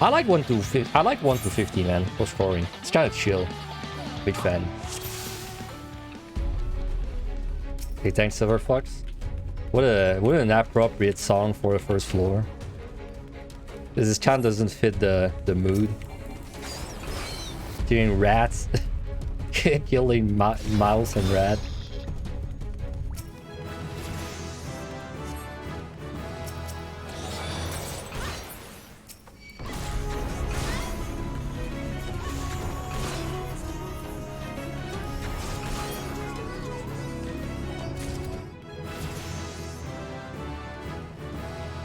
I like 1 to 50. I like 1 to 50, man, for scoring. It's kind of chill. Big fan. Okay, thanks, Silverfox. What an appropriate song for the first floor. This chant doesn't fit the mood. Killing rats. Killing mouse and rat.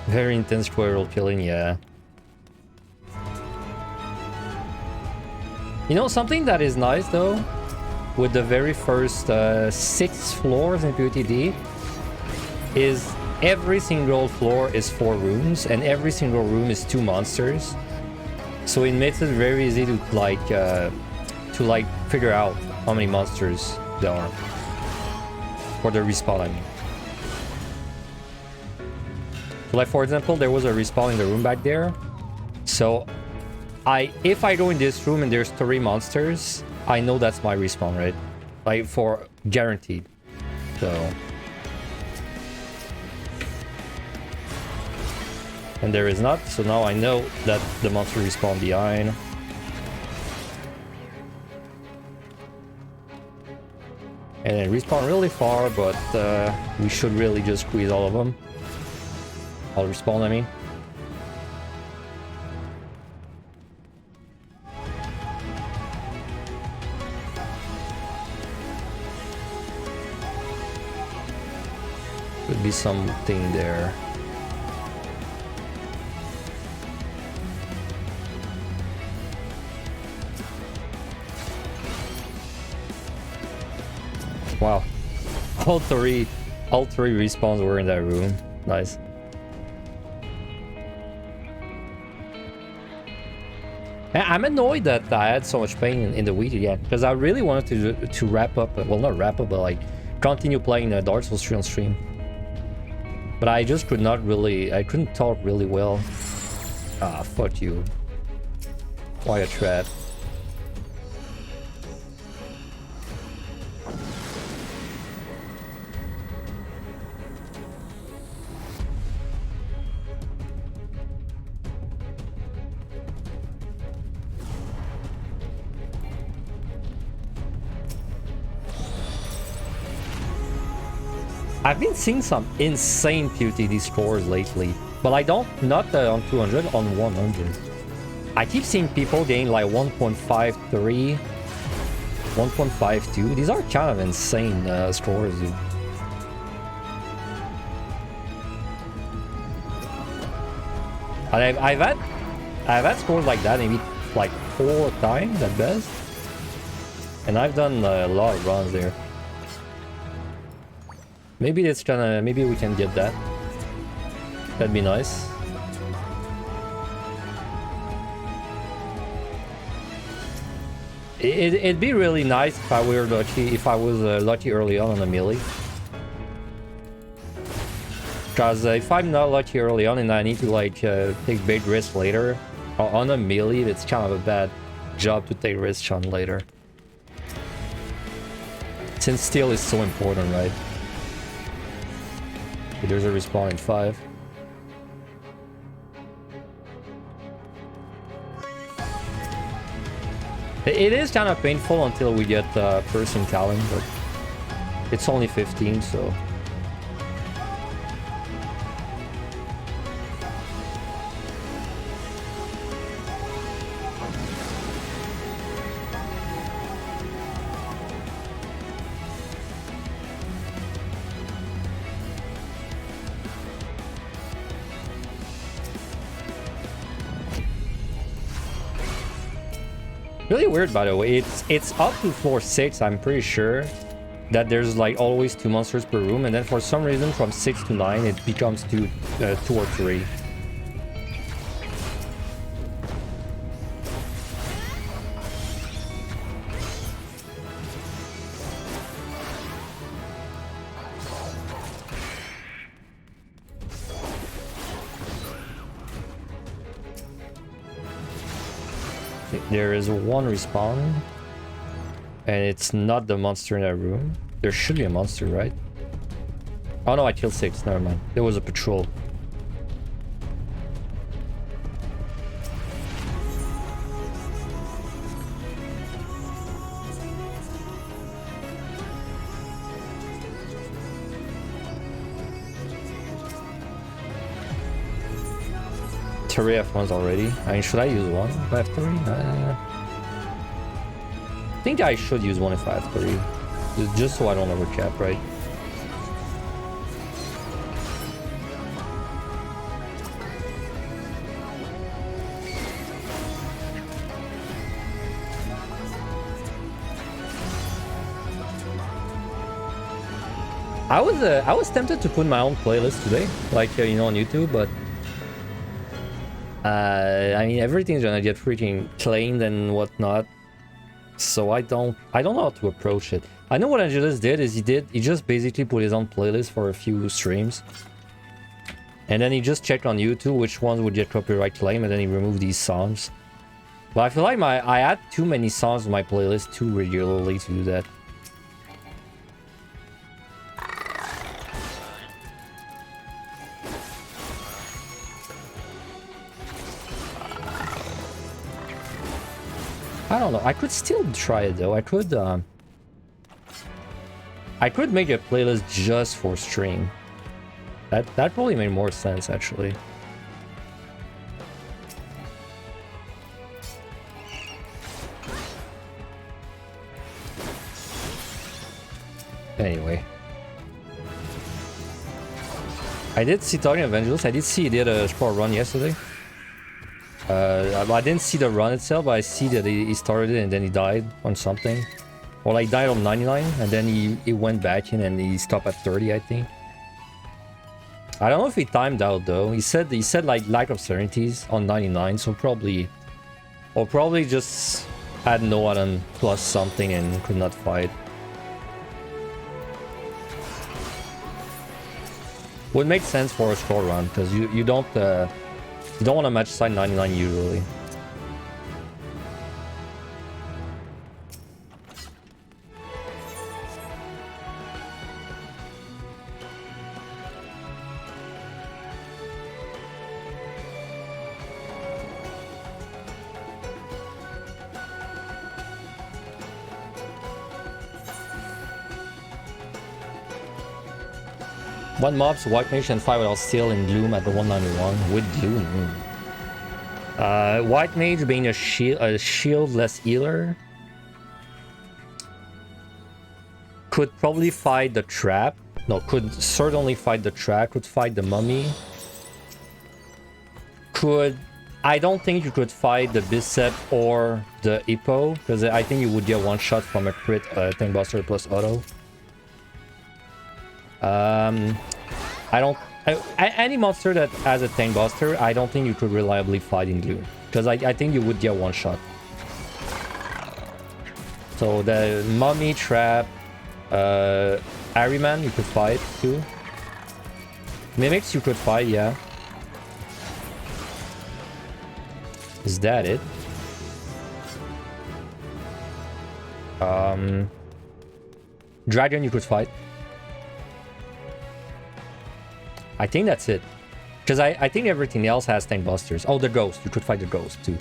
Very intense squirrel killing, yeah. You know, something that is nice though, with the very first 6 floors in PotD, is every single floor is 4 rooms, and every single room is 2 monsters. So it makes it very easy to figure out how many monsters there are for the respawn, I mean. So like, for example, there was a respawn in the room back there. So if I go in this room and there's 3 monsters, I know that's my respawn, right? Like, for guaranteed. So. And there is not, so now I know that the monster respawn behind. And it respawn really far, but we should really just squeeze all of them. All respawn, I mean. Could be something there. Wow. All three respawns were in that room. Nice. I'm annoyed that I had so much pain in the week again, because I really wanted to wrap up, well, not wrap up, but like continue playing Dark Souls 3 on stream. But I just could not really, I couldn't talk really well. Ah, fuck you. Why a trap? I've been seeing some insane PotD scores lately, but I don't, not on 200, on 100. I keep seeing people getting like 1.53, 1.52. These are kind of insane scores, dude. I've had scores like that maybe like 4 times at best, and I've done a lot of runs there. Maybe it's gonna, maybe we can get that. That'd be nice. It'd be really nice if I were lucky, if I was lucky early on the melee. Because if I'm not lucky early on and I need to like take big risks later on a melee, it's kind of a bad job to take risks on later. Since steal is so important, right? Okay, there's a respawn in 5. It is kind of painful until we get person calling, but it's only 15, so. Really weird, by the way. It's up to floor 6, I'm pretty sure, that there's like always 2 monsters per room, and then for some reason from 6 to 9 it becomes 2 or 3. there is one respawn. And it's not the monster in that room. There should be a monster, right? Oh no, I killed 6. Never mind. There was a patrol. Three F1s already. I mean, should I use one if I have 3? I think I should use one if I have 3. Just so I don't overcap, right? I was tempted to put my own playlist today, like you know, on YouTube, but I mean, everything's gonna get freaking claimed and whatnot, so I don't know how to approach it. I know what Angelus did is he just basically put his own playlist for a few streams, and then he just checked on YouTube which ones would get copyright claim, and then he removed these songs. But I feel like I add too many songs to my playlist too regularly to do that. I don't know. I could still try it though. I could make a playlist just for stream. That probably made more sense actually. Anyway, I did see, talking of Evangelist, I did see he did a sport run yesterday. I didn't see the run itself, but I see that he started it and then he died on something. Or like died on 99 and then he went back in and he stopped at 30, I think. I don't know if he timed out though. He said like lack of certainties on 99, so probably just had no one on plus something and could not fight. Would make sense for a score run because you don't want to match side 99 usually. One mobs, White Mage and 5 without steel in Gloom at the 191 with Gloom. White Mage being a shieldless healer could probably fight the trap. No, could certainly fight the trap. Could fight the mummy. I don't think you could fight the Bicep or the Hippo because I think you would get one shot from a crit Tank Buster plus auto. Any monster that has a Tank Buster, I don't think you could reliably fight in Gloom. Because I think you would get one shot. So the Mummy, Trap, Harryman you could fight too. Mimics you could fight, yeah. Is that it? Dragon you could fight. I think that's it. Because I think everything else has Tank Busters. Oh, the Ghost. You could fight the Ghost too.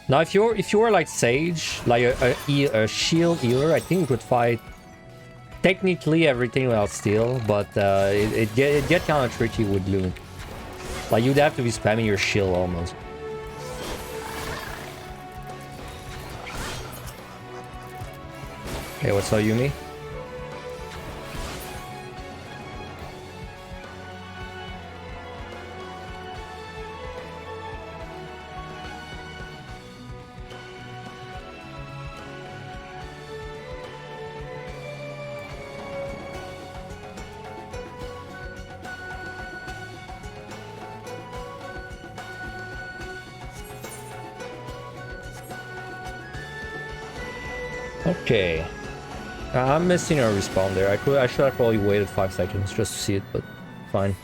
Now, if you're like Sage, like a shield healer, I think you could fight technically everything without steel, but it get kind of tricky with Gloom. Like you'd have to be spamming your shield almost. Okay, what's up, Yumi? Okay. I'm missing a respawn there. I should have probably waited 5 seconds just to see it, but fine.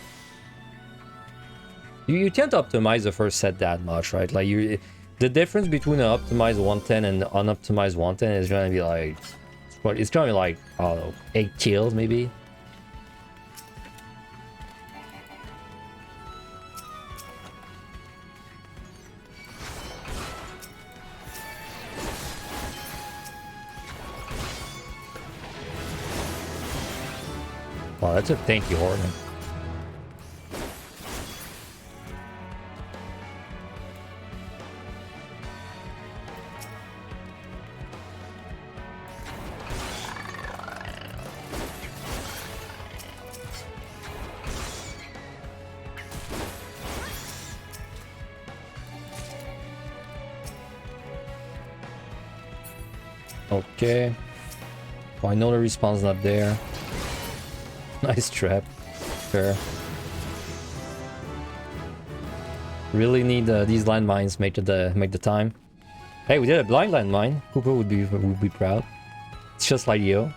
You tend to optimize the first set that much, right? Like the difference between an optimized 110 and unoptimized 110 is gonna be like, it's gonna be like, I don't know, 8 kills maybe. Wow, that's a tanky horn. Okay. Well, I know the respawn's not there. Nice trap. Fair. Really need these landmines make the time. Hey, we did a blind landmine. Cooper would be proud. It's just like Yo.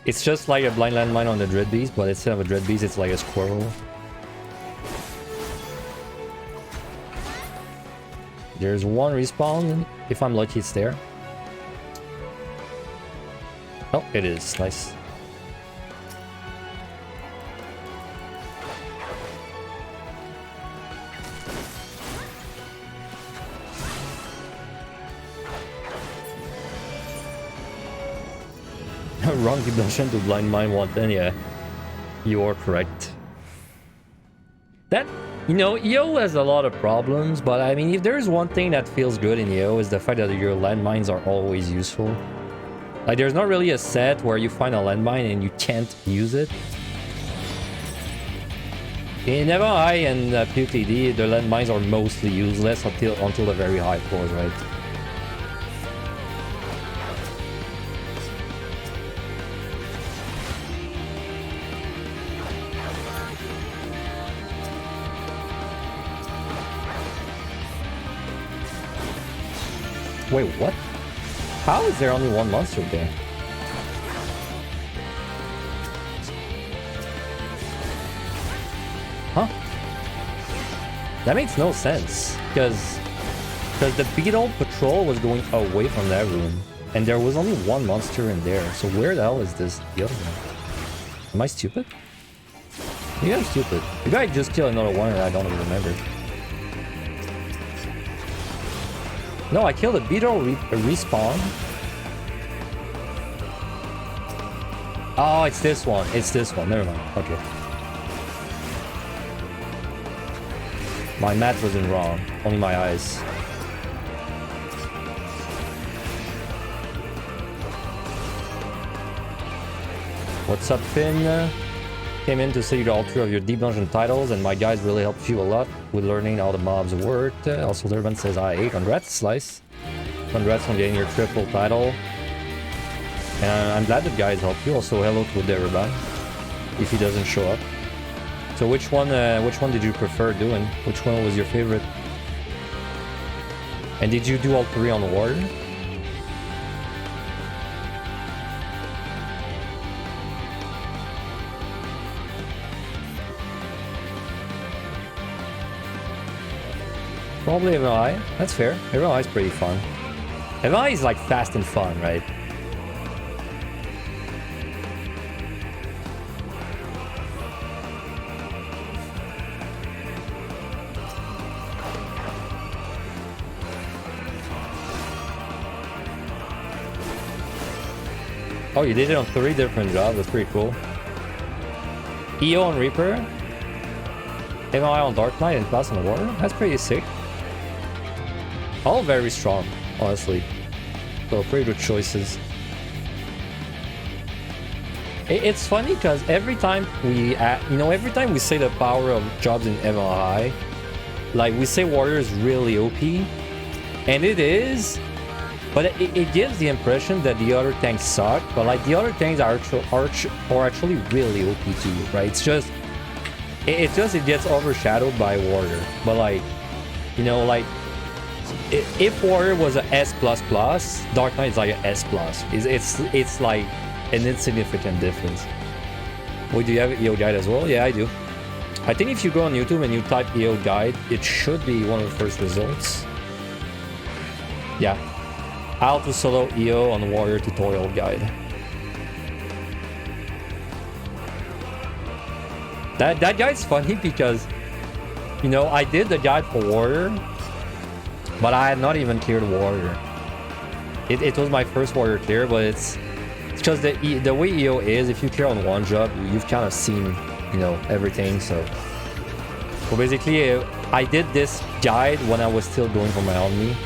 It's just like a blind landmine on the Dread Beast, but instead of a Dread Beast, it's like a squirrel. There's one respawn. If I'm lucky, it's there. Oh, it is. Nice. Wrong deduction to blind mine 110, yeah. You are correct. That, you know, EO has a lot of problems, but I mean, if there's one thing that feels good in EO is the fact that your landmines are always useful. Like, there's not really a set where you find a landmine and you can't use it. In MI and PotD, the landmines are mostly useless until the very high floors, right? Wait, what? How is there only one monster there? Huh? That makes no sense. Because the Beetle Patrol was going away from that room. And there was only one monster in there. So where the hell is this the other one? Am I stupid? Maybe I'm stupid. Maybe I just killed another one and I don't even remember. No, I killed a Beetle respawn. Oh, it's this one. It's this one. Never mind. Okay. My math wasn't wrong. Only my eyes. What's up, Finn? Came in to see all 3 of your Deep Dungeon titles, and my guys really helped you a lot with learning how the mobs worked. Also, Durban says I ate. Congrats, Slice. Congrats on getting your triple title. And I'm glad that guys helped you. Also, hello to Durban, if he doesn't show up. So which one did you prefer doing? Which one was your favorite? And did you do all 3 on Warrior? Probably MI. That's fair. MI is pretty fun. MI is like fast and fun, right? Oh, you did it on 3 different jobs. That's pretty cool. EO on Reaper. MI on Dark Knight and Class on Water. That's pretty sick. All very strong, honestly. So pretty good choices. It's funny because every time we, every time we say the power of jobs in MLI, like we say Warrior is really OP, and it is, but it gives the impression that the other tanks suck. But like the other tanks are actually really OP too, right? It's just, it gets overshadowed by Warrior. But like, like if Warrior was a S++, Dark Knight is like a S+. It's like an insignificant difference. Wait, do you have EO Guide as well? Yeah, I do. I think if you go on YouTube and you type EO Guide, it should be one of the first results. Yeah. How to solo EO on Warrior tutorial guide. That guide's funny because, you know, I did the guide for Warrior, but I had not even cleared Warrior. It was my first Warrior clear, but it's because the way EO is, if you clear on one job, you've kind of seen, you know, everything. So basically, I did this guide when I was still going for my Omni,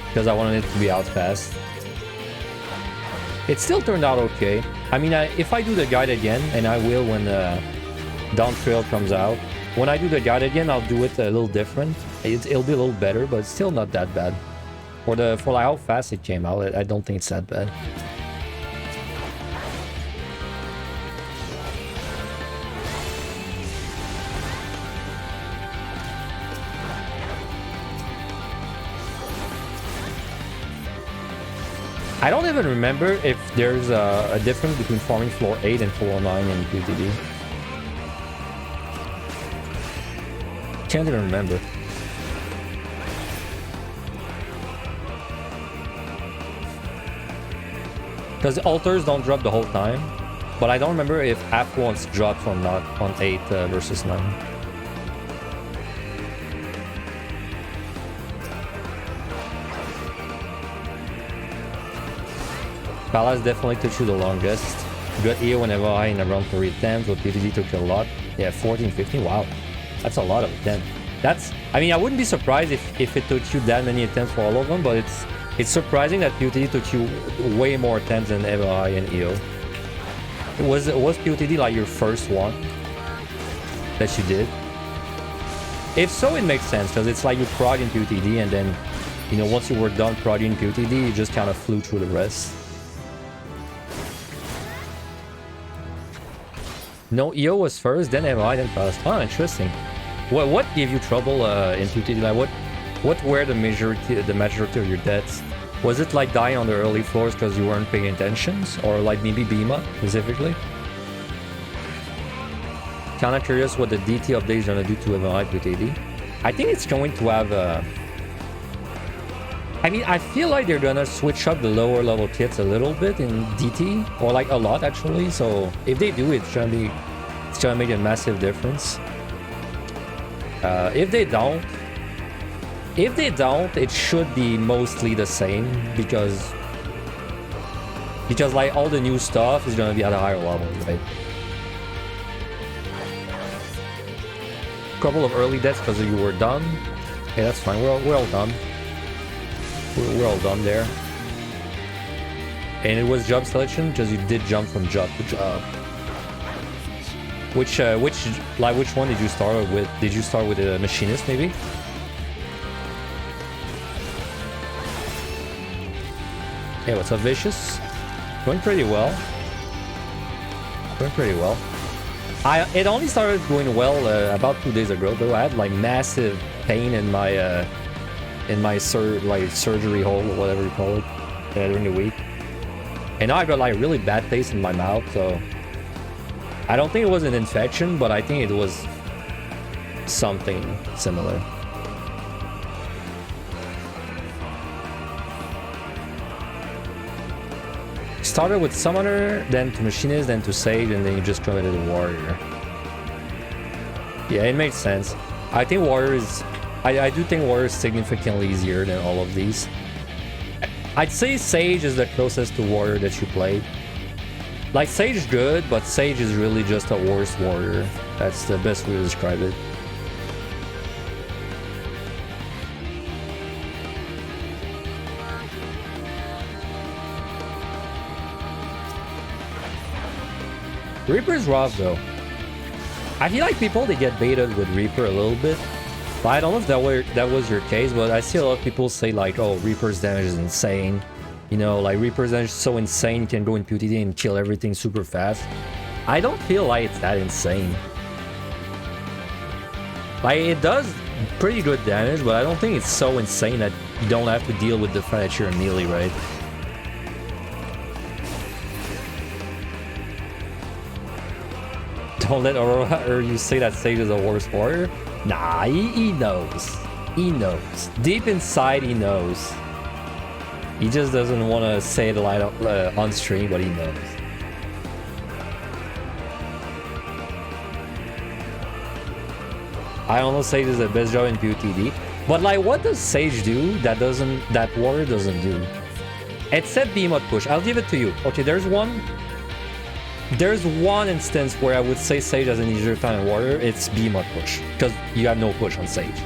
because I wanted it to be out fast. It still turned out okay. I mean, if I do the guide again, and I will when Dawn Trail comes out, when I do the guide again, I'll do it a little different. It'll be a little better, but it's still not that bad. For like how fast it came out, I don't think it's that bad. I don't even remember if there's a difference between farming floor 8 and floor 9 in PotD. Can't even remember. Because the altars don't drop the whole time, but I don't remember if affluence drops or not on 8 versus 9. Palace definitely took you the longest. You got EO whenever I in around 3 attempts, but PotD took a lot. Yeah, 14, 15, wow. That's a lot of attempts. I mean, I wouldn't be surprised if it took you that many attempts for all of them, but it's surprising that PotD took you way more attempts than EVI and EO. Was PotD like your first one that you did? If so, it makes sense, because it's like you prog in PotD, and then, you know, once you were done progging PotD, you just kind of flew through the rest. No, EO was first, then MI, then fast. Oh, interesting. What gave you trouble in PotD? Like, what were the majority of your deaths? Was it like dying on the early floors because you weren't paying attention, or like maybe Bima specifically? Kinda curious what the DT update is gonna do to MI PotD. I think it's going to have I mean, I feel like they're gonna switch up the lower level kits a little bit in DT, or like a lot actually. So if they do, it's gonna make a massive difference. If they don't, it should be mostly the same, because like all the new stuff is gonna be at a higher level, right? Couple of early deaths because you were done. Okay, that's fine. We're all done. We're all done there. And it was job selection because you did jump from job to job. Which one did you start with? Did you start with a machinist maybe? Hey, what's up, Vicious? Going pretty well. It only started going well about 2 days ago, though. I had like massive pain in my surgery hole, or whatever you call it, during the week. And now I got like really bad taste in my mouth, so I don't think it was an infection, but I think it was something similar. Started with Summoner, then to Machinist, then to Sage, and then you just committed to Warrior. Yeah, it makes sense. I think Warrior is... I do think Warrior is significantly easier than all of these. I'd say Sage is the closest to Warrior that you played. Like, Sage is good, but Sage is really just a worse Warrior. That's the best way to describe it. Reaper's rough though. I feel like people, they get baited with Reaper a little bit. But I don't know if that was your case, but I see a lot of people say like, oh, Reaper's damage is insane. You know, like Reaper's damage is so insane, you can go in PotD and kill everything super fast. I don't feel like it's that insane. Like, it does pretty good damage, but I don't think it's so insane that you don't have to deal with the fact that you're a melee, right? Don't let Aurora or you say that Sage is a worse warrior. Nah, he knows. He knows. Deep inside, he knows. He just doesn't want to say it light up on stream, but he knows. I don't know Sage is the best job in PotD, but like, what does Sage do that warrior doesn't do? Except behemoth push. I'll give it to you. Okay, there's one instance where I would say Sage has an easier time in warrior. It's behemoth push, because you have no push on Sage.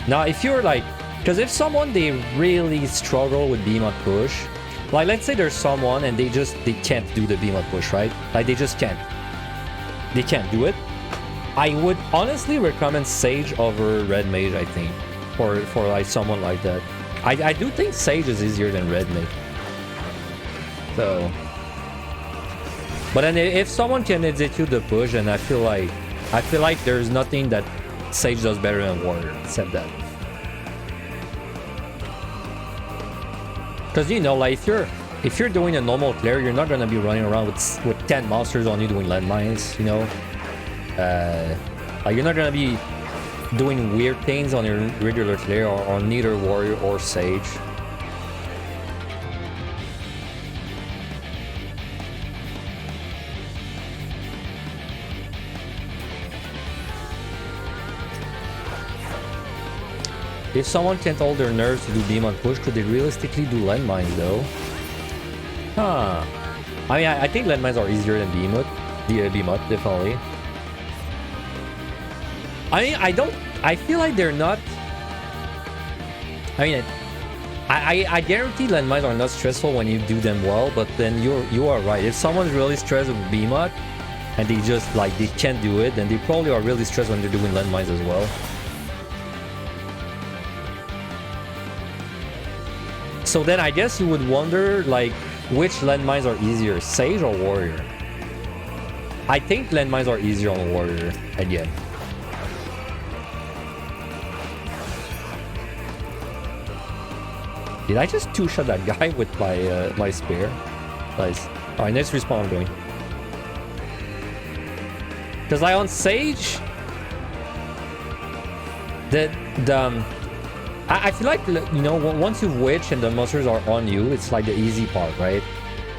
Now, if you're like, because if someone they really struggle with behemoth push, like let's say there's someone and they can't do the behemoth push, right? Like they just can't. They can't do it. I would honestly recommend Sage over Red Mage, I think, for like someone like that. I do think Sage is easier than Red Mage. So, but then if someone can execute the push, and I feel like there's nothing that Sage does better than Warrior, except that. Because you know, like if you're doing a normal clear, you're not gonna be running around with 10 monsters on you doing landmines, you know. Like you're not gonna be doing weird things on your regular clear or on neither Warrior or Sage. If someone can't hold their nerves to do behemoth push, could they realistically do landmines though? Huh. I mean, I think landmines are easier than behemoth. Behemoth, definitely. I mean, I feel like they're not... I mean, I guarantee landmines are not stressful when you do them well, but then you are right. If someone's really stressed with behemoth, and they just, like, they can't do it, then they probably are really stressed when they're doing landmines as well. So then I guess you would wonder, like, which landmines are easier, Sage or Warrior? I think landmines are easier on Warrior, again. Did I just two-shot that guy with my spear? Nice. Alright, next respawn I'm going. Because like on Sage... I feel like, you know, once you witch and the monsters are on you, it's like the easy part, right?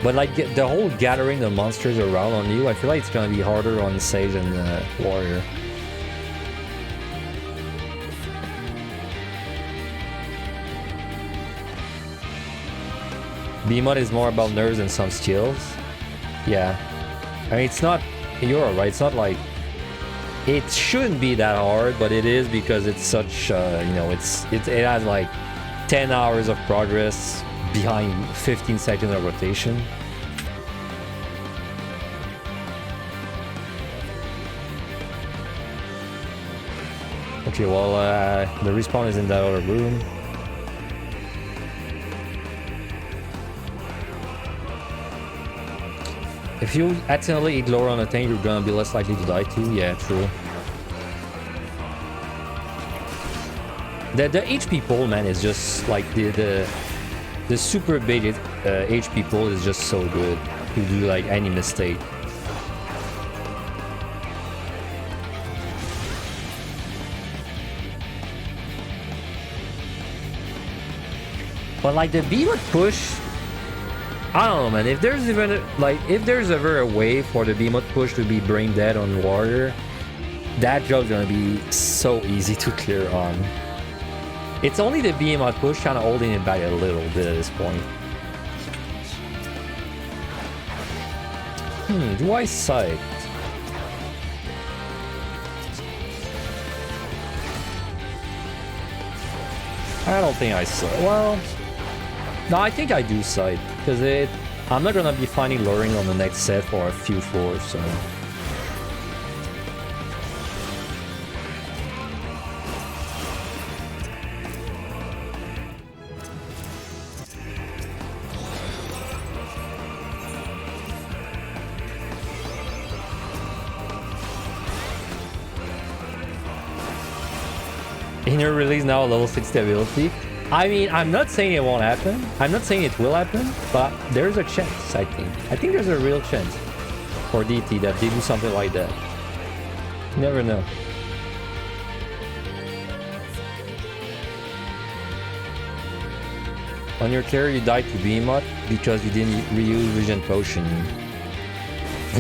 But like the whole gathering the monsters around on you, I feel like it's gonna be harder on Sage and Warrior. Behemoth is more about nerves and some skills. Yeah. I mean, it's not... You're right, it's not like... It shouldn't be that hard, but it is because it's such, you know, it has like 10 hours of progress behind 15 seconds of rotation. Okay, well, the respawn is in that other room. If you accidentally eat lower on a tank, you're gonna be less likely to die too. Yeah, true. The HP pool, man, is just like the super big HP pool is just so good. You do like any mistake. But like the behemoth push, I don't know, man. If there's even if there's ever a way for the behemoth push to be brain dead on Warrior, that job's gonna be so easy to clear on. It's only the behemoth push kind of holding it back a little bit at this point. Do I sight? I don't think I sight. Well, no, I think I do sight. Because I'm not gonna be finding luring on the next set for a few floors, so... New release now, level 60 ability. I mean, I'm not saying it won't happen. I'm not saying it will happen, but there's a chance, I think. I think there's a real chance for DT that they do something like that. You never know. On your carry, you died to Behemoth because you didn't reuse Regen Potion.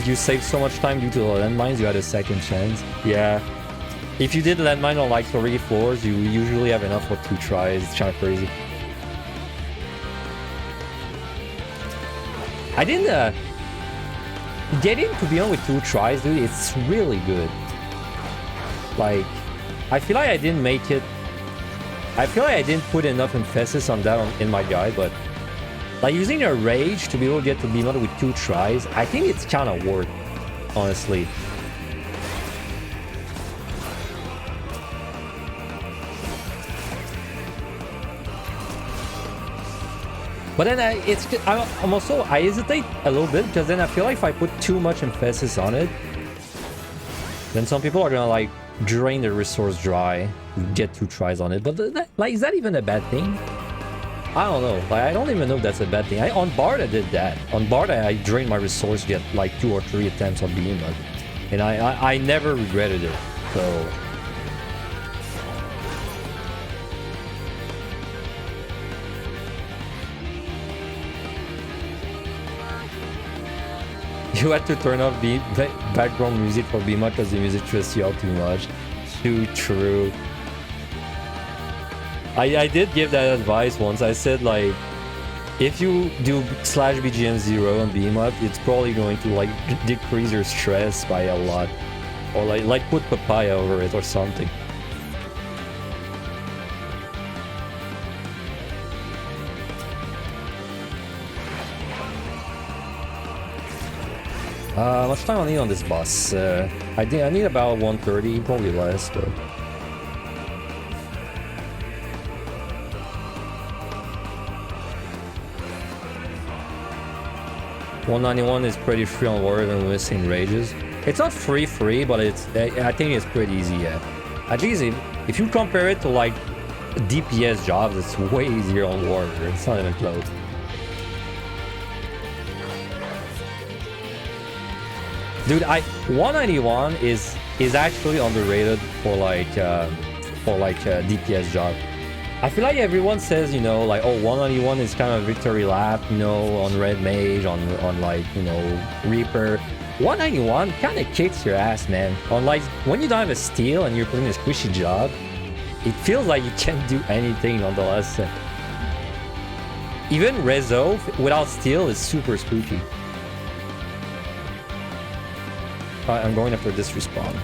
You saved so much time due to the landmines, you had a second chance. Yeah. If you did landmine on like 3 floors, you usually have enough for 2 tries. It's kind of crazy. I didn't getting to Beyond with 2 tries, dude. It's really good. Like, I feel like I didn't make it. I feel like I didn't put enough emphasis on that in my guide, but like using a rage to be able to get to Behemoth with 2 tries, I think it's kind of worth, honestly. But then I'm also, I hesitate a little bit because then I feel like if I put too much emphasis on it, then some people are gonna like drain the resource dry, get 2 tries on it. But like, is that even a bad thing? I don't know. Like, I don't even know if that's a bad thing. On Bard, I did that. On Bard, I drained my resource to get like 2 or 3 attempts on Behemoth, and I never regretted it. So. You had to turn off the background music for Behemoth because the music stresses you out too much. Too true. I did give that advice once. I said, like, if you do /BGM 0 on Behemoth, it's probably going to like decrease your stress by a lot, or like put papaya over it or something. How much time I need on this boss? I need about 130, probably less, but. 191 is pretty free on Warrior and missing rages. It's not free, but it's. I think it's pretty easy. Yeah. At least if you compare it to like DPS jobs, it's way easier on Warrior. It's not even close. Dude, 191 is actually underrated for like DPS job. I feel like everyone says, you know, like, oh, 191 is kind of victory lap, you know, on Red Mage, on like, you know, Reaper. 191 kind of kicks your ass, man. On like when you don't have a steal and you're playing a squishy job, it feels like you can't do anything on the last set. Even Rezo without steal is super spooky. I'm going after this respawn.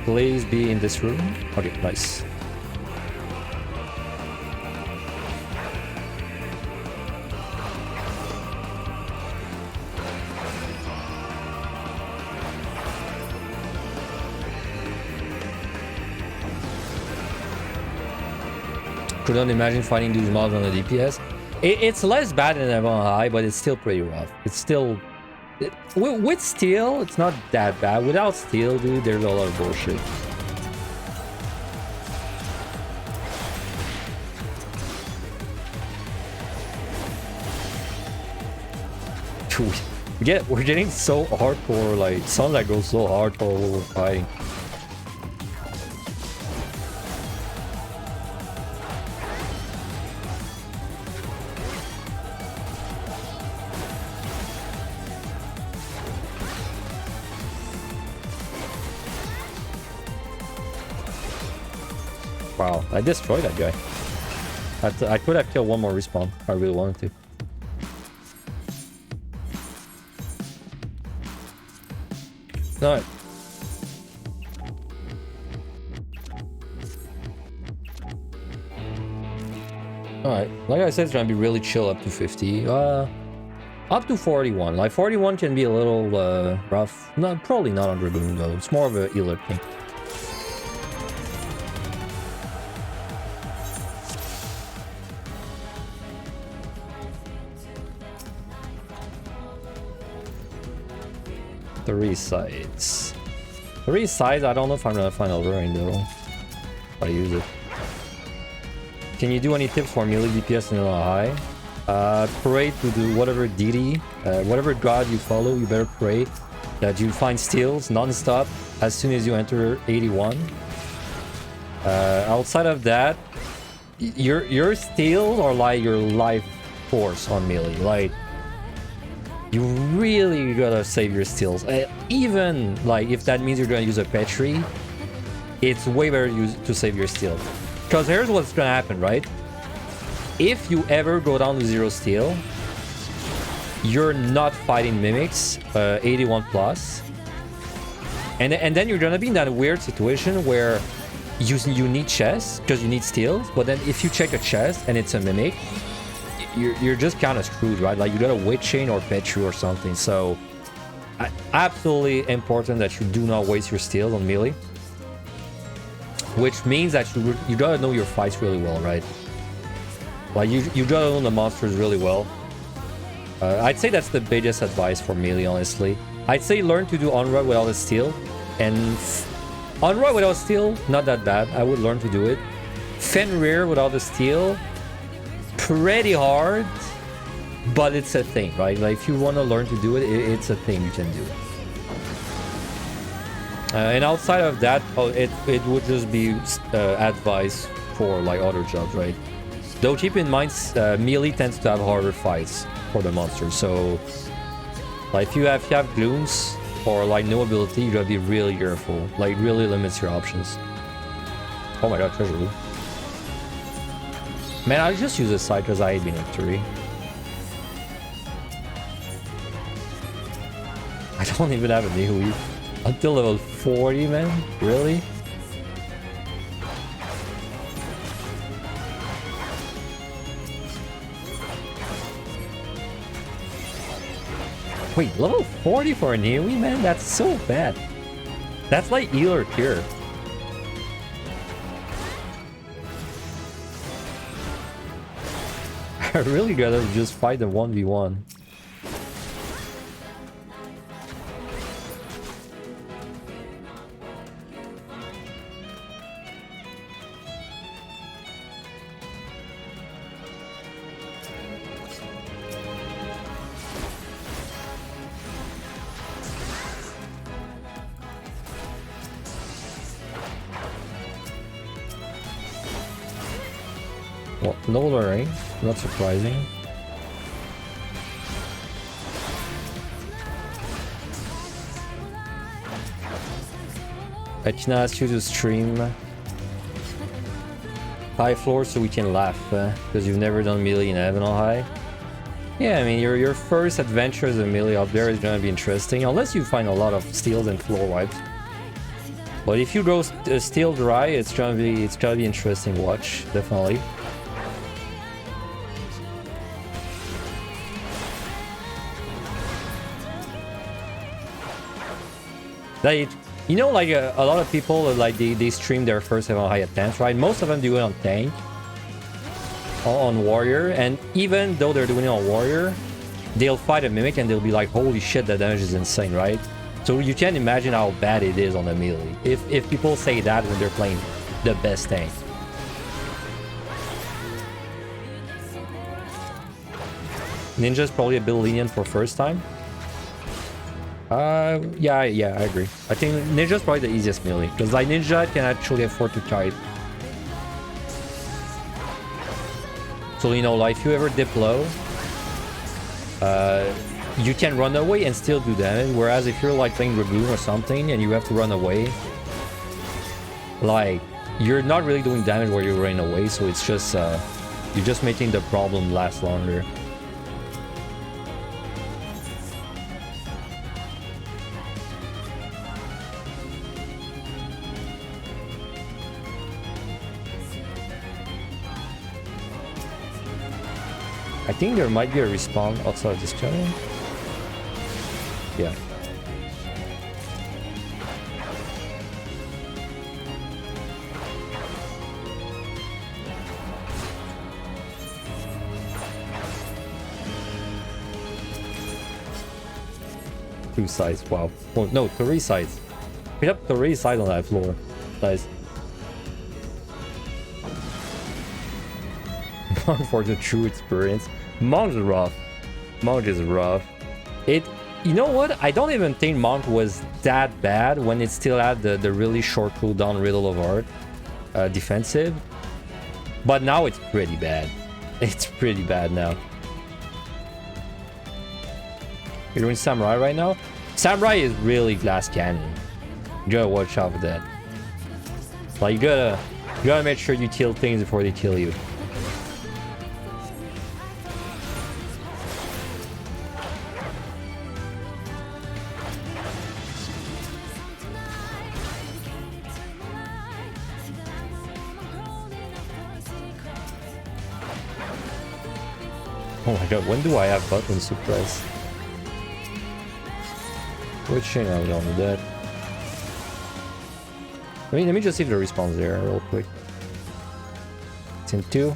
Please be in this room. Okay, nice. Couldn't imagine fighting these mobs on the DPS. It's less bad than Evan High, but it's still pretty rough. It's still... with steel, it's not that bad. Without steel, dude, there's a lot of bullshit. We're getting so hardcore, like, some that goes so hardcore when we're fighting. Wow, I destroyed that guy. I could have killed one more respawn if I really wanted to. Alright. Alright, like I said, it's gonna be really chill up to 50. Up to 41. Like 41 can be a little rough. Not probably not on Dragoon though. It's more of a healer thing. 3 sides. 3 sides, I don't know if I'm gonna find Eldraine though. But I use it. Can you do any tips for melee DPS in high? Pray to do whatever deity, whatever god you follow, you better pray that you find steals non-stop as soon as you enter 81. Outside of that, your steals are like your life force on melee. Like, you really gotta save your steals. Even like if that means you're gonna use a Petri, it's way better to save your steals. Because here's what's gonna happen, right? If you ever go down to 0 steal, you're not fighting mimics 81 plus, and then you're gonna be in that weird situation where you need chests because you need steals, but then if you check a chest and it's a mimic, you're just kind of screwed, right? Like you got a witch chain or Petru or something. So absolutely important that you do not waste your steals on melee, which means that you gotta know your fights really well, right? Like you gotta know the monsters really well. I'd say that's the biggest advice for melee, honestly. I'd say learn to do Onrod without a steal, and Onrod without steal, not that bad. I would learn to do it. Fenrir without a steal, pretty hard, but it's a thing, right? Like if you want to learn to do it, it's a thing you can do. And outside of that, it would just be advice for like other jobs, right? Though keep in mind, melee tends to have harder fights for the monster. So like if you have gloons or like no ability, you gotta be really careful. Like really limits your options. Oh my god, treasure room. Man, I just use this side because I hate being at 3. I don't even have a Nihui until level 40, man. Really? Wait, level 40 for a Nihui, man? That's so bad. That's like healer tier. I really gotta just fight the 1v1. Well, no Lorraine, not surprising. I can ask you to stream high floor so we can laugh, because you've never done melee in Heaven on High. Yeah, I mean, your first adventure as a melee out there is gonna be interesting, unless you find a lot of steals and floor wipes. But if you go steal dry, it's gonna be interesting to watch, definitely. Like, you know, like a lot of people like they stream their first Heaven on High at tanks, right? Most of them do it on tank, on warrior, and even though they're doing it on warrior, they'll fight a mimic and they'll be like, holy shit, that damage is insane, right? So you can imagine how bad it is on the melee if people say that when they're playing the best tank. Ninja's probably a bit lenient for first time. Yeah, I agree. I think Ninja's probably the easiest melee, because like Ninja can actually afford to kite. So, you know, like if you ever dip low, you can run away and still do damage, whereas if you're like playing Dragoon or something and you have to run away, like you're not really doing damage where you're running away, so it's just you're just making the problem last longer. I think there might be a respawn outside of this channel. Yeah. 2 sides. Wow. Oh, no, 3 sides. We have 3 sides on that floor. Nice. Monk for the true experience. Monk is rough. Monk is rough. You know what? I don't even think Monk was that bad when it still had the really short cooldown Riddle of Art defensive. But now it's pretty bad. It's pretty bad now. You're doing Samurai right now? Samurai is really glass cannon. You gotta watch out for that. Like you gotta make sure you kill things before they kill you. Oh my god, when do I have buttons to press? Which chain are we on with that? Let me just see if the respawn's there real quick. It's in 2.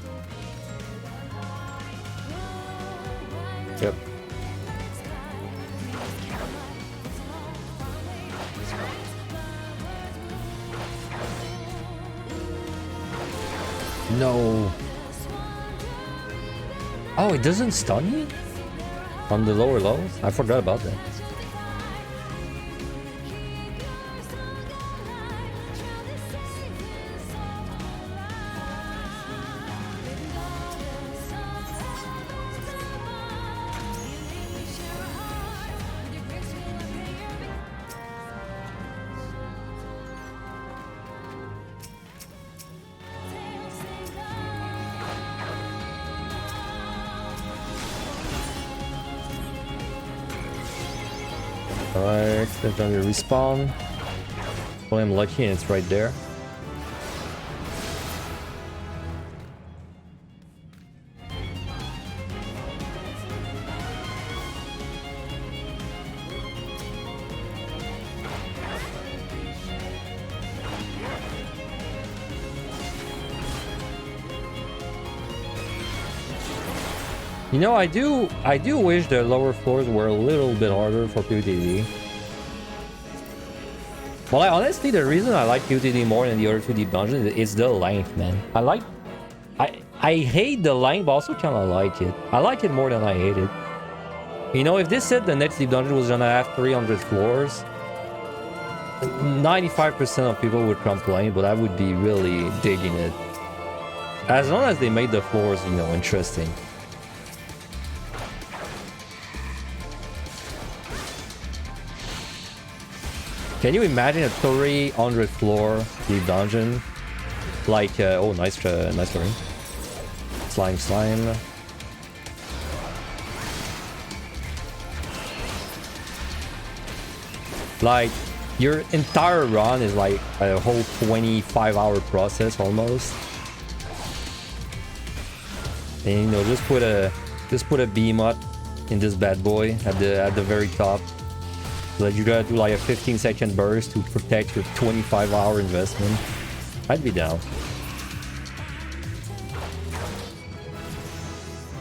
Yep. No. Oh, it doesn't stun you? On the lower lows? I forgot about that. Alright, that's on your respawn. Well, I'm lucky and it's right there. You know, I do wish the lower floors were a little bit harder for PotD. Well, honestly, the reason I like PotD more than the other 2 deep dungeons is the length, man. I hate the length, but also kind of like it. I like it more than I hate it. You know, if this said the next deep dungeon was gonna have 300 floors, 95% of people would complain, but I would be really digging it. As long as they made the floors, you know, interesting. Can you imagine a 300 floor deep dungeon? Like, oh, nice ring. Slime. Like, your entire run is like a whole 25-hour process almost. And you know, just put a beamut in this bad boy at the very top. So that you gotta do like a 15-second burst to protect your 25-hour investment. I'd be down.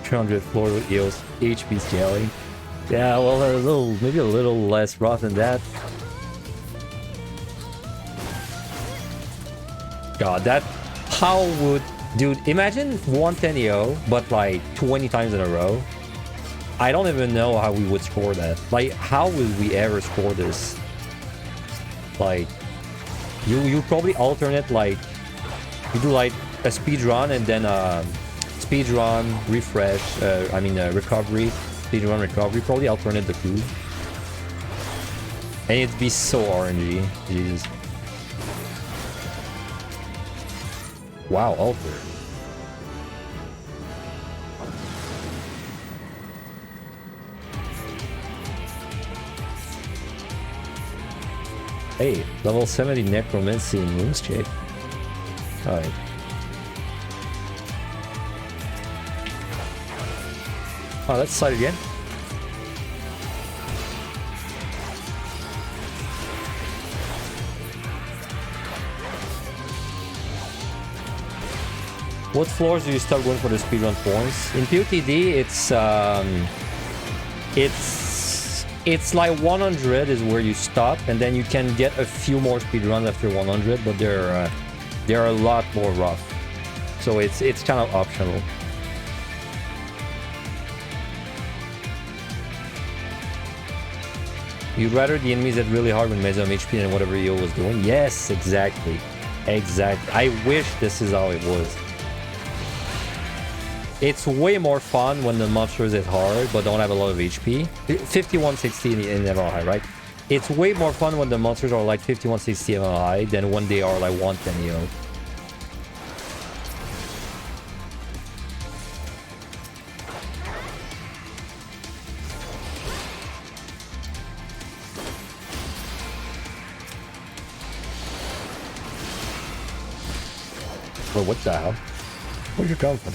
300 floor with EOS HP scaling. Yeah, well, maybe a little less rough than that. God, how would... Dude, imagine 110 EO, but like 20 times in a row. I don't even know how we would score that. Like, how would we ever score this? Like, you probably alternate, like, you do like a speed run and then speed run, refresh, recovery, speed run, recovery, probably alternate the two. And it'd be so RNG. Jesus. Wow, alter. Hey, level 70 Necromancy and Moons check. Alright. Oh, let's slide again. What floors do you start going for the speedrun points? In PotD, it's It's like 100 is where you stop, and then you can get a few more speedruns after 100, but they're a lot more rough. So it's kind of optional. You'd rather the enemies hit really hard when maximum HP than whatever Yo was doing? Yes, exactly. Exactly. I wish this is how it was. It's way more fun when the monsters hit hard but don't have a lot of HP. 5160 in MLI, right? It's way more fun when the monsters are like 5160 MLI than when they are like 110 Yo. Well, what the hell? Where'd you come from?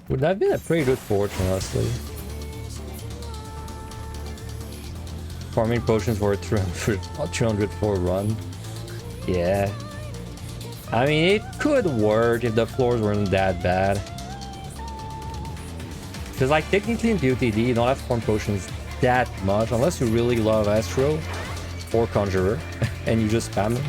Would that have been a pretty good fortune, honestly? Farming potions for a 304 run. Yeah. I mean, it could work if the floors weren't that bad. Because, like, technically in PotD, you don't have farm potions that much, unless you really love Astro or Conjurer, and you just spam them.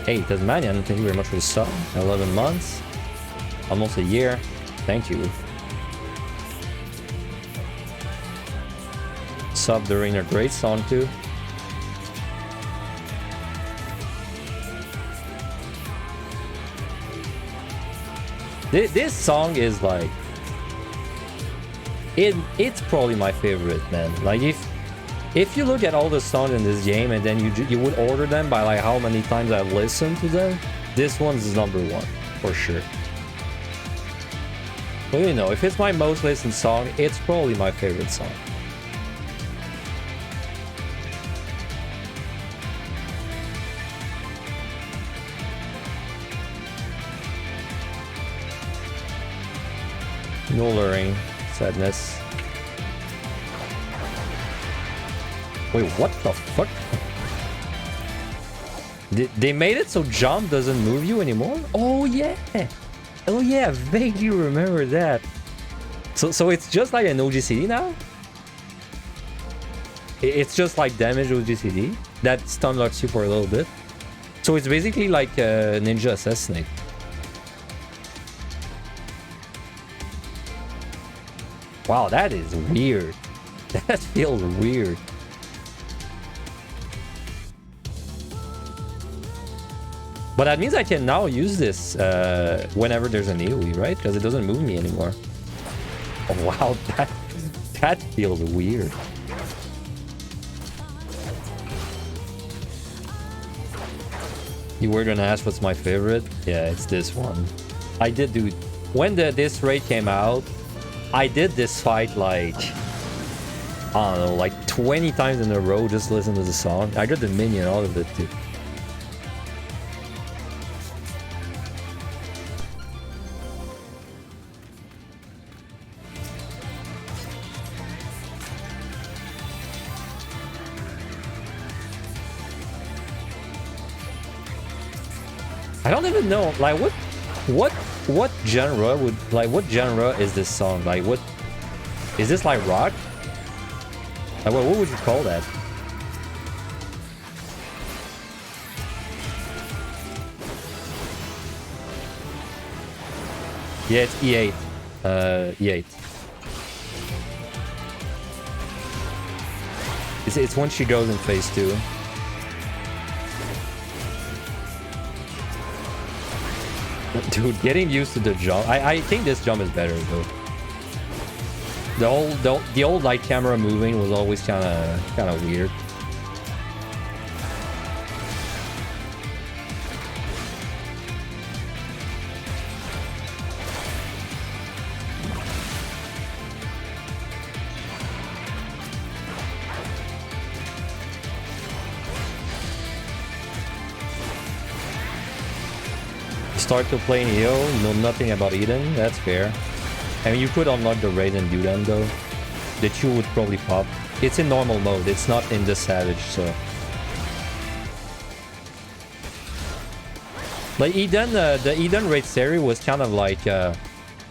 Hey, Tasmanian, thank you very much for the sub. 11 months. Almost a year. Thank you. Sub during a great song too. This song is like... It's probably my favorite, man. Like if you look at all the songs in this game and then you would order them by like how many times I listened to them, this one's number one for sure. But you know, if it's my most listened song, it's probably my favorite song. No luring, sadness. Wait, what the fuck? They made it so jump doesn't move you anymore? Oh yeah! Oh yeah, I vaguely remember that. So it's just like an OGCD now? It's just like damage OGCD that stun locks you for a little bit. So it's basically like a ninja assassinate. Wow, that is weird. That feels weird. But that means I can now use this whenever there's an AoE, right? Because it doesn't move me anymore. Oh, wow, that feels weird. You were gonna ask what's my favorite? Yeah, it's this one. I did do... When this raid came out, I did this fight like... I don't know, like 20 times in a row, just listen to the song. I got the minion out of it too. I don't even know, like, what genre would, like, what genre is this song? Like, what, is this like rock? Like, what would you call that? Yeah, it's E8. E8. It's when she goes in phase 2. Dude, getting used to the jump. I think this jump is better though. The old light camera moving was always kind of weird. Start to play Neo, know nothing about Eden, that's fair. I mean, you could unlock the raid and do them though. The 2 would probably pop. It's in normal mode, it's not in the Savage, so... Like Eden, the Eden raid series was kind of like...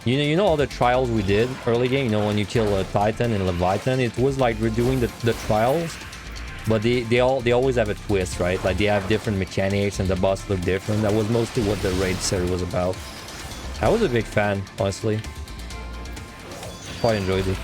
You know all the trials we did early game, you know, when you kill a Titan and Leviathan, it was like we're doing the trials, but they always have a twist, right? Like they have different mechanics and the boss look different. That was mostly what the raid series was about. I was a big fan, honestly. Quite enjoyed it.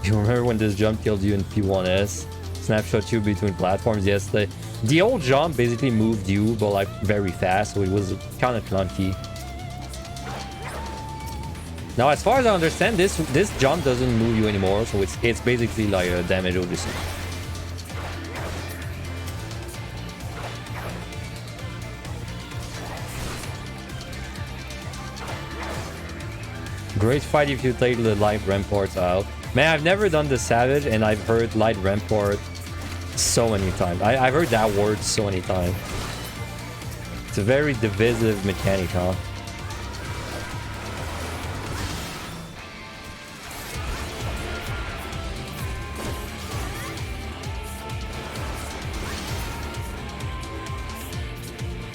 You remember when this jump killed you in P1S? Snapshot you between platforms? Yes, the old jump basically moved you, but like very fast, so it was kind of clunky. Now, as far as I understand, this jump doesn't move you anymore, so it's basically like a damage overseas. Great fight if you take the light ramparts out. Man, I've never done the Savage, and I've heard light rampart so many times. I've heard that word so many times. It's a very divisive mechanic, huh?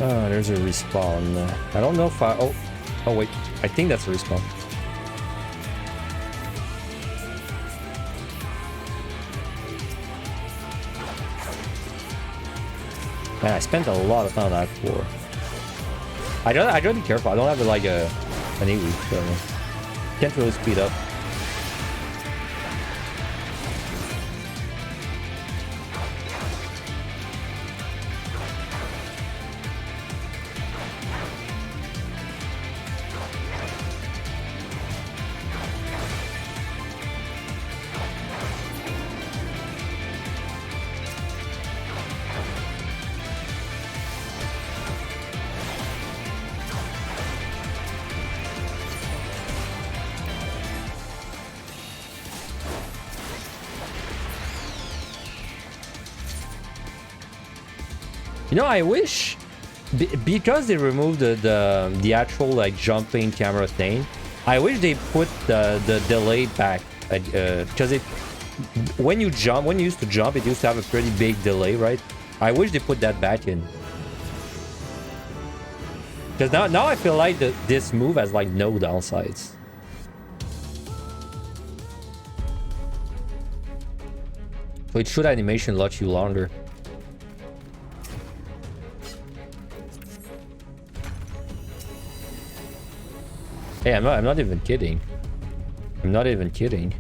Oh, there's a respawn. I don't know if I... Oh wait. I think that's a respawn. Man, I spent a lot of time on that floor. I gotta be careful. I don't have like an 8 week, so can't really speed up. You know, I wish, because they removed the actual like jumping camera thing, I wish they put the delay back, because when you used to jump, it used to have a pretty big delay, right? I wish they put that back in, because now I feel like this move has like no downsides. So it should animation let you longer. Hey, I'm not even kidding. I'm not even kidding.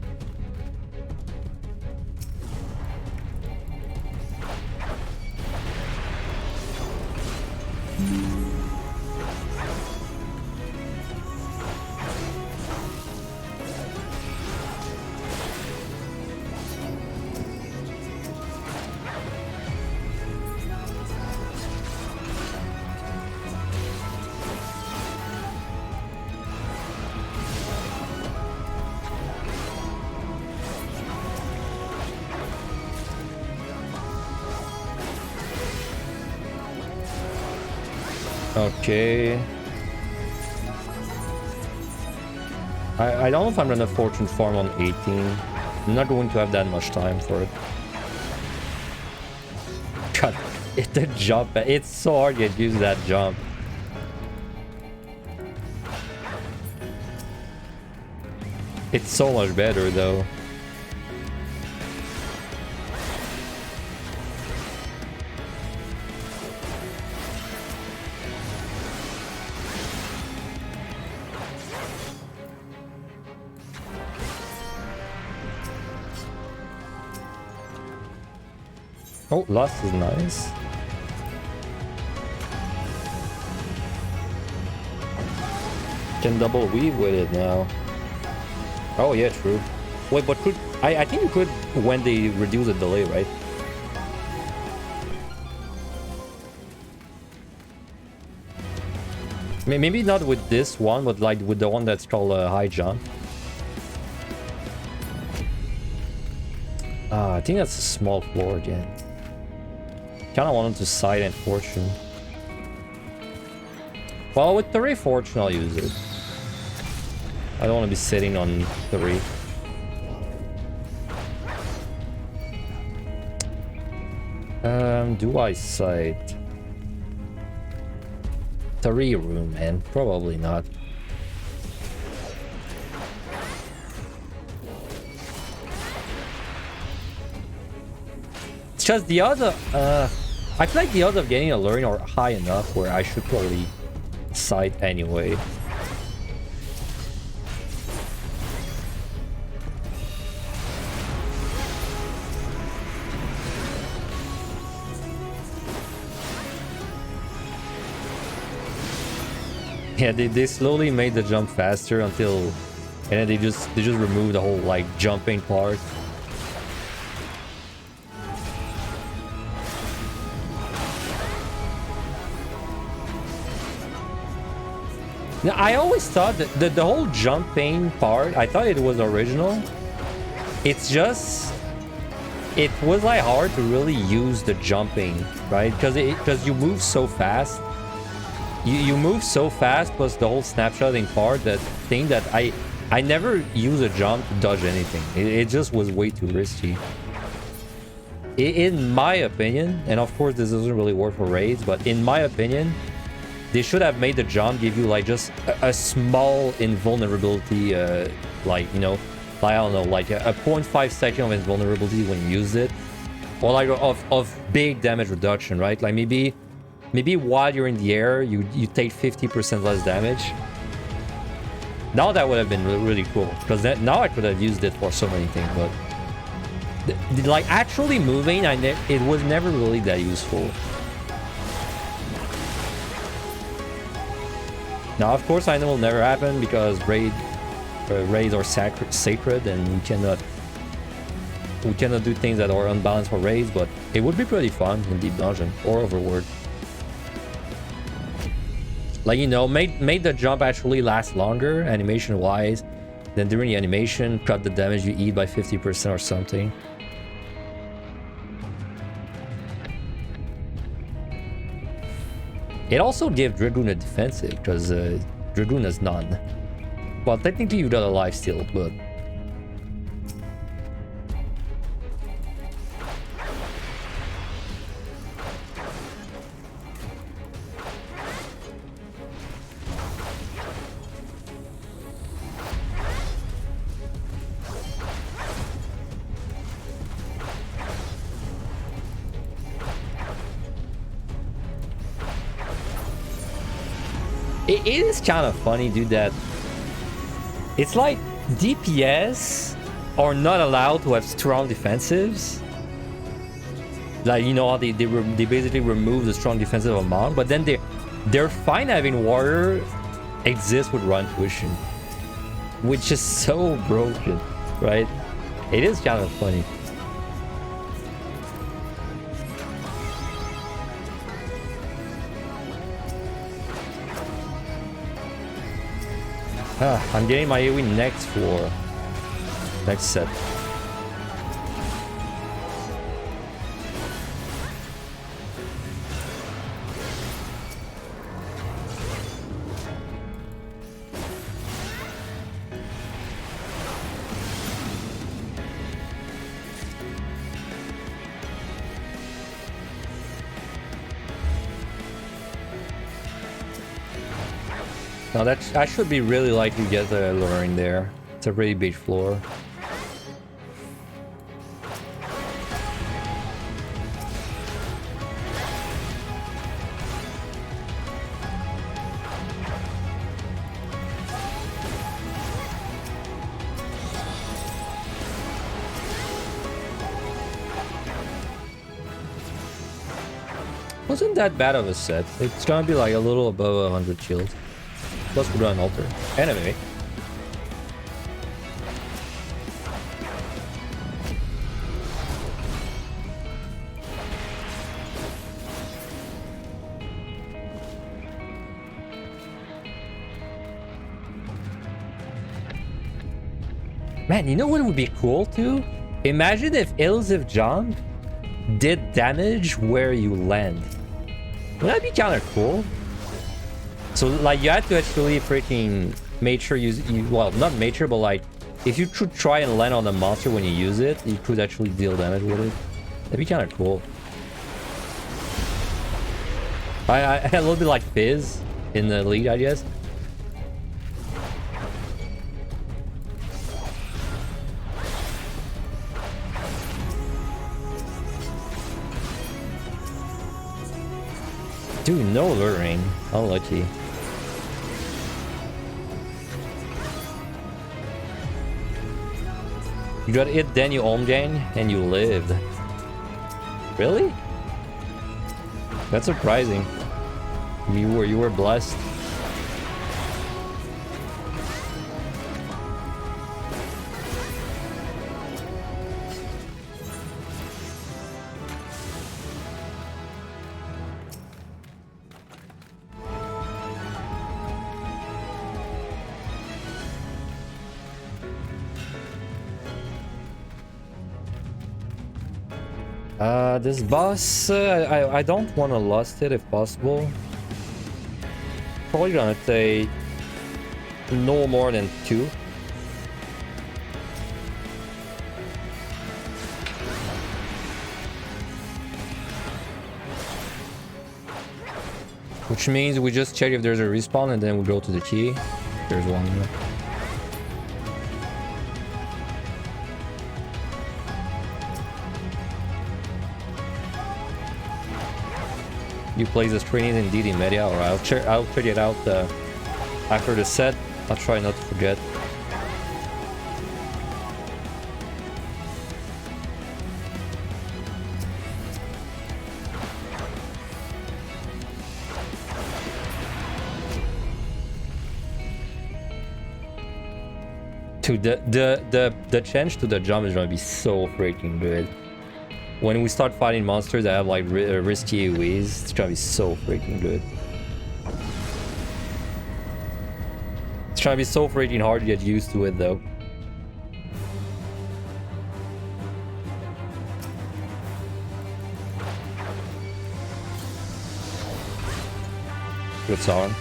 Okay. I don't know if I'm gonna fortune farm on 18. I'm not going to have that much time for it. God, the jump, it's so hard to get used to that jump. It's so much better though. Oh, Lost is nice. Can double weave with it now. Oh yeah, true. Wait, but I think you could when they reduce the delay, right? Maybe not with this one, but like with the one that's called high jump. I think that's a small floor again. Kind of wanted to side and fortune. Well, with 3 fortune, I'll use it. I don't want to be sitting on 3. Do I side? 3 room, man. Probably not. It's just the other. I feel like the odds of getting a learning are high enough where I should probably side anyway. Yeah, they slowly made the jump faster until, and then they just removed the whole like jumping part. Now, I always thought that the whole jumping part, I thought it was original. It's just, it was like hard to really use the jumping, right? Because you move so fast. You move so fast, plus the whole snapshotting part, that thing that I never use a jump to dodge anything. It just was way too risky. In my opinion, and of course this doesn't really work for raids, but in my opinion, they should have made the jump give you like just a small invulnerability, like, you know, like, I don't know, like a 0.5 second of invulnerability when you use it, or like of big damage reduction, right? Like maybe while you're in the air, you take 50% less damage. Now that would have been really cool, because now I could have used it for so many things, but like actually moving, it was never really that useful. Now, of course, I know it will never happen because raids are sacred, and we cannot do things that are unbalanced for raids. But it would be pretty fun in Deep Dungeon or Overworld. Like, you know, made the jump actually last longer animation wise. Then during the animation, cut the damage you eat by 50% or something. It also gave Dragoon a defensive, because Dragoon has none. Well, technically you got a life steal, but... It is kind of funny, dude, that it's like DPS are not allowed to have strong defensives. Like, you know how they basically remove the strong defensive amount, but then they're fine having warrior exist with run tuition, which is so broken, right? It is kind of funny. I'm getting my AoE next floor. Next set. Now I should be really likely to get the lure in there. It's a pretty big floor. Wasn't that bad of a set. It's gonna be like a little above 100 shield. Plus we got an altar. Enemy. Man, you know what would be cool too? Imagine if elusive jump did damage where you land. Would that be kind of cool? So like you had to actually freaking make sure you well, not make sure, but like if you should try and land on the monster when you use it, you could actually deal damage with it. That'd be kind of cool. I a little bit like Fizz in the league, I guess. Dude, no luring. How lucky. You got it, then you home gain, and you lived. Really? That's surprising. You were blessed. This boss, I don't want to lose it if possible. Probably gonna take no more than 2. Which means we just check if there's a respawn and then we go to the key. There's one. You play the screen indeed in media, or I'll check it out after the set. I'll try not to forget. Dude, the change to the jump is gonna be so freaking good. When we start fighting monsters that have like risky AoEs, it's gonna be so freaking good. It's gonna be so freaking hard to get used to it though. Good song.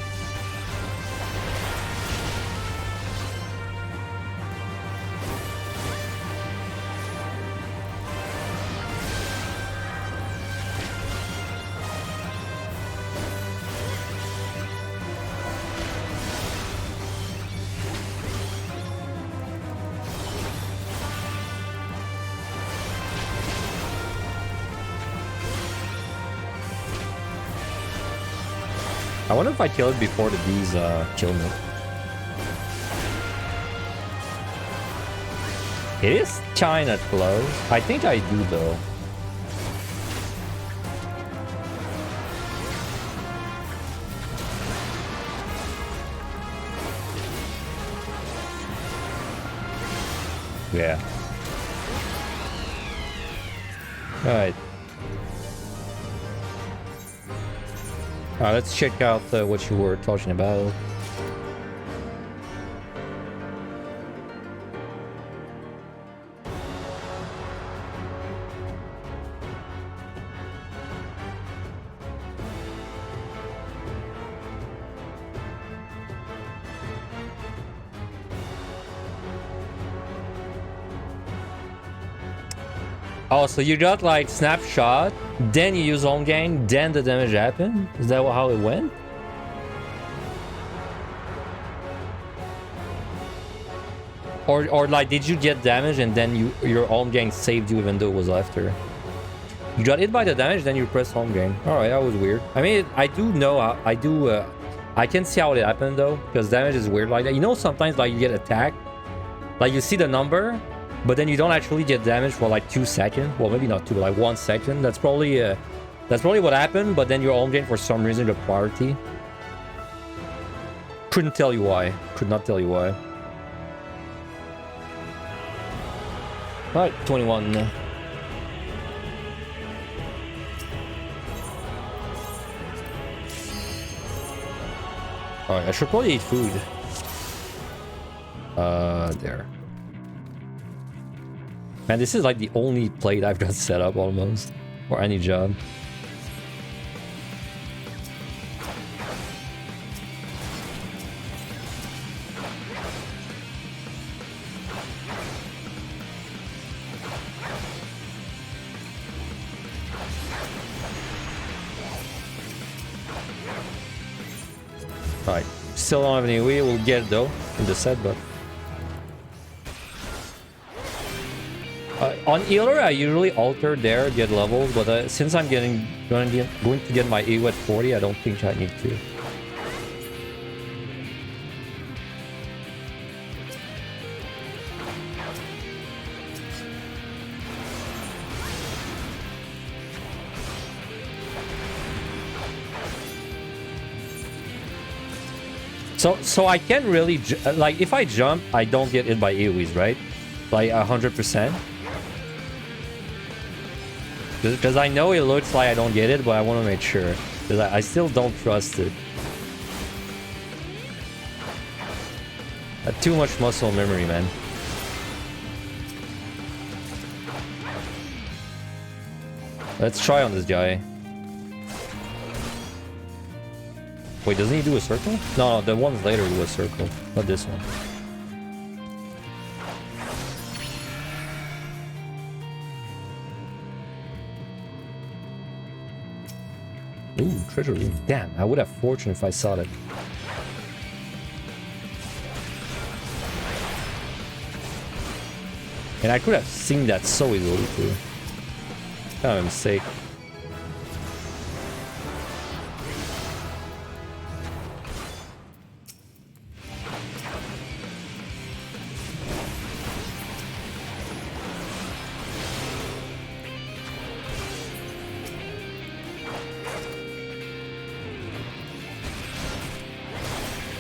I wonder if I kill it before the bees kill me. It is kinda close. I think I do though. Yeah. Alright. Let's check out what you were talking about. Oh, so you got like snapshot, then you use home gain, then the damage happened? Is that how it went? Or like, did you get damage and then your home gain saved you even though it was after? You got hit by the damage, then you press home gain. Alright, that was weird. I mean, I do know how, I can see how it happened though, because damage is weird like that. You know, sometimes like you get attacked, like you see the number, but then you don't actually get damage for like 2 seconds. Well, maybe not 2, but like 1 second. That's probably what happened. But then your home gain for some reason the priority. Couldn't tell you why. Could not tell you why. All right, 21. All right, I should probably eat food. There. Man, this is like the only plate I've got set up almost. For any job. Alright, still don't have any way. We'll get it though in the set, but on healer I usually alter there, get levels, but since I'm going to get my AU at 40, I don't think I need to. So I can't really, like, if I jump, I don't get hit by AoEs, right? Like, 100%. Because I know it looks like I don't get it, but I want to make sure. Because I still don't trust it. Too much muscle memory, man. Let's try on this guy. Wait, doesn't he do a circle? No, the ones later do a circle, not this one. Ooh, treasure room. Damn, I would have fortune if I saw that. And I could have seen that so easily too. Kind of a mistake.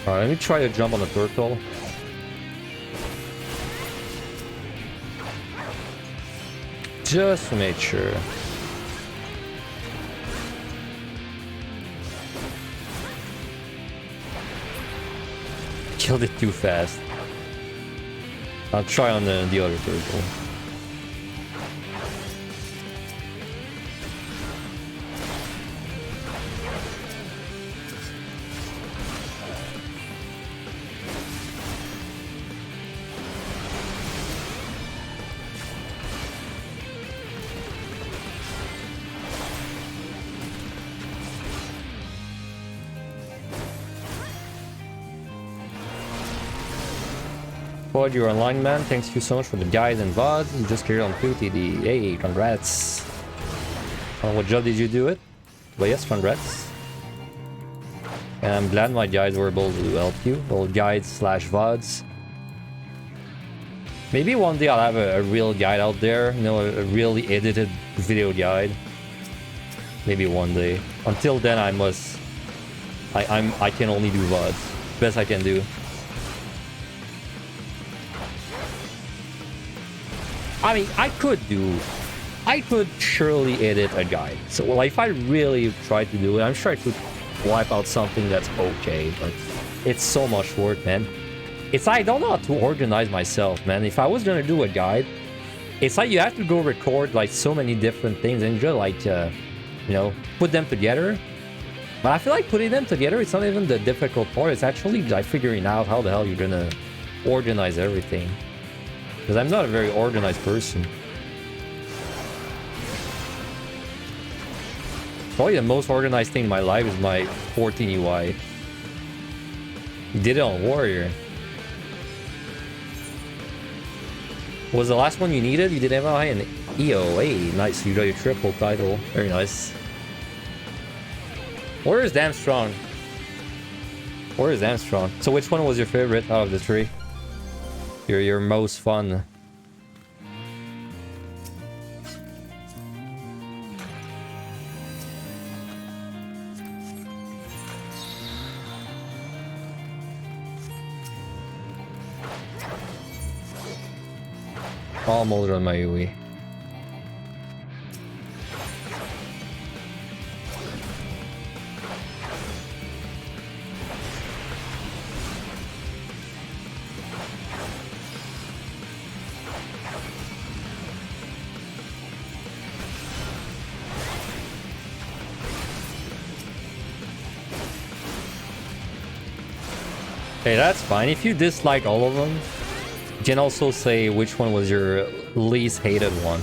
Alright, let me try to jump on the turtle. Just to make sure. Killed it too fast. I'll try on the other turtle. PotD, you're online, man. Thanks you so much for the guides and VODs. You just carried on PotD. Hey, congrats. What job did you do it? But yes, congrats. And I'm glad my guides were able to help you. Well, guides slash VODs. Maybe one day I'll have a real guide out there. You know, a really edited video guide. Maybe one day. Until then, I can only do VODs. Best I can do. I mean, I could surely edit a guide. So, well, if I really tried to do it, I'm sure I could wipe out something that's okay, but it's so much work, man. It's like, I don't know how to organize myself, man. If I was gonna do a guide, it's like you have to go record like so many different things and just like, you know, put them together. But I feel like putting them together, it's not even the difficult part. It's actually like figuring out how the hell you're gonna organize everything. Because I'm not a very organized person. Probably the most organized thing in my life is my 14 UI. You did it on Warrior. What was the last one you needed? You did MI and EO. Hey, nice. You got your triple title. Very nice. Warrior is damn strong. Warrior is damn strong. So which one was your favorite out of the three? Your most fun. All molded on my UE. Hey, that's fine. If you dislike all of them, you can also say which one was your least hated one.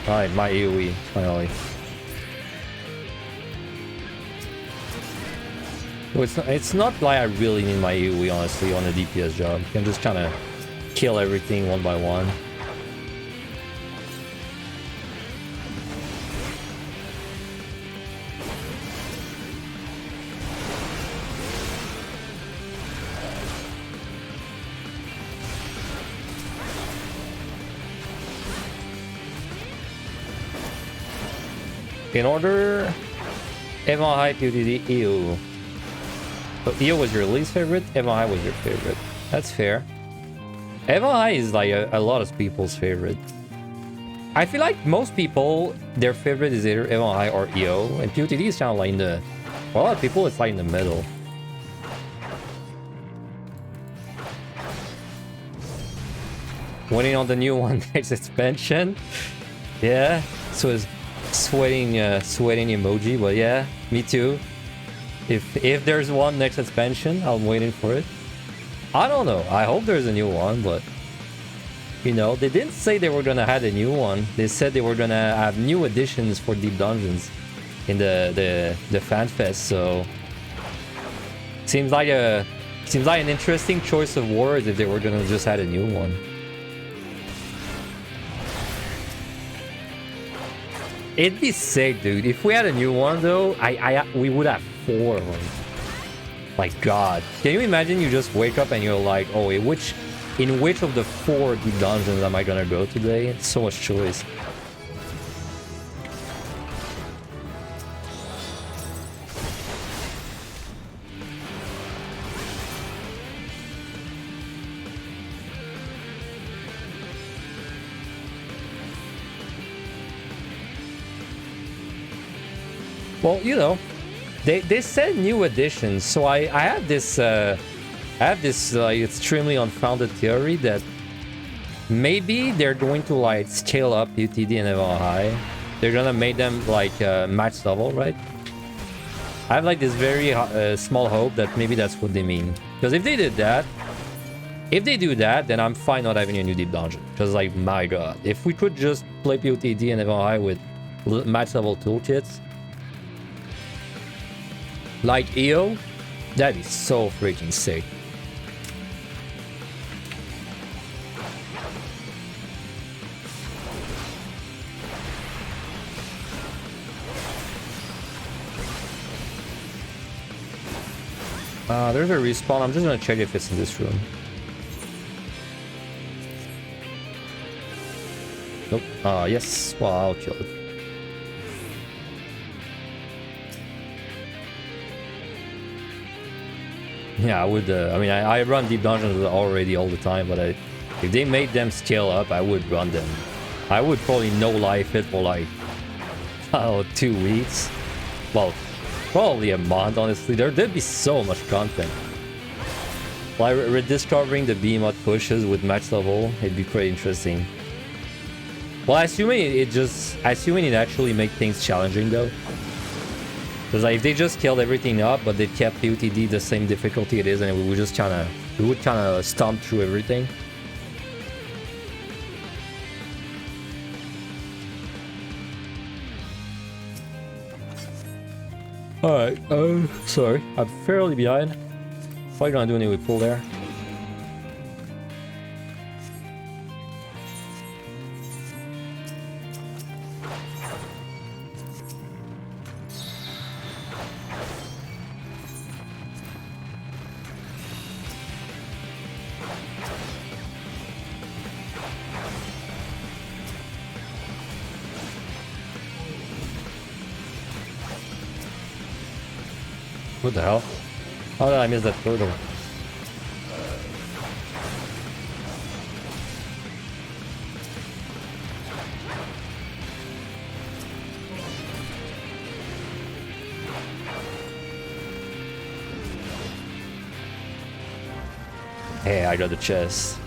Alright, my AoE, finally. Well, it's not like I really need my AoE, honestly, on a DPS job. You can just kind of kill everything one by one. In order, Evan High, PotD, EO. So EO was your least favorite, Evan High was your favorite. That's fair. Evan High is like a lot of people's favorite. I feel like most people, their favorite is either Evan High or EO, and PotD is kind of like in the... For a lot of people, it's like in the middle. Waiting on the new one next expansion. Yeah, so it's sweating emoji, but yeah, me too. If there's one next expansion, I'm waiting for it. I don't know. I hope there's a new one, but you know, they didn't say they were gonna have a new one. They said they were gonna have new additions for Deep Dungeons in the fan fest. So seems like an interesting choice of words if they were gonna just add a new one. It'd be sick, dude. If we had a new one, though, we would have 4 of them. Like, God. Can you imagine you just wake up and you're like, oh, in which of the 4 deep dungeons am I gonna go today? It's so much choice. Well, you know, they said new additions, so I have this extremely unfounded theory that maybe they're going to like scale up PotD and Evan High. They're gonna make them like max level, right? I have like this very small hope that maybe that's what they mean. Because if they do that, then I'm fine not having a new deep dungeon. Because like, my God, if we could just play PotD and Evan High with max level toolkits. Like EO, that'd be so freaking sick. There's a respawn. I'm just gonna check if it's in this room. Nope. Yes. Well, I'll kill it. Yeah, I would. I mean, I run deep dungeons already all the time, but if they made them scale up, I would run them. I would probably no life it for like 2 weeks. Well, probably a month. Honestly, there'd be so much content. Like rediscovering the behemoth pushes with max level, it'd be pretty interesting. Well, assuming it actually make things challenging though. Because like, if they just killed everything up, but they kept PotD the same difficulty it is, and we would kind of stomp through everything. All right. Sorry, I'm fairly behind. Probably gonna do any pull there. What the hell? How did I miss that turtle? Hey, I got the chest.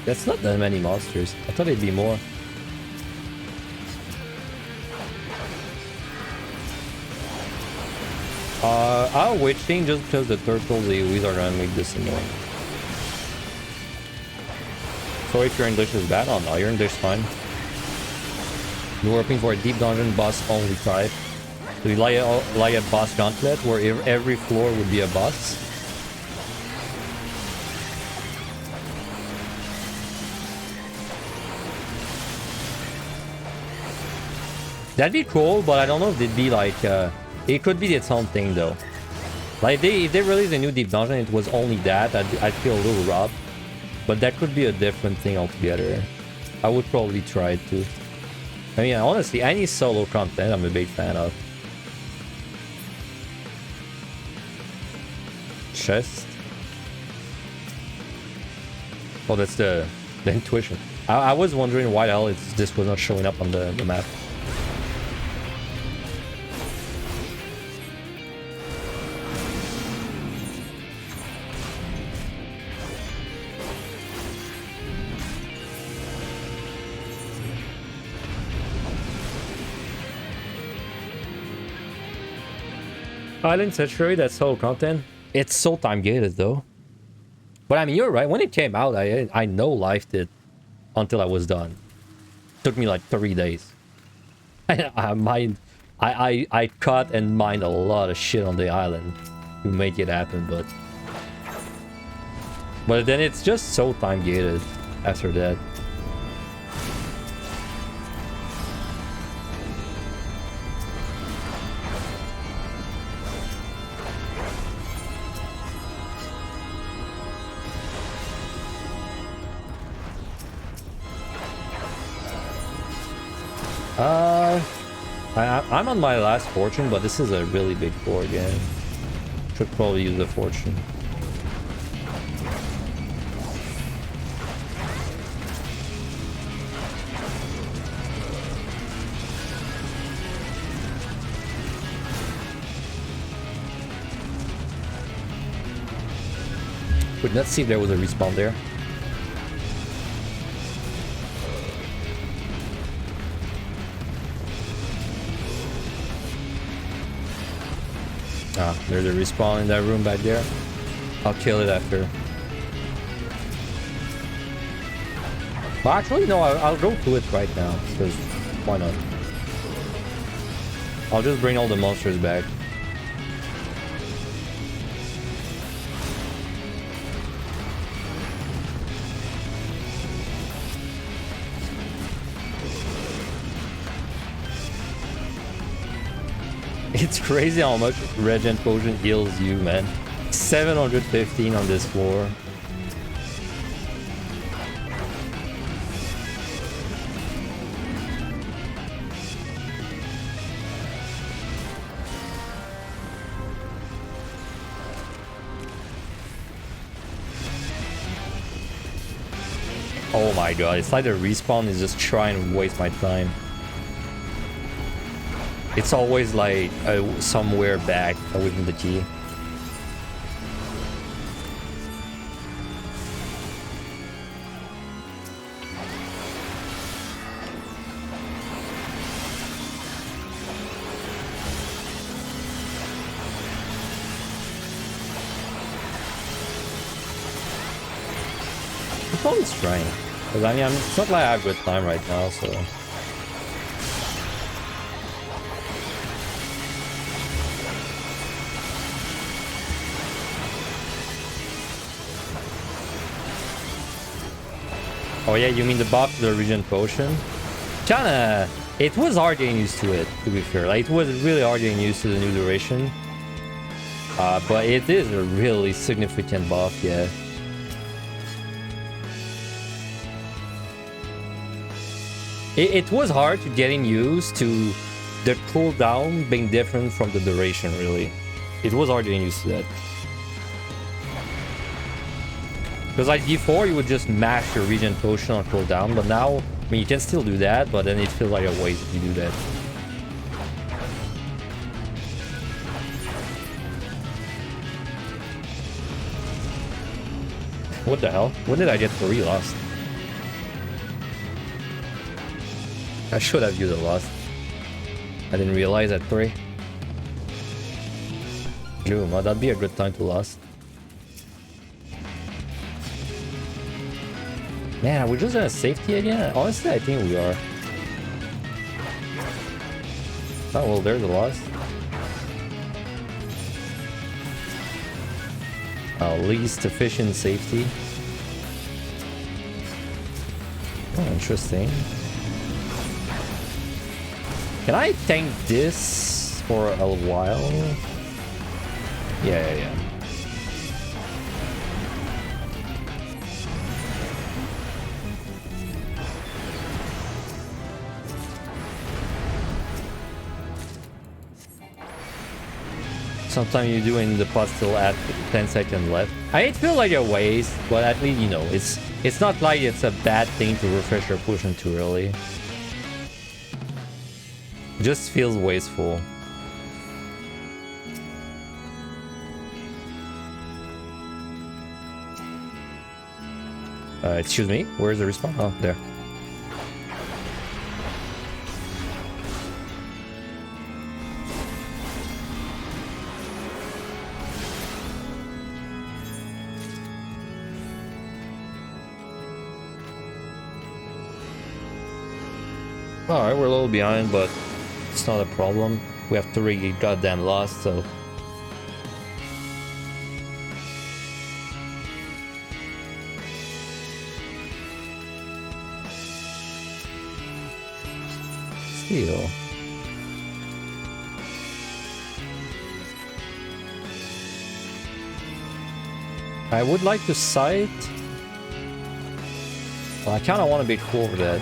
That's not that many monsters. I thought it'd be more. I'll witch thing just because the turtles AoEs are gonna make this annoying. So if your English is bad, oh no, your English is fine. You're working for a deep dungeon boss only type. So you like a boss gauntlet where every floor would be a boss. That'd be cool, but I don't know if it'd be like it could be its own thing though. Like if they released a new deep dungeon, it was only that, I'd feel a little robbed. But that could be a different thing altogether. I would probably try it too. I mean, honestly, any solo content I'm a big fan of. Chest. Oh, that's the intuition. I was wondering why the hell this was not showing up on the map. Island Sanctuary, that's solo content. It's so time gated though. But I mean, you're right. When it came out, I no lifed it until I was done. Took me like 3 days. I cut and mined a lot of shit on the island to make it happen, but then it's just so time gated after that. I'm on my last fortune, but this is a really big floor again. Should probably use the fortune. Could not see if there was a respawn there. Ah, there's a respawn in that room back there. I'll kill it after. Well, actually, no, I'll go to it right now, because why not? I'll just bring all the monsters back. It's crazy how much Regen Potion heals you, man. 715 on this floor. Oh my god, it's like the respawn is just trying to waste my time. It's always like somewhere back within the key. It's always trying. Because I mean, it's not like I have good time right now, so... Oh yeah, you mean the buff to the Regen Potion? Kinda... It was hard getting used to it, to be fair. Like, it was really hard getting used to the new duration. But it is a really significant buff, yeah. It was hard to getting used to the cooldown being different from the duration, really. It was hard getting used to that. Because like before, you would just mash your Regen Potion on cooldown, but now, I mean, you can still do that, but then it feels like a waste if you do that. What the hell? When did I get 3 lost? I should have used a lost. I didn't realize at 3. Doom, well, that'd be a good time to lost. Man, are we just gonna safety again? Honestly, I think we are. Oh, well, there's a loss. Least efficient safety. Oh, interesting. Can I tank this for a while? Yeah. Sometimes you do in the pot still at 10 seconds left. It feels like a waste, but at least you know it's not like it's a bad thing to refresh your potion too early. It just feels wasteful. Excuse me, where's the respawn? Oh, there. Alright, we're a little behind, but it's not a problem. We have 3 goddamn lost, so... Steal. I would like to sight. Well, I kinda want to be cool with that.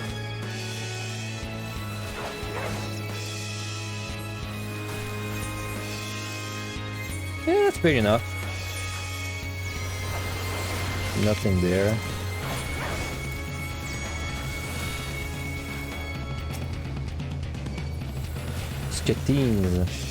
Yeah, that's big enough. Nothing there. Sketines.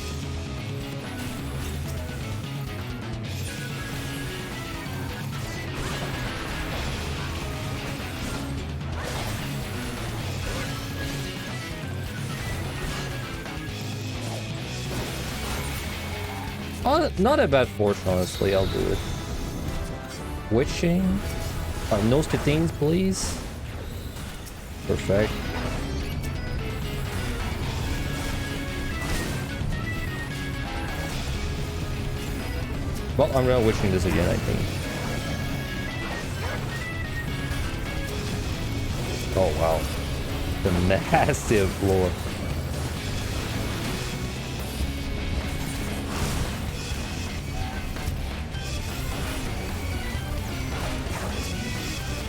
Oh, not a bad force, honestly. I'll do it. Witching. No sketines, please. Perfect. Well, I'm gonna witching this again, I think. Oh wow. The massive floor.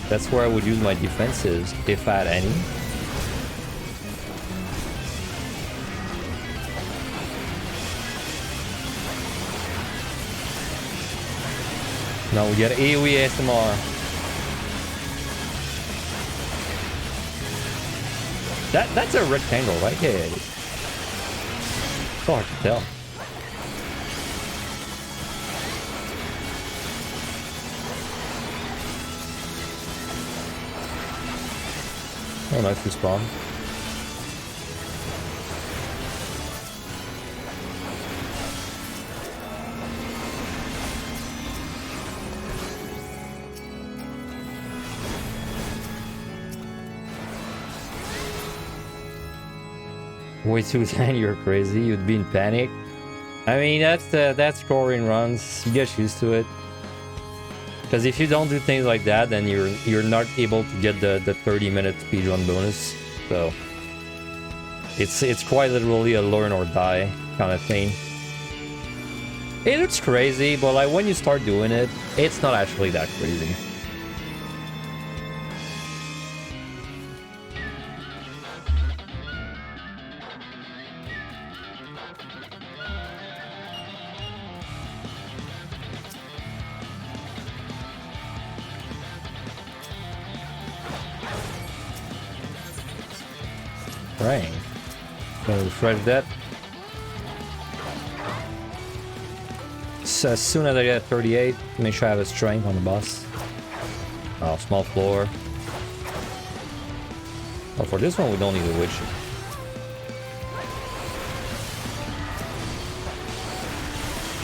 That's where I would use my defenses, if I had any. Now we get AoE SMR. That's a rectangle, right? Yeah, it is. So hard to tell. Oh, nice respawn. Way too thin, you're crazy. You'd be in panic. I mean, that's scoring runs. You get used to it. Because if you don't do things like that, then you're not able to get the 30-minute speedrun bonus. So it's quite literally a learn or die kind of thing. It looks crazy, but like when you start doing it, it's not actually that crazy. Right. Gonna refresh that. So as soon as I get 38, make sure I have a strength on the boss. Oh, small floor. Oh, for this one, we don't need a witch.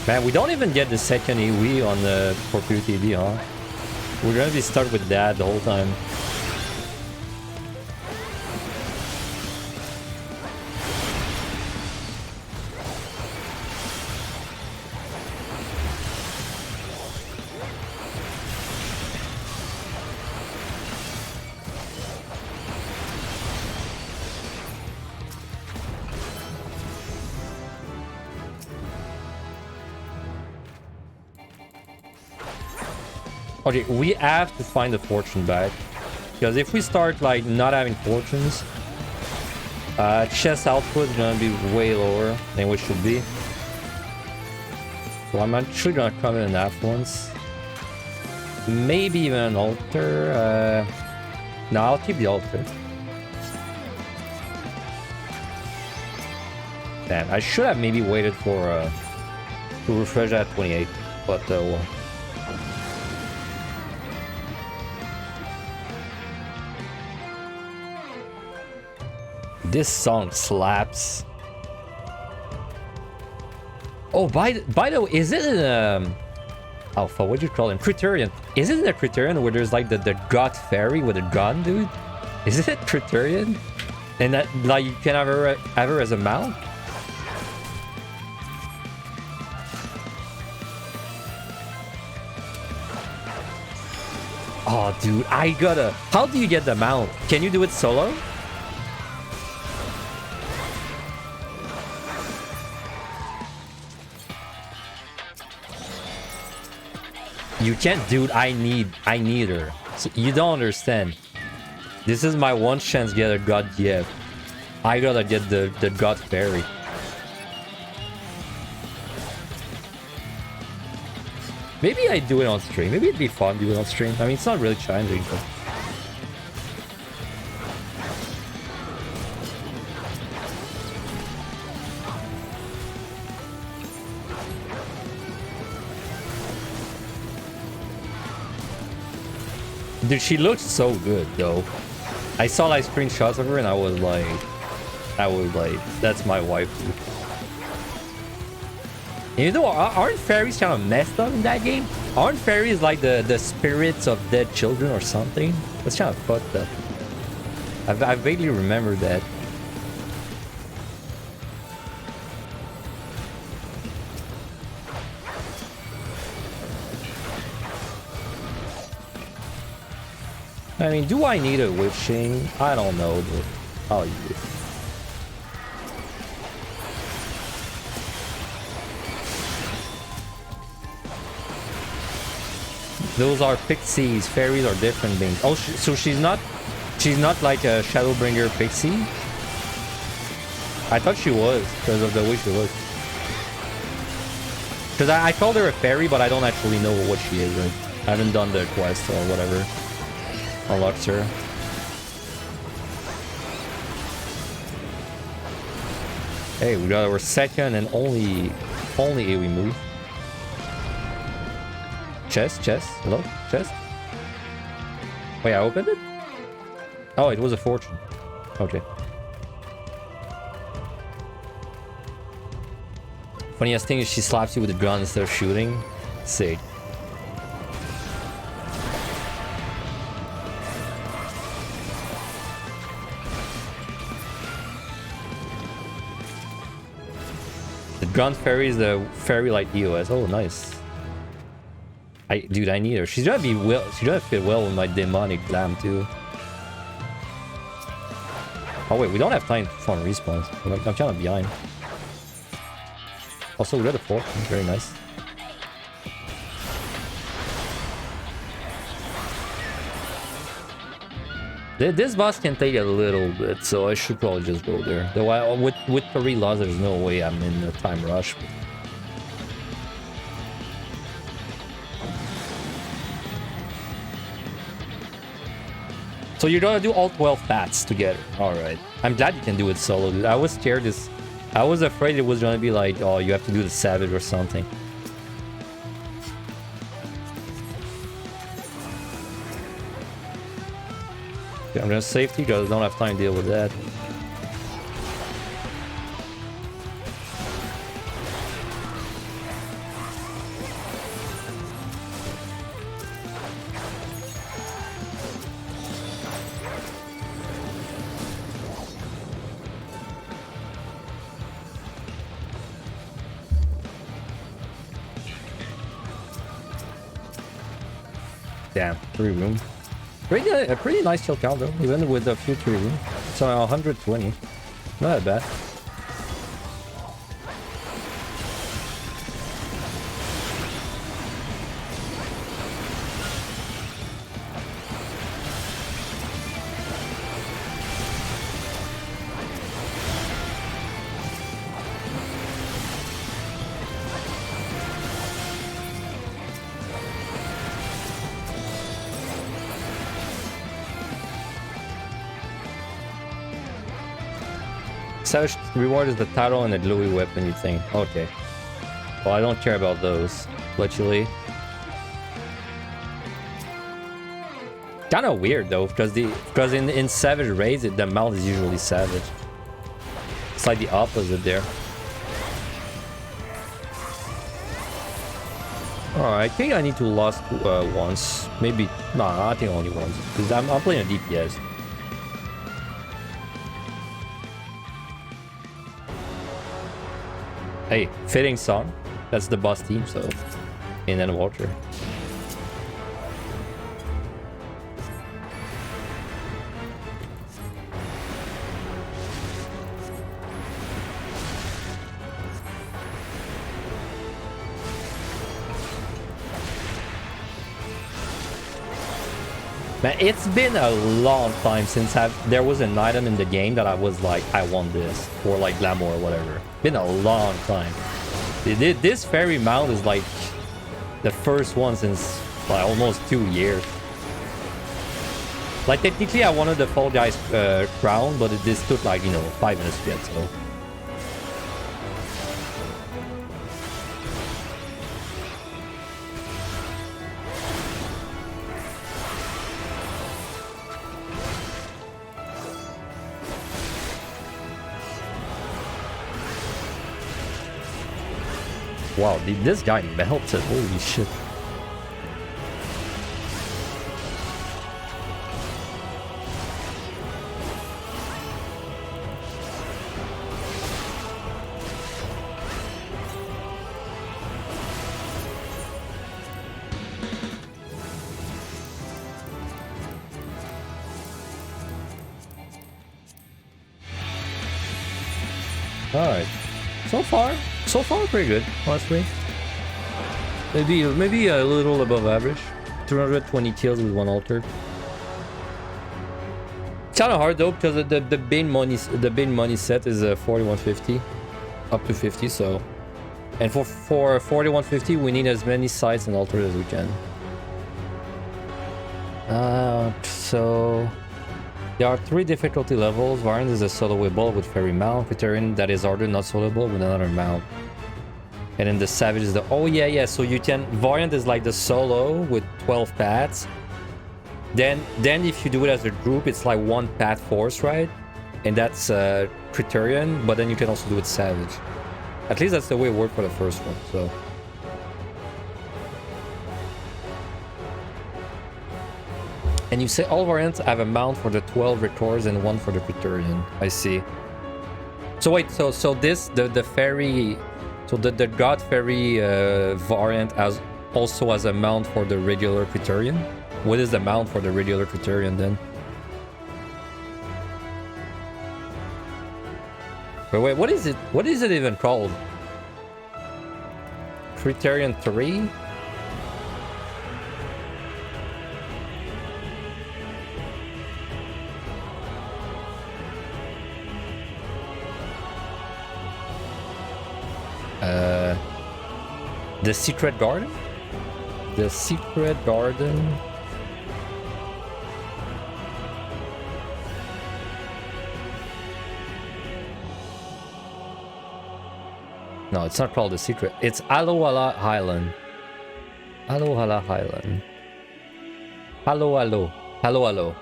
Man, we don't even get the second AoE on the for PotD, huh? We're gonna be stuck with that the whole time. Okay, we have to find the fortune back. Because if we start, like, not having fortunes, chest output is gonna be way lower than what should be. So I'm actually gonna come in an affluence. Maybe even an altar. No, I'll keep the altar. Damn, I should have maybe waited for to refresh at 28, but well. This song slaps. Oh, by the way, is it in Alpha? What do you call him? Criterion. Is it in a Criterion where there's like the god fairy with a gun, dude? Is it Criterion? And that like you can have her as a mount? Oh, dude, I gotta. How do you get the mount? Can you do it solo? You can't, dude. I need her. So you don't understand. This is my one chance to get a god gift. I gotta get the god fairy. Maybe I do it on stream. Maybe it'd be fun to do it on stream. I mean, it's not really challenging, but... Dude, she looks so good, though. I saw like screenshots of her and I was like, that's my wife, dude. And you know, aren't fairies kind of messed up in that game? Aren't fairies like the spirits of dead children or something? That's kind of fucked up. I vaguely remember that. I mean, do I need a witching? I don't know, but I'll use it. Those are pixies. Fairies are different beings. Oh, so she's not like a Shadowbringer pixie? I thought she was because of the way she looked. Because I called her a fairy, but I don't actually know what she is. Right? I haven't done the quest or whatever. Unlocked her. Hey, we got our second and only AoE move. Chest. Hello? Chest? Wait, I opened it? Oh, it was a fortune. Okay. Funniest thing is she slaps you with a gun instead of shooting. Sick. The gun fairy is the fairy like EOS. Oh, nice. Dude, I need her. She's gonna be well. She's gonna fit well with my demonic glam too. Oh wait, we don't have time for respawns. I'm kind of behind. Also, we got a fork. Very nice. This boss can take a little bit, so I should probably just go there. Though with 3 laws, there's no way I'm in a time rush. So you're gonna do all 12 paths together. Alright. I'm glad you can do it solo, dude. I was scared I was afraid it was gonna be like, oh, you have to do the savage or something. I'm gonna safety because I don't have time to deal with that. Damn, 3 room. A pretty nice kill count though, even with a few 3 room. So 120. Not that bad. Savage reward is the title and the glowy weapon, you think? Okay. Well, I don't care about those, literally. Kind of weird though, because in Savage raids, the mount is usually Savage. It's like the opposite there. Alright, I think I need to lost once. Maybe, nah, I think only once. Because I'm playing a DPS. Hey, fitting song. That's the boss team, so in and water. Man, it's been a long time since there was an item in the game that I was like, I want this, or like glamour or whatever. Been a long time. This fairy mount is like the first one since like almost 2 years. Like technically I wanted the Fall Guys crown, but this took like, you know, 5 minutes to get, so. Wow, this guy melted, holy shit. Alright. So far pretty good, honestly. Maybe a little above average. 220 kills with 1 altar. It's kind of hard though because the main money set is 4150 up to 50, so. And for 4150 we need as many sites and altars as we can. So there are 3 difficulty levels. Variant is a soloable with fairy mount. Criterion that is harder, not soloable with another mount. And then the Savage is the... Oh, yeah. So you can... Variant is like the solo with 12 paths. Then if you do it as a group, it's like 1 path force, right? And that's Criterion, but then you can also do it Savage. At least that's the way it worked for the first one, so... And you say all variants have a mount for the 12 records and 1 for the Criterion. I see. So wait, so this, the fairy... So the God Fairy variant also has a mount for the regular Criterion? What is the mount for the regular Criterion then? Wait, what is it? What is it even called? Criterion 3? The Secret Garden? The Secret Garden? No, it's not called The Secret. It's Alohala Highland. Alohala Highland. Hello.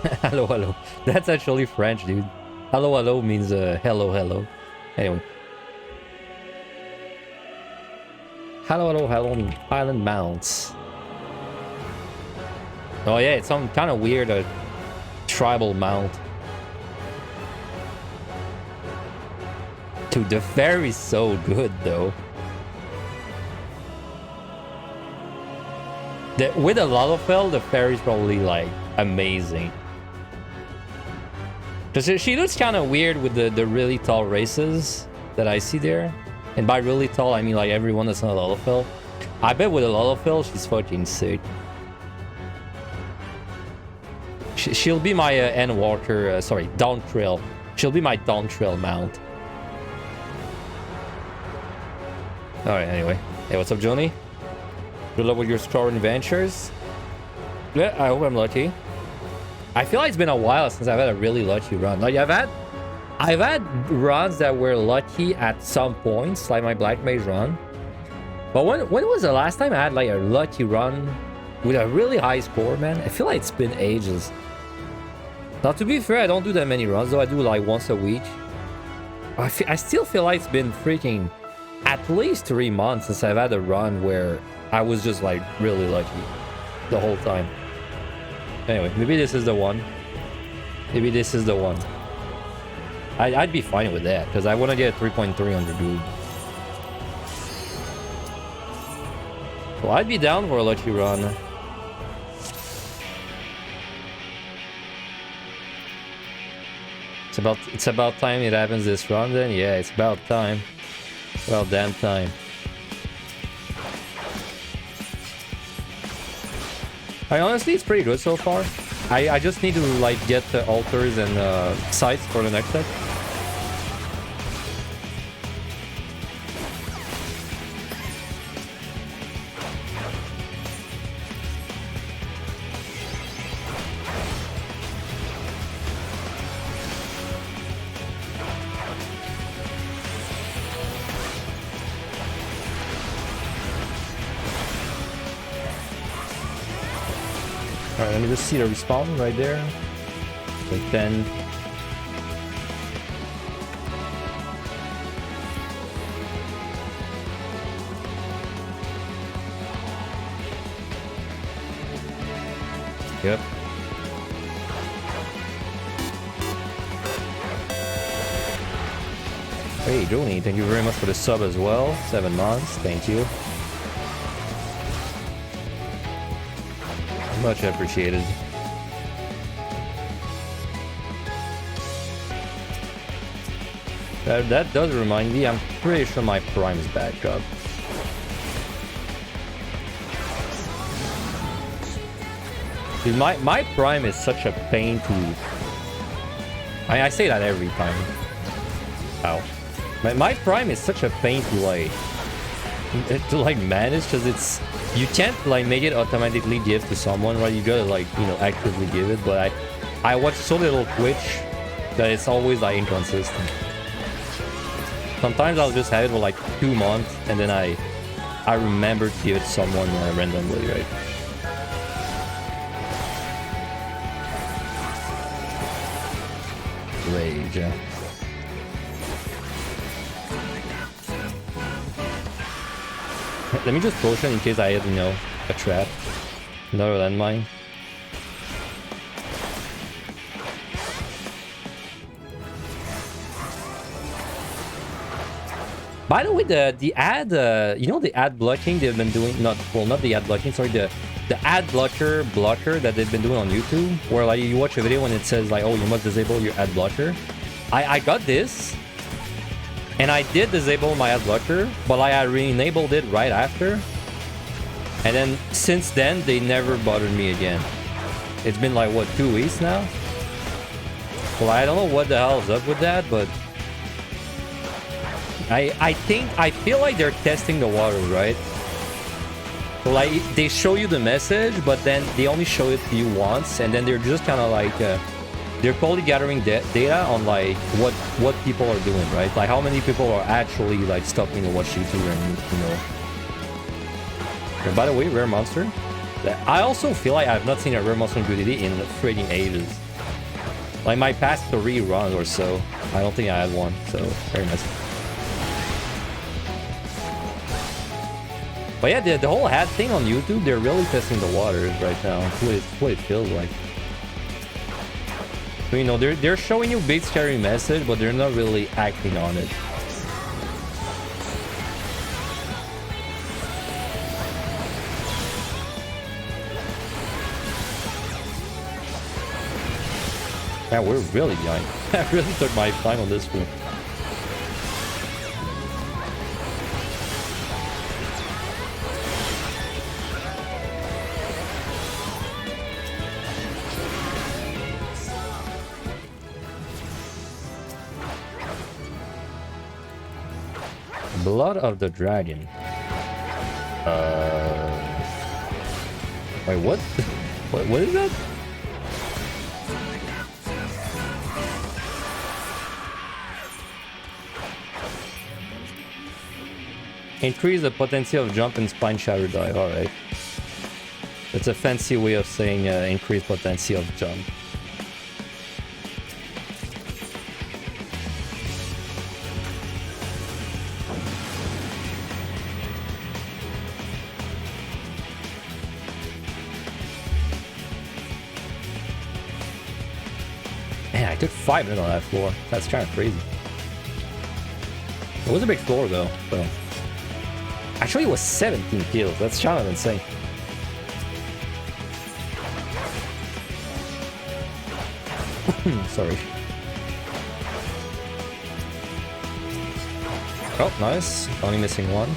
Hello, hello. That's actually French, dude. Hello, hello means hello, hello. Anyway. Hello, hello, hello means Island Mounts. Oh yeah, it's some kind of weird tribal mount. Dude, the fairy's so good though. With a Lalafell, the fairy's probably like amazing. Because she looks kind of weird with the really tall races that I see there. And by really tall, I mean like everyone that's not a Lalafell. I bet with a Lalafell, she's fucking sick. She'll be my Endwalker, sorry, Dawn Trail. She'll be my Dawn Trail mount. Alright, anyway. Hey, what's up, Johnny? Good luck with your exploring adventures. Yeah, I hope I'm lucky. I feel like it's been a while since I've had a really lucky run. Like I've had runs that were lucky at some points, like my Black Mage run. But when was the last time I had like a lucky run with a really high score, man? I feel like it's been ages. Now, to be fair, I don't do that many runs, though. I do like once a week. I still feel like it's been freaking at least 3 months since I've had a run where I was just like really lucky the whole time. Anyway, maybe this is the one. Maybe this is the one. I'd be fine with that because I want to get a 3.3 on Dragoon. Well, I'd be down for a lucky run. It's about time it happens this run then. Yeah, it's about time. Well, damn time. Honestly, it's pretty good so far. I just need to like get the altars and sites for the next step. Alright, let me just see the respawn right there. Like 10. Yep. Hey, Joni, thank you very much for the sub as well. 7 months, thank you. Much appreciated. That does remind me, I'm pretty sure my prime is back up. Dude, my prime is such a pain to... I say that every time. Ow. My prime is such a pain to like manage because it's... You can't like make it automatically give to someone, right? You gotta like, you know, actively give it. But I watch so little Twitch that it's always like inconsistent. Sometimes I'll just have it for like 2 months and then I remember to give it to someone randomly, right? Rage, yeah. Let me just potion in case I had, you know, a trap. Another landmine. By the way, the ad, you know, the ad blocking they've been doing, not the ad blocking, sorry, the ad blocker that they've been doing on YouTube, where like you watch a video and it says like, oh, you must disable your ad blocker. I got this. And I did disable my ad blocker, but I re-enabled it right after. And then since then, they never bothered me again. It's been like, what, 2 weeks now? Well, I don't know what the hell is up with that, but... I feel like they're testing the water, right? So like, they show you the message, but then they only show it to you once, and then they're just kind of like... they're probably gathering data on like what people are doing, right? Like how many people are actually like stopping to watch YouTube and, you know. And by the way, rare monster. I also feel like I've not seen a rare monster in PotD in freaking ages. Like my past 3 runs or so, I don't think I had one, so very nice. But yeah, the whole hat thing on YouTube, they're really testing the waters right now. That's what it feels like. So, you know, they're showing you big scary message, but they're not really acting on it. Yeah, we're really behind. I really took my time on this one. Blood of the Dragon. Wait, what? What is that? Increase the potential of jump and spine shatter die. Alright. It's a fancy way of saying increase potential of jump. Man, I took 5 minutes on that floor. That's kind of crazy. It was a big floor though, so. Actually, it was 17 kills. That's kind of insane. Sorry. Oh, nice. Only missing 1.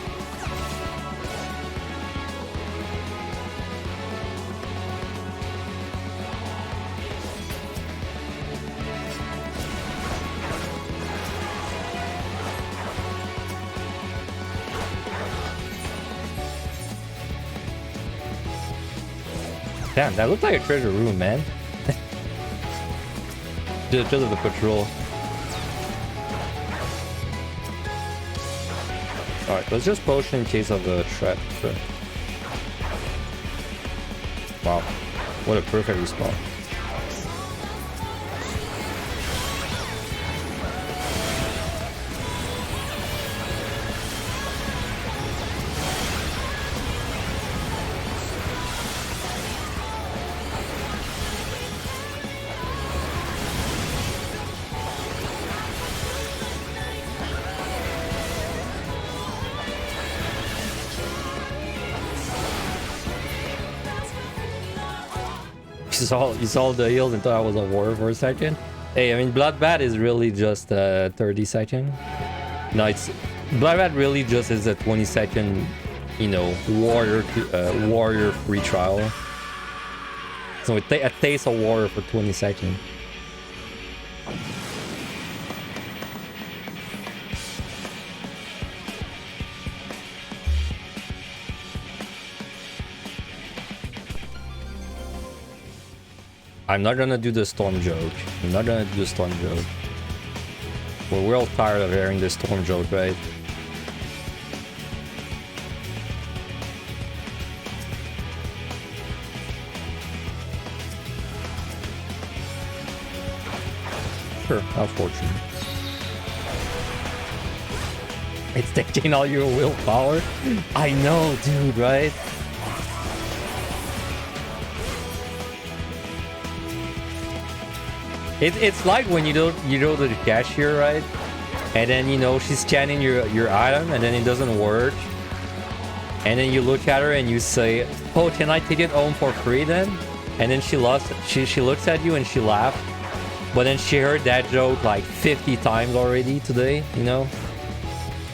Damn, that looked like a treasure room, man. Just of the patrol. Alright, let's just potion in case of a trap. Sure. Wow, what a perfect respawn. You saw the heals and thought I was on war for a second. Hey, I mean, Bloodbath is really just 30 second. No, it's Bloodbath really just is a 20 second, you know, warrior free trial. So a taste of warrior for 20 seconds. I'm not gonna do the storm joke. Well, we're all tired of hearing this storm joke, right? Sure, how fortunate. It's taking all your willpower? I know, dude, right? It's like when you go to the cashier, right? And then, you know, she's scanning your item and then it doesn't work. And then you look at her and you say, "Oh, can I take it home for free then?" And then she looks at you and she laughs. But then she heard that joke like 50 times already today, you know?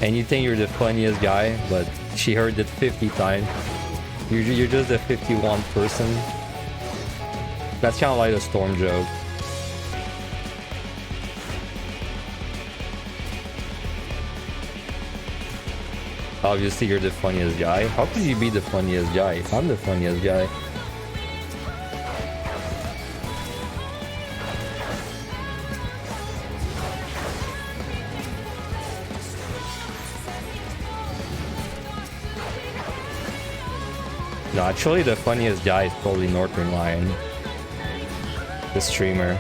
And you think you're the funniest guy, but she heard it 50 times. You're just a 51 person. That's kind of like a storm joke. Obviously, you're the funniest guy. How could you be the funniest guy if I'm the funniest guy? No, actually, the funniest guy is probably Northern Lion, the streamer.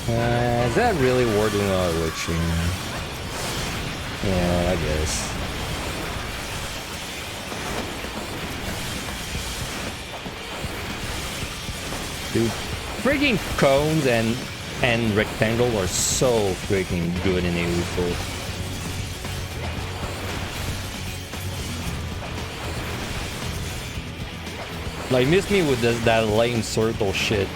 Is that really worth doing all the witching? Yeah, I guess. Dude, freaking cones and rectangle are so freaking good in AoE. Like, miss me with that lame circle shit.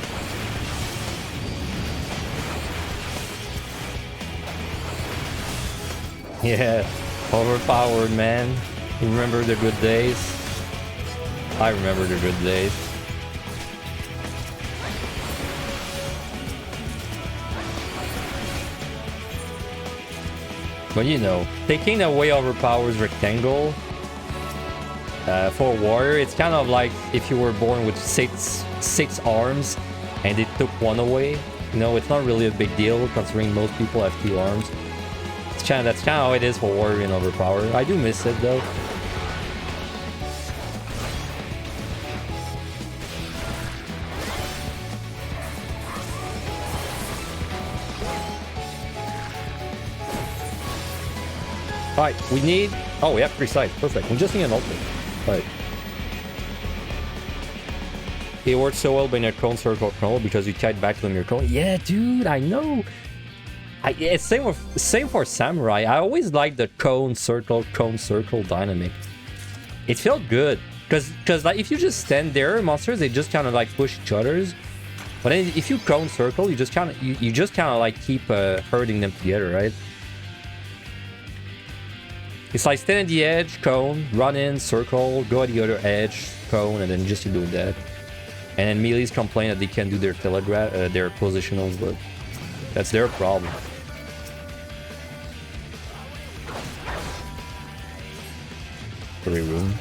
Yeah, overpowered, man. Remember the good days? I remember the good days. But you know, taking away overpowers rectangle for a warrior, it's kind of like if you were born with six arms and it took one away. You know, it's not really a big deal considering most people have 2 arms. That's kind of how it is for warrior and overpower. I do miss it though. Alright, we need... Oh, we have 3 sides. Perfect. We just need an ultimate. Alright. It works so well being a cone circle control because you tied back to them your cone. Yeah, dude, I know. It's same for samurai. I always like the cone circle dynamic. It felt good because like if you just stand there, monsters they just kind of like push each other's. But then if you cone circle, you just kind of like keep hurting them together, right? It's like stand at the edge, cone, run in, circle, go at the other edge, cone, and then just keep doing that. And then melees complain that they can't do their their positionals, but that's their problem. Free room.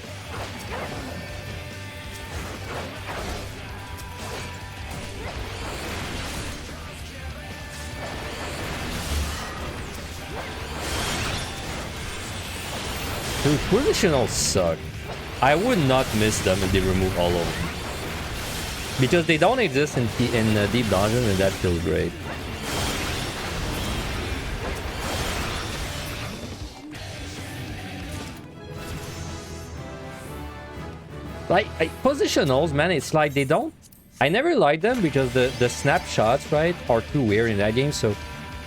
Dude, positionals suck. I would not miss them if they remove all of them. Because they don't exist in Deep Dungeon, and that feels great. Like, positionals, man, it's like they don't... I never liked them because the snapshots, right, are too weird in that game, so...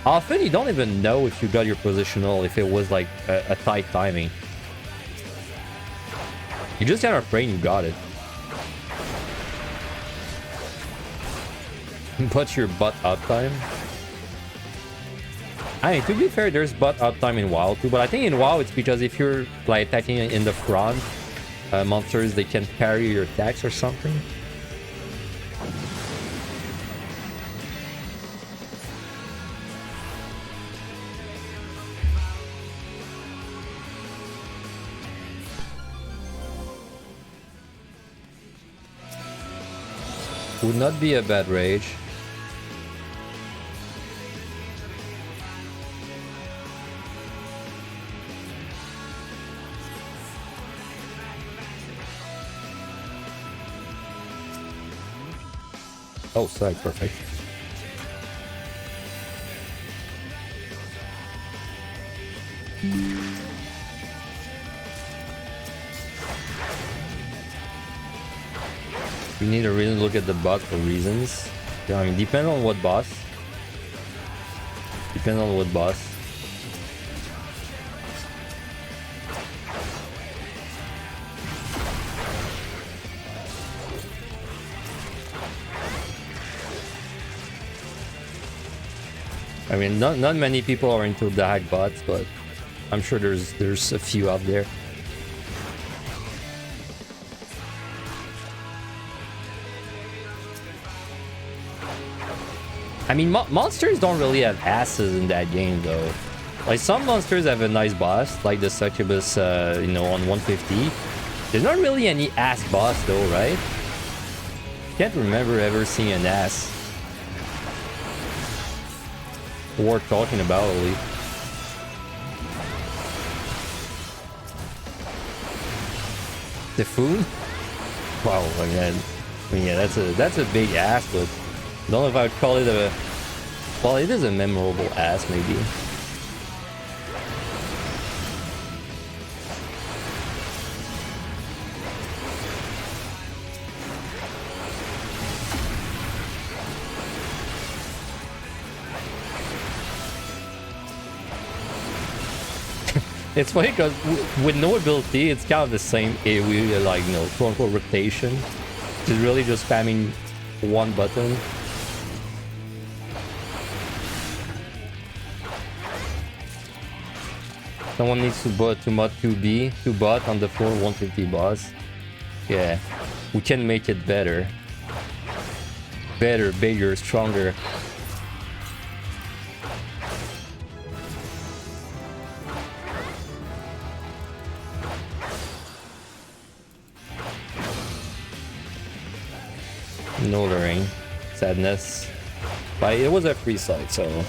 Often you don't even know if you got your positional, if it was like a tight timing. You just kind of pray you got it. But your butt uptime? I mean, to be fair, there's butt uptime in WoW too, but I think in WoW it's because if you're like attacking in the front, monsters, they can parry your attacks or something. Would not be a bad rage. Oh, sorry, perfect. We need to really look at the bot for reasons. Yeah, I mean, depend on what boss. Depend on what boss. I mean, not many people are into the hack bots, but I'm sure there's a few out there. I mean, monsters don't really have asses in that game, though. Like, some monsters have a nice boss, like the succubus, you know, on 150. There's not really any ass boss, though, right? Can't remember ever seeing an ass worth talking about, at least. The food? Wow, again. I mean, yeah, that's a big ass, but I don't know if I would call it Well, it is a memorable ass, maybe. It's funny because with no ability, it's kind of the same AoE, like, you know, quote-unquote rotation. It's really just spamming one button. Someone needs to bot to mod 2B, to bot on the 150 boss. Yeah, we can make it better. Better, bigger, stronger. No luring. Sadness. But it was a free site, so...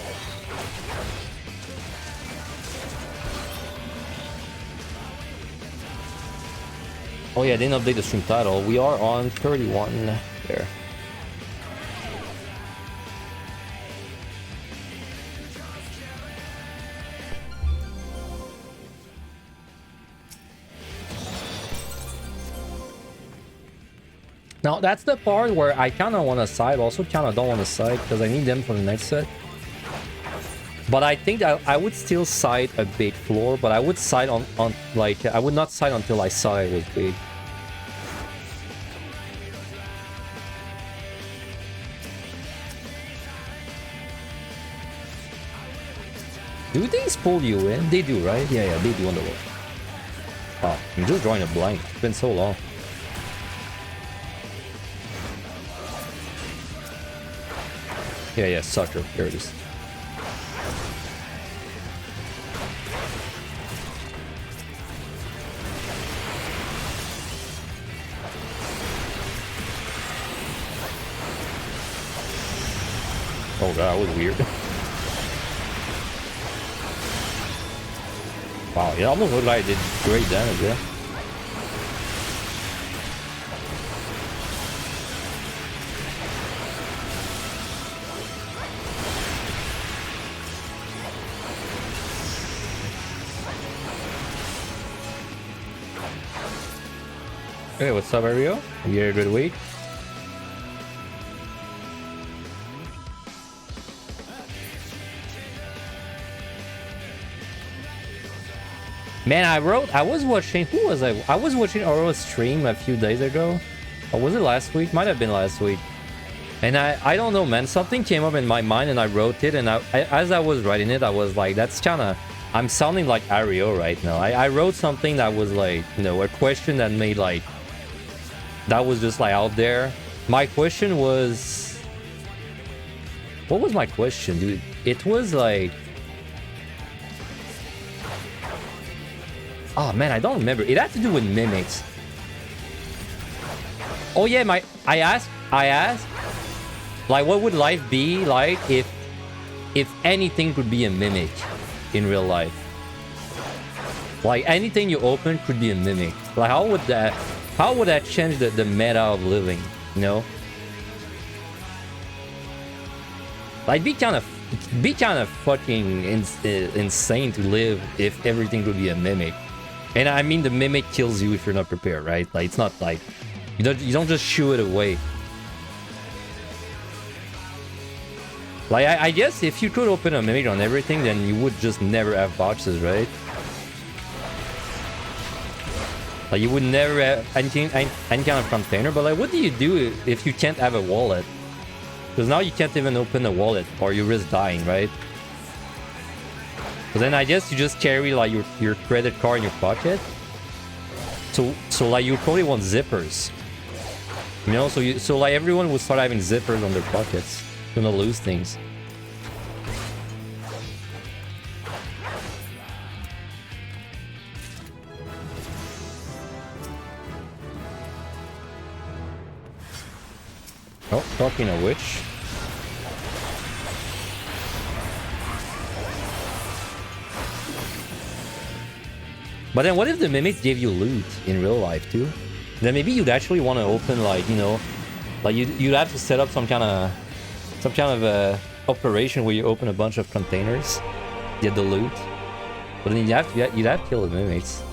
Oh yeah, I didn't update the stream title. We are on 31 there. Now, that's the part where I kind of want to side, also kind of don't want to side, because I need them for the next set. But I think I would still side a bait floor, but I would side on like, I would not side until I saw it was bait. Do these pull you in? They do, right? Yeah, they do on the way. Oh, I'm just drawing a blank. It's been so long. Yeah, sucker. There it is. Oh god, that was weird. Wow, it almost looked like it did great damage, yeah. Hey, what's up, Ario? You had a good week? Man, I was watching, who was I? I was watching Auro's stream a few days ago. Or was it last week? Might have been last week. And I don't know, man. Something came up in my mind and I wrote it. And as I was writing it, I was like, that's kind of... I'm sounding like Ario right now. I wrote something that was like, you know, a question that made like... That was just like out there. My question was... What was my question, dude? It was like... Oh man, I don't remember. It had to do with mimics. Oh yeah, I asked, like, what would life be like if anything could be a mimic in real life? Like anything you open could be a mimic. Like how would that change the meta of living? You know? Like be kind of fucking insane to live if everything could be a mimic. And I mean, the mimic kills you if you're not prepared, right? Like, it's not like... You don't just shoo it away. Like, I guess if you could open a mimic on everything, then you would just never have boxes, right? Like, you would never have any kind of container. But, like, what do you do if you can't have a wallet? Because now you can't even open a wallet, or you risk dying, right? But then I guess you just carry like your credit card in your pocket. So like you probably want zippers. You know, so like everyone will start having zippers on their pockets. You're gonna lose things. Oh, talking of which. But then what if the mimics gave you loot in real life too? Then maybe you'd actually want to open like, you know, like you'd have to set up some kind of operation where you open a bunch of containers, get the loot, but then you'd have to kill the mimics.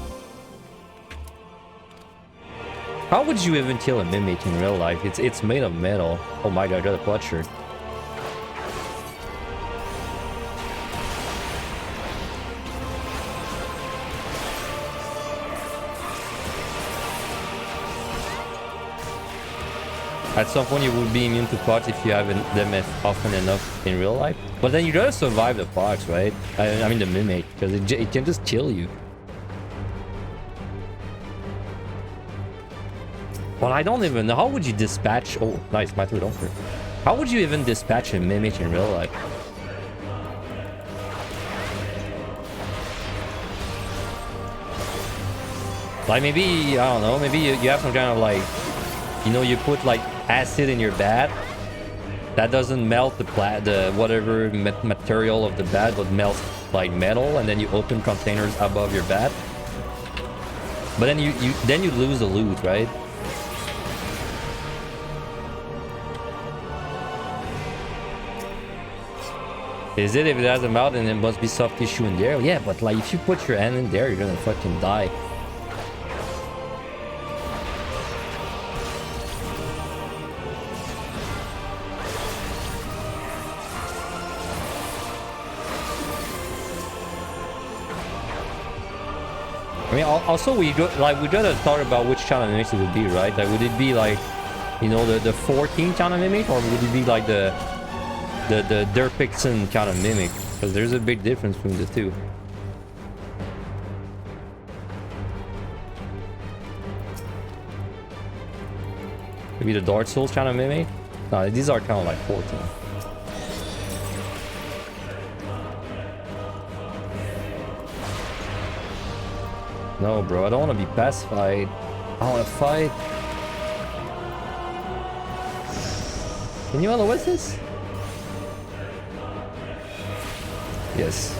How would you even kill a mimic in real life? It's made of metal. Oh my god, I got a butcher. At some point you would be immune to pots if you have them often enough in real life. But then you gotta survive the pots, right? I mean the mimic, because it can just kill you. Well, I don't even know. How would you dispatch... Oh, nice, my third offer. How would you even dispatch a mimic in real life? Like maybe, I don't know, maybe you have some kind of like... You know, you put like acid in your bat. That doesn't melt the whatever material of the bat, but melts like metal, and then you open containers above your bat. But then you lose the loot, right? Is it if it has a mouth and it must be soft tissue in there? Yeah, but like if you put your hand in there, you're gonna fucking die. I mean, also we gotta talk about which kind of mimics it would be, right? Like, would it be like, you know, the 14 kind of mimic, or would it be like the Derpixen kind of mimic? Because there's a big difference between the two. Maybe the Dark Souls kind of mimic? No, these are kind of like 14. No, bro, I don't want to be pacified. I want to fight. Can you LOS this? Yes.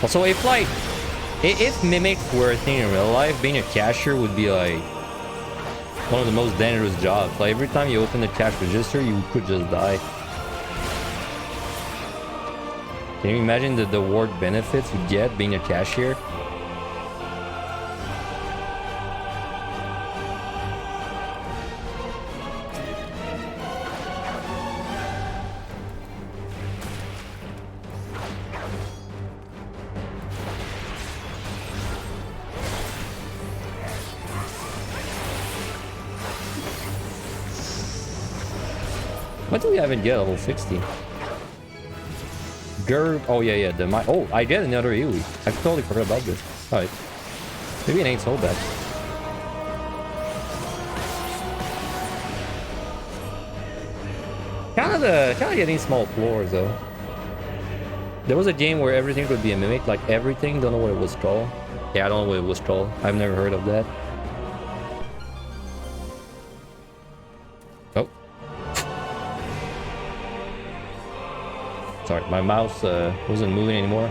Also, if mimics were a thing in real life, being a cashier would be like one of the most dangerous jobs. Like every time you open the cash register, you could just die. Can you imagine the work benefits you get being a cashier? What do we haven't get level 60? Oh yeah, oh, I get another Ewi. I totally forgot about this. Alright. Maybe it ain't so bad. Kinda getting small floors though. There was a game where everything could be a mimic, like everything, don't know what it was called. Yeah, I don't know what it was called. I've never heard of that. Oh. Sorry, my mouse wasn't moving anymore.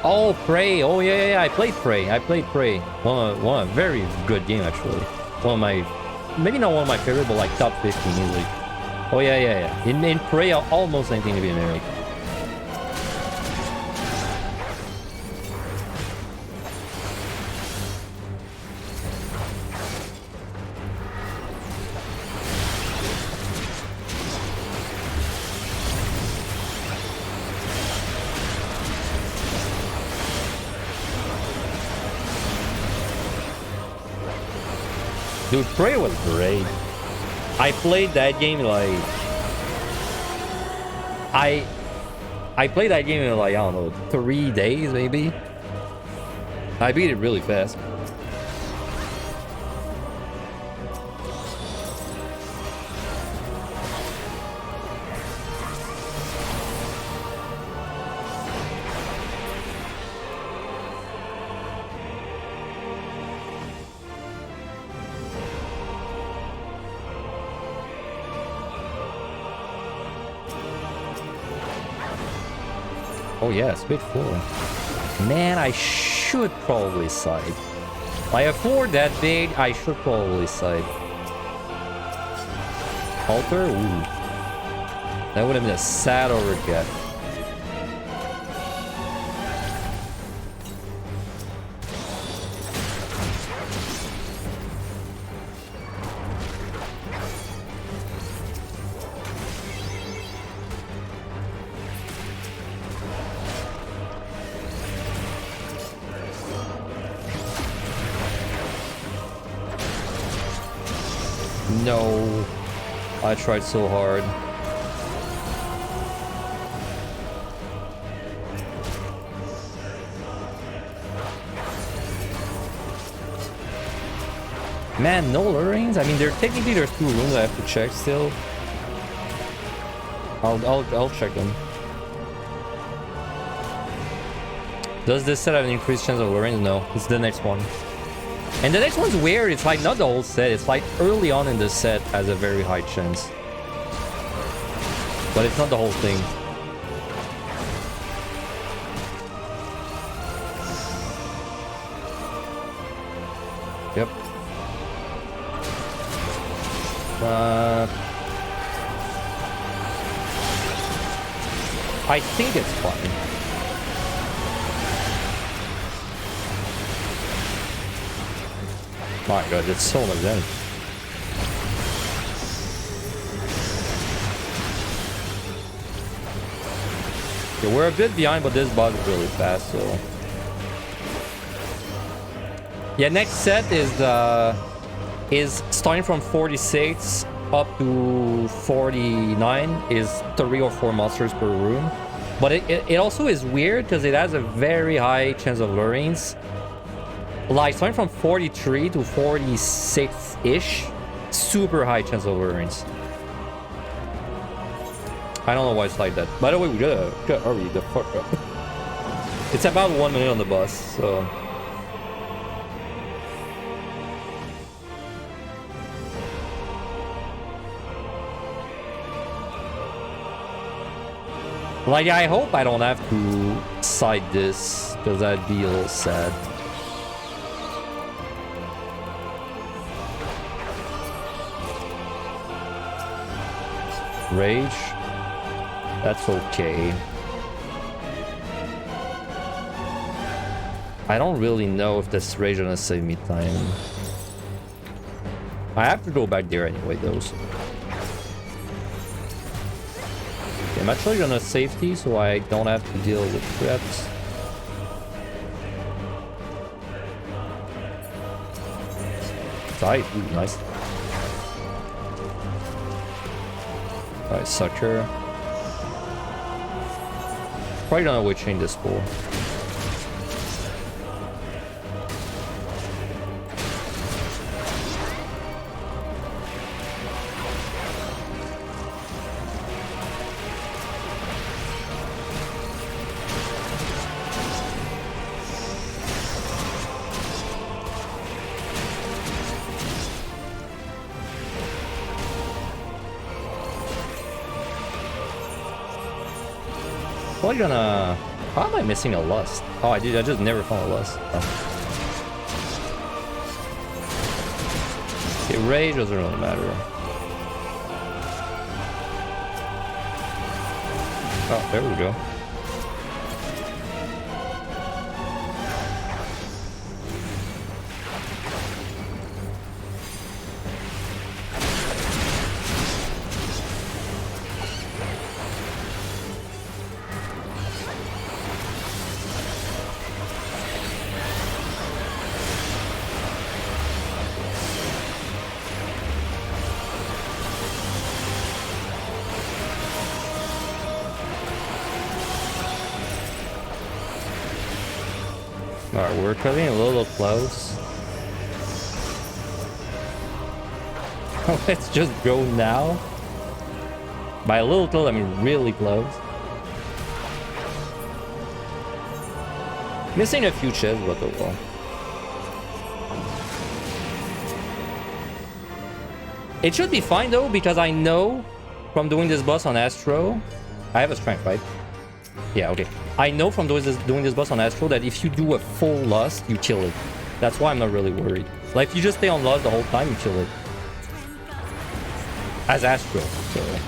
Oh, Prey. Oh, yeah. I played Prey. One a very good game, actually. One of my... Maybe not one of my favorite, but like top 15 easily. Oh, yeah. In Prey, almost anything to be a mimic. Dude, Prey was great. I played that game like... I played that game in like, I don't know, 3 days maybe? I beat it really fast. Oh yeah, speed 4. Man, I should probably side. I afford that big, I should probably side. Alter? Ooh. That would have been a sad overget. No, I tried so hard. Man, no lurings? I mean, technically there's 2 rooms I have to check still. I'll check them. Does this set have an increased chance of lurings? No, it's the next one. And the next one's weird. It's like not the whole set. It's like early on in the set has a very high chance. But it's not the whole thing. Yep. I think it's fine. My god, it's so much damage. Okay, we're a bit behind, but this boss is really fast, so... Yeah, next set is starting from 46 up to 49 is 3 or 4 monsters per room. But it also is weird because it has a very high chance of lurings. Like, starting from 43 to 46-ish, super high chance of lurings. I don't know why it's like that. By the way, we gotta hurry the fuck up. It's about 1 minute on the bus, so... Like, I hope I don't have to side this, because that'd be a little sad. Rage? That's okay. I don't really know if this rage is gonna save me time. I have to go back there anyway, though. So. Okay, I'm actually gonna safety so I don't have to deal with threats. Die. Ooh, nice. Alright, sucker. Probably don't know which chain this for. Probably gonna... How am I missing a lust? Oh, I just never found a lust. Oh. Okay, rage doesn't really matter. Oh, there we go. Alright, we're cutting a little close. Let's just go now. By a little close, I mean really close. Missing a few chests, but oh well. It should be fine though, because I know from doing this boss on Astro, I have a strength, right? Yeah, okay. I know from doing this boss on Astro that if you do a full Lust, you kill it. That's why I'm not really worried. Like, if you just stay on Lust the whole time, you kill it. As Astro, so...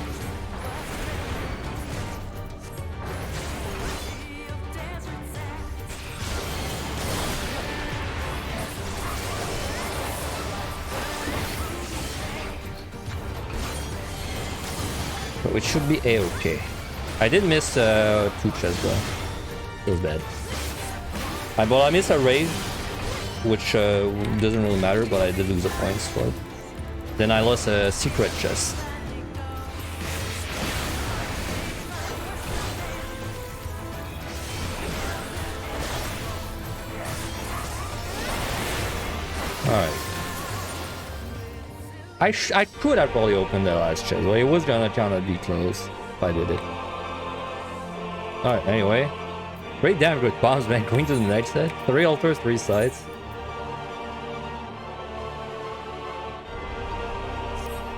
So it should be A-okay. I did miss 2 chests though. Feels bad. Well, I missed a raid, which doesn't really matter, but I did lose the points for it. Then I lost a secret chest. Alright. I could have probably opened the last chest, but it was gonna kind of be close if I did it. Alright, anyway. Great damage with bombs, man. Going to the next set. 3 altars, 3 sides.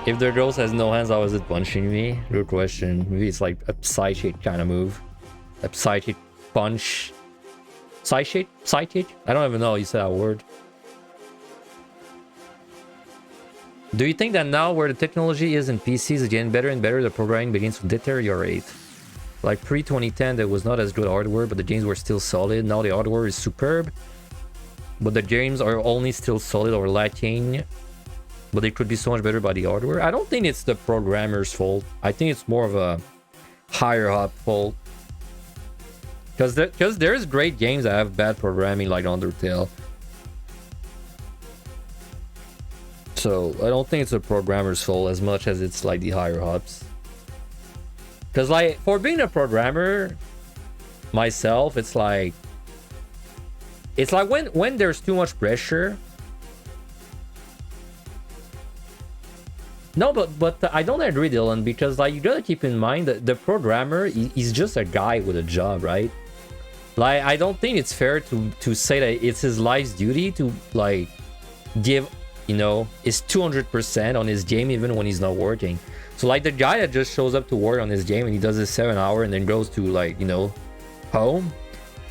If the ghost has no hands, how is it punching me? Good question. Maybe it's like a side-hit kind of move. A side-hit punch. Side-hit? Side-hit? I don't even know how you say that word. Do you think that now where the technology is in PCs is getting better and better, the programming begins to deteriorate? Like pre-2010, there was not as good hardware, but the games were still solid. Now the hardware is superb, but the games are only still solid or lacking. But they could be so much better by the hardware. I don't think it's the programmer's fault. I think it's more of a higher up fault. Because there's great games that have bad programming, like Undertale. So I don't think it's the programmer's fault as much as it's like the higher ups. Because like for being a programmer myself, it's like when there's too much pressure. No, but I don't agree, Dylan, because like you gotta keep in mind that the programmer is just a guy with a job, right? Like I don't think it's fair to say that it's his life's duty to like give, you know, his 200% on his game even when he's not working. So like the guy that just shows up to work on his game and he does his 7 hour and then goes to like, you know, home.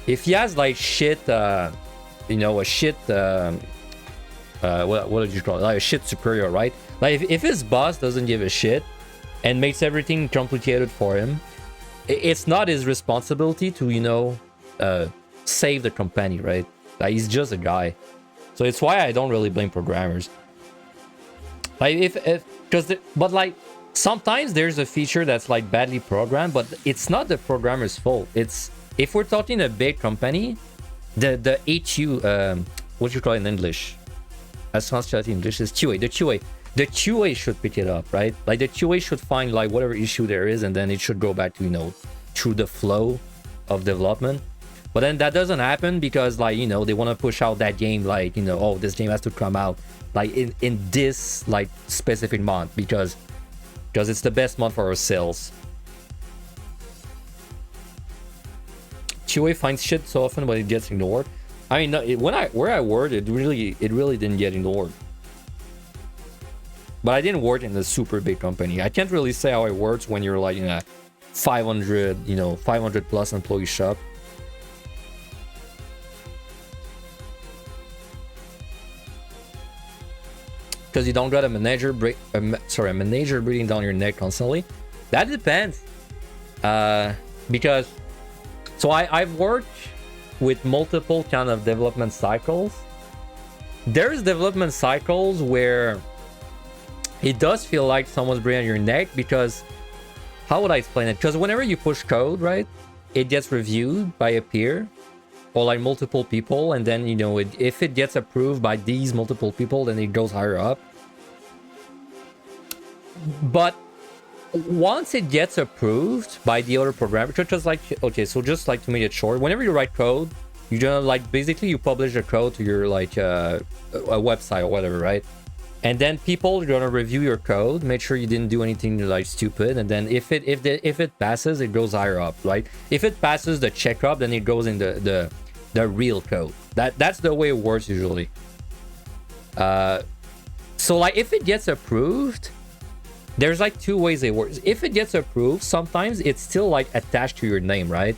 If he has like shit, you know, a shit, what did you call it? Like a shit superior, right? Like if his boss doesn't give a shit and makes everything complicated for him, it's not his responsibility to, you know, save the company, right? Like he's just a guy. So it's why I don't really blame programmers. Like but like sometimes there's a feature that's like badly programmed, but it's not the programmer's fault. It's if we're talking a big company, the HU, what you call it in English? Advanced Quality English is QA. The QA should pick it up, right? Like the QA should find like whatever issue there is, and then it should go back to, you know, through the flow of development. But then that doesn't happen because, like, you know, they want to push out that game, like, you know, oh, this game has to come out like in this like specific month because it's the best month for our sales. QA finds shit so often, but it gets ignored. I mean, where I worked, it really didn't get ignored. But I didn't work in a super big company. I can't really say how it works when you're like in a 500 plus employee shop. Because you don't got a manager breathing down your neck constantly. That depends. Because so I've worked with multiple kind of development cycles. There's development cycles where it does feel like someone's breathing on your neck because, how would I explain it? Because whenever you push code, right, it gets reviewed by a peer or like multiple people, and then, you know, if it gets approved by these multiple people, then it goes higher up. But once it gets approved by the other programmer, just like, okay, so just like to make it short, whenever you write code, you just like basically you publish the code to your like a website or whatever, right? And then people are gonna review your code, make sure you didn't do anything like stupid, and then if it passes, it goes higher up, right? If it passes the checkup, then it goes in the real code. That's the way it works usually. So like if it gets approved, there's like 2 ways it works. If it gets approved, sometimes it's still like attached to your name, right?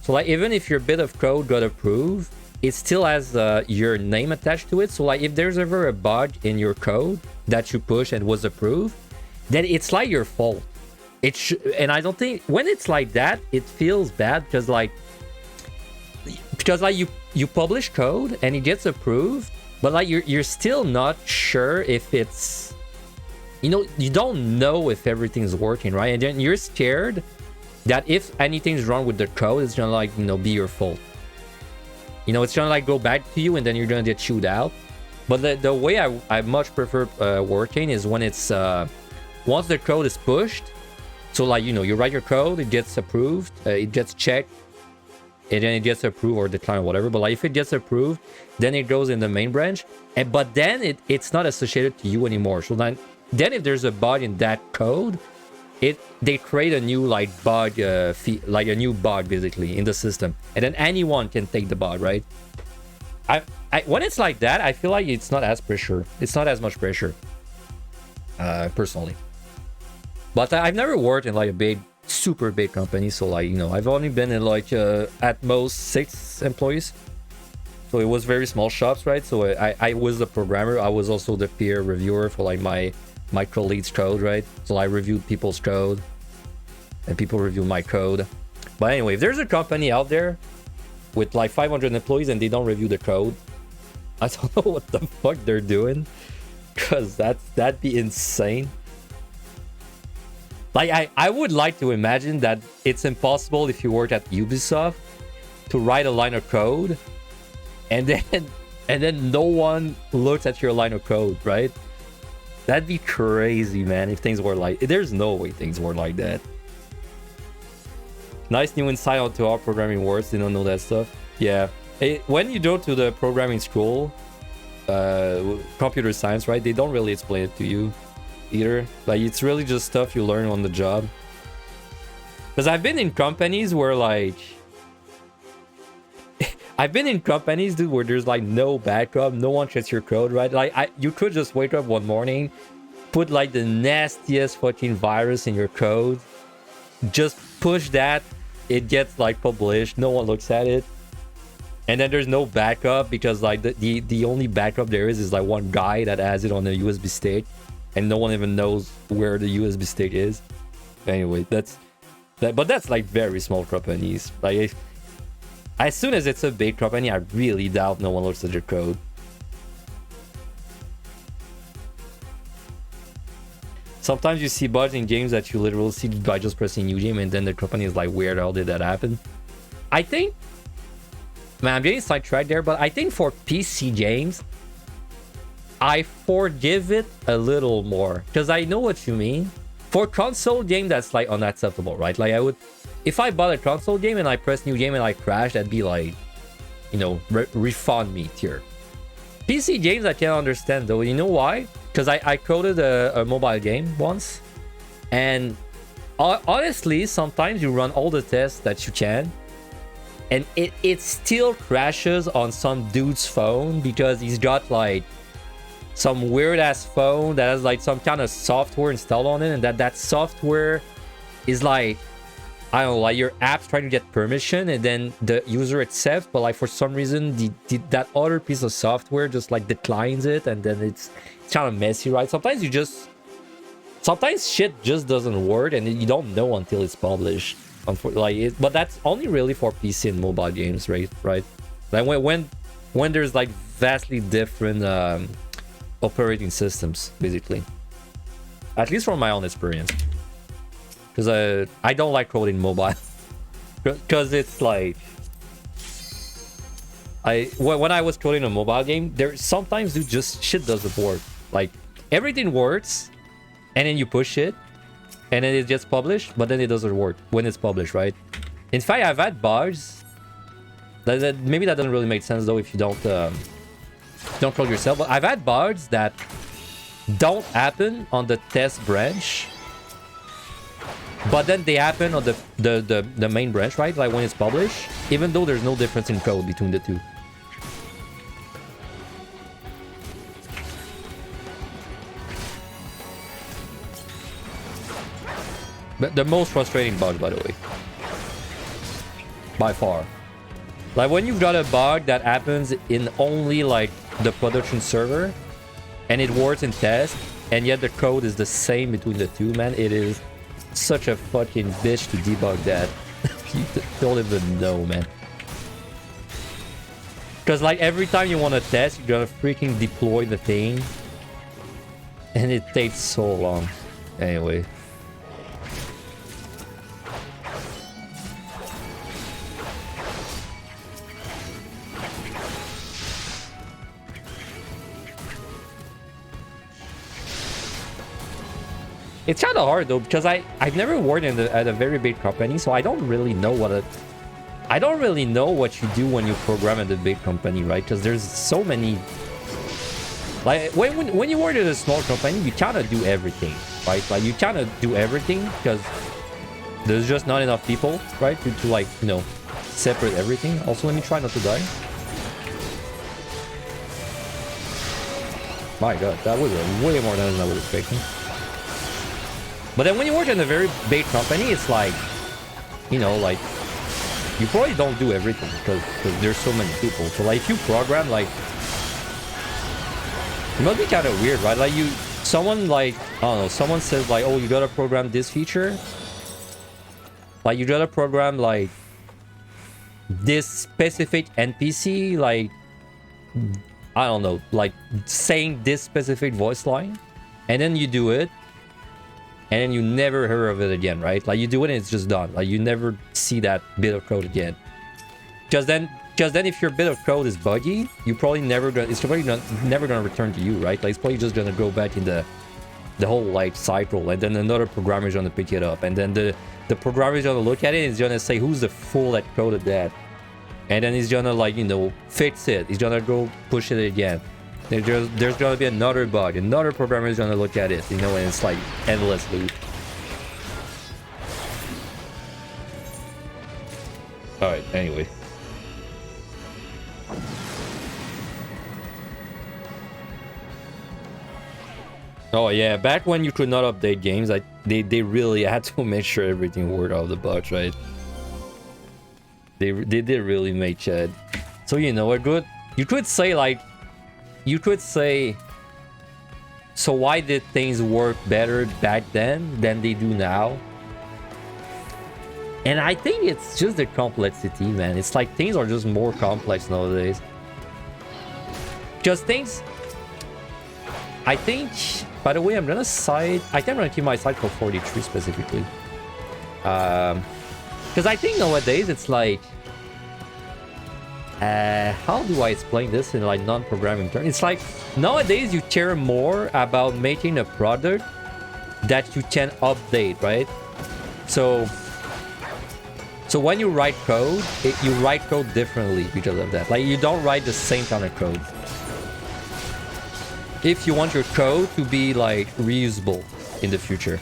So like even if your bit of code got approved, it still has your name attached to it. So like if there's ever a bug in your code that you push and was approved, then it's like your fault. And I don't think when it's like that, it feels bad because like you publish code and it gets approved, but like you're still not sure if it's, you know, you don't know if everything's working right, and then you're scared that if anything's wrong with the code, it's gonna like, you know, be your fault. You know, it's gonna like go back to you and then you're gonna get chewed out. But the way I much prefer working is when it's once the code is pushed. So like, you know, you write your code, it gets approved, it gets checked, and then it gets approved or declined or whatever. But like if it gets approved, then it goes in the main branch, but then it's not associated to you anymore. So then if there's a bug in that code, they create a new like bug like a new bug basically in the system, and then anyone can take the bug, right? When it's like that, I feel like it's not as much pressure personally. But I've never worked in like a super big company, so like, you know, I've only been in like at most 6 employees. So it was very small shops, right? So I was the programmer. I was also the peer reviewer for like my colleagues' code, right? So I reviewed people's code and people reviewed my code. But anyway, if there's a company out there with like 500 employees and they don't review the code, I don't know what the fuck they're doing, because that'd be insane. Like I would like to imagine that it's impossible if you work at Ubisoft to write a line of code and then no one looks at your line of code, right? That'd be crazy, man, if things were like... There's no way things were like that. Nice new insight onto how programming works. They don't know that stuff. Yeah. When you go to the programming school, computer science, right? They don't really explain it to you either. Like, it's really just stuff you learn on the job. Because I've been in companies where like... I've been in companies, dude, where there's like no backup, no one checks your code, right? Like you could just wake up one morning, put like the nastiest fucking virus in your code, just push that, it gets like published, no one looks at it, and then there's no backup because like the only backup there is like one guy that has it on a USB stick, and no one even knows where the USB stick is. Anyway, but that's like very small companies. Like as soon as it's a big company, I really doubt no one looks at your code. Sometimes you see bugs in games that you literally see by just pressing new game, and then the company is like, where the hell did that happen? I think... Man, I'm getting sidetracked there, but I think for PC games, I forgive it a little more. Because I know what you mean. For console game, that's like unacceptable, right? Like I would... If I bought a console game and I press new game and I crash, that'd be like, you know, refund me tier. PC games I can't understand though. You know why? Because I coded a mobile game once, and honestly, sometimes you run all the tests that you can, and it still crashes on some dude's phone because he's got like some weird ass phone that has like some kind of software installed on it, and that software is like, I don't know, like your app's trying to get permission and then the user accepts, but like for some reason that other piece of software just like declines it, and then it's kind of messy, right? Sometimes shit just doesn't work and you don't know until it's published. But that's only really for PC and mobile games, right? Like when there's like vastly different operating systems, basically. At least from my own experience. Because I don't like coding mobile. Because it's like... When I was coding a mobile game, there sometimes just shit doesn't work. Like, everything works, and then you push it, and then it gets published, but then it doesn't work when it's published, right? In fact, I've had bugs. Maybe that doesn't really make sense, though, if you don't code yourself. But I've had bugs that don't happen on the test branch, but then they happen on the main branch, right? Like when it's published, even though there's no difference in code between the two. But the most frustrating bug, by the way. by far. Like when you've got a bug that happens in only like the production server and it works in test and yet the code is the same between the two, man, it is such a fucking bitch to debug that. You don't even know, man. Because like every time you want to test, you gotta freaking deploy the thing and it takes so long. Anyway. It's kind of hard though, because I've never worked at a very big company, so I don't really know what you do when you program at a big company, right? Because there's so many. Like when you work at a small company, you kind of do everything, right? Like you kind of do everything because there's just not enough people, right? To like, you know, separate everything. Also, let me try not to die. My God, that was way more than I was expecting. But then when you work in a very big company, it's like, you know, like, you probably don't do everything because there's so many people. So like if you program, like, it must be kind of weird, right? Like someone like, I don't know, someone says like, oh, you gotta program this feature. Like you gotta program like this specific NPC, like, I don't know, like saying this specific voice line. And then you do it. And then you never hear of it again, right? Like you do it and it's just done. Like you never see that bit of code again. Just then if your bit of code is buggy, you probably never gonna return to you, right? Like it's probably just gonna go back in the whole like cycle, and then another programmer is gonna pick it up, and then the programmer is gonna look at it and is gonna say, who's the fool that coded that? And then he's gonna, like, you know, fix it. He's gonna go push it again. There's gonna be another bug. Another programmer is gonna look at it, you know, and it's like endless loop. Alright, anyway. Oh yeah, back when you could not update games, they really had to make sure everything worked out of the box, right? They did really make it. So, you know, you could say, like, so why did things work better back then than they do now? And I think it's just the complexity, man. It's like things are just more complex nowadays. Just things... I think... By the way, I'm gonna cite... I think I'm gonna keep my site for 43 specifically. Because I think nowadays it's like... how do I explain this in like non-programming terms? It's like nowadays you care more about making a product that you can update, right? So when you write code, you write code differently because of that. Like you don't write the same kind of code. If you want your code to be like reusable in the future.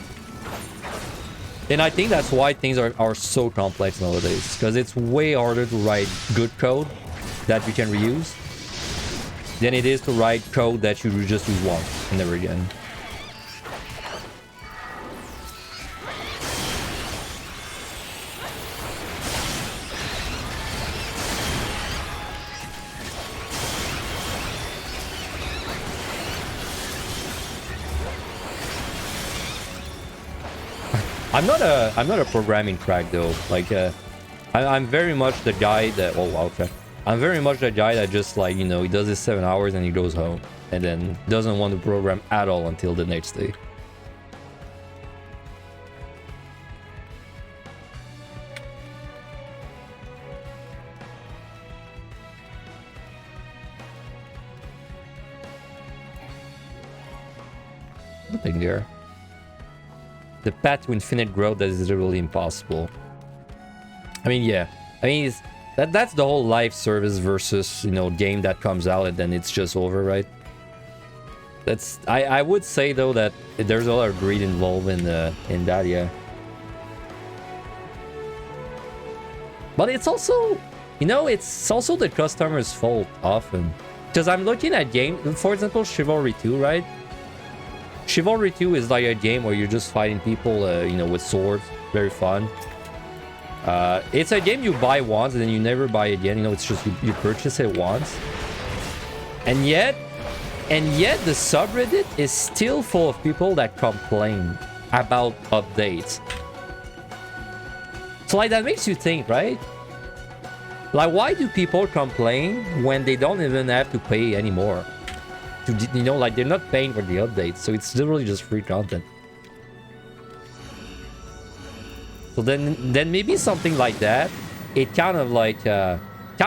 And I think that's why things are so complex nowadays, because it's way harder to write good code that you can reuse than it is to write code that you just use once and never again. I'm not a programming crack though. Like I'm very much the guy that I'm very much the guy that just, like, you know, he does his 7 hours and he goes home and then doesn't want to program at all until the next day. Nothing there. The path to infinite growth that is literally impossible. I mean, yeah. I mean, that's the whole live service versus, you know, game that comes out and then it's just over, right? That's... I would say, though, that there's a lot of greed involved in that, yeah. But it's also... You know, it's also the customer's fault, often. Because I'm looking at games... For example, Chivalry 2, right? Chivalry 2 is like a game where you're just fighting people, you know, with swords. Very fun. It's a game you buy once and then you never buy again. You know, it's just you purchase it once. And yet the subreddit is still full of people that complain about updates. So like that makes you think, right? Like, why do people complain when they don't even have to pay anymore? You know, like, they're not paying for the updates, so it's literally just free content. So then maybe something like that, it kind of like kind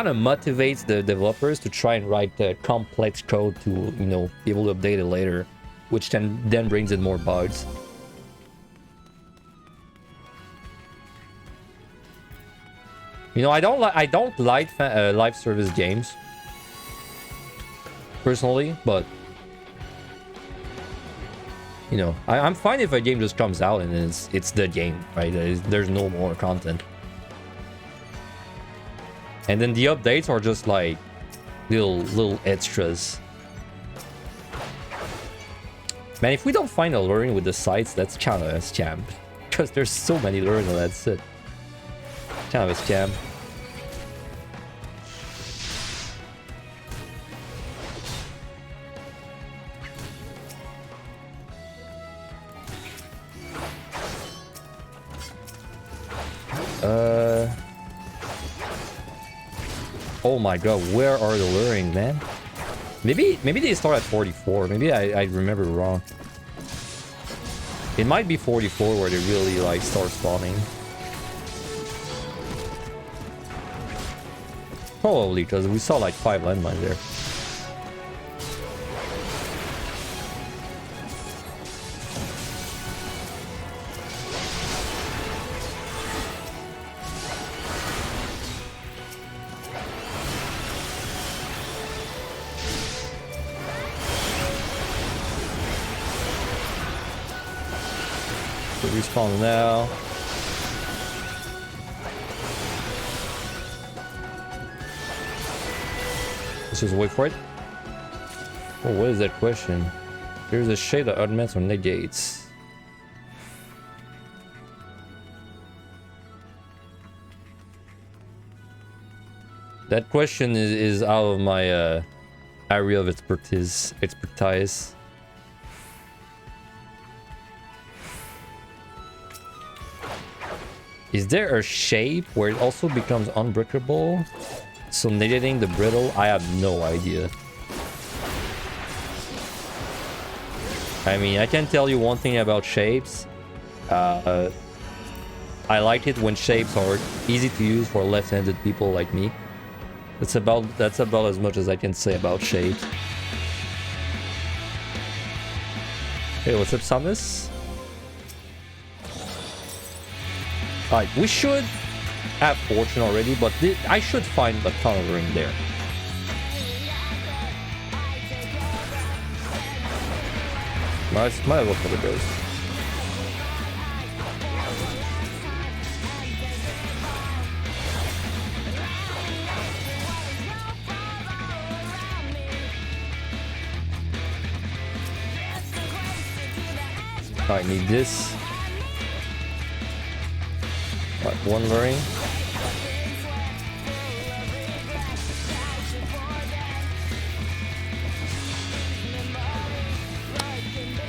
of motivates the developers to try and write complex code to, you know, be able to update it later, which then brings in more bugs. You know, I don't like live service games personally, but you know, I'm fine if a game just comes out and it's the game, right? There's no more content. And then the updates are just like little extras. Man, if we don't find a learning with the sites, that's kind of a scam. Because there's so many learning, that's it. Kind of a scam. Oh my god, where are the luring, man? Maybe they start at 44. Maybe I remember wrong. It might be 44 where they really like start spawning. Probably, because we saw like 5 landmines there. Respawn now. Let's just wait for it. Oh, what is that question? There's a shade that augments or negates. That question is out of my area of expertise. Is there a shape where it also becomes unbreakable? So negating the brittle? I have no idea. I mean, I can tell you one thing about shapes. I like it when shapes are easy to use for left-handed people like me. That's about as much as I can say about shapes. Hey, what's up, Samus? Alright, we should have fortune already, but I should find a ton of ring there. Might as well for the ghost. I need this. One luring.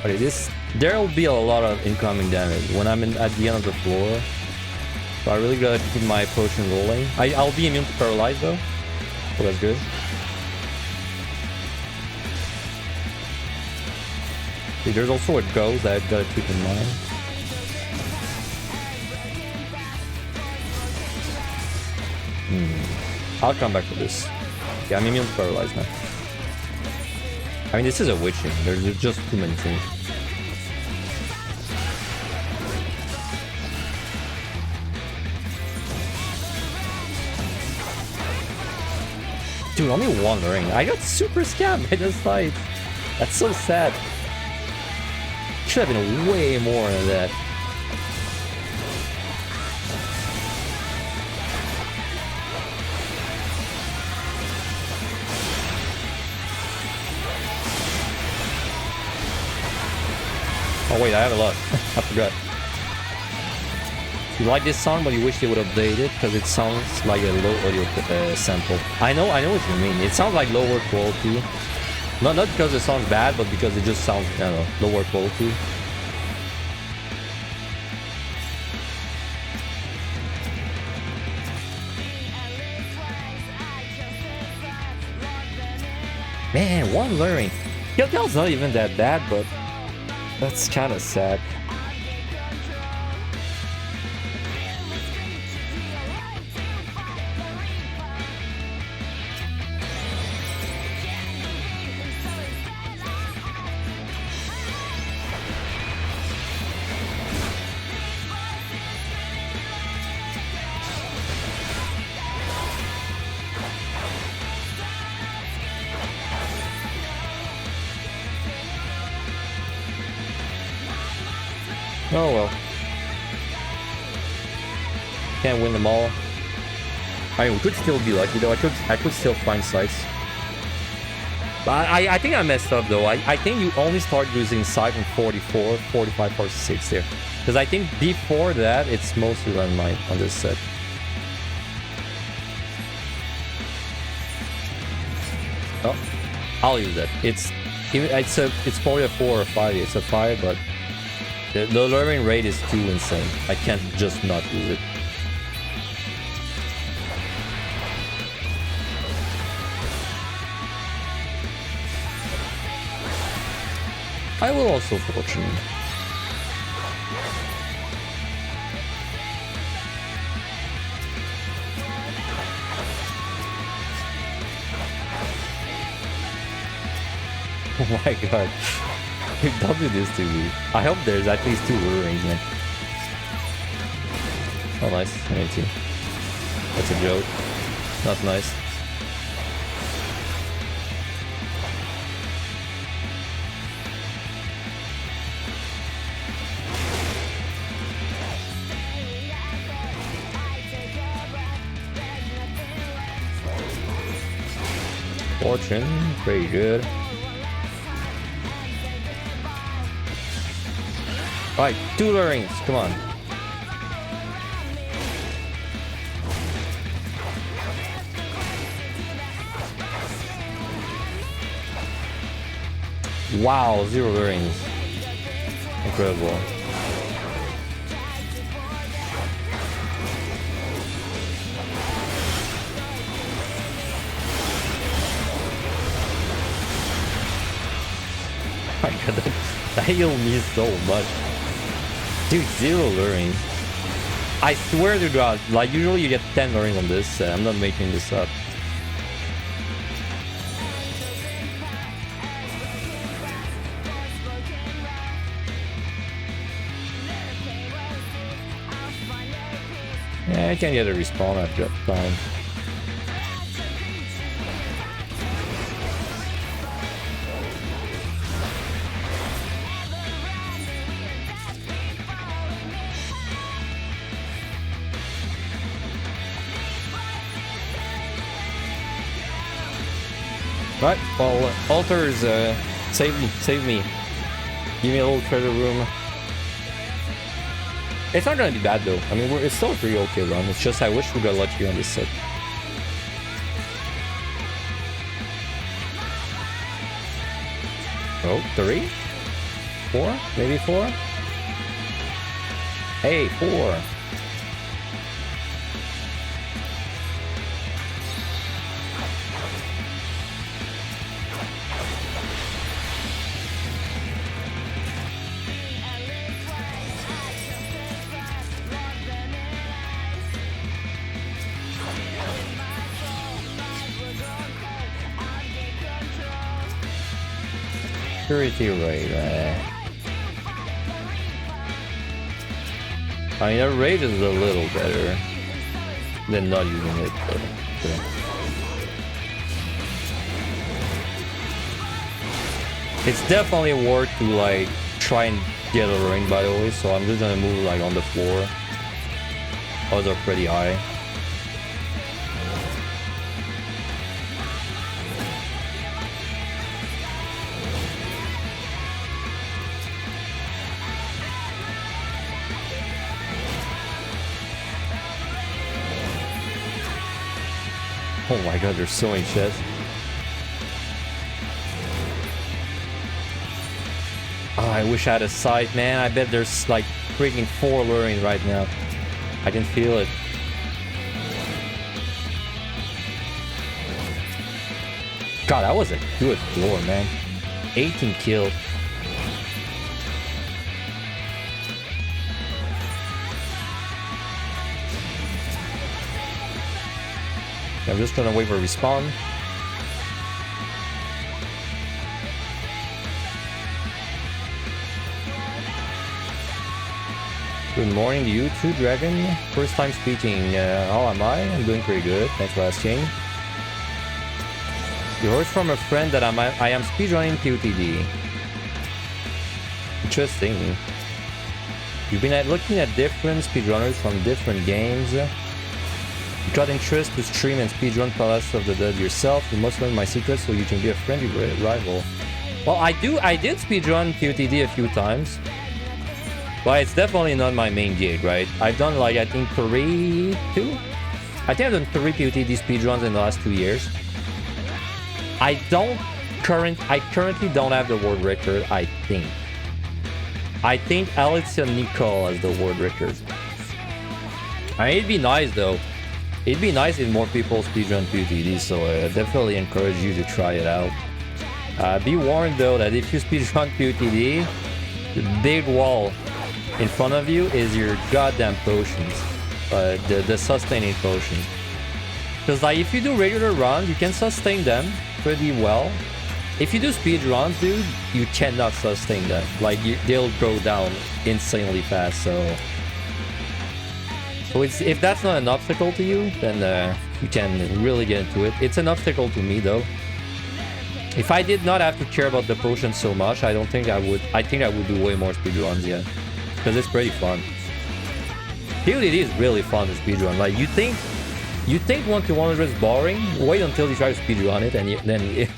Okay, there'll be a lot of incoming damage when I'm at the end of the floor. So I really gotta keep my potion rolling. I'll be immune to paralyze though. So that's good. See, there's also a ghost that I've gotta keep in mind. I'll come back for this. Yeah, I'm immune to paralyze now. I mean, this is a witching. There's just too many things. Dude, only one ring. I got super scammed by this fight. That's so sad. Should have been way more than that. Oh wait, I have a lot. I forgot. You like this song, but you wish they would update it because it sounds like a low audio sample. I know what you mean. It sounds like lower quality. Not because the song's bad, but because it just sounds, I don't know, lower quality. Man, one luring. Kill's not even that bad, but that's kind of sad. Oh well. Can't win them all. I mean, we could still be lucky though. I could still find sights. But I think I messed up though. I think you only start using sight on 44, 45, 46 there. Because I think before that, it's mostly landmine on this set. Oh, I'll use that. It's probably a 4 or 5. It's a 5, but the learning rate is too insane. I can't just not use it. I will also fortune. Oh my god. Don't do this to me. I hope there's at least 2 rings, man. Oh nice, 18. That's a joke. Not nice. Fortune, pretty good. Alright, 2 rings, come on. Wow, 0 rings. Incredible. My god, that healed me so much. Dude, 0 luring. I swear to god, like usually you get 10 luring on this. I'm not making this up. Yeah, I can get a respawn after that time. Right, well, altars, save me. Give me a little treasure room. It's not gonna be bad though. I mean, it's still a pretty okay run. It's just I wish we got lucky on this set. Oh, 3? 4? Maybe 4? Hey, 4. Purity rate, I mean, that rate is a little better than not using it, but okay. It's definitely worth to like try and get a ring, by the way, so I'm just gonna move like on the floor. Odds are pretty high. Oh my god, there's so many chests. Oh, I wish I had a sight, man. I bet there's like freaking 4 luring right now. I can feel it. God, that was a good floor, man. 18 kills. I'm just gonna wait for respawn. Good morning to you too, Dragon. First time speaking. How am I? I'm doing pretty good. Thanks for asking. You heard from a friend that I am speedrunning PotD. Interesting. You've been looking at different speedrunners from different games. You got interest to stream and speedrun Palace of the Dead yourself. You must learn my secrets so you can be a friendly rival. Well, I did speedrun PotD a few times. But it's definitely not my main gig, right? I've done like, I think 2? I think I've done 3 PotD speedruns in the last 2 years. I currently don't have the world record, I think. I think Alicia Nicole has the world record. I mean, it'd be nice though. It'd be nice if more people speedrun PotD, so I definitely encourage you to try it out. Be warned though that if you speedrun PotD, the big wall in front of you is your goddamn potions. The sustaining potions. Because like if you do regular runs, you can sustain them pretty well. If you do speed runs, dude, you cannot sustain them. Like they'll go down insanely fast. So if that's not an obstacle to you, then you can really get into it. It's an obstacle to me though. If I did not have to care about the potions so much, I don't think I would. I think I would do way more speed runs yet. Because it's pretty fun. PotD is really fun to speedrun. Like you think 1 to 100 is boring? Wait until you try to speedrun it, and then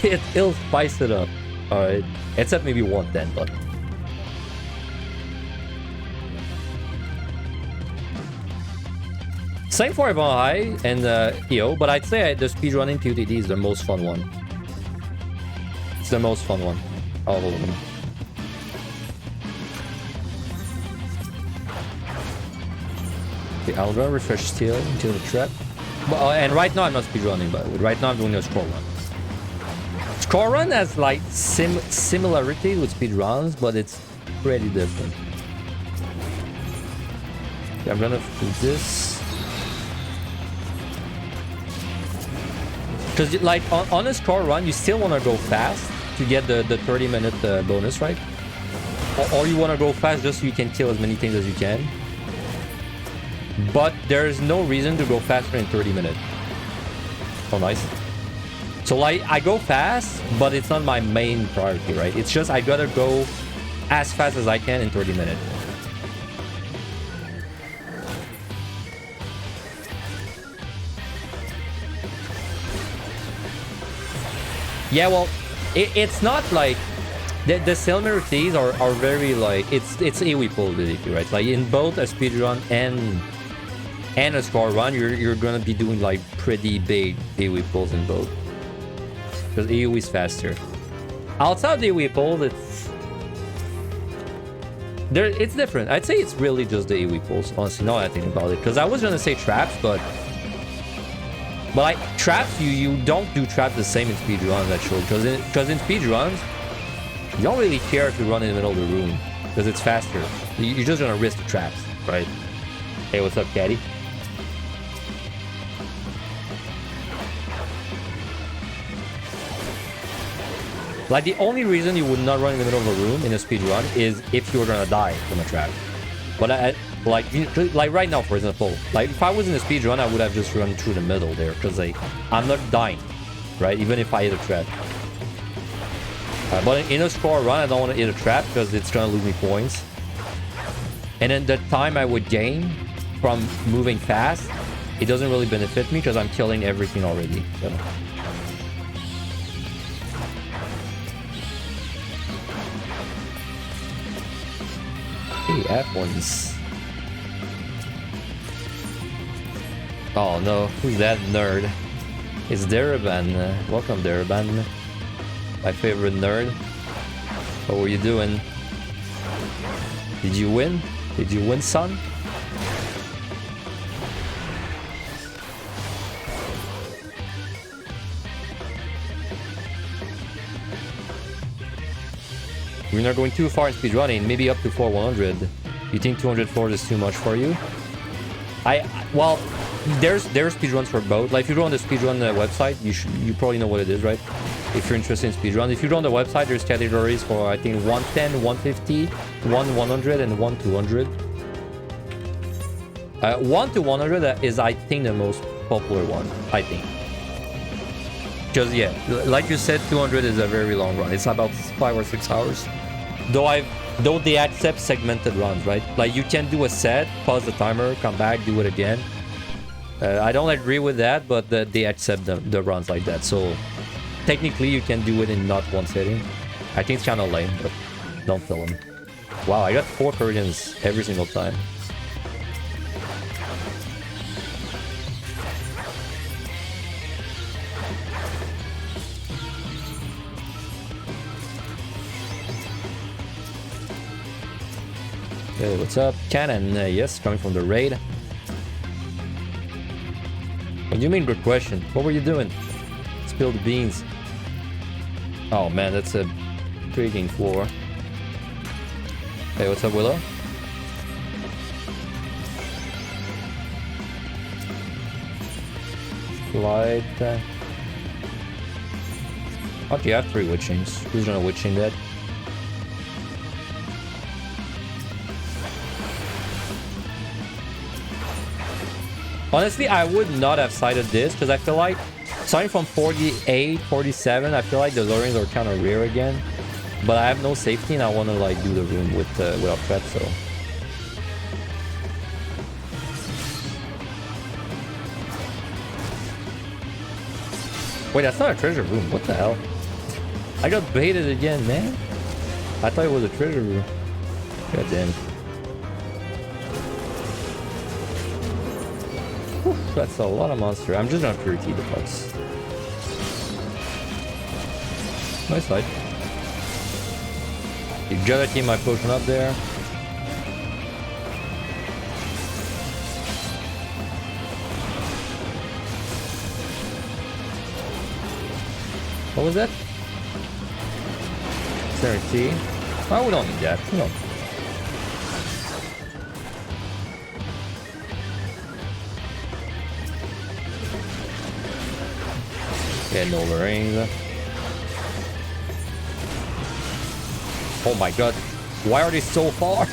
it'll spice it up. All right, except maybe 110, but. Same for Evan High and EO, but I'd say the speedrunning PotD is the most fun one. It's the most fun one, all of them. I'll run refresh still until the trap. Well, and right now I'm not speedrunning, but right now I'm doing a scroll run. Scroll run has like similarity with speedruns, but it's pretty different. Okay, I'm gonna do this. Because like on a scroll run, you still want to go fast to get the 30-minute bonus, right? Or you want to go fast just so you can kill as many things as you can. But there's no reason to go faster in 30 minutes. Oh, nice. So like, I go fast, but it's not my main priority, right? It's just I gotta go as fast as I can in 30 minutes. Yeah, well, it's not like... The similarities are very like... It's AoE pull ability, right? Like in both a speedrun and a scroll run, you're gonna be doing like pretty big AoE pulls in both. Because AoE is faster. Outside the AoE pull, it's different. I'd say it's really just the AoE pulls, honestly, now that I think about it. Because I was gonna say traps, but like traps, you don't do traps the same in speedruns actually. Because in speedruns, you don't really care if you run in the middle of the room. Because it's faster. You're just gonna risk the traps, right? Hey, what's up, Caddy? Like, the only reason you would not run in the middle of a room in a speedrun is if you're gonna die from a trap. But like right now, for example, like if I was in a speedrun, I would have just run through the middle there, because like, I'm not dying, right? Even if I hit a trap. But in a scroll run, I don't want to hit a trap because it's gonna lose me points. And then the time I would gain from moving fast, it doesn't really benefit me because I'm killing everything already. So. Hey, F1s. Oh no, who's that nerd? It's Daraban. Welcome, Daraban. My favorite nerd. What were you doing? Did you win? Did you win, son? We're not going too far in speedrunning, maybe up to 400. You think 204 is too much for you? Well, there's speedruns for both. Like if you go on the speedrun website, you probably know what it is, right? If you're interested in speedrun. If you go on the website, there's categories for I think 110, 150, 100, and 200. 1 to 100 is I think the most popular one, I think. Because yeah, like you said, 200 is a very long run. It's about 5 or 6 hours. Though they accept segmented runs, right? Like you can do a set, pause the timer, come back, do it again. I don't agree with that, but they accept the runs like that. So technically you can do it in not one setting. I think it's kind of lame, but don't tell them. Wow, I got 4 Koreans every single time. Hey, what's up? Cannon, yes, coming from the raid. What do you mean, good question? What were you doing? Spill the beans. Oh man, that's a freaking floor. Hey, what's up, Willow? Slide. Okay, I have 3 witchings. Who's gonna witching that? Honestly, I would not have cited this because I feel like starting from 48, 47, I feel like the lurings are kind of rare again. But I have no safety and I want to like do the room without threat, so. Wait, that's not a treasure room. What the hell? I got baited again, man. I thought it was a treasure room. God damn. That's a lot of monster. I'm just gonna purity the box. Nice fight. You gotta keep my potion up there. What was that? Certainty. Oh, we don't need that. No. Yeah, no rings. Oh my god. Why are they so far?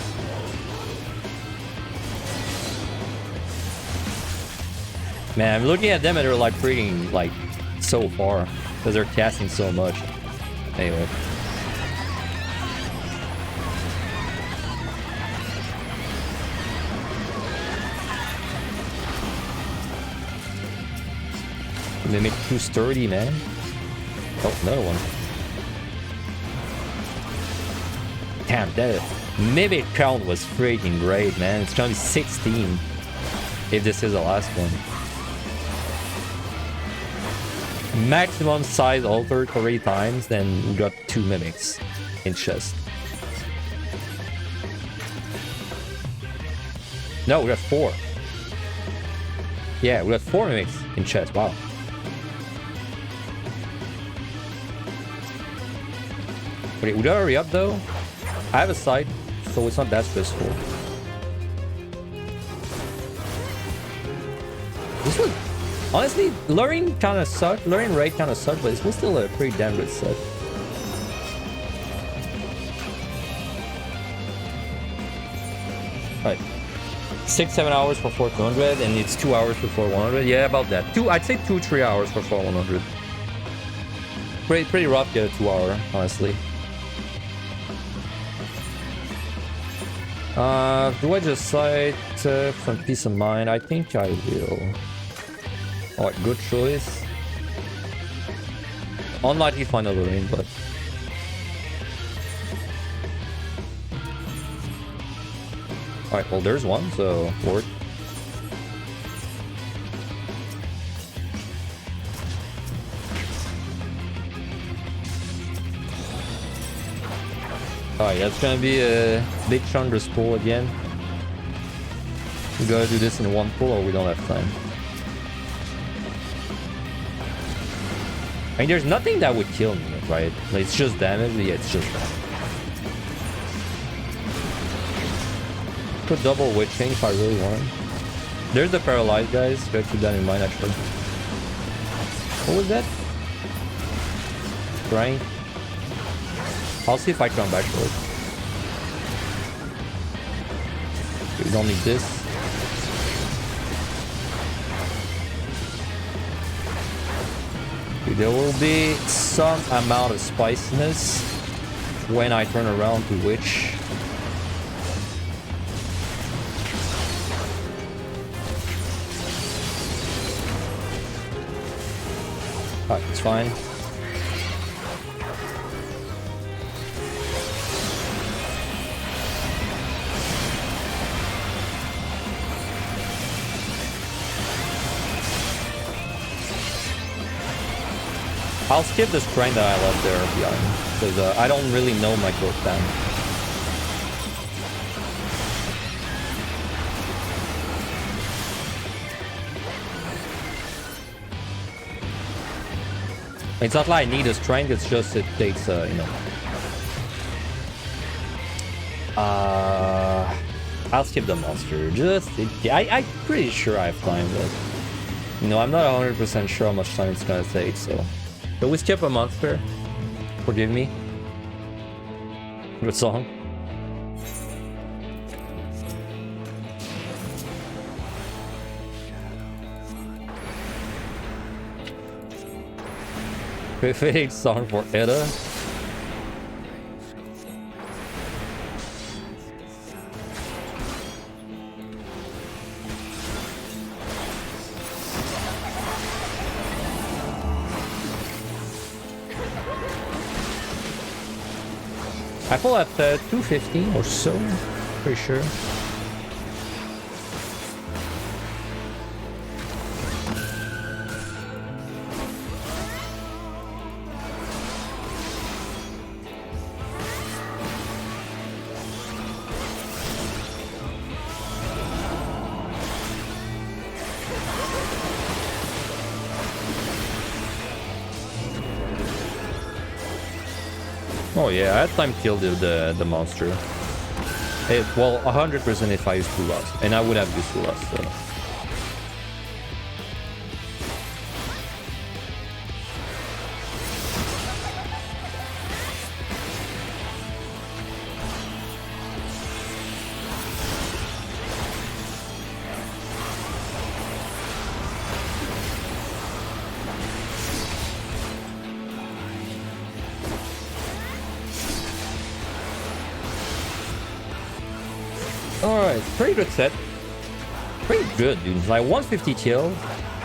Man, I'm looking at them and they're like freaking like so far. Because they're casting so much. Anyway. Mimic too sturdy, man. Oh, another one. Damn, that Mimic count was freaking great, man. It's gonna be 16 if this is the last one. Maximum size altered 3 times, then we got 2 mimics in chest. No, we got 4. Yeah, we got 4 mimics in chest. Wow. Wait, we gotta hurry up though. I have a sight, so it's not that stressful. This was honestly, luring kind of sucked. Luring raid kind of sucked, but this was still a pretty damn good set. Alright, 6-7 hours for 400, and it's 2 hours for 100. Yeah, about that. I'd say 2-3 hours for 100. Pretty rough get a 2 hour, honestly. Do I just cite from peace of mind? I think I will. Alright, good choice. Unlikely final lane, but alright, well there's one, so work. Alright, that's gonna be a big Chandra's pull again. We gotta do this in one pull or we don't have time. I mean, there's nothing that would kill me, right? Like, it's just damage. Yeah, it's just that. Could double witching if I really want. There's the paralyzed guys. Gotta keep that in mind, actually. What was that? Right? I'll see if I come back for it. We don't need this. There will be some amount of spiciness when I turn around to witch. Alright, it's fine. I'll skip this train that I left there behind, because I don't really know my growth plan. It's not like I need a strength, it's just it takes, you know. I'll skip the monster. I'm pretty sure I have time, but you know, I'm not 100% sure how much time it's gonna take, so. Can we skip a monster? Forgive me. Good song. Fitting song for Edda. I pull at 250 or so, pretty sure. Oh yeah, I had time to kill the monster. Well, 100% if I used full loss, and I would have used full loss, so. Alright, pretty good set. Pretty good, dude. Like 150 kill.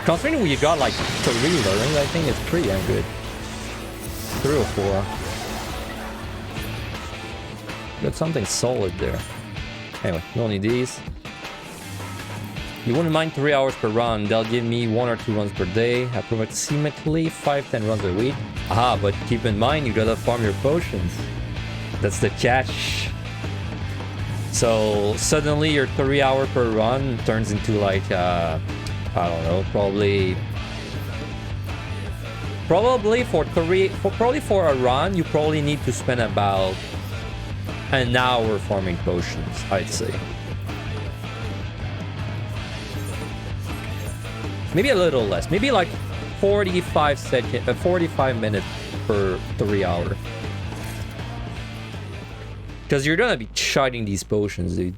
Considering we got like 3 learnings, I think it's pretty damn good. 3 or 4. Got something solid there. Anyway, don't need these. You wouldn't mind 3 hours per run. They'll give me 1 or 2 runs per day. Approximately 5-10 runs a week. Aha, but keep in mind you gotta farm your potions. That's the catch. So suddenly your 3 hour per run turns into like I don't know, probably for a run you probably need to spend about an hour farming potions, I'd say. Maybe a little less, maybe like 45 minutes per 3 hour. Because you're gonna be chugging these potions, dude.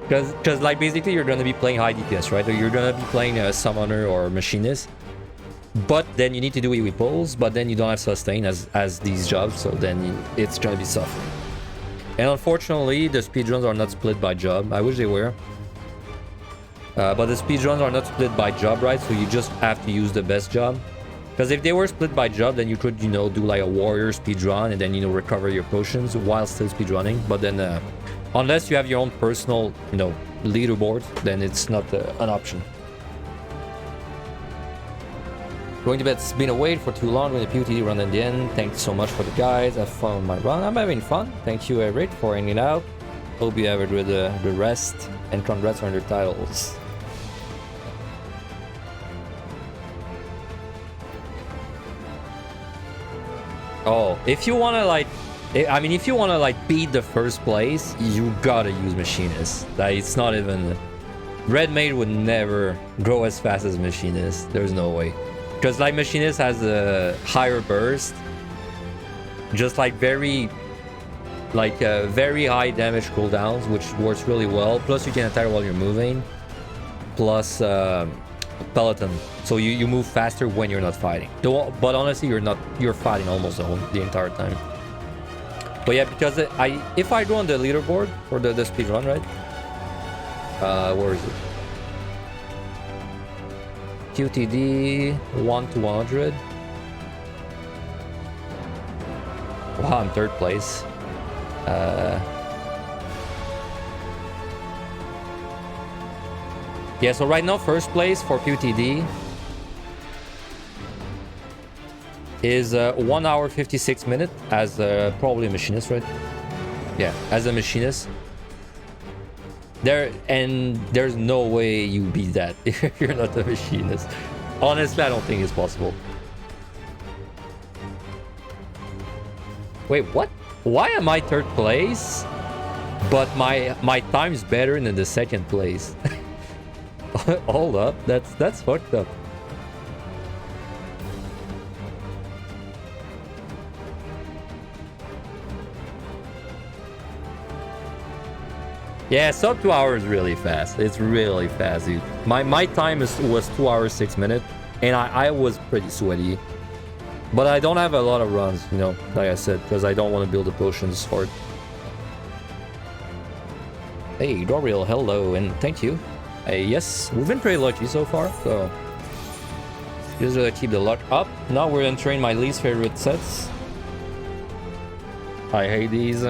Because like basically you're gonna be playing high DPS, right? Or you're gonna be playing a summoner or machinist. But then you need to do AoE pulls, but then you don't have sustain as these jobs, so then it's gonna be suffering. And unfortunately, the speedruns are not split by job. I wish they were. But the speedruns are not split by job, right? So you just have to use the best job. Because if they were split by job, then you could, you know, do like a warrior speedrun and then, you know, recover your potions while still speedrunning. But then, unless you have your own personal, you know, leaderboard, then it's not an option. Going to bed. It's been a wait for too long when the POTD run in the end. Thanks so much for the guys. Have fun with my run. I'm having fun. Thank you, Eric, for hanging out. Hope you have it with the rest. And congrats on your titles. Oh, if you wanna like... I mean, if you wanna like beat the first place, you gotta use Machinist. Like, it's not even... Red Maid would never grow as fast as Machinist. There's no way. Because like Machinist has a higher burst, just like very high damage cooldowns, which works really well. Plus you can attack while you're moving. Plus Peloton, so you move faster when you're not fighting. But honestly, you're fighting almost the entire time. But yeah, because if I go on the leaderboard for the speed run, right? Where is it? QTD 1 to 100. Wow, I'm third place. Yeah, so right now first place for QTD is 1 hour 56 minutes as probably a machinist, right? Yeah, as a machinist. There's no way you beat that if you're not a machinist. Honestly, I don't think it's possible. Wait, what? Why am I third place? But my time's better than the second place. Hold up, that's fucked up. Yeah, sub 2 hours really fast. It's really fast, dude. My time was 2 hours 6 minutes, and I was pretty sweaty. But I don't have a lot of runs, you know, like I said, because I don't want to build the potions for it. Hey, Doriel, hello, and thank you. Hey, yes, we've been pretty lucky so far, so just keep the luck up. Now we're entering my least favorite sets. I hate these.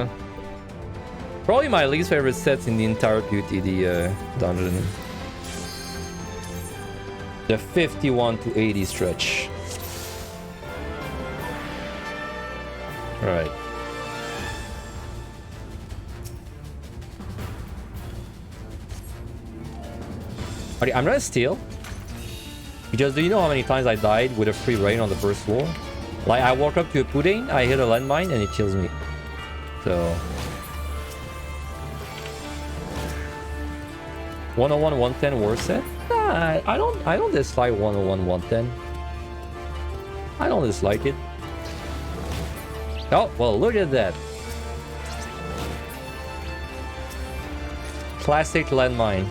Probably my least favorite sets in the entire POTD dungeon. The 51 to 80 stretch. Alright. Okay, I'm gonna steal. Because do you know how many times I died with a free rain on the first floor? Like, I walk up to a pudding, I hit a landmine, and it kills me. So... 101, 110 war set? Nah, I don't dislike 101, 110. I don't dislike it. Oh, well, look at that. Classic landmine.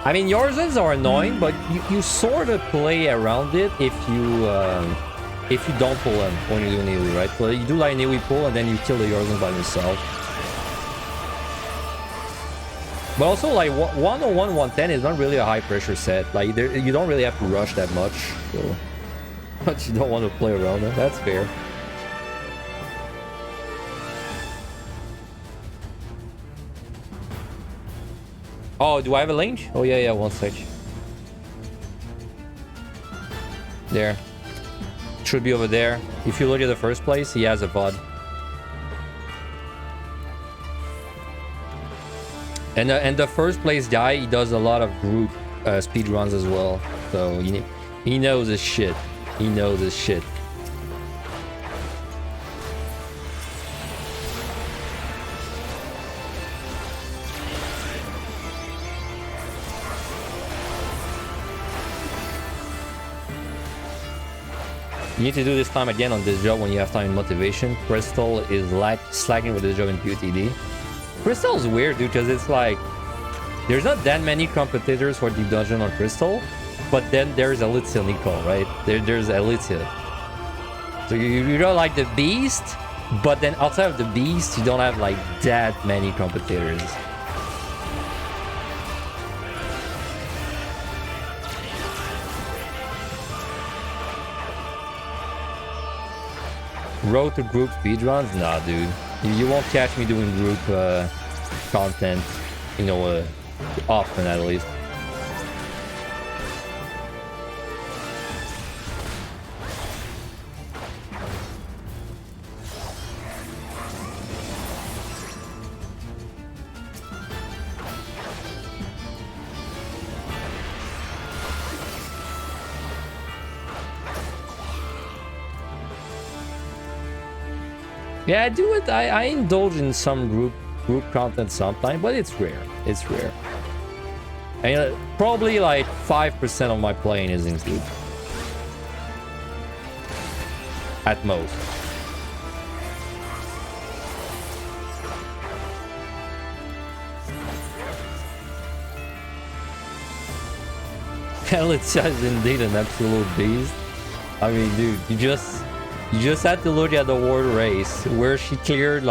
I mean, Yorzens are annoying, but you sort of play around it if you don't pull them when you do an AoE, right? Well, you do like an AoE pull and then you kill the Yorzens by yourself. But also, like, 101, 110 is not really a high pressure set. Like, you don't really have to rush that much, so... But you don't want to play around it, that's fair. Oh, do I have a link? Oh, yeah, one sec. There. Should be over there. If you look at the first place, he has a VOD. And the first place guy, he does a lot of group speed runs as well. So he knows his shit. He knows his shit. You need to do this time again on this job when you have time and motivation. Crystal is slacking with this job in POTD. Crystal is weird, dude, because it's like... There's not that many competitors for Deep Dungeon on Crystal, but then there's Elitsia Nicole, right? There's Elitsia. So you got like the Beast, But then outside of the beast, you don't have like that many competitors. Road to group speedruns? Nah, dude. You won't catch me doing group content, you know, often at least. Yeah, I do it. I indulge in some group content sometimes, but it's rare. It's rare. And probably like 5% of my playing is in group. At most. Alicia is indeed an absolute beast. I mean, dude, you just had to look at the world race where she cleared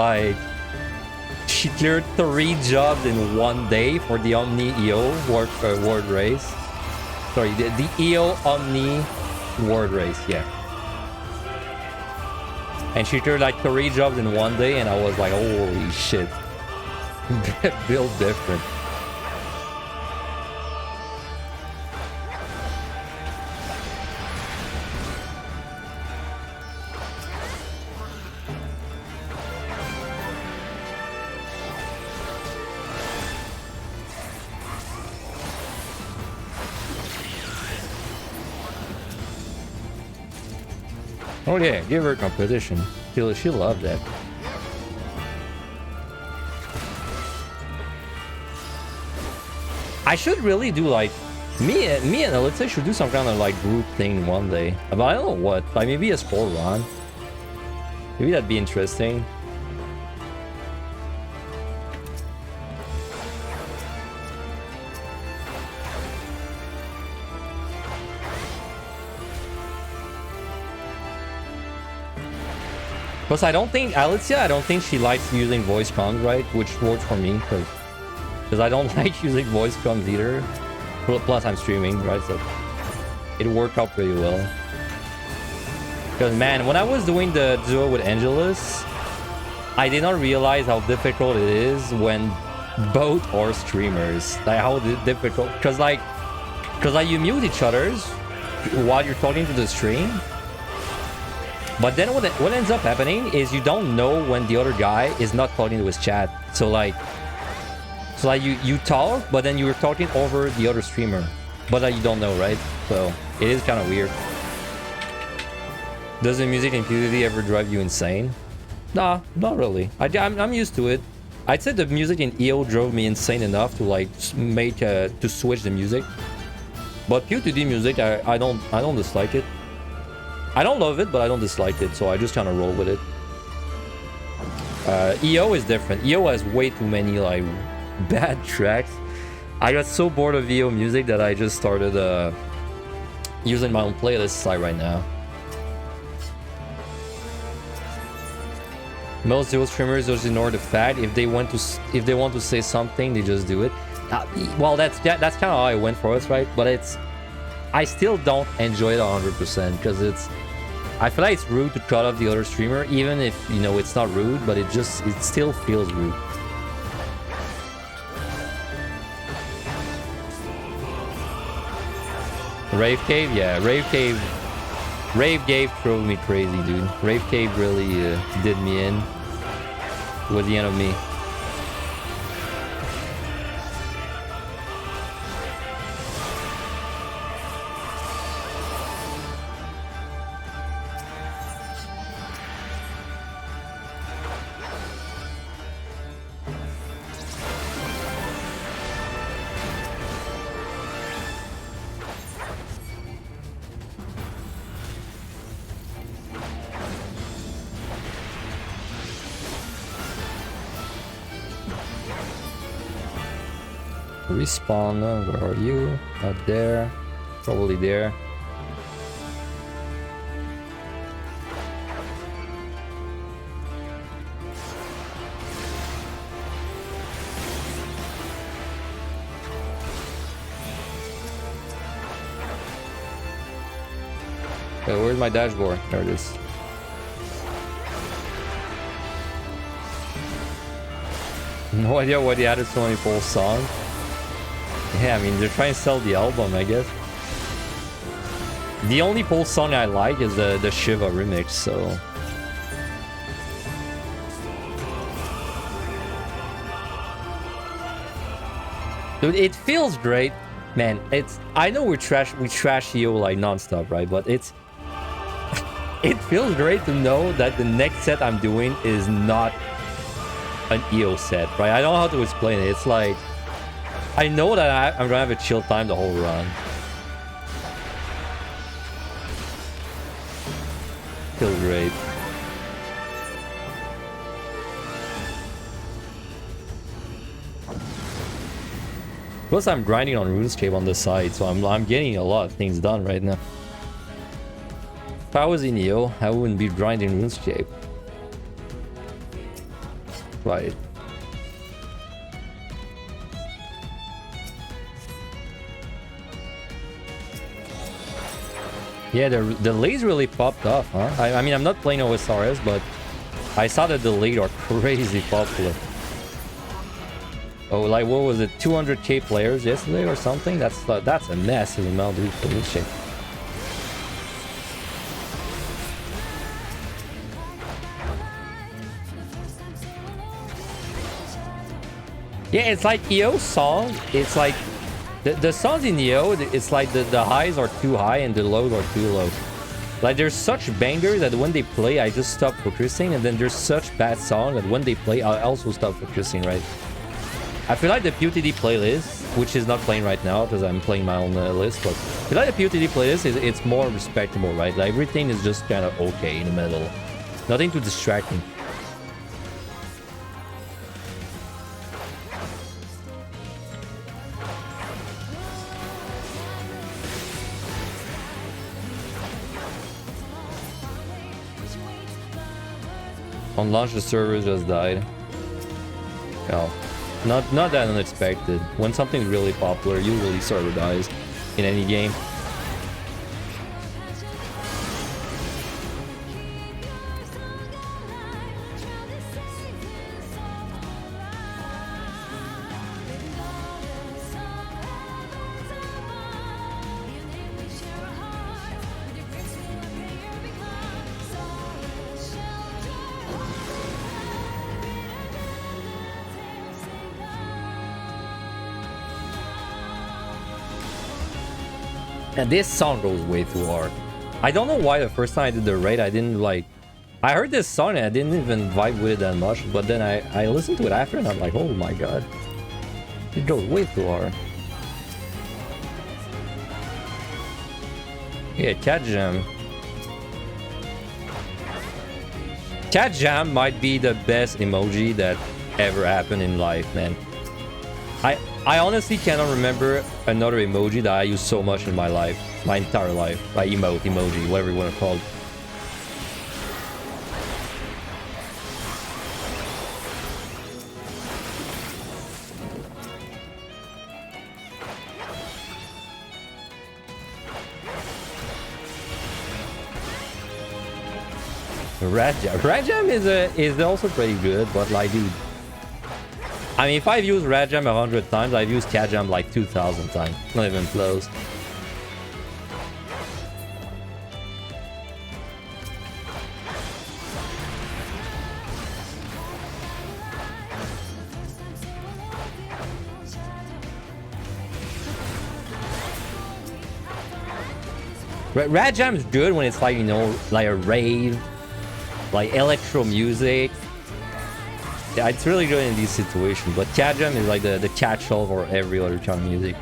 3 jobs in one day for the Omni EO world race. Sorry, the EO Omni world race, yeah. And she cleared like 3 jobs in one day, and I was like, holy shit. Built different. Oh yeah, give her competition. She'll love that. I should really do like me and Elitza should do some kind of like group thing one day. But I don't know what. Like maybe a sport run. Maybe that'd be interesting. Plus, I don't think she likes using voice comms, right? Which works for me, because I don't like using voice comms either. Plus, I'm streaming, right? So it worked out pretty well. Because, man, when I was doing the duo with Angelus, I did not realize how difficult it is when both are streamers. Like, how difficult... Because you mute each other's while you're talking to the stream. But then what ends up happening is you don't know when the other guy is not talking to his chat. So like you talk, but then you're talking over the other streamer. But you don't know, right? So it is kind of weird. Does the music in PotD ever drive you insane? Nah, not really. I'm used to it. I'd say the music in EO drove me insane enough to like to switch the music. But PotD music, I don't dislike it. I don't love it, but I don't dislike it, so I just kind of roll with it. EO is different. EO has way too many like bad tracks. I got so bored of EO music that I just started using my own playlist site right now. Most duo streamers just ignore the fact if they want to say something, they just do it. Well, that's kind of how I went for it, right? But I still don't enjoy it 100% because I feel like it's rude to cut off the other streamer, even if you know it's not rude, but it still feels rude. Rave Cave, yeah, Rave Cave drove me crazy, dude. Rave Cave really did me in. Was the end of me. Respawn, where are you? Not there. Probably there. Where's my dashboard? There it is. No idea why they added so many Pulse songs. Yeah, I mean, they're trying to sell the album, I guess. The only Pulse song I like is the Shiva remix, so... Dude, it feels great. Man, it's... I know we trash EO like non-stop, right? But it's... It feels great to know that the next set I'm doing is not an EO set, right? I don't know how to explain it. It's like... I know that I'm gonna have a chill time the whole run. Feels great. Plus I'm grinding on RuneScape on the side, so I'm getting a lot of things done right now. If I was in EO, I wouldn't be grinding RuneScape. Right. Yeah, the leads really popped off, huh? I mean, I'm not playing OSRS, but I saw that the leads are crazy popular. Oh, like what was it? 200k players yesterday or something? That's a massive amount, dude. For this shit. Yeah, it's like EO song. It's like the songs in EO. It's like the highs are too high and the lows are too low. Like there's such bangers that when they play, I just stop focusing, and then there's such bad songs that when they play, I also stop focusing. Right? I feel like the PotD playlist, which is not playing right now because I'm playing my own list, but I feel like the PotD playlist it's more respectable, right? Like everything is just kind of okay in the middle, nothing too distracting. On launch, the server just died. Oh, not that unexpected. When something's really popular, usually server dies in any game. And this song goes way too hard. I don't know why the first time I did the raid, I didn't like... I heard this song and I didn't even vibe with it that much, but then I listened to it after and I'm like, oh my god. It goes way too hard. Yeah, Cat Jam. Cat Jam might be the best emoji that ever happened in life, man. I honestly cannot remember another emoji that I use so much in my life, my entire life. Like emoji, whatever you want to call it. Rajam is also pretty good, but like, dude. I mean, if I've used Rajam 100 times, I've used Kajam like 2,000 times. Not even close. Rajam is good when it's like, you know, like a rave, like electro music. Yeah, it's really good in these situations, but Kajam is like the catch-all for every other kind of music.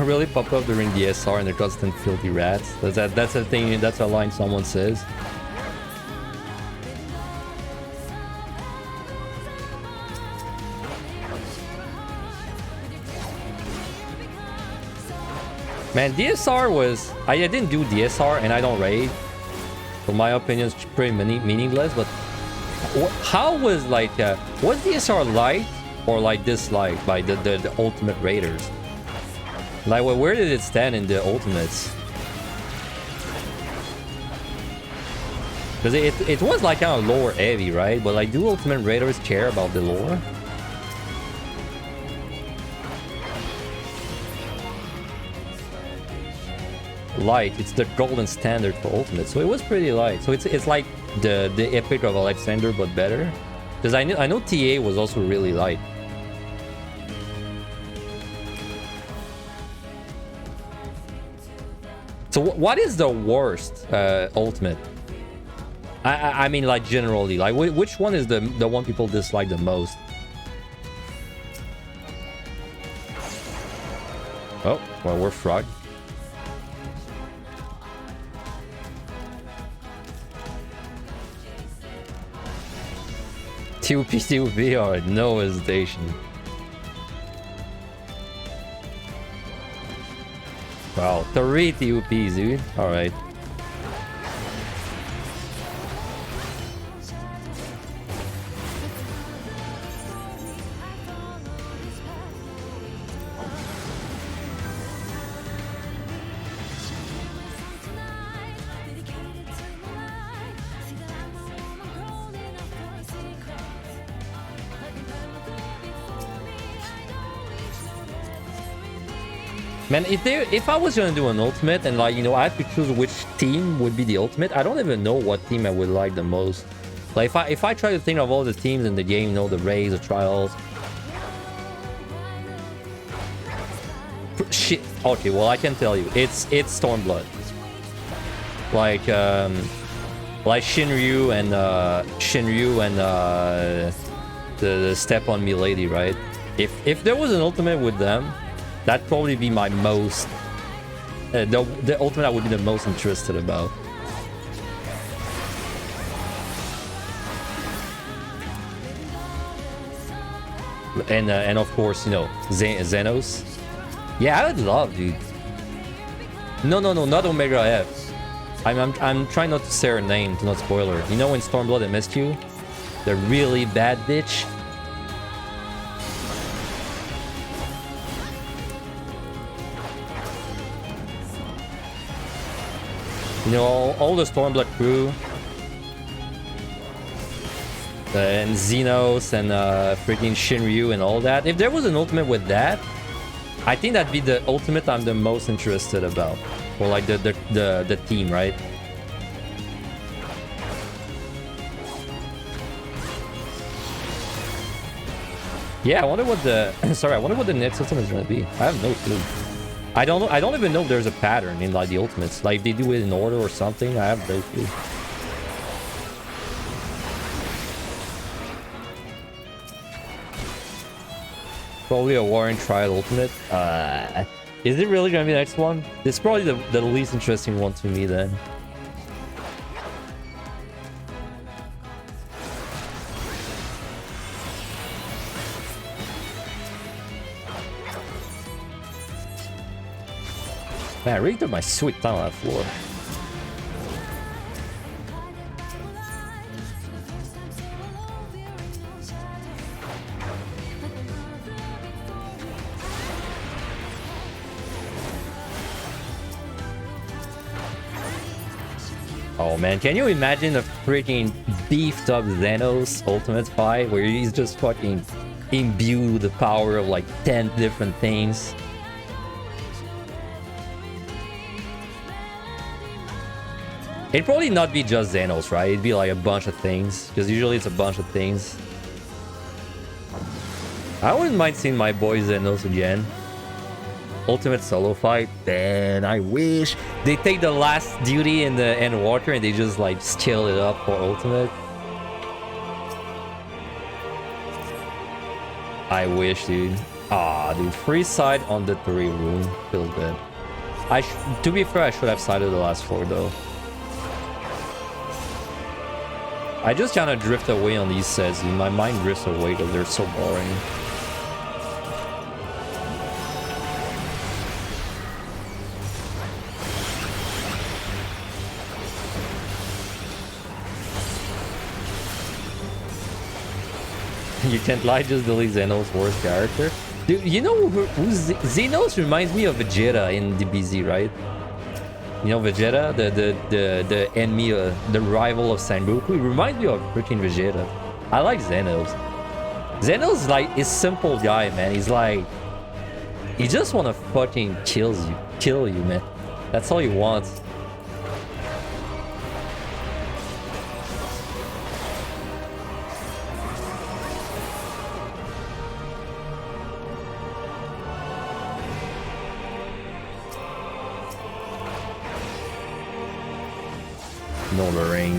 really pop up during the SR and the constant filthy rats. That's a thing. That's a line someone says. Man, DSR was... I didn't do DSR and I don't raid. So my opinion is pretty meaningless, but... How was like... was DSR light or like disliked by the ultimate raiders? Like, well, where did it stand in the ultimates? Because it was like kind of lore heavy, right? But like, do ultimate raiders care about the lore? Light, it's the golden standard for ultimate, so it was pretty light. So it's like the epic of Alexander, but better. Because I know TA was also really light. So what is the worst ultimate? I mean, like, generally, like which one is the one people dislike the most? Oh, well, we're frog. TUP or no hesitation. Wow, 3 TUPs, dude. Alright. Man, if I was gonna do an ultimate and, like, you know, I had to choose which team would be the ultimate, I don't even know what team I would like the most. Like, if I try to think of all the teams in the game, you know, the raids, the trials. Shit. Okay, well, I can tell you, it's Stormblood. Like Shinryu and the Step on Me lady, right? If there was an ultimate with them, that'd probably be my most... the ultimate I would be the most interested about. And of course, you know, Xenos. Yeah, I would love, dude. No, not Omega F. I'm trying not to say her name, to not spoil her. You know, in Stormblood I missed you? The really bad bitch. You know, all the Stormblood crew. And Xenos and freaking Shinryu and all that. If there was an ultimate with that, I think that'd be the ultimate I'm the most interested about. Or like the team, right? Yeah, I wonder what the... Sorry, I wonder what the next ultimate is gonna be. I have no clue. I don't even know if there's a pattern in, like, the ultimates. Like, if they do it in order or something, I have no clue. Probably a Warring Triad ultimate. Is it really gonna be the next one? It's probably the least interesting one to me then. Man, I really took my sweet time on that floor. Oh man, can you imagine a freaking beefed up Xenos ultimate fight where he's just fucking imbued with the power of like 10 different things? It'd probably not be just Xenos, right? It'd be like a bunch of things, because usually it's a bunch of things. I wouldn't mind seeing my boy Xenos again. Ultimate solo fight, man, I wish they take the last duty in the end water and they just like scale it up for ultimate. I wish, dude. Ah, dude, free side on the 3 room. Feels good. To be fair, I should have sided the last 4 though. I just kind of drift away on these sets. My mind drifts away because they're so boring. You can't lie, just delete Xenos' worst character. Dude, you know who Xenos reminds me of Vegeta in DBZ, right? You know Vegeta, the enemy, the rival of Sangoku. He reminds me of freaking Vegeta. I like Xenos. Xenos like is simple guy, man. He's like, he just wanna fucking kill you, man. That's all he wants. No the ring.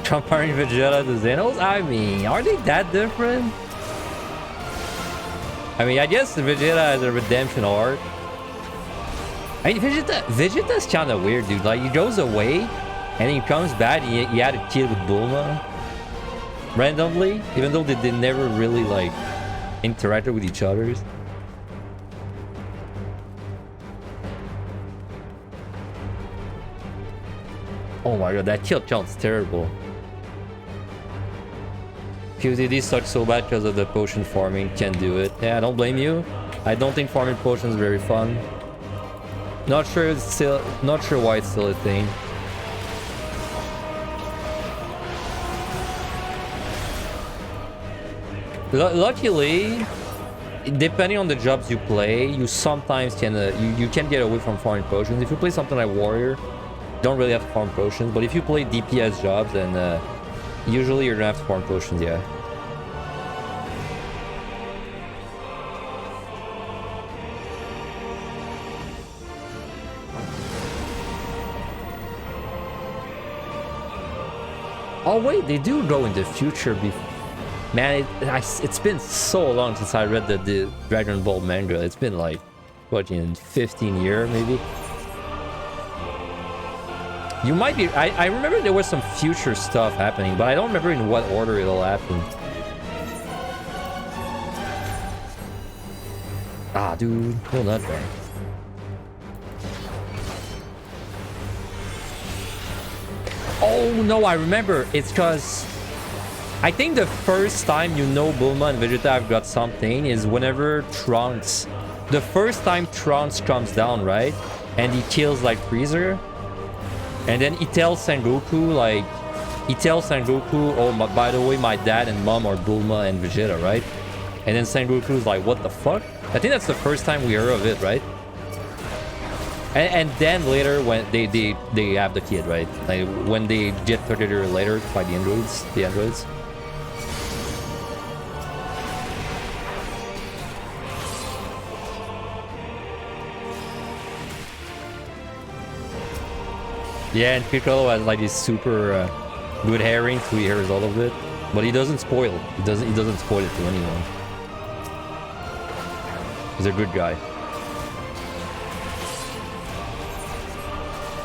Comparing Vegeta to Xenos? I mean, are they that different? I mean, I guess Vegeta has a redemption arc. I mean, Vegeta's kind of weird, dude. Like, he goes away, and he comes back, and he had a kid with Bulma. Randomly, even though they never really, like, interacted with each other. Oh my god, that kill count's terrible. PotD sucks so bad because of the potion farming. Can't do it. Yeah, I don't blame you. I don't think farming potions is very fun. Not sure why it's still a thing. Luckily, depending on the jobs you play, you sometimes can you can get away from farming potions. If you play something like Warrior, don't really have to farm potions, but if you play DPS jobs, then usually you're gonna have to farm potions, yeah. Oh wait, they do go in the future. Man, it's been so long since I read the Dragon Ball manga. It's been like, what, 15 years maybe? You might be... I remember there was some future stuff happening, but I don't remember in what order it'll happen. Ah, dude. Hold that back. Oh, no, I remember. It's because... I think the first time you know Bulma and Vegeta have got something is whenever Trunks... The first time Trunks comes down, right? And he kills, like, Freezer. And then he tells Sangoku, like... He tells Sangoku, oh, by the way, my dad and mom are Bulma and Vegeta, right? And then Sangoku's like, what the fuck? I think that's the first time we heard of it, right? And then later, when they have the kid, right? Like, when they get 30 years later to fight the androids. Yeah, and Piccolo has like this super good herring, so he hears all of it, but he doesn't spoil. He doesn't spoil it to anyone. He's a good guy.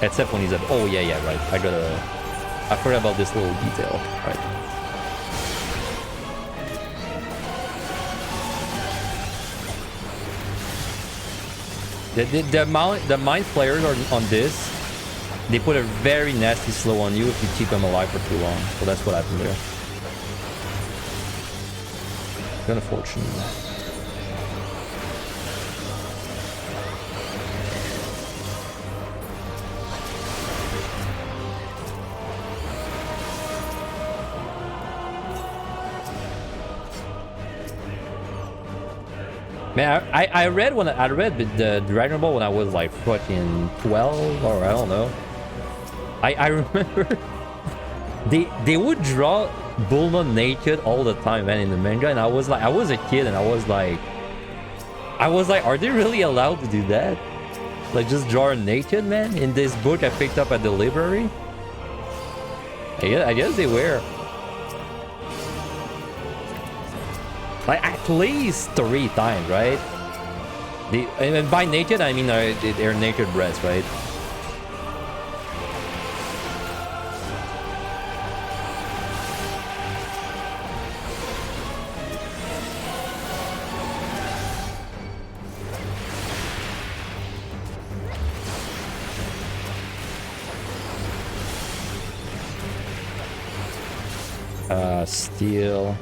Except when he's like, oh yeah, right. I forgot about this little detail, right? The mind flayers are on this. They put a very nasty slow on you if you keep them alive for too long. So that's what happened there. Unfortunate. Man, I read the Dragon Ball when I was like fucking 12 or I don't know. I remember they would draw Bulma naked all the time, man, in the manga, and I was a kid and I was like, are they really allowed to do that? Like just draw her naked, man? In this book I picked up at the library? I guess they were. Like at least 3 times, right? And by naked, I mean they're naked breasts, right? Steel.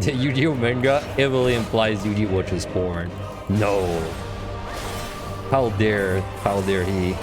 The Yu-Gi-Oh manga heavily implies Yu-Gi watches porn. No. How dare he?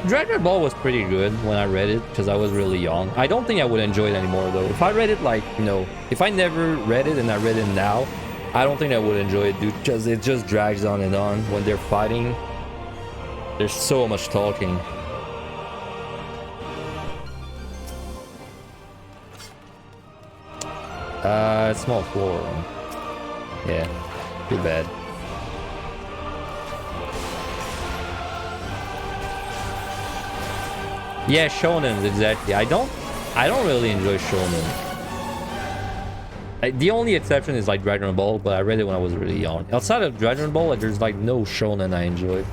Dragon Ball was pretty good when I read it because I was really young. I don't think I would enjoy it anymore though. If I read it like, you know, if I never read it and I read it now, I don't think I would enjoy it, dude, because it just drags on and on. When they're fighting, there's so much talking. Small floor. Yeah, too bad. Yeah, shonen, exactly. I don't really enjoy shonen. The only exception is like Dragon Ball, but I read it when I was really young. Outside of Dragon Ball, like, there's like no shonen I enjoy.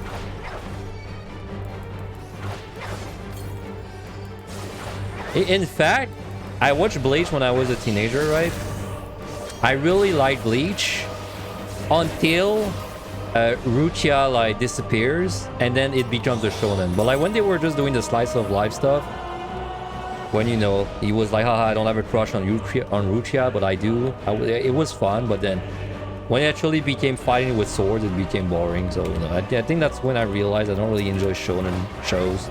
In fact, I watched Bleach when I was a teenager, right? I really liked Bleach until Rukia like disappears and then it becomes a shonen. But like when they were just doing the slice of life stuff, when, you know, he was like, haha, I don't have a crush on Rukia, but I do. It was fun, but then when it actually became fighting with swords, it became boring. So, you know, I think that's when I realized I don't really enjoy shonen shows.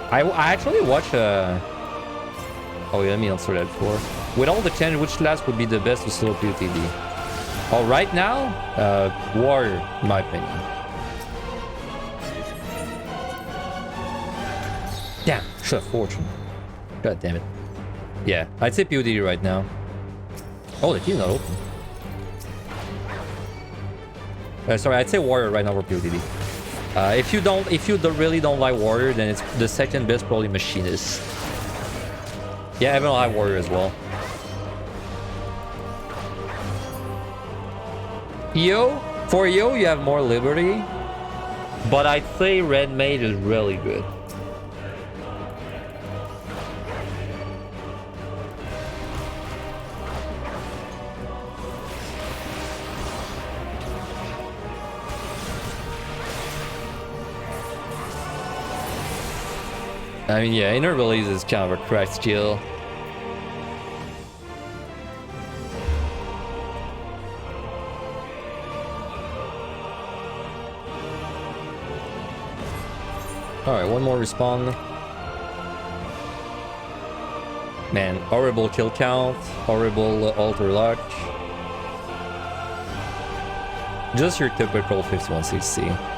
I actually watched oh yeah, let me answer that before. With all the change, which class would be the best to slow PotD? Oh, right now, Warrior, in my opinion. Damn, should have Fortune. God damn it. Yeah, I'd say PotD right now. Oh, the key's not open. Sorry, I'd say Warrior right now for PotD. If you really don't like Warrior, then it's the second best, probably Machinist. Yeah, I don't like Warrior as well. For Yo, you have more liberty, but I'd say Red Mage is really good. I mean, yeah, Inner Release is kind of a cracked skill. Alright, one more respawn. Man, horrible kill count, horrible alter luck. Just your typical 51cc.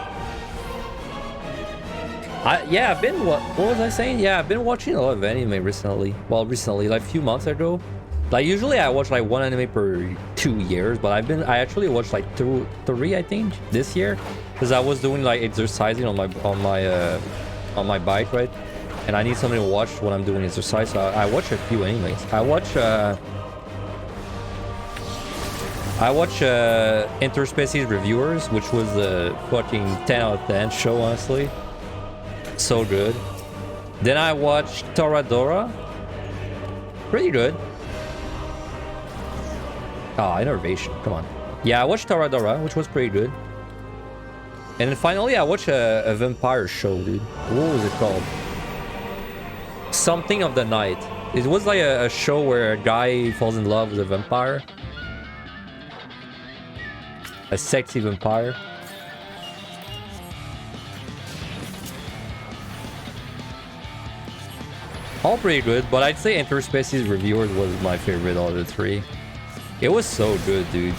Yeah, I've been what was I saying? Yeah, I've been watching a lot of anime recently. Well, recently, like a few months ago. Like usually I watch like one anime per 2 years, but I actually watched like three I think this year, because I was doing like exercising on my bike, right? And I need something to watch when I'm doing exercise. So I watch a few animes. I watch Interspecies Reviewers, which was a fucking 10 out of 10 show, honestly. So good. Then I watched Toradora. Pretty good. Ah, Innervation. Come on. Yeah, I watched Toradora, which was pretty good. And then finally, I watched a vampire show, dude. What was it called? Something of the Night. It was like a show where a guy falls in love with a vampire. A sexy vampire. All pretty good, but I'd say Interspecies Reviewers was my favorite out of the three. It was so good, dude.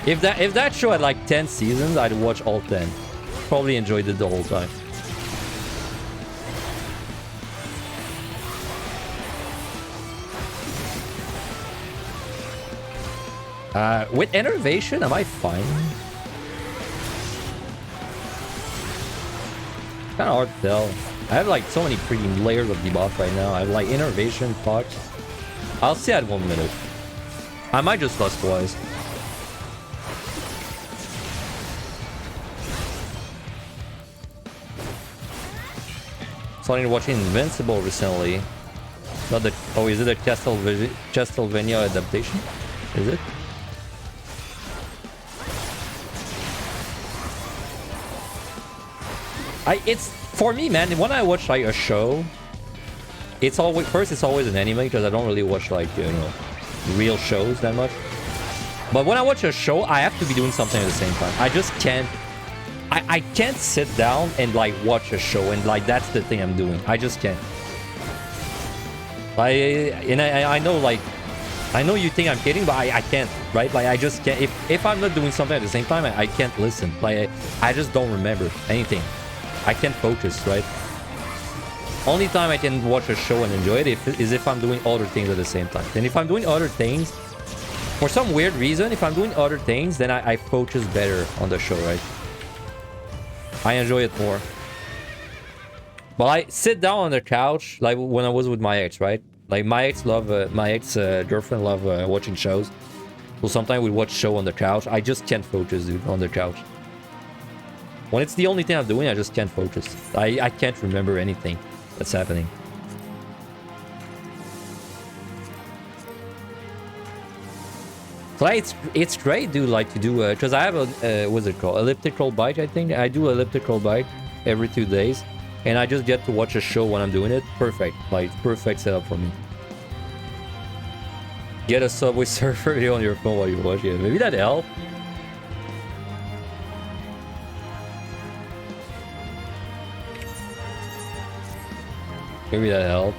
If that show had like 10 seasons, I'd watch all 10. Probably enjoyed it the whole time. With Innovation, am I fine? Kind of hard to tell. I have like so many freaking layers of debuff right now. I have like Innovation, Fox. I'll see at 1 minute. I might just lust twice. Started watching Invincible recently. Not the... Oh, is it a Castlevania adaptation? Is it? It's... For me, man, when I watch like a show, it's always... First, it's always an anime, because I don't really watch like, you know, real shows that much. But when I watch a show, I have to be doing something at the same time. I just can't... I can't sit down and like watch a show and like that's the thing I'm doing. I just can't. I know like I know you think I'm kidding, but I can't, right? Like I just can't. If I'm not doing something at the same time, I can't listen. Like I just don't remember anything. I can't focus, right? Only time I can watch a show and enjoy it is if I'm doing other things at the same time. And if I'm doing other things, for some weird reason, if I'm doing other things, then I focus better on the show, right? I enjoy it more. But I sit down on the couch, like when I was with my ex, right? Like my ex girlfriend love watching shows. So sometimes we watch show on the couch. I just can't focus, dude, on the couch. When it's the only thing I'm doing, I just can't focus. I can't remember anything that's happening. So it's great, dude, like to do, because I have a, what's it called? Elliptical bike, I think. I do elliptical bike every 2 days. And I just get to watch a show when I'm doing it. Perfect. Like, perfect setup for me. Get a Subway Surfer video on your phone while you watch it. Maybe that'd help. Maybe that'd help.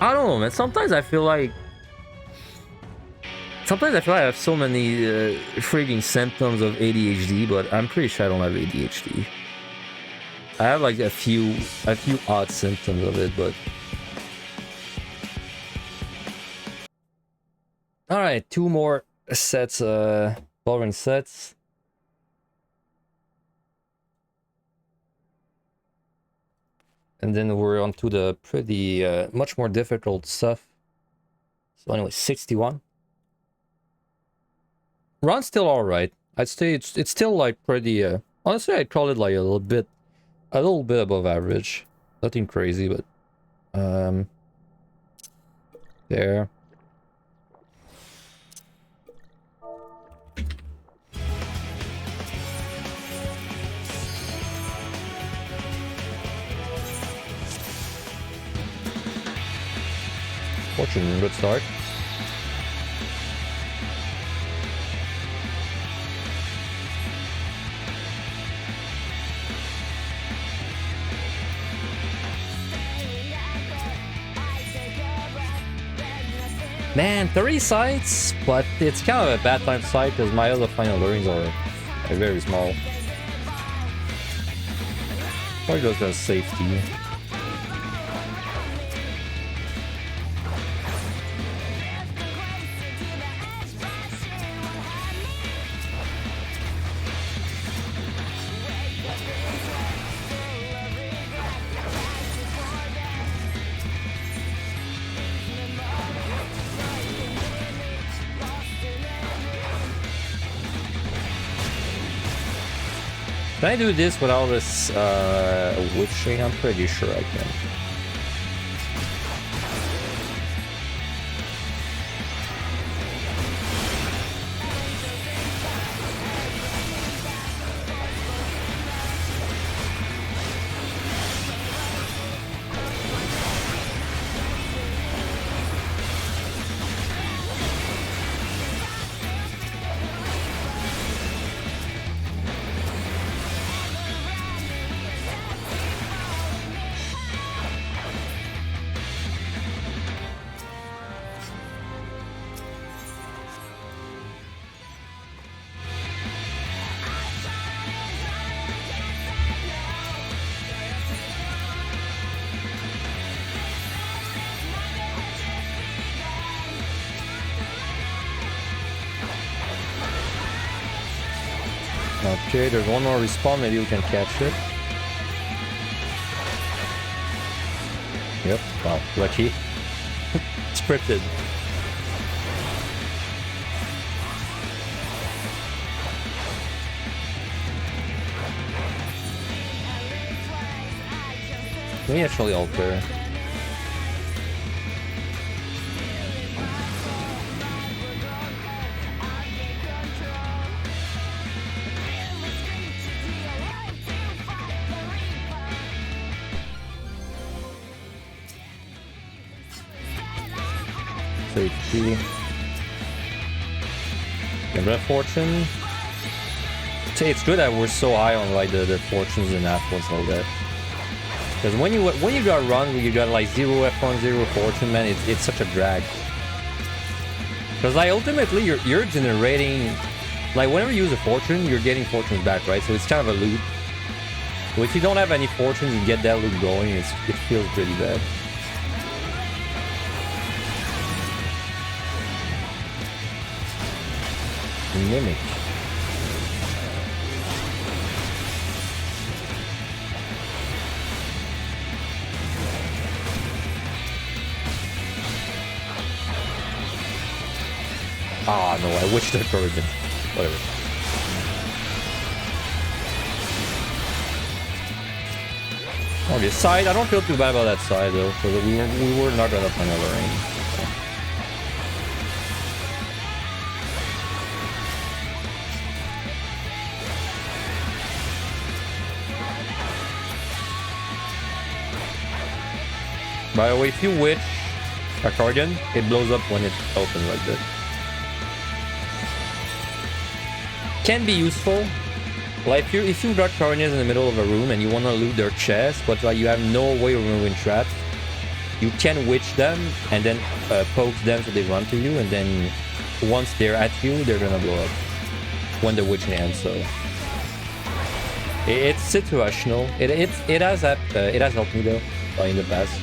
I don't know, man. Sometimes I feel like I have so many freaking symptoms of ADHD, but I'm pretty sure I don't have ADHD. I have like a few odd symptoms of it, but... Alright, 2 more sets, following sets. And then we're on to the pretty, much more difficult stuff. So anyway, 61. Run's still alright. I'd say it's still like pretty, honestly I'd call it like a little bit above average. Nothing crazy, but there. Fortune, good start. Man, 30 sites, but it's kind of a bad time site because my other final learnings are very small. Or just a safety. Can I do this without this witching? I'm pretty sure I can. Okay, there's one more respawn. Maybe we can catch it. Yep. Wow. Lucky. Scripted. Let me actually alter. Safety. Remember fortune? See, it's good that we're so high on like the fortunes and F1s and all that. Because when you got run, you got like 0 F1, 0 fortune, man, it's such a drag. Because like ultimately you're generating, like whenever you use a fortune, you're getting fortunes back, right? So it's kind of a loop. So if you don't have any fortunes, you get that loop going, it feels pretty bad. Mimic. Ah, no, I wish that could have been. Whatever. Okay, side, I don't feel too bad about that side though, because we were not gonna find another range. By the way, if you witch a Cardigan, it blows up when it opens like this. Can be useful. Like if you got Cardians in the middle of a room and you want to loot their chest, but like you have no way of removing traps, you can witch them and then poke them so they run to you, and then once they're at you, they're gonna blow up when the witch ends. So it's situational. It has helped me though in the past.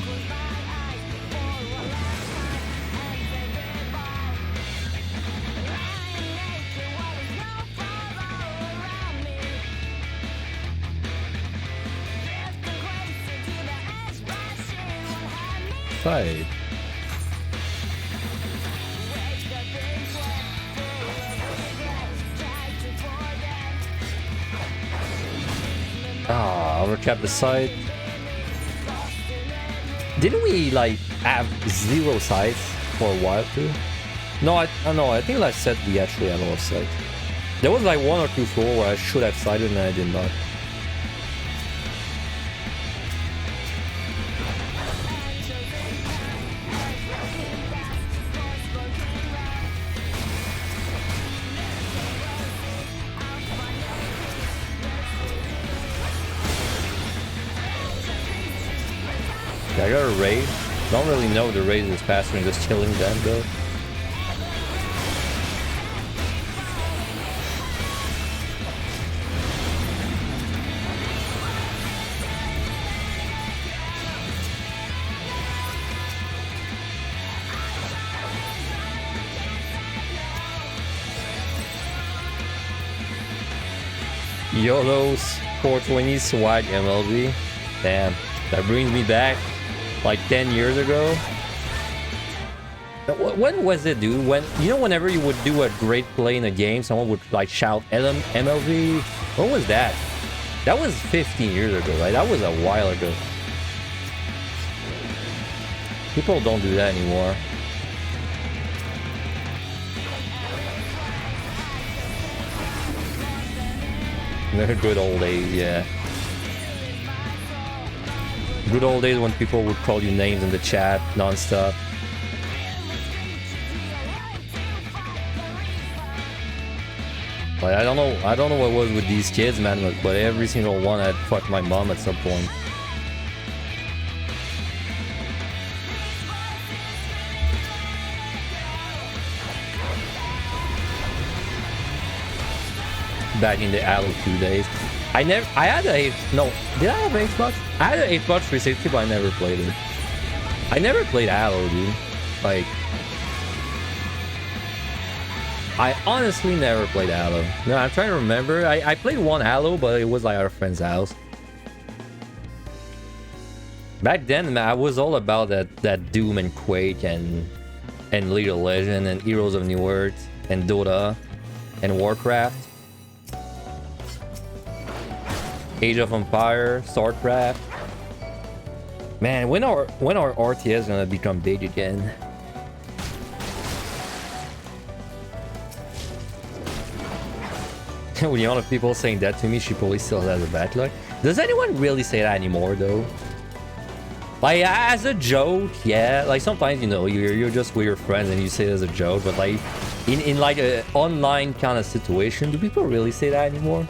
Side. Ah, overcap the side. Didn't we like have 0 sides for a while too? No, I think I said we actually had a lot of sides. There was like 1 or 2 floors where I should have sided and I did not. I got a raid. Don't really know the raid is faster than just killing them though. YOLO's 420 swag MLB. Damn, that brings me back like 10 years ago. When was it, dude? When, you know, whenever you would do a great play in a game, someone would like shout MLB. When was that? That was 15 years ago, right? That was a while ago. People don't do that anymore. The good old days, yeah. Good old days when people would call you names in the chat non-stop. Like, I don't know what was with these kids, man, but every single one had fucked my mom at some point. Back in the Halo 2 days. I had a, no, did I have an Xbox? I had an Xbox 360, but I never played it. I never played Halo, dude. Like, I honestly never played Halo. No, I'm trying to remember. I played one Halo, but it was like our friend's house. Back then, man, I was all about that Doom and Quake and League of Legends and Heroes of New Earth and Dota and Warcraft. Age of Empire, StarCraft. Man, when our RTS gonna become big again? With the amount of people saying that to me, she probably still has a backlog. Does anyone really say that anymore, though? Like, as a joke, yeah. Like, sometimes, you know, you're just with your friends and you say it as a joke. But, like, in like, an online kind of situation, do people really say that anymore?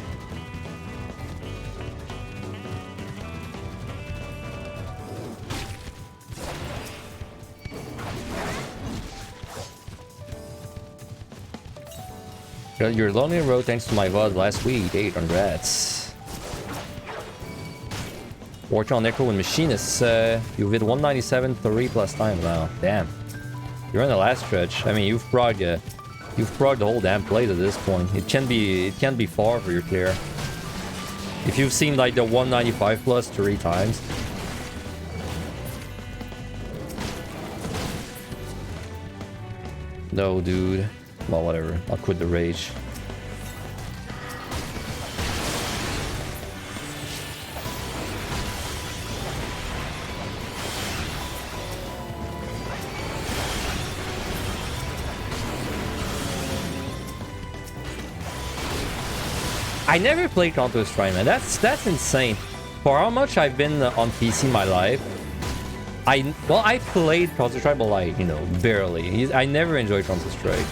Your lonely road thanks to my VOD last week. 8 congrats. Working on Echo and Machinist. You've hit 197 3+ times now. Damn. You're in the last stretch. I mean, you've progged the whole damn place at this point. It can't be far for your clear. If you've seen like the 195 plus 3 times. No, dude. Well, whatever. I'll quit the rage. I never played Counter-Strike, man. That's insane. For how much I've been on PC in my life, I played Counter-Strike, but like, you know, barely. I never enjoyed Counter-Strike.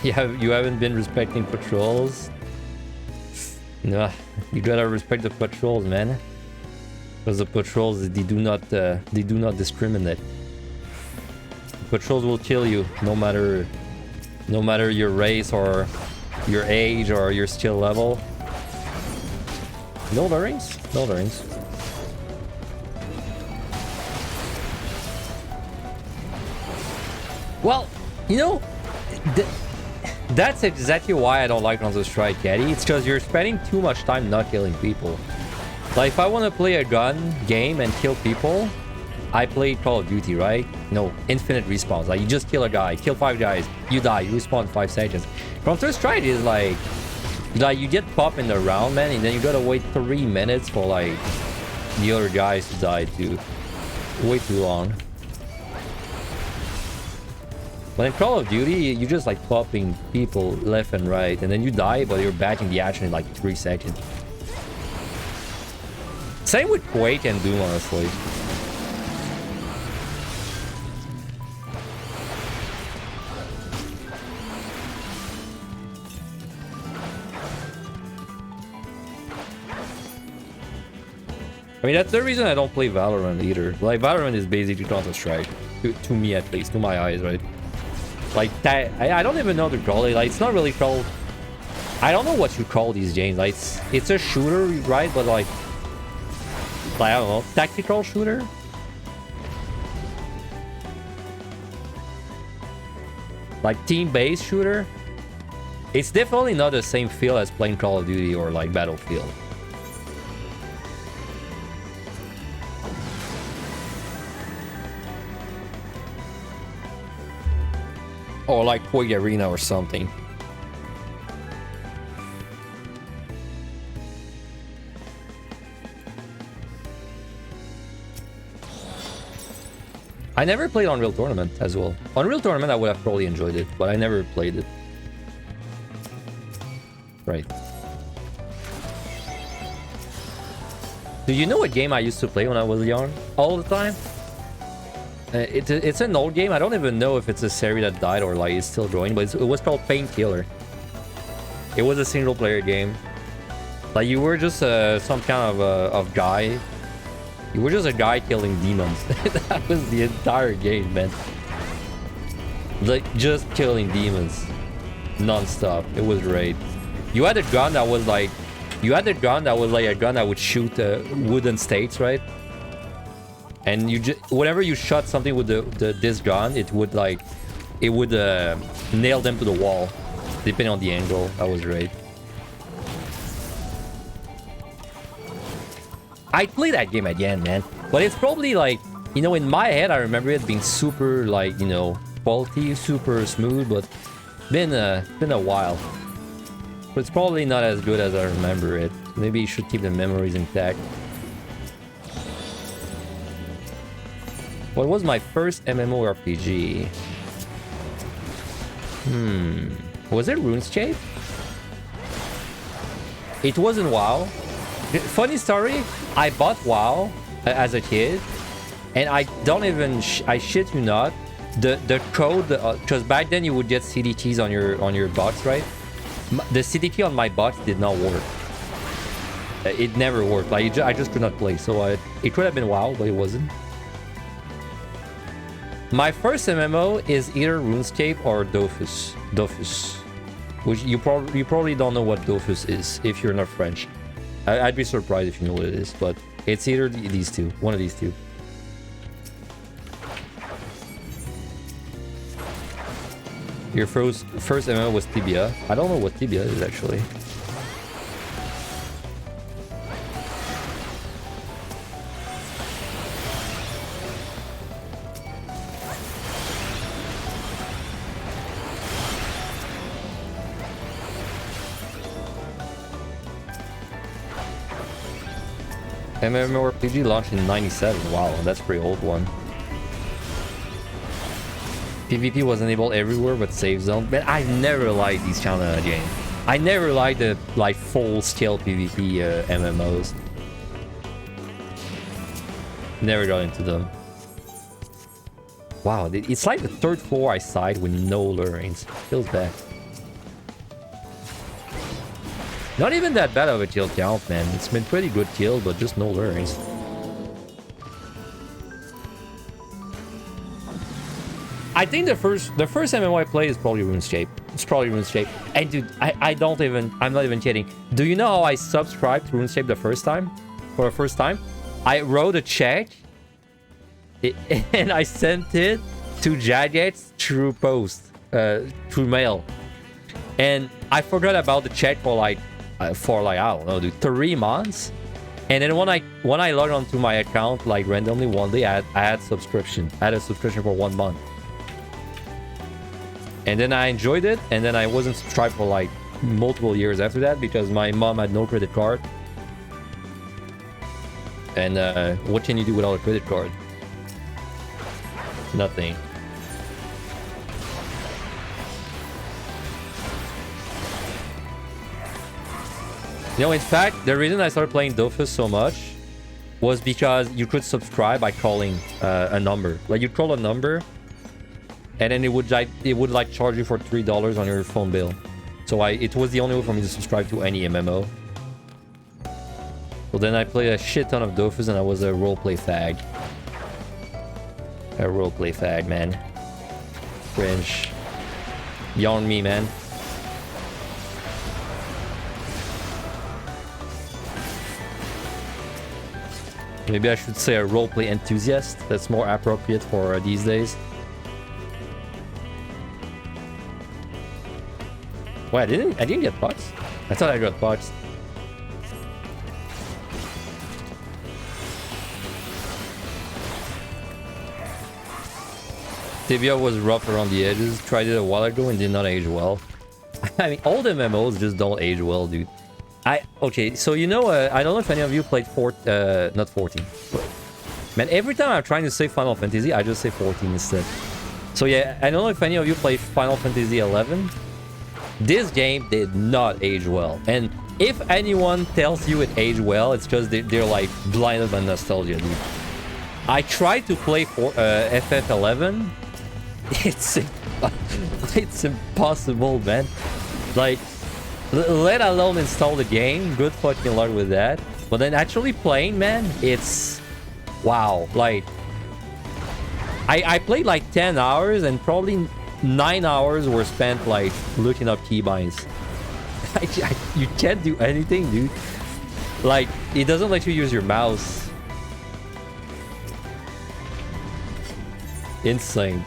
You haven't been respecting patrols? No, you gotta respect the patrols, man. Because the patrols, they do not discriminate. The patrols will kill you, no matter your race or your age or your skill level. No rings? No rings. Well, you know, that's exactly why I don't like Counter-Strike, Caddy. It's because you're spending too much time not killing people. Like, if I want to play a gun game and kill people, I play Call of Duty, right? No, infinite respawns. Like, you just kill a guy, kill 5 guys, you die, you respawn in 5 seconds. Counter-Strike is like you get popped in the round, man, and then you gotta wait 3 minutes for, like, the other guys to die, too. Way too long. But in Call of Duty, you just like popping people left and right, and then you die, but you're back in the action in like 3 seconds. Same with Quake and Doom, honestly. I mean, that's the reason I don't play Valorant either. Like, Valorant is basically Counter-Strike. To me, at least. To my eyes, right? Like, that... I don't even know the call it. Like, it's not really called... I don't know what you call these games. Like, it's a shooter, right? But, like... I don't know. Tactical shooter? Like, team-based shooter? It's definitely not the same feel as playing Call of Duty or, like, Battlefield. Or like Quake Arena or something. I never played Unreal Tournament as well. Unreal Tournament I would have probably enjoyed it, but I never played it. Right. Do you know what game I used to play when I was young? All the time? It's an old game. I don't even know if it's a series that died or like it's still going, but it was called Painkiller. It was a single player game. Like you were just some kind of guy. You were just a guy killing demons. That was the entire game, man. Like just killing demons non-stop. It was great. You had a gun that was like a gun that would shoot wooden stakes, right? And you just whenever you shot something with this gun, it would it would nail them to the wall, depending on the angle. That was great. I'd play that game again, man. But it's probably like, you know, in my head, I remember it being super, like, you know, quality, super smooth, but been a while. But it's probably not as good as I remember it. Maybe you should keep the memories intact. What was my first MMORPG? Was it RuneScape? It wasn't WoW. Funny story, I bought WoW as a kid, and I don't even I shit you not, the code, because back then you would get CDTs on your bots, right? The CDT on my bots did not work. It never worked. Like I just could not play. So it could have been WoW, but it wasn't. My first MMO is either RuneScape or Dofus. Dofus, which you probably don't know what Dofus is if you're not French. I'd be surprised if you know what it is, but it's either these two, one of these two. Your first MMO was Tibia. I don't know what Tibia is actually. MMORPG launched in '97. Wow, that's a pretty old one. PvP was enabled everywhere but save zone. Man, I never liked these kind of games. I never liked the like full-scale PvP MMOs. Never got into them. Wow, it's like the third floor I side with no lurings. Feels bad. Not even that bad of a kill count, man. It's been pretty good kill, but just no lurings. I think the first MMO I play is probably RuneScape. It's probably RuneScape. And dude, I'm not even kidding. Do you know how I subscribed to RuneScape the first time? For the first time? I wrote a check and I sent it to Jagex through post, through mail. And I forgot about the check for like I don't know, dude, 3 months. And then when I logged onto my account like randomly one day, I had subscription. I had a subscription for 1 month. And then I enjoyed it, and then I wasn't subscribed for like multiple years after that because my mom had no credit card. And what can you do without a credit card? Nothing. You know, in fact, the reason I started playing Dofus so much was because you could subscribe by calling a number. Like you call a number, and then it would charge you for $3 on your phone bill. So it was the only way for me to subscribe to any MMO. So then I played a shit ton of Dofus, and I was a roleplay fag. A roleplay fag, man. Cringe. Yawn me, man. Maybe I should say a roleplay enthusiast. That's more appropriate for these days. Wait, I didn't get bots. I thought I got bots. Tibia was rough around the edges. Tried it a while ago and did not age well. I mean, all the MMOs just don't age well, dude. Okay, so you know, I don't know if any of you played not 14. Man, every time I'm trying to say Final Fantasy, I just say 14 instead. So yeah, I don't know if any of you played Final Fantasy 11. This game did not age well. And if anyone tells you it aged well, it's because they're like blinded by nostalgia, dude. I tried to play FF11. It's impossible, man. Like, let alone install the game. Good fucking luck with that. But then actually playing, man, it's wow. Like, I played like 10 hours and probably 9 hours were spent like looking up keybinds. You can't do anything, dude. Like, it doesn't let you use your mouse. Insane.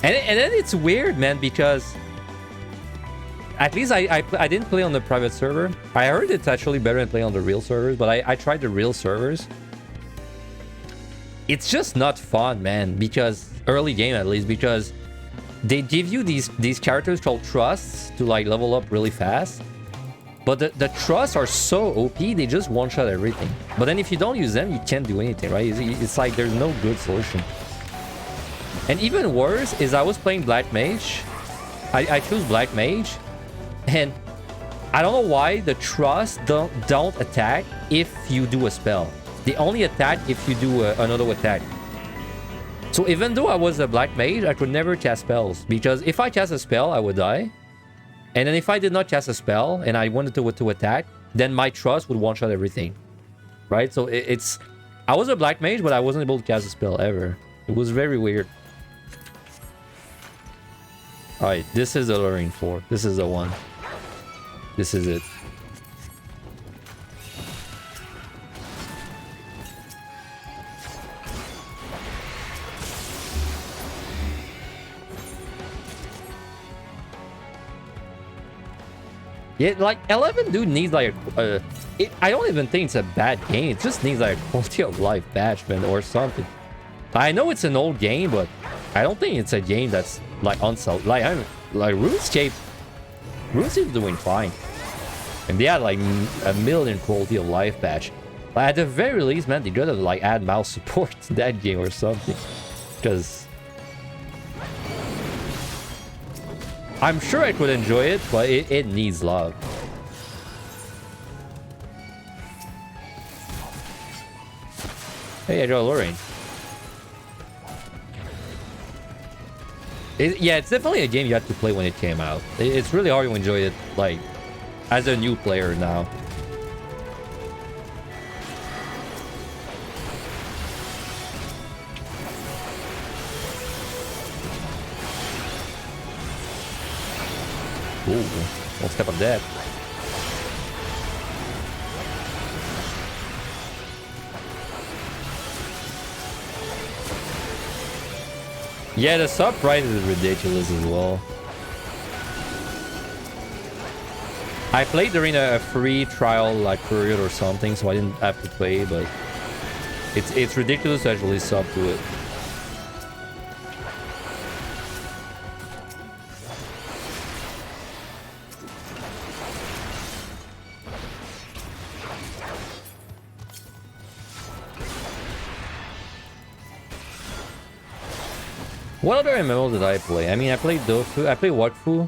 And then it's weird, man, because at least I didn't play on the private server. I heard it's actually better than playing on the real servers, but I tried the real servers. It's just not fun, man, because early game at least, because they give you these characters called trusts to like level up really fast. But the trusts are so OP, they just one-shot everything. But then if you don't use them, you can't do anything, right? It's like there's no good solution. And even worse is I was playing Black Mage. I choose Black Mage. And I don't know why the trusts don't attack if you do a spell. They only attack if you do another attack. So even though I was a Black Mage, I could never cast spells. Because if I cast a spell, I would die. And then if I did not cast a spell and I wanted to attack, then my trust would one-shot everything. Right? So it's... I was a Black Mage, but I wasn't able to cast a spell ever. It was very weird. Alright, this is the Luring 4. This is the one. This is it. Yeah, like 11 dude needs like I don't even think it's a bad game. It just needs like a quality of life patch, man, or something. I know it's an old game, but I don't think it's a game that's like unsold. Like RuneScape is doing fine, and they had like a million quality of life patch. But at the very least, man, they gotta like add mouse support to that game or something, because I'm sure I could enjoy it, but it needs love. Hey, I got Luring. Yeah, it's definitely a game you had to play when it came out. It's really hard to enjoy it, like, as a new player now. Ooh, one step of that. Yeah, the sub price is ridiculous as well. I played during a free trial like period or something, so I didn't have to pay, but it's ridiculous to actually sub to it. What other MMOs did I play? I mean, I played Dofus. I played Wakfu.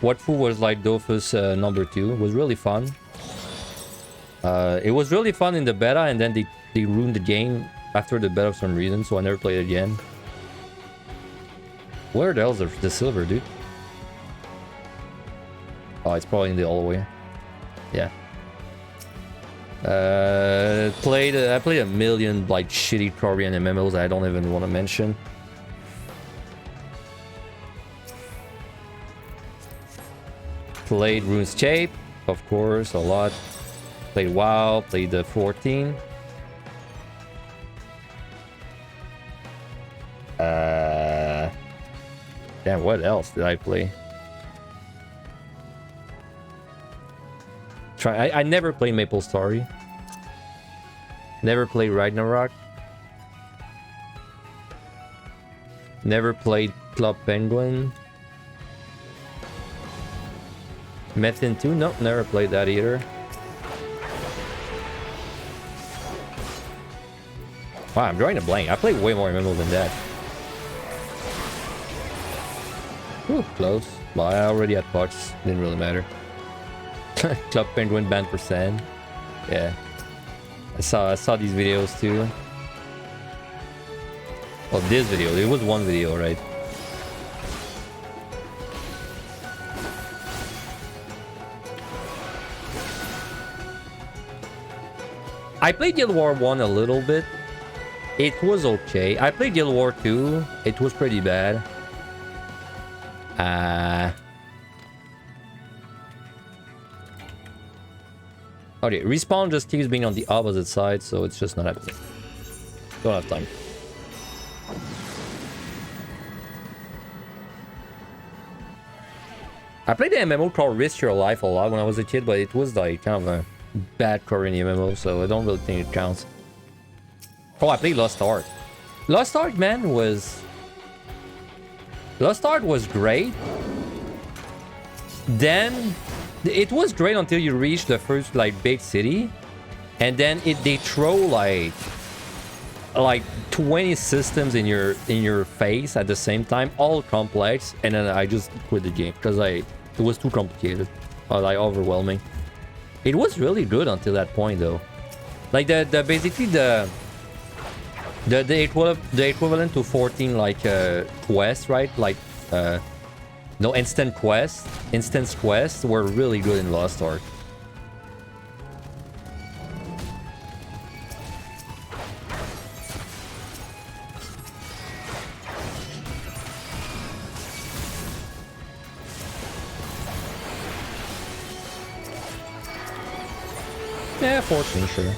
Wakfu was like Dofus number 2. It was really fun. It was really fun in the beta, and then they ruined the game after the beta for some reason, so I never played it again. Where the hell's the silver, dude? Oh, it's probably in the hallway. Yeah. I played a million like shitty Korean MMOs I don't even want to mention. Played RuneScape, of course, a lot. Played WoW, played the 14. Damn, what else did I play? I never played Maple Story. Never played Ragnarok. Never played Club Penguin. Methin 2? Nope, never played that either. Wow, I'm drawing a blank. I played way more MMO than that. Whew, close. Well, I already had parts. Didn't really matter. Club Penguin banned for sand. Yeah. I saw these videos too. Well, this video. It was one video, right? I played Guild War 1 a little bit. It was okay. I played Guild War 2. It was pretty bad. Okay, Respawn just keeps being on the opposite side, so it's just not happening. Don't have time. I played the MMO called Risk Your Life a lot when I was a kid, but it was like kind of a bad Korean MMO, so I don't really think it counts. Oh, I played Lost Ark. Lost Ark, man, was... Lost Ark was great. Then... It was great until you reach the first, like, big city. And then they throw, like 20 systems in your face at the same time, all complex, and then I just quit the game because it was too complicated, like overwhelming. It was really good until that point, though. Like basically the equivalent to 14 like quests, right? Like no, instance quests were really good in Lost Ark. Yeah, 14, sure.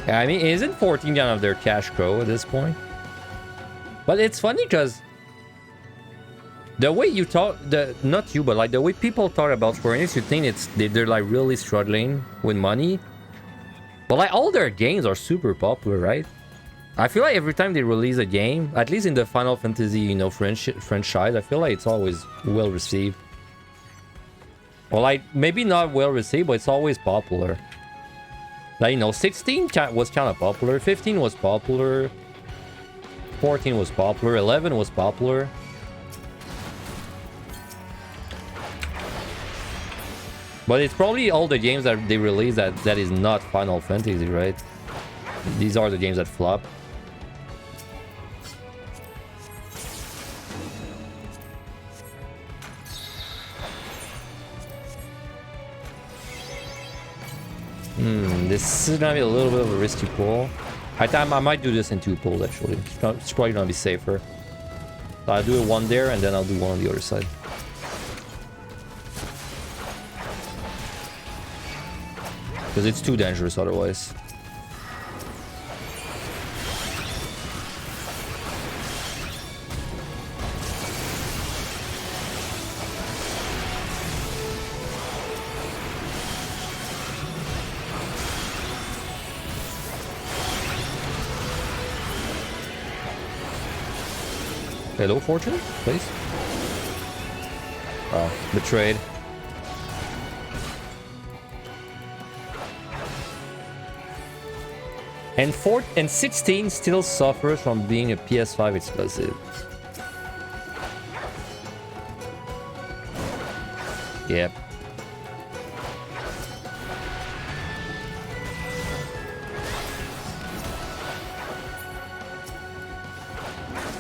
Yeah, I mean, isn't 14 kind of their cash cow at this point? But it's funny because the way you talk, not you, but like the way people talk about Square Enix, you think they're like really struggling with money. But like all their games are super popular, right? I feel like every time they release a game, at least in the Final Fantasy, you know, franchise, I feel like it's always well received. Or like maybe not well received, but it's always popular. Like, you know, 16 was kind of popular, 15 was popular, 14 was popular, 11 was popular. But it's probably all the games that they release that is not Final Fantasy, right? These are the games that flop. This is gonna be a little bit of a risky pull. I might do this in 2 pulls, actually. It's probably gonna be safer. So I'll do one there, and then I'll do one on the other side. Because it's too dangerous otherwise. Hello, Fortune, please. Oh, betrayed. And 16 still suffers from being a PS5 exclusive. Yep.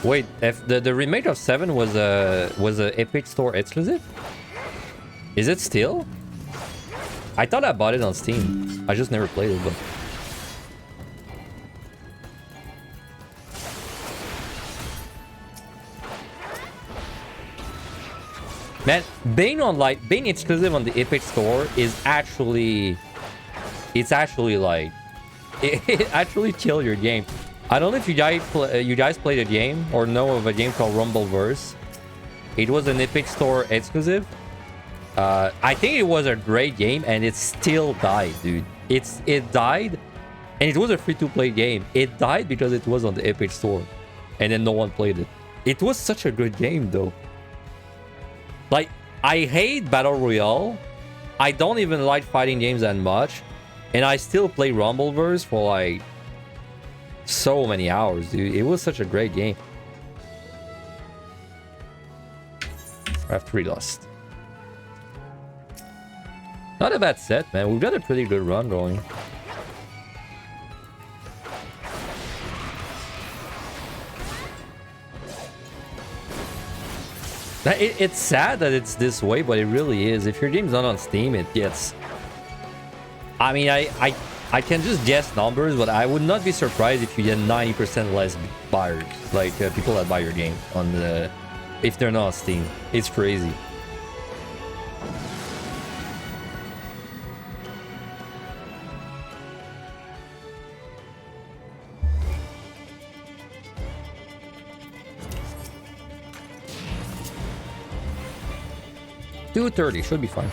Wait, if the remake of 7 was a Epic Store exclusive? Is it still? I thought I bought it on Steam. I just never played it, but... Man, being exclusive on the Epic Store is actually... It's actually like... It actually kills your game. I don't know if you guys played a game or know of a game called Rumbleverse. It was an Epic Store exclusive. I think it was a great game, and it still died, dude. It died, and it was a free-to-play game. It died because it was on the Epic Store, and then no one played it. It was such a good game, though. Like, I hate Battle Royale. I don't even like fighting games that much, and I still play Rumbleverse for like so many hours, dude. It was such a great game. I have 3 lost. Not a bad set, man. We've got a pretty good run going. It's sad that it's this way, but it really is. If your game's not on Steam, it gets... I mean, I can just guess numbers, but I would not be surprised if you get 90% less buyers, like people that buy your game on the... if they're not on Steam. It's crazy. $230 should be fine.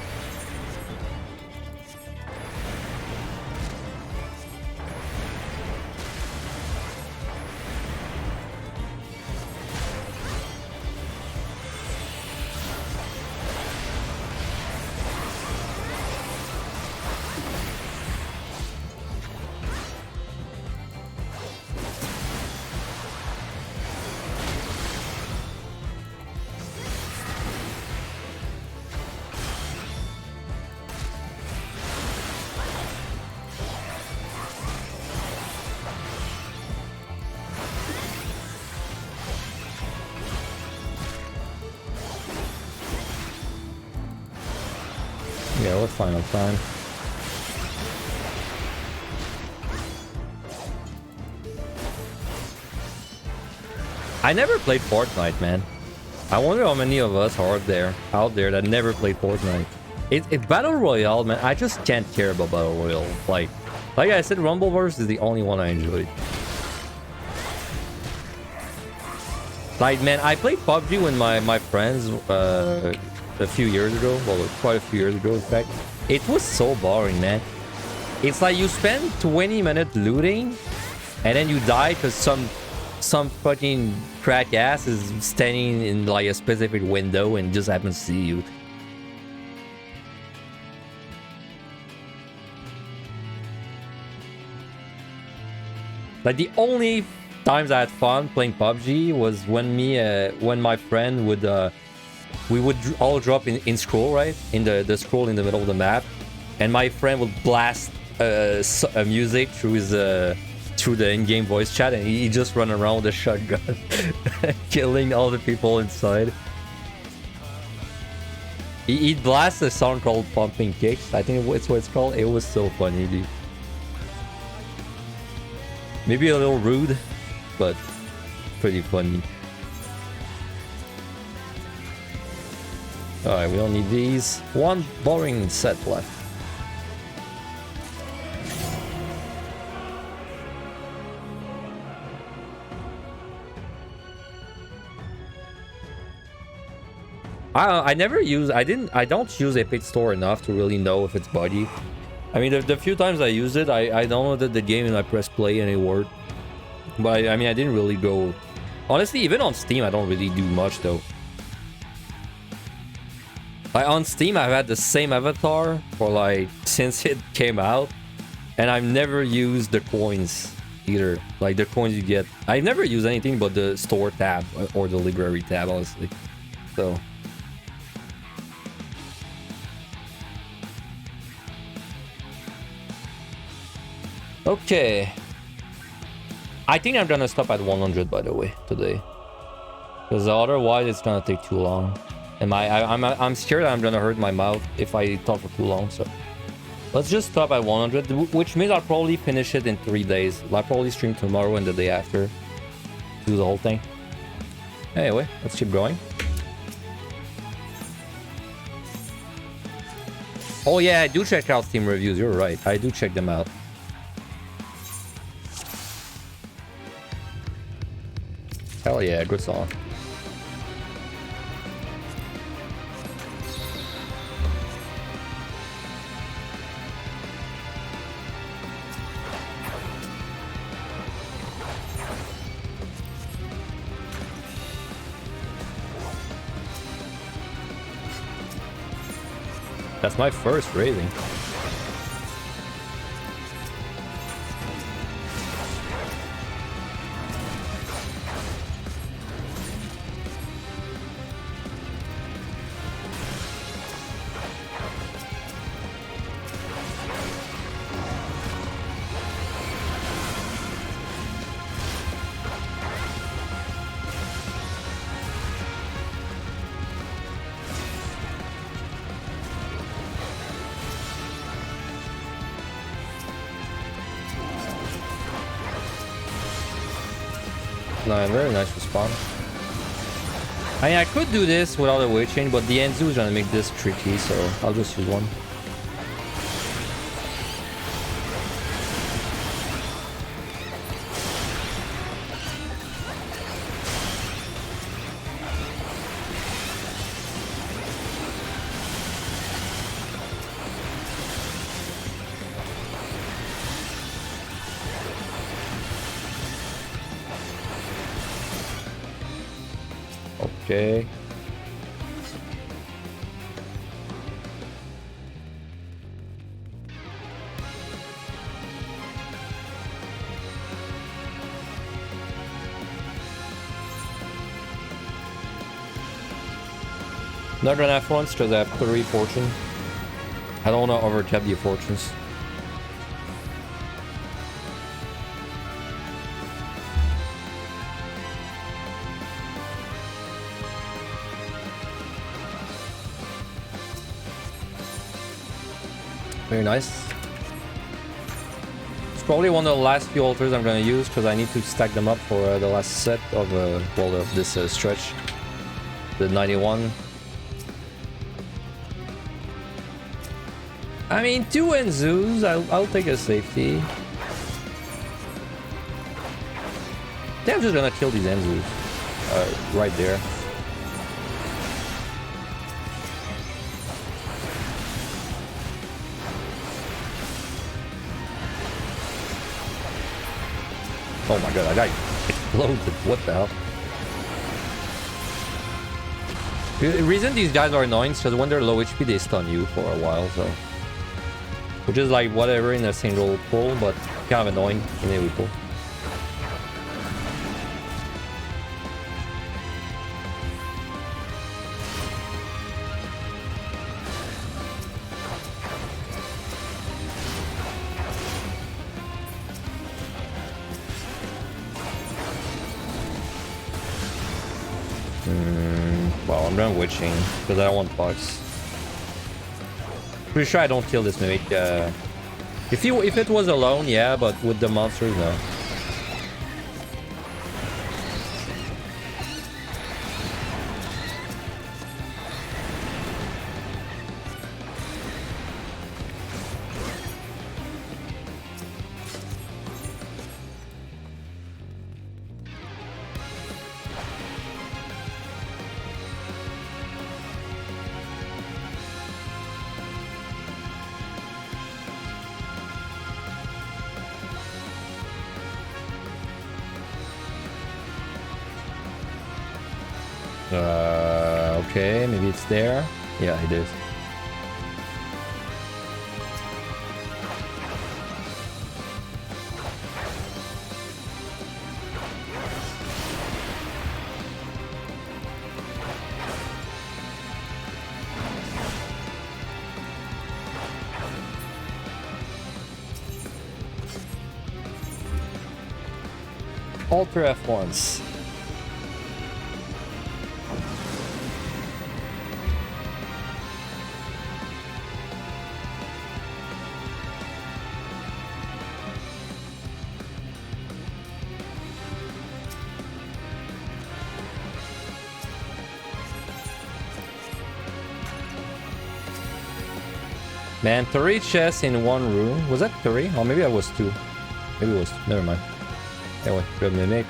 Yeah, we're fine on time. I never played Fortnite, man. I wonder how many of us are out there that never played Fortnite. It's Battle Royale, man. I just can't care about Battle Royale. Like I said, Rumbleverse is the only one I enjoyed. Like, man, I played PUBG with my friends a few years ago. Well, quite a few years ago, in fact. It was so boring, man. It's like you spend 20 minutes looting, and then you die because some fucking crack ass is standing in like a specific window and just happens to see you. Like, the only times I had fun playing PUBG was when my friend would we would all drop in scroll, right? In the scroll in the middle of the map, and my friend would blast a music through his through the in-game voice chat, and he just run around with a shotgun killing all the people inside. He'd blast a song called Pumping Kicks. I think it's what it's called. It was so funny, dude. Maybe a little rude, but pretty funny. Alright, we don't need these. One boring set left. I don't use Epic Store enough to really know if it's buggy. I mean, the few times I used it, I downloaded the game and I pressed play and it worked. But I mean, I didn't really go... Honestly, even on Steam, I don't really do much though. Like, on Steam, I've had the same avatar for like since it came out, and I've never used the coins either. Like the coins you get, I've never used anything but the store tab or the library tab, honestly. So okay, I think I'm gonna stop at 100 by the way today, because otherwise it's gonna take too long. And I'm scared that I'm gonna hurt my mouth if I talk for too long. So let's just stop at 100, which means I'll probably finish it in 3 days. I'll probably stream tomorrow and the day after, do the whole thing. Anyway, let's keep going. Oh yeah, I do check out Steam reviews. You're right, I do check them out. Hell yeah, good song. That's my first rating. No, very nice respawn. I mean, I could do this without a weight chain, but the Enzu is gonna make this tricky, so I'll just use one. Okay. Not gonna have once because I have 3 fortune. I don't want to overtap the fortunes. Very nice. It's probably one of the last few altars I'm gonna use because I need to stack them up for the last set of well, of this stretch, the 91. I mean, 2 Enzus. I'll take a safety. I think I'm just gonna kill these Enzus right there. Oh my god, I got exploded. What the hell? The reason these guys are annoying is because when they're low HP, they stun you for a while, so. Which is like whatever in a single pull, but kind of annoying in every pull. Well, I'm done witching because I don't want bugs. Pretty sure I don't kill this mimic. If it was alone, yeah, but with the monsters, no. Okay, maybe it's there. Yeah, it is. Alter F1s. Man, 3 chests in 1 room. Was that 3? Or maybe I was 2. Maybe it was 2. Never mind. Anyway, good mimic.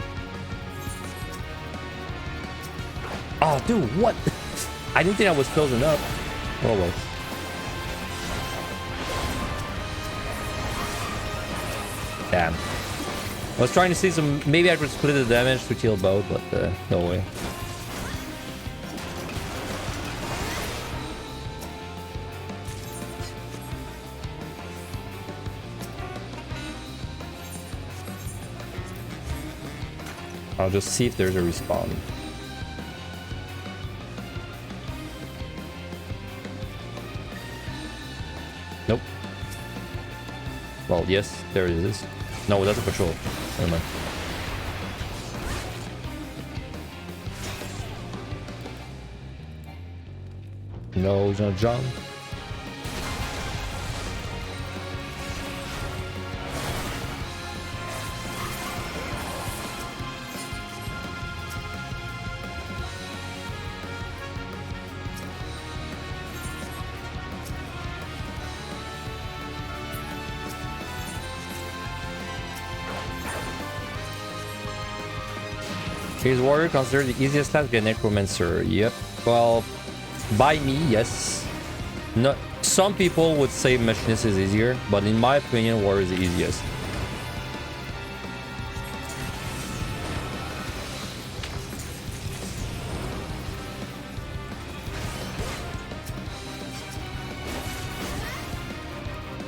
Oh, dude, what? I didn't think I was close enough. Oh, well. Damn. I was trying to see some... Maybe I could split the damage to kill both, but no way. I'll just see if there's a respawn. Nope. Well, yes, there it is. No, that's a patrol. Never mind. No, he's gonna jump. Is warrior considered the easiest class to be a necromancer? Yep. Well, by me, yes. No, some people would say machinist is easier, but in my opinion, warrior is the easiest.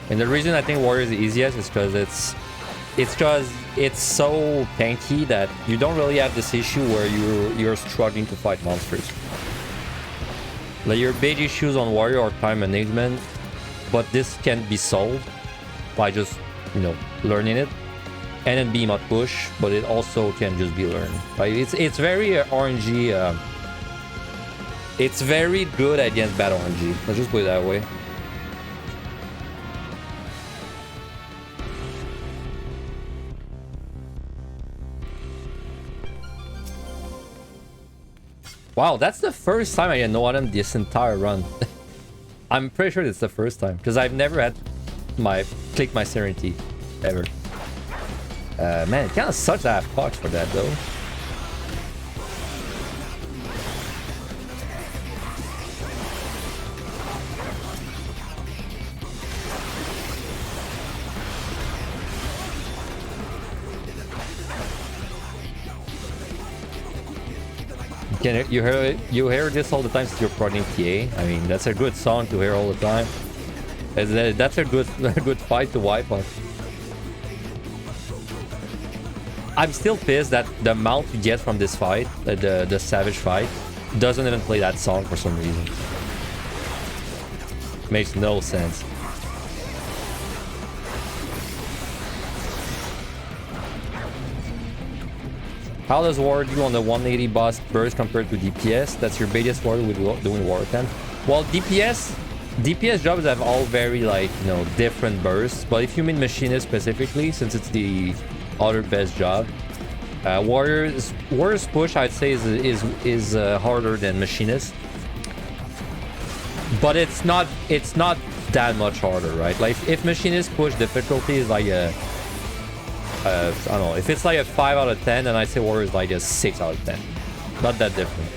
And the reason I think warrior is the easiest is because it's so tanky that you don't really have this issue where you're struggling to fight monsters. Like your big issues on warrior are time management, but this can be solved by just, you know, learning it, and then beam up push, but it also can just be learned. Like it's very RNG. It's very good against bad RNG. Let's just put it that way. Wow, that's the first time I get no item this entire run. I'm pretty sure it's the first time, because I've never had my click my Serenity ever. Man, it kind of sucks to have pox for that though. You hear this all the time since you're prodding TA. I mean, that's a good song to hear all the time. That's a good fight to wipe on. I'm still pissed that the mount you get from this fight, the savage fight, doesn't even play that song for some reason. Makes no sense. How does Warrior do on the 180 boss burst compared to DPS? That's your biggest Warrior with doing Warrior 10. Well, DPS jobs have all very, like, you know, different bursts. But if you mean Machinist specifically, since it's the other best job, Warrior's push, I'd say, is harder than Machinist. But it's not that much harder, right? Like if Machinist push difficulty is like a I don't know, if it's like a 5 out of 10, then I'd say Warrior is like a 6 out of 10. Not that different.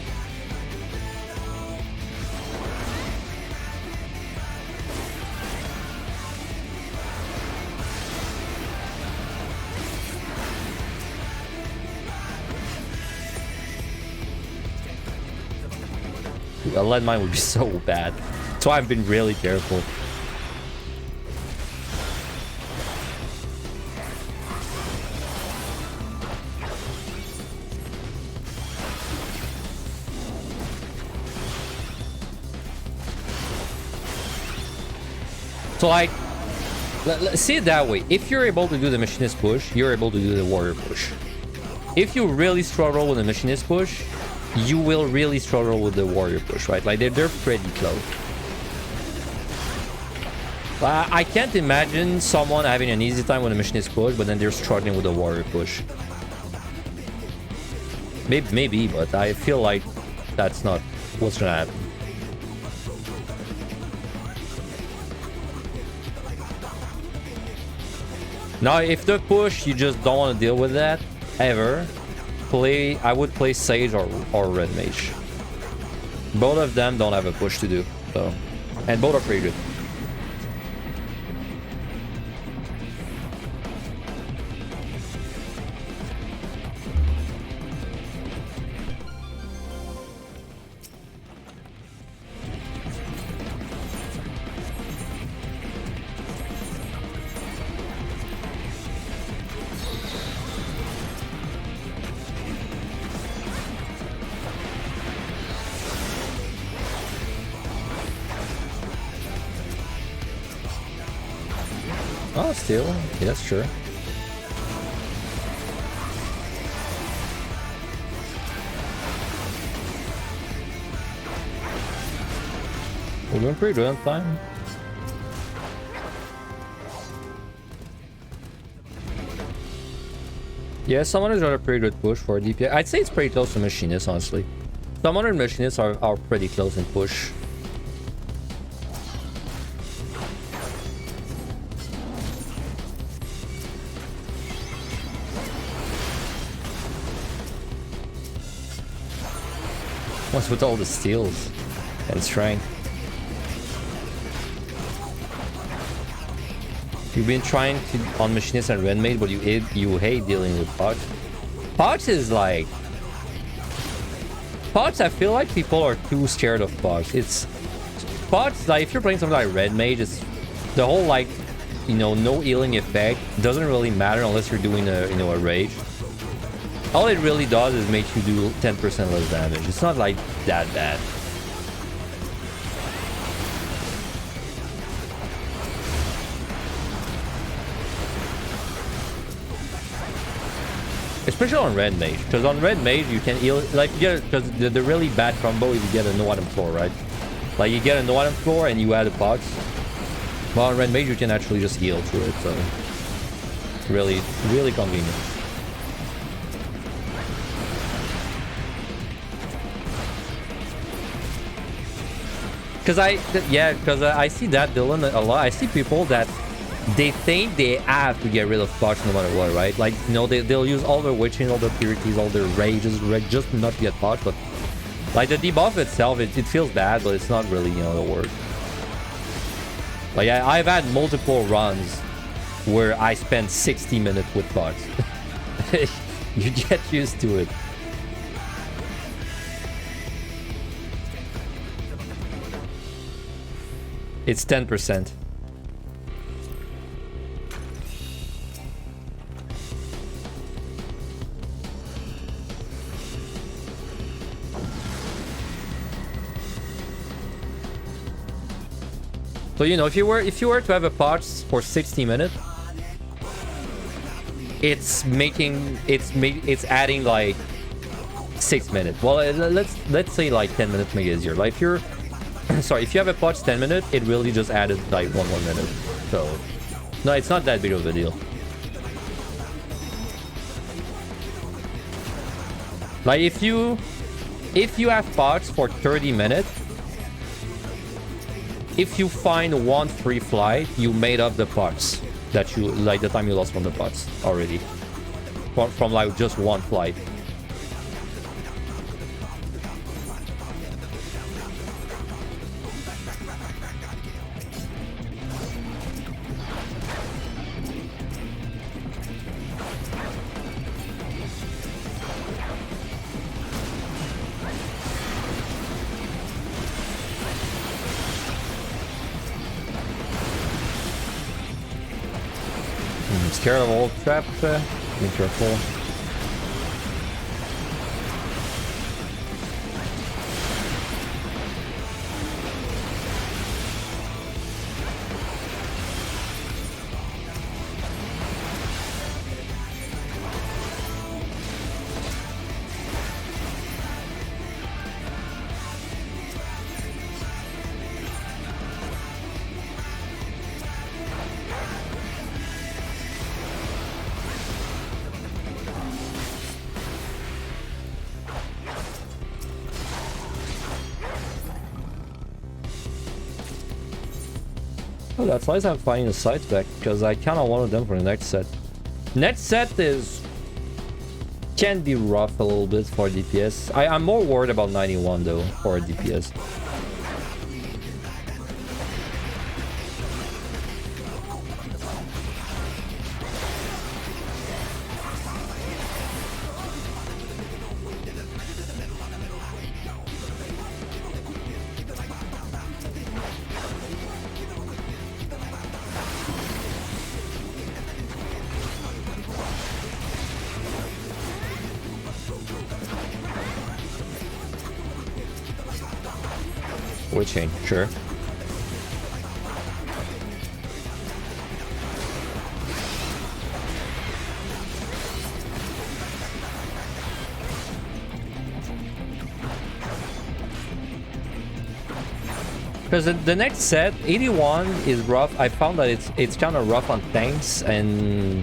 A lead mine would be so bad. So I've been really careful. So like, let's see it that way. If you're able to do the Machinist push, you're able to do the Warrior push. If you really struggle with the Machinist push, you will really struggle with the Warrior push, right? Like they're pretty close. I can't imagine someone having an easy time with a Machinist push, but then they're struggling with the Warrior push. Maybe, but I feel like that's not what's gonna happen. Now, if the push, you just don't want to deal with that, ever, I would play Sage or Red Mage. Both of them don't have a push to do, so, and both are pretty good. Oh, still, yeah, that's true. We're doing pretty good on time. Yeah, Summoners are a pretty good push for DPS. I'd say it's pretty close to Machinists, honestly. Summoner and Machinists are pretty close in push. What's with all the steals and strength? You've been trying to on Machinist and Renmade, but you hate dealing with Pox. Pox is like... Pox, I feel like people are too scared of Pox. It's... Pox, like, if you're playing something like Red Mage, it's... The whole, like, you know, no healing effect doesn't really matter unless you're doing a, you know, a rage. All it really does is make you do 10% less damage. It's not, like, that bad. Especially on Red Mage, because on Red Mage you can heal, like, you get, because the really bad combo is you get a no item floor, right? Like, you get a no item floor and you add a Pox. But on Red Mage you can actually just heal through it, so really, really convenient. Because I see that Dylan a lot. I see people that they think they have to get rid of Pox no matter what, right? Like, you know, they'll use all their witching, all their purities, all their rages, just not to get Pox. But like the debuff itself, it feels bad, but it's not really, you know, the worst. Like I've had multiple runs where I spent 60 minutes with Pox. You get used to it. It's 10%. So, you know, if you were to have a Pox for 60 minutes, it's adding like 6 minutes. Well, let's say like 10 minutes make it easier. Like if you're sorry, if you have a Pox 10 minutes, it really just added like 1 more minute. So no, it's not that big of a deal. Like if you have Pox for 30 minutes, if you find one free flight, you made up the Pox that you, like the time you lost from the Pox already. From like just one flight. Scared of all traps, be careful. Oh, that's nice I'm finding the sides back, because I kind of wanted them for the next set. Next set can be rough a little bit for DPS. I'm more worried about 91 though for DPS. Witching, sure. Because the next set, 81 is rough. I found that it's kind of rough on tanks and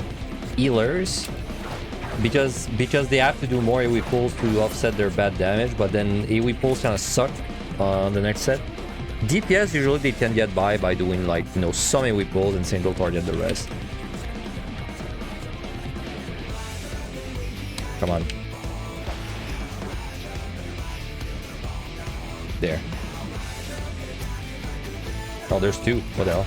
healers. Because they have to do more AoE pulls to offset their bad damage, but then AoE pulls kind of suck on the next set. DPS usually they can get by doing like, you know, some AoE pulls and single target the rest. Come on. There. Oh, there's two. What the hell?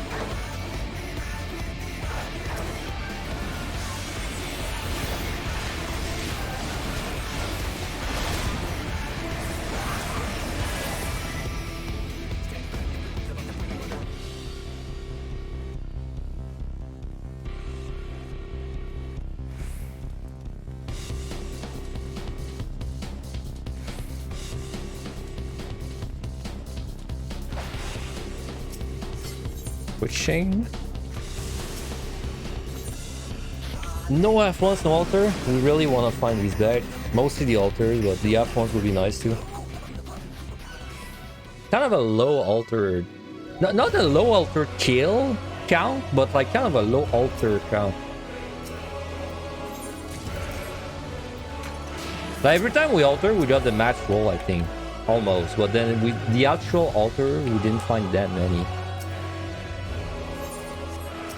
Switching. No F1s, no altar. We really want to find these back. Mostly the altars, but the F1s would be nice too. Kind of a low altar. Not a low altar kill count, but like kind of a low altar count. Like every time we alter, we got the match roll, I think. Almost. But then the actual altar, we didn't find that many.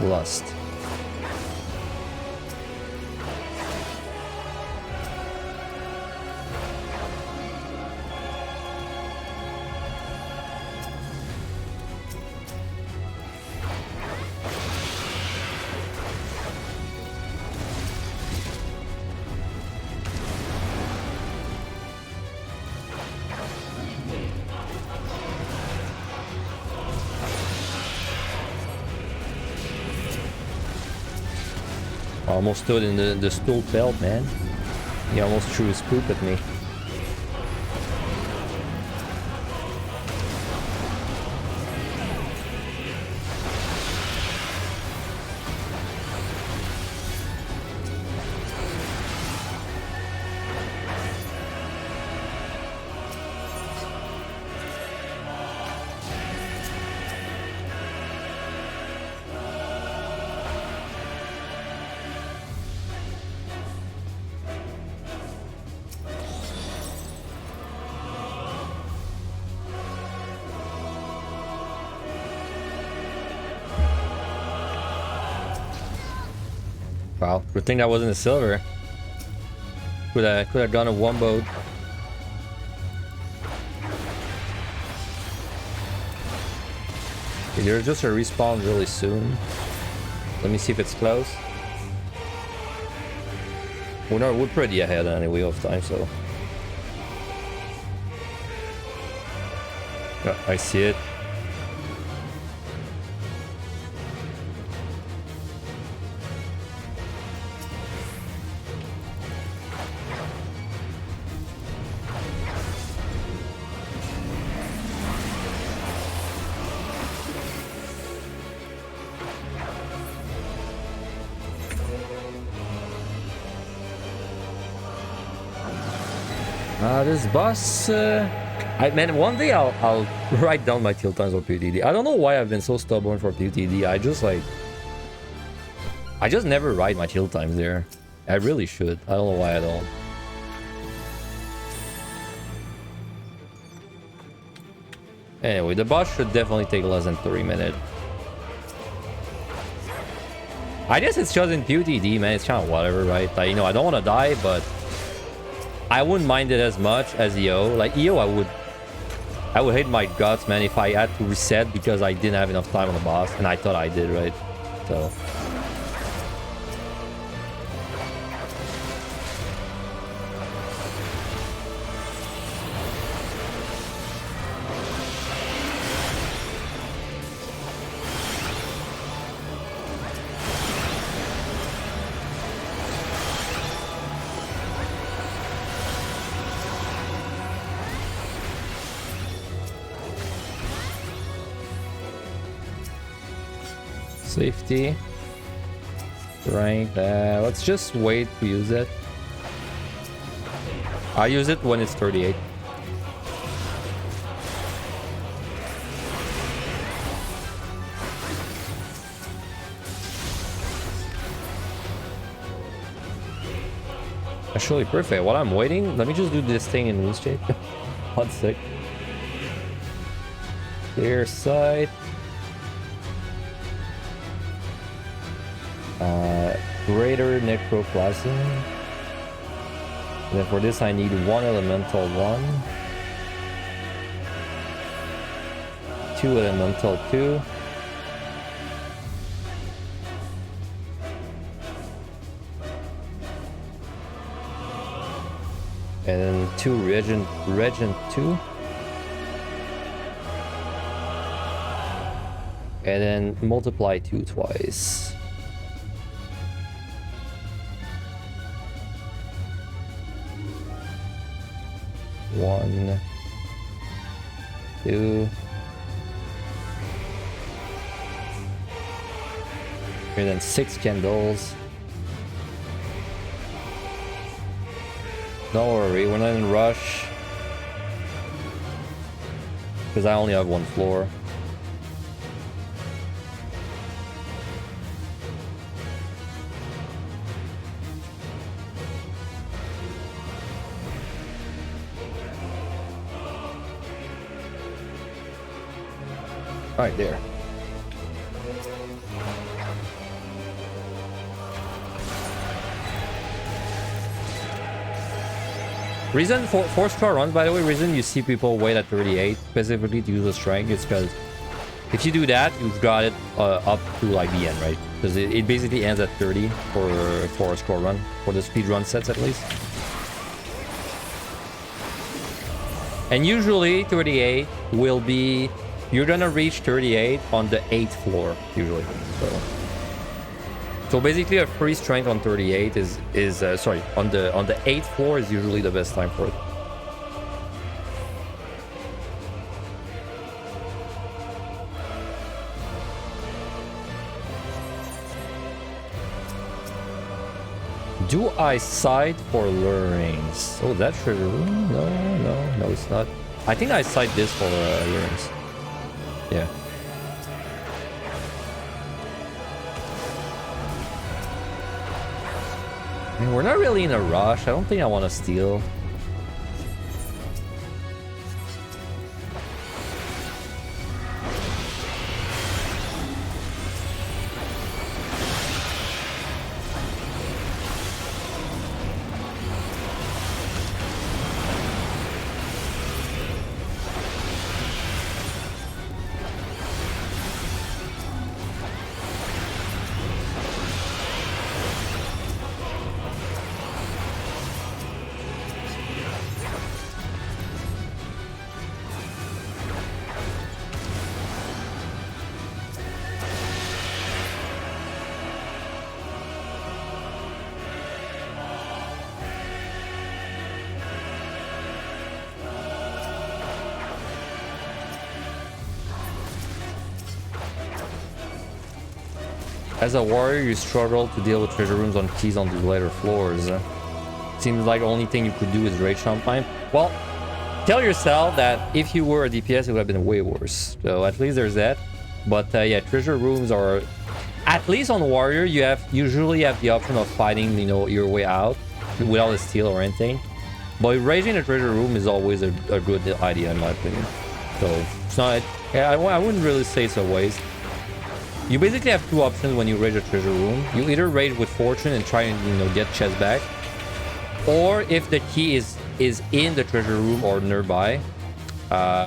Lust. Almost stood in the stool belt, man. He almost threw his poop at me. Wow, good thing that wasn't a silver. Could have gone a one boat. Okay, there's just a respawn really soon. Let me see if it's close. We're pretty ahead anyway of time, so. Yeah, I see it. This boss, man, one day I'll write down my kill times for PotD. I don't know why I've been so stubborn for PotD. I just never write my kill times there. I really should. I don't know why at all. Anyway, the boss should definitely take less than 3 minutes. I guess it's just in PotD, man. It's kind of whatever, right? Like, you know, I don't want to die, but I wouldn't mind it as much as EO. Like EO, I would hate my guts, man, if I had to reset because I didn't have enough time on the boss, and I thought I did, right? So. Safety. Rank. Let's just wait to use it. I use it when it's 38. Actually, perfect. While I'm waiting, let me just do this thing in loose shape. 1 sec. Clear sight. Greater necroplasm. And then for this I need 1 elemental 1. 2 elemental 2. And then 2 regent 2. And then multiply 2 twice. One, 2. And then 6 candles. Don't worry, we're not in a rush. Because I only have 1 floor. Right there. Reason for 4-star runs, by the way, reason you see people wait at 38 specifically to use the strength is because if you do that, you've got it up to like the end, right? Because it basically ends at 30 for a 4-star run, for the speed run sets at least. And usually 38 will be, you're gonna reach 38 on the 8th floor, usually. So basically a free strength on 38 is sorry, on the 8th floor is usually the best time for it. Do I side for lurings? Oh, that treasure room? No, it's not. I think I side this for lurings. Yeah. I mean, we're not really in a rush. I don't think I want to steal. As a warrior, you struggle to deal with treasure rooms on keys on the later floors. Seems like the only thing you could do is rage sometime. Well, tell yourself that if you were a DPS, it would have been way worse. So at least there's that. But yeah, treasure rooms are, at least on warrior, you usually have the option of fighting, you know, your way out without a steal or anything. But raging a treasure room is always a good idea in my opinion. So it's not. Yeah, I wouldn't really say it's a waste. You basically have two options when you rage a treasure room. You either rage with fortune and try and, you know, get chest back, or if the key is in the treasure room or nearby,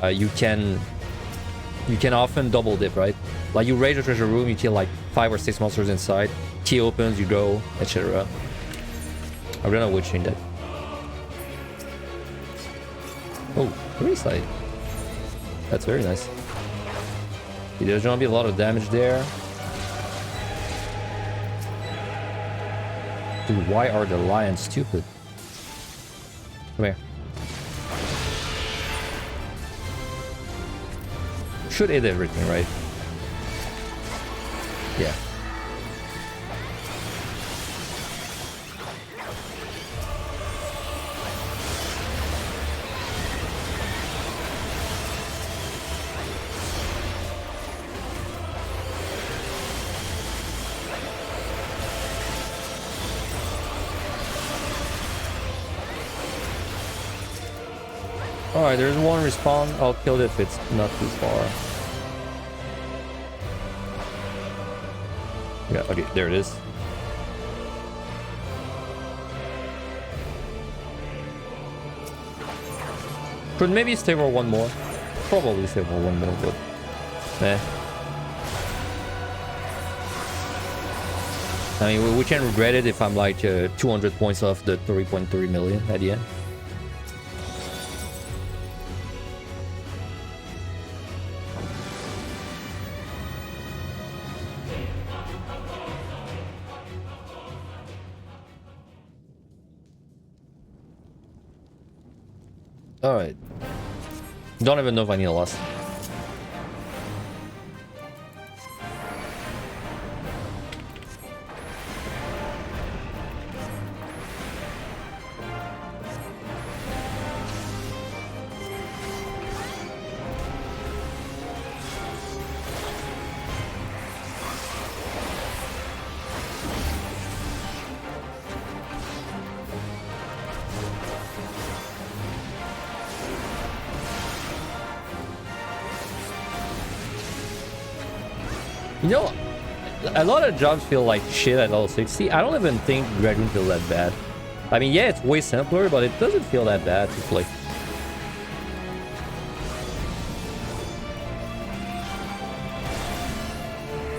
you can often double dip, right? Like you rage a treasure room, you kill like 5 or 6 monsters inside, key opens, you go, etc. I'm gonna witch in that. Oh, very side. That's very nice. There's gonna be a lot of damage there. Dude, why are the lions stupid? Come here. Should hit everything, right? Yeah. Alright, there's one respawn. I'll kill it if it's not too far. Yeah, okay, there it is. Could maybe stay for one more. Probably stay for one more, but Eh. I mean, we can regret it if I'm like 200 points off the 3.3 million at the end. Alright. Don't even know if I need a loss. You know, a lot of jobs feel like shit at level 60. I don't even think Dragoon feels that bad. I mean, yeah, it's way simpler, but it doesn't feel that bad to play.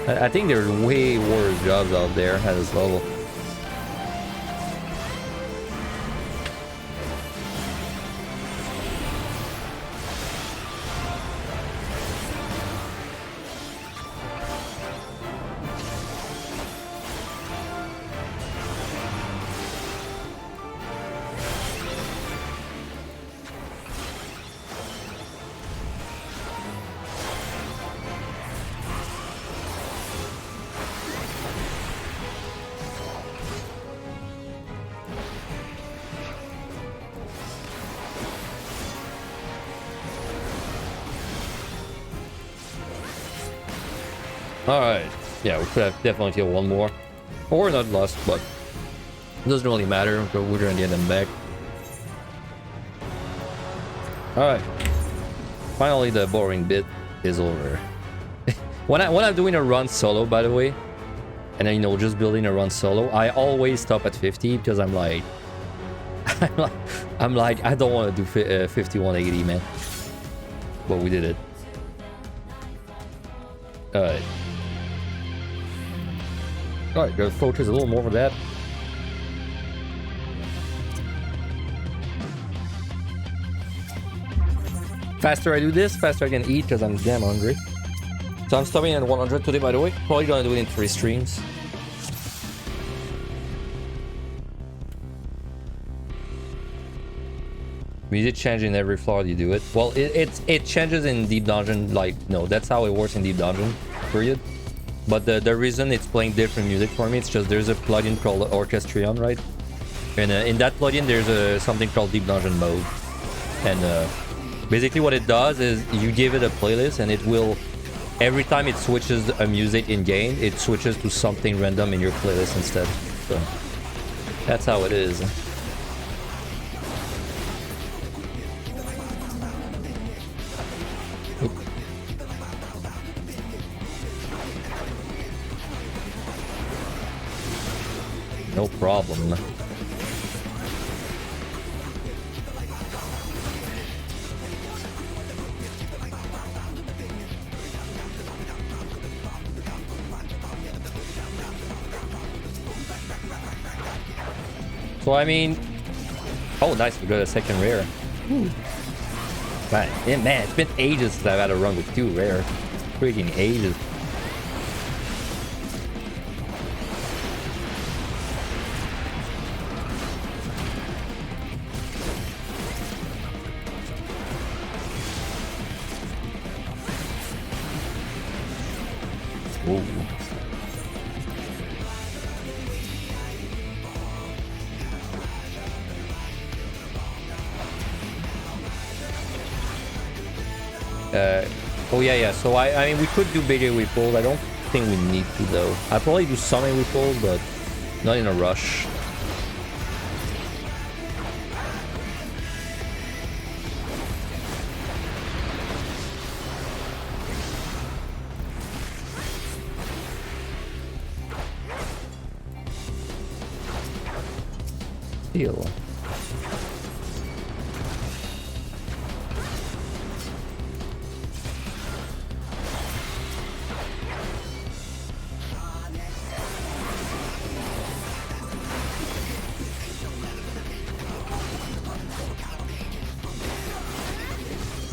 I think there's way worse jobs out there at this level. Alright. Yeah, we could have definitely killed one more. Or not lost, but it doesn't really matter. We're gonna get them back. Alright. Finally, the boring bit is over. when I'm doing a run solo, by the way, and then, you know, just building a run solo, I always stop at 50 because I'm like, I'm like, I don't want to do 5180, man. But we did it. Alright. Alright, gotta focus a little more for that. Faster I do this, faster I can eat because I'm damn hungry. So I'm stopping at 100 today, by the way. Probably gonna do it in 3 streams. Music changes in every floor you do it. Well, it changes in Deep Dungeon, like, no, that's how it works in Deep Dungeon, period. But the reason it's playing different music for me, it's just there's a plugin called Orchestrion, right? And in that plugin, there's something called Deep Dungeon mode. And basically what it does is you give it a playlist and it will, every time it switches a music in game, it switches to something random in your playlist instead. So that's how it is. No problem. So I mean, oh nice, we got a second rare. Man, it's been ages since I've had a run with 2 rare. Freaking ages. Ooh. Oh yeah, so I mean we could do bigger whip pulls. I don't think we need to though. I'll probably do some whip pulls, but not in a rush. Deal.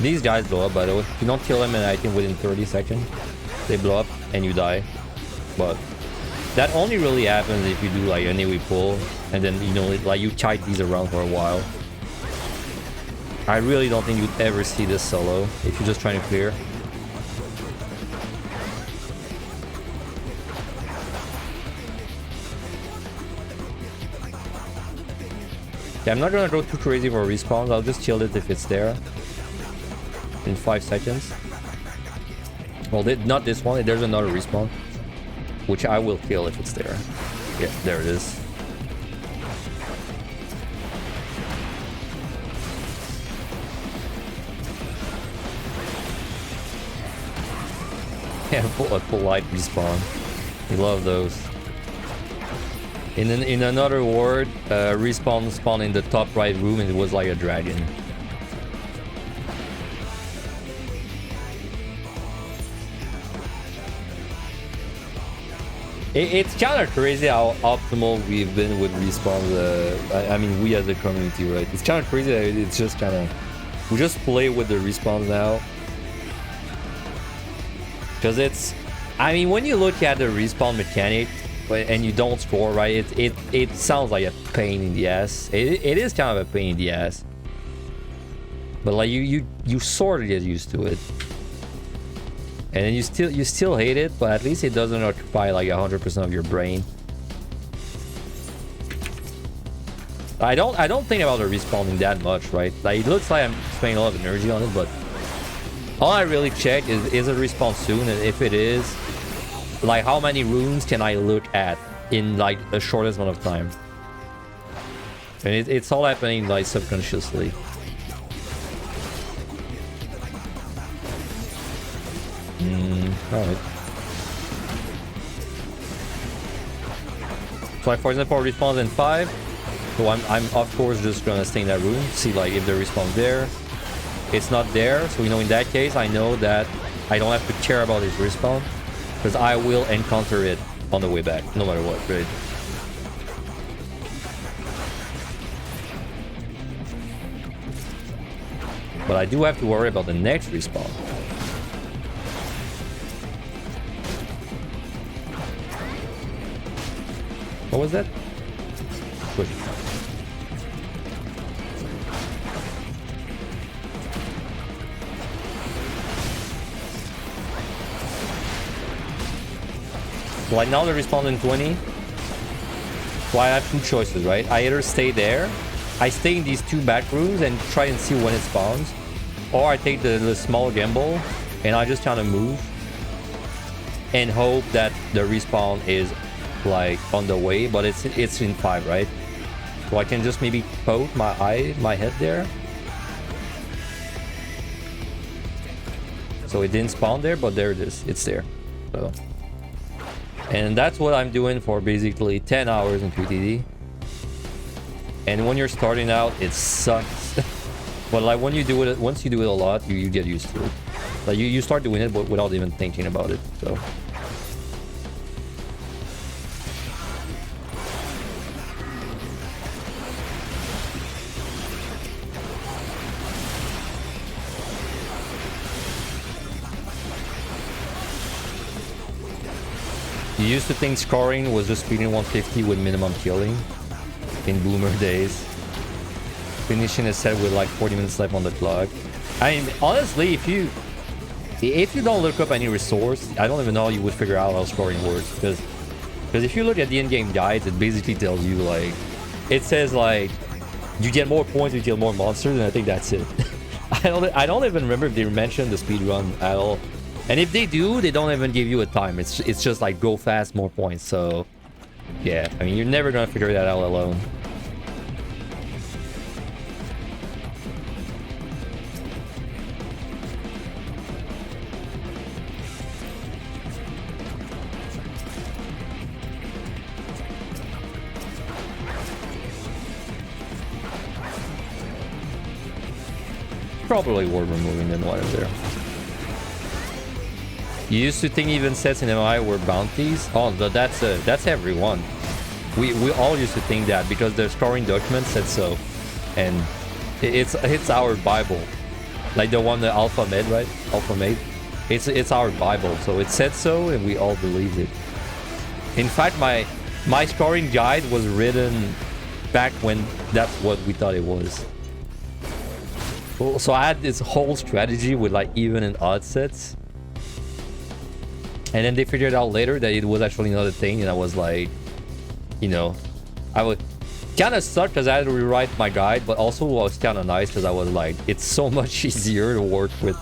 These guys blow up, by the way. You don't kill them, and I think within 30 seconds, they blow up and you die. But that only really happens if you do like an AoE pull, and then you know, like you kite these around for a while. I really don't think you'd ever see this solo if you're just trying to clear. Yeah, I'm not gonna go too crazy for respawns. I'll just kill it if it's there in 5 seconds. Well, not this one. There's another respawn, which I will kill if it's there. Yeah, there it is. Yeah, a polite respawn. We love those. In another word, respawn spawned in the top right room and it was like a dragon. It's kind of crazy how optimal we've been with respawns. I mean, we as a community, right? It's kind of crazy that it's just kind of... We just play with the respawns now. Because it's... I mean, when you look at the respawn mechanic, and you don't score, right, it sounds like a pain in the ass. It is kind of a pain in the ass, but like you sort of get used to it, and then you still hate it, but at least it doesn't occupy like 100% of your brain. I don't think about the respawning that much, right? Like it looks like I'm spending a lot of energy on it, but all I really check is it respawn soon, and if it is, like how many runes can I look at in like the shortest amount of time? And it's all happening like subconsciously. Alright. So like for example, respawns in 5. So I'm of course just gonna stay in that room, see like if the respawn's there. It's not there, so you know, in that case I know that I don't have to care about his respawn, because I will encounter it on the way back, no matter what, right? But I do have to worry about the next respawn. What was that? Push. Like now they're respawning in 20. So I have two choices, right? I either stay there, I stay in these two back rooms and try and see when it spawns, or I take the small gamble and I just kind of move and hope that the respawn is like on the way, but it's in 5, right? So I can just maybe poke my head there. So it didn't spawn there, but there it is. It's there. So. And that's what I'm doing for basically 10 hours in PotD. And when you're starting out, it sucks. But like when you do it, once you do it a lot, you get used to it. Like you start doing it without even thinking about it. So. You used to think scoring was just speeding 150 with minimum killing in boomer days. Finishing a set with like 40 minutes left on the clock. I mean, honestly, if you don't look up any resource, I don't even know how you would figure out how scoring works. Because if you look at the in-game guides, it basically tells you like, it says like, you get more points, you kill more monsters, and I think that's it. I don't even remember if they mentioned the speed run at all. And if they do, they don't even give you a time. It's just like go fast, more points. So yeah, I mean, you're never gonna figure that out alone. Probably worth removing than what is there. You used to think even sets in MI were bounties. Oh, that's everyone. We all used to think that because the scoring document said so, and it's our Bible. Like the one, the Alpha Med, right? Alpha Med. It's our Bible, so it said so, and we all believed it. In fact, my scoring guide was written back when that's what we thought it was. So I had this whole strategy with like even and odd sets. And then they figured out later that it was actually another thing, and I was like, you know, I would kind of suck because I had to rewrite my guide, but also was kind of nice because I was like, it's so much easier to work with.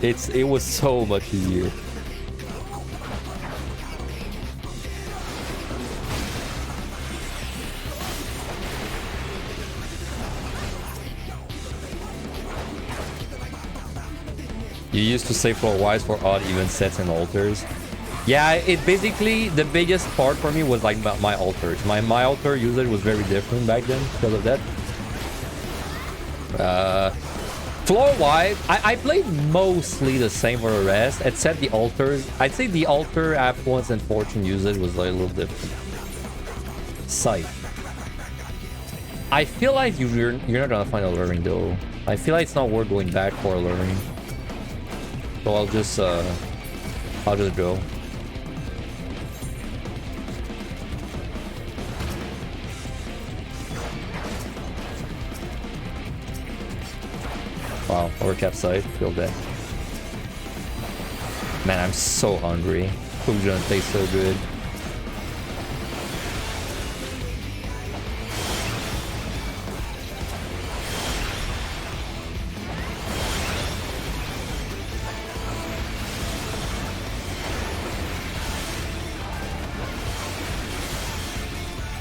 It was so much easier. You used to say floor-wise for odd, even sets and altars. Yeah, it basically, the biggest part for me was like my altars. My altar usage was very different back then because of that. Floor-wise, I played mostly the same for the rest, except the altars. I'd say the altar, affluence, and fortune usage was like a little different. Sight. I feel like you're not gonna find a learning though. I feel like it's not worth going back for a learning. So I'll just go. Wow, overcap site, feel that. Man, I'm so hungry. Food's gonna taste so good.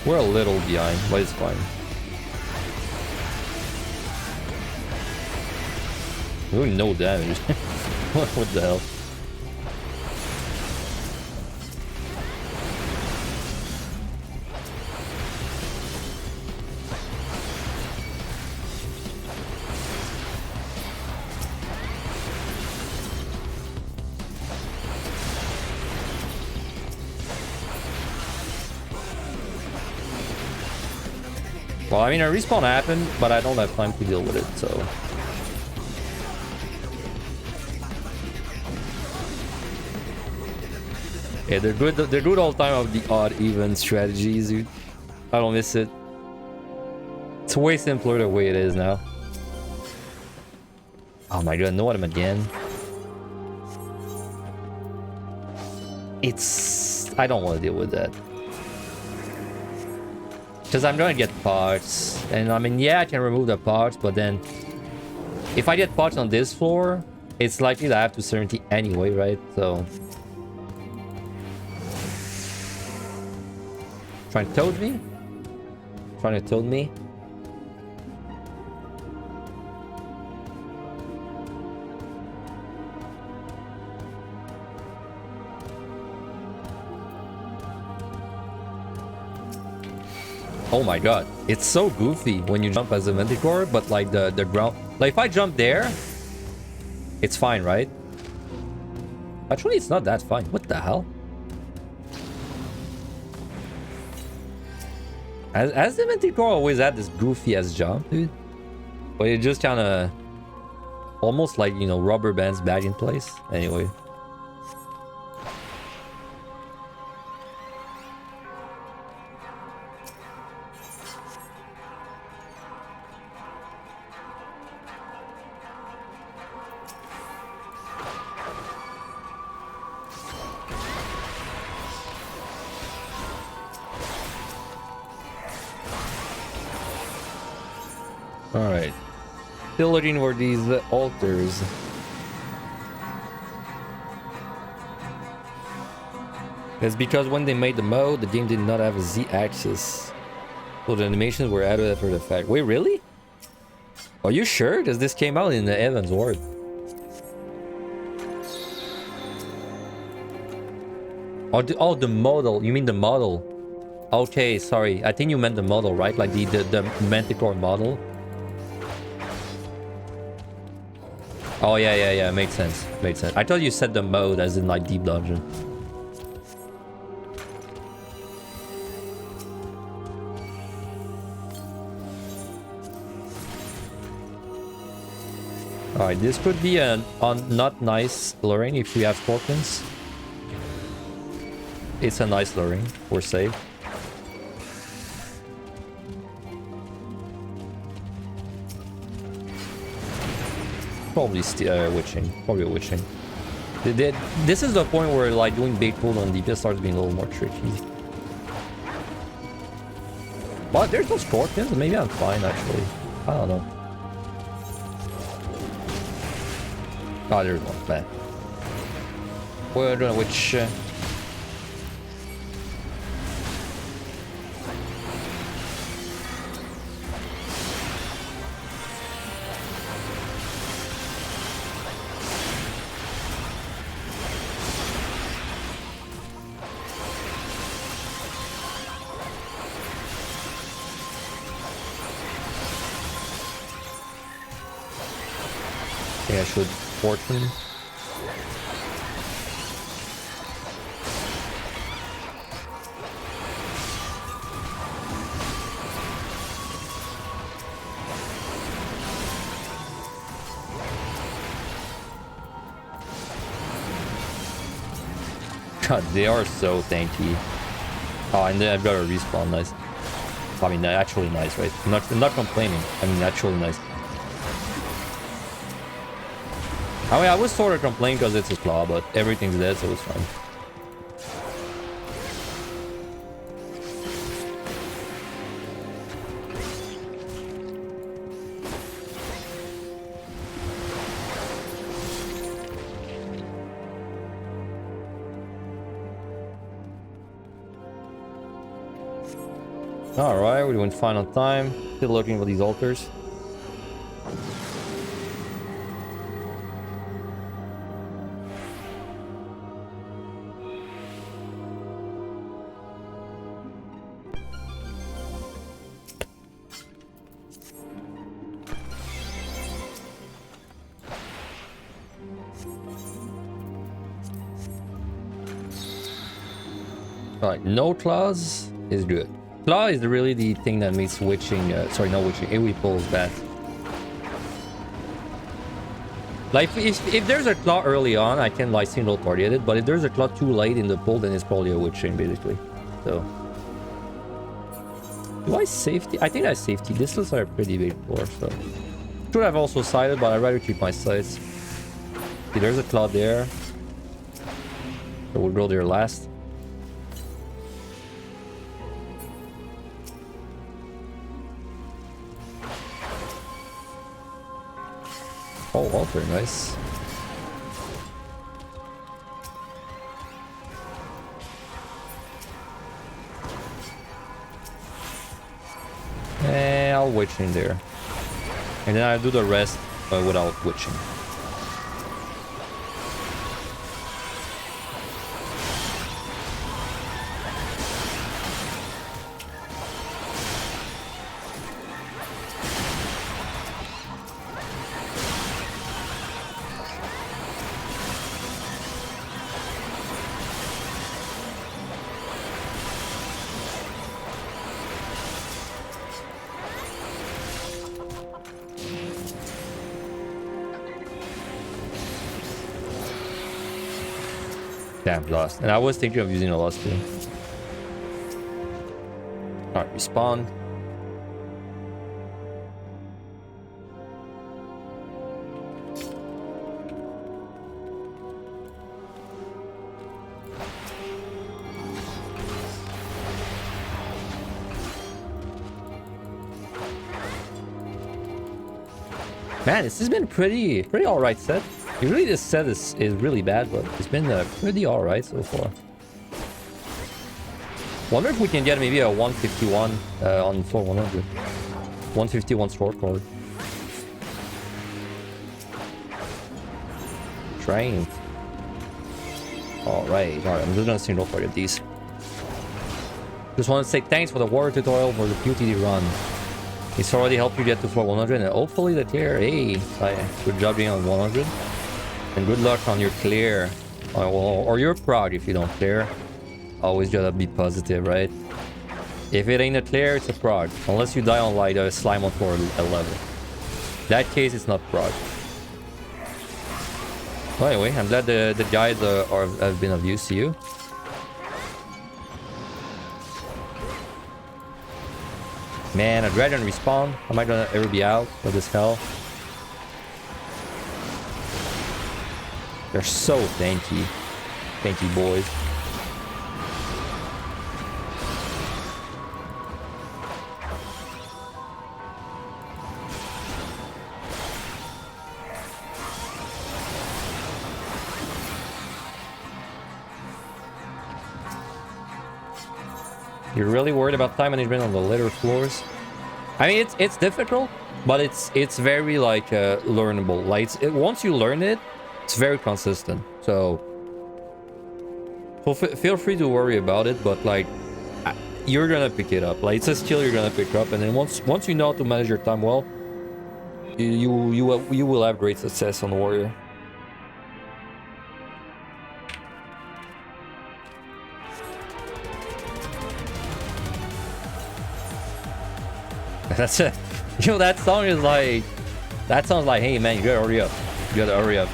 We're a little behind, but it's fine. Doing no damage. What the hell? Well, I mean, a respawn happened, but I don't have time to deal with it, so... Yeah, they're good all the time of the odd even strategies, dude. I don't miss it. It's way simpler the way it is now. Oh my god, know what I'm again? I don't want to deal with that. Because I'm gonna get parts, and I mean, yeah, I can remove the parts, but then if I get parts on this floor, it's likely that I have to certainty anyway, right? So trying to toad me? Trying to toad me? Oh my god, it's so goofy when you jump as a Manticore, but like the ground... Like if I jump there, it's fine, right? Actually, it's not that fine. What the hell? Has the Manticore always had this goofy ass jump, dude? But it just kind of... Almost like, you know, rubber bands back in place. Anyway. Alright. Still looking for these altars. It's because when they made the mode, the game did not have a Z-axis. So the animations were added after the fact. Wait, really? Are you sure? Because this came out in the Evans Ward. Oh, the model. You mean the model? Okay, sorry. I think you meant the model, right? Like the Manticore model. Oh, yeah. Makes sense. Makes sense. I thought you said the mode as in like Deep Dungeon. Alright, this could be a not nice luring if we have scorpions. It's a nice luring. We're safe. Probably witching. Probably witching. This is the point where like doing bait pool on DPS starts being a little more tricky. But there's no scorpions. Maybe I'm fine actually. I don't know. Oh, there's one. Bad. We're doing which. I should fortune. God, they are so tanky. Oh, and then I've got a respawn. Nice. I mean, actually nice, right? I'm not complaining. I mean, actually nice. I mean, I was sort of complaining because it's a claw, but everything's dead, so it's fine. Alright, we're doing fine on time. Still looking for these altars. Alright, no claws is good. Claw is really the thing that makes witching, sorry, not witching, AoE pulls bad. Like, if there's a claw early on, I can like single target it, but if there's a claw too late in the pull, then it's probably a witching, basically. So. Do I safety? I think I safety. This looks like a pretty big floor, so. Should have also sided, but I'd rather keep my sights. See, there's a claw there. So we'll go there last. Oh, altar, nice. I'll witch in there. And then I'll do the rest without witching. Damn, lost. And I was thinking of using a lost too. Alright, respawn. Man, this has been pretty alright set. Usually this set is really bad, but it's been pretty alright so far. Wonder if we can get maybe a 151 on floor 100. 151 scorecard. Train. Alright, I'm just gonna single target these. Just want to say thanks for the water tutorial for the PotD run. It's already helped you get to floor 100 and hopefully the clear. Hey, good job being on 100. And good luck on your clear. Or your prog if you don't clear. Always gotta be positive, right? If it ain't a clear, it's a prog. Unless you die on like a slime on floor 11. That case, it's not prog. Well, anyway, I'm glad the guides have been of use to you. Man, a dragon respawn. Am I gonna ever be out of this hell? They're so tanky. Tanky boys. You're really worried about time management on the later floors? I mean, it's difficult, but it's very like learnable. Like once you learn it, it's very consistent. So feel free to worry about it, but like you're gonna pick it up. Like it's a skill you're gonna pick up, and then once you know how to manage your time well, you will have great success on Warrior. That's it. You know, that song is like... That sounds like, hey man, you gotta hurry up. You gotta hurry up.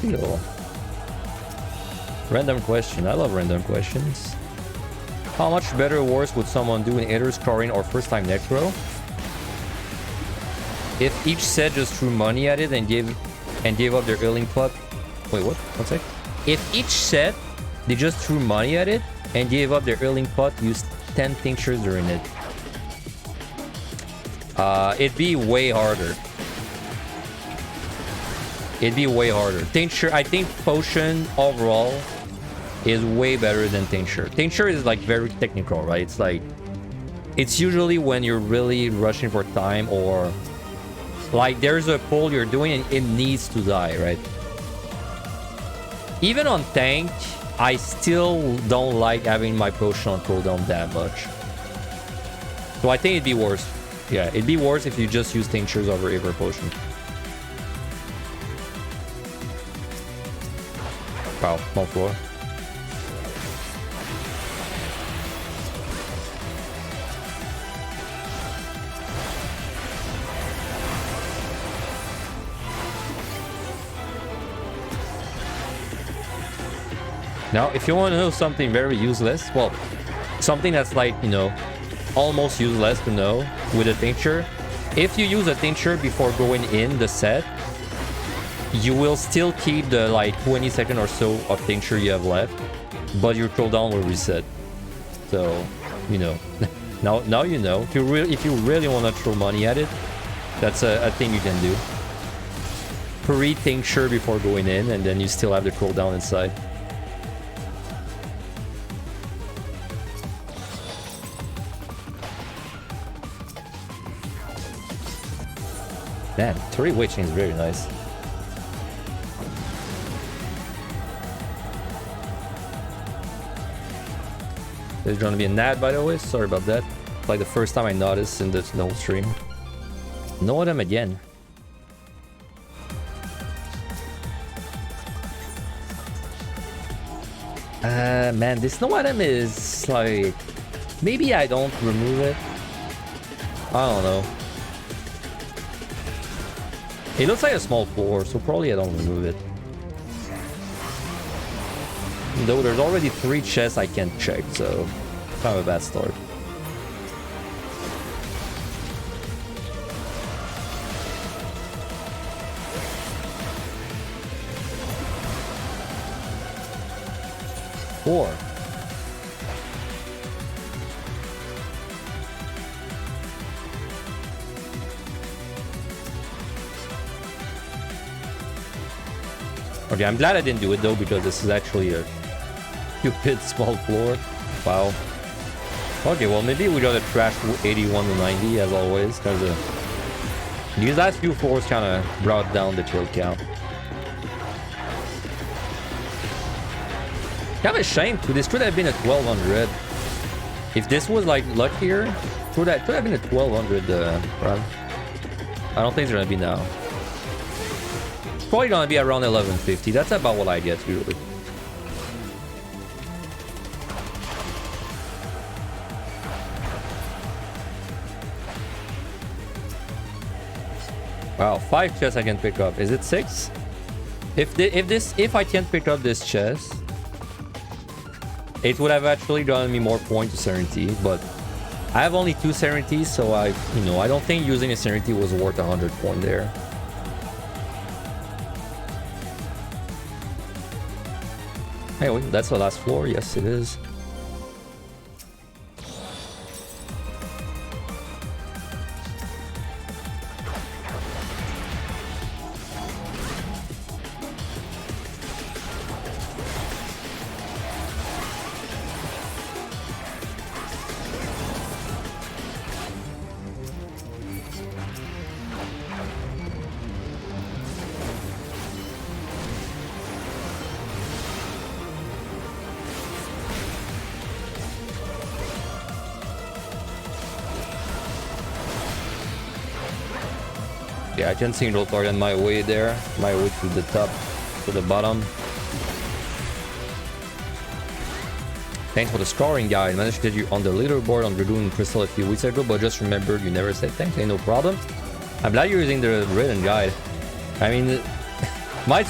Cool. Random question. I love random questions. How much better or worse would someone do in either scoring or first time necro? If each set just threw money at it and gave up their healing pot... Wait, what? One sec. If each set, they just threw money at it and gave up their healing pot, used 10 tinctures during it. It'd be way harder. It'd be way harder. Tincture, I think potion overall is way better than tincture. Tincture is like very technical, right? It's like, it's usually when you're really rushing for time or like there's a pull you're doing and it needs to die, right? Even on tank, I still don't like having my potion on cooldown that much. So I think it'd be worse. Yeah, it'd be worse if you just use tinctures over every potion. Wow, small floor. Now, if you want to know something very useless, well, something that's like, you know, almost useless to know with a tincture, if you use a tincture before going in the set, you will still keep the like 20 seconds or so of tincture you have left, but your cooldown will reset. So, you know, now you know. If you really want to throw money at it, that's a thing you can do. Pre-tincture before going in, and then you still have the cooldown inside. Man, 3-way chain is very nice. There's gonna be a NAD, by the way. Sorry about that. It's like the first time I noticed in the whole stream. No item again. Man, this no item is like... Maybe I don't remove it. I don't know. It looks like a small floor, so probably I don't remove it. Though there's already 3 chests I can't check, so kind of a bad start. Four. Okay, I'm glad I didn't do it though, because this is actually a stupid small floor. Wow. Okay, well maybe we gotta trash 81 to 90 as always, because these last few floors kind of brought down the kill count. Kind of a shame too. This could have been a 1200. If this was like luckier, could have been a 1200 run. I don't think it's gonna be now. Probably gonna be around 1150. That's about what I get usually. Wow, 5 chests I can pick up. Is it 6? If I can't pick up this chest, it would have actually gotten me more points to Serenity, but I have only 2 Serenities, so I don't think using a Serenity was worth 100 points there. Anyway, that's the last floor. Yes, it is. Yeah, I can see no target my way there. My way to the top, to the bottom. Thanks for the scoring guide. Managed to get you on the leaderboard on Dragoon Crystal a few weeks ago, but just remembered you never said thanks. Hey, no problem. I'm glad you're using the written guide. I mean, it might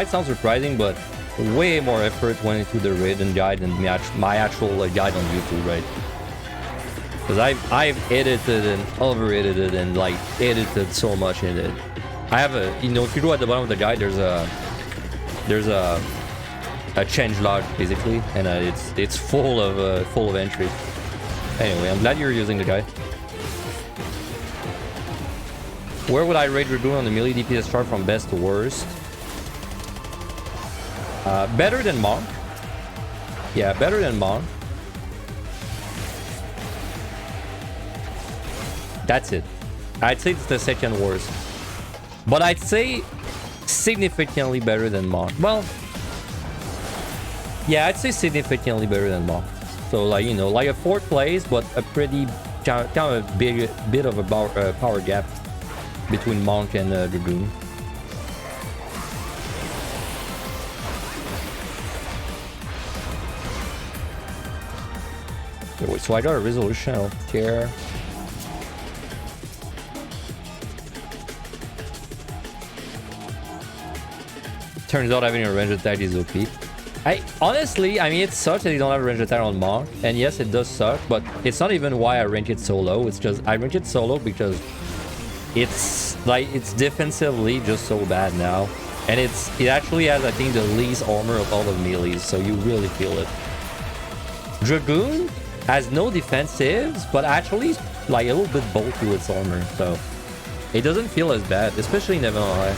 sound surprising, but way more effort went into the written guide than my actual guide on YouTube, right? Because I've edited and over-edited and like edited so much in it. I have a, if you go at the bottom of the guide, there's a change log basically, and it's full of entries. Anyway, I'm glad you're using the guide. Where would I rate Dragoon on the melee DPS chart from best to worst? Better than Monk. Yeah, better than Monk. That's it. I'd say it's the second worst. But I'd say significantly better than Monk. Well, yeah, I'd say significantly better than Monk. So like, like a 4th place, but a pretty kind of bit of a power gap between Monk and Dragoon. Wait, so I got a resolution of care. Turns out having a range attack is OP. Honestly, I mean, it sucks that you don't have a range attack on Monk. And yes, it does suck, but it's not even why I rank it so low. It's just I rank it so low because it's defensively just so bad now. And it actually has, I think, the least armor of all the melees, so you really feel it. Dragoon has no defensives, but actually like a little bit bulky with its armor, so it doesn't feel as bad, especially in Heaven on High.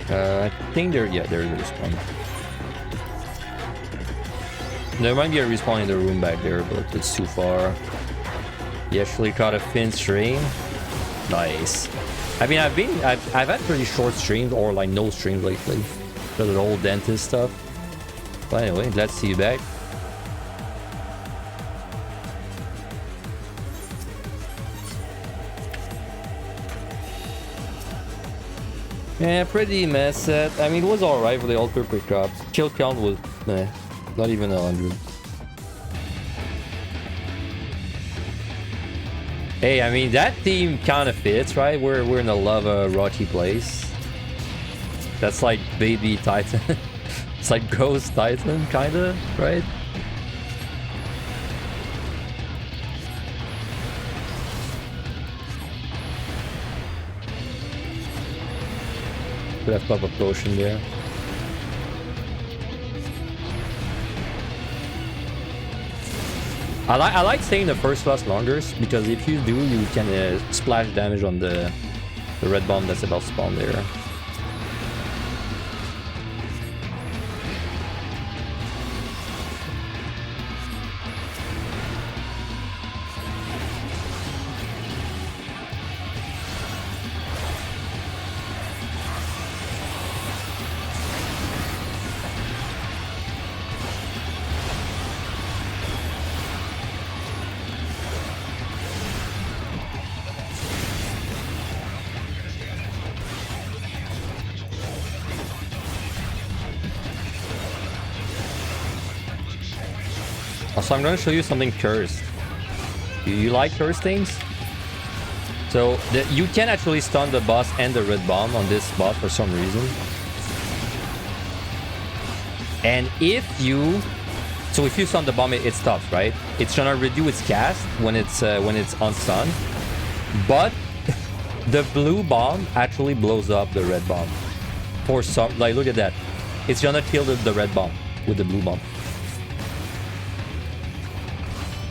I think there is a respawn. There might be a respawn in the room back there, but it's too far. You actually caught a Finn stream. Nice. I mean, I've had pretty short streams or like no streams lately because of the whole dentist stuff. But anyway, glad to see you back. Yeah, pretty mess set. I mean, it was alright for the ultra quick drops. Kill count was not even 100. Hey, I mean, that theme kind of fits, right? We're in a lava rocky place. That's like baby Titan. It's like ghost Titan, kind of, right? Could have pop a potion there. I like staying the first class longer because if you do, you can splash damage on the red bomb that's about to spawn there. Also, I'm gonna show you something cursed. You like cursed things? So you can actually stun the boss and the red bomb on this boss for some reason. And if you stun the bomb, it stops, right? It's gonna redo its cast when it's on stun. But the blue bomb actually blows up the red bomb. For some, like, look at that. It's gonna kill the red bomb with the blue bomb.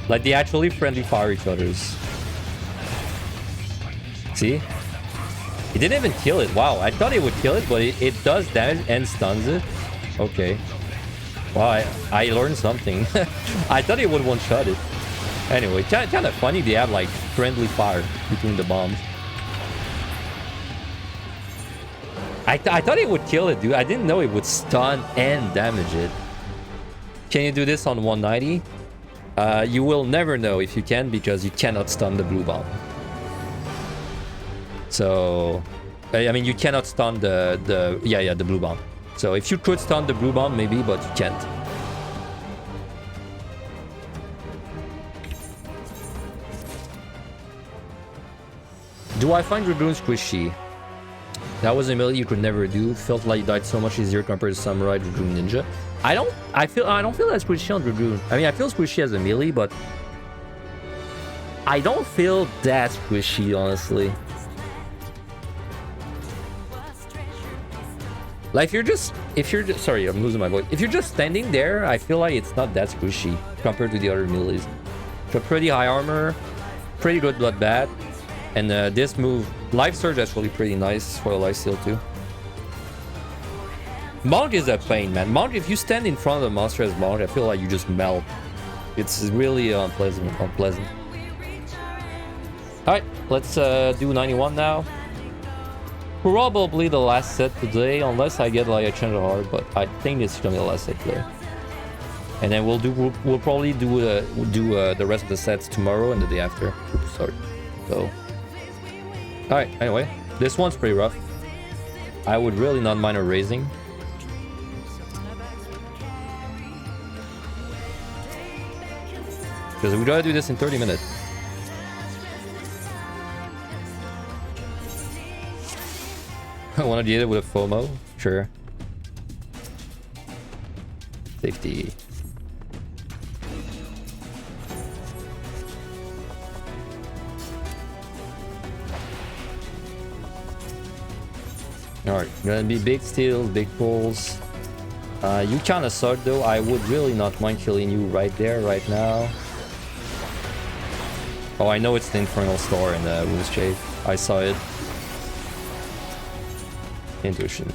Like, they actually friendly fire each other's. See? It didn't even kill it. Wow, I thought it would kill it, but it does damage and stuns it. Okay. Wow, I learned something. I thought it would one-shot it. Anyway, kind of funny they have, like, friendly fire between the bombs. I thought it would kill it, dude. I didn't know it would stun and damage it. Can you do this on 190? You will never know if you can, because you cannot stun the blue bomb. So, I mean, you cannot stun the blue bomb. So if you could stun the blue bomb, maybe, but you can't. Do I find Dragoon squishy? That was a melee you could never do. Felt like you died so much easier compared to Samurai Dragoon Ninja. I don't feel that squishy on Dragoon. I mean, I feel squishy as a melee, but I don't feel that squishy, honestly. Like, if you're just sorry, I'm losing my voice. If you're just standing there, I feel like it's not that squishy compared to the other melees. So pretty high armor, pretty good bloodbath, and this move, Life Surge, is actually pretty nice for a lifesteal too. Monk is a pain, man. Monk, if you stand in front of the monster as Monk, I feel like you just melt. It's really unpleasant. Alright, let's do 91 now. Probably the last set today, unless I get like a change of heart, but I think it's gonna be the last set today. And then we'll probably do the rest of the sets tomorrow and the day after. Sorry. So, all right. Anyway, this one's pretty rough. I would really not mind a raising. Because we gotta do this in 30 minutes. I want to get it with a FOMO? Sure. Safety. Alright, gonna be big steals, big pulls. You kinda suck though. I would really not mind killing you right there, right now. Oh, I know it's the Infernal Star in the Wounds Shade. I saw it. Intuition.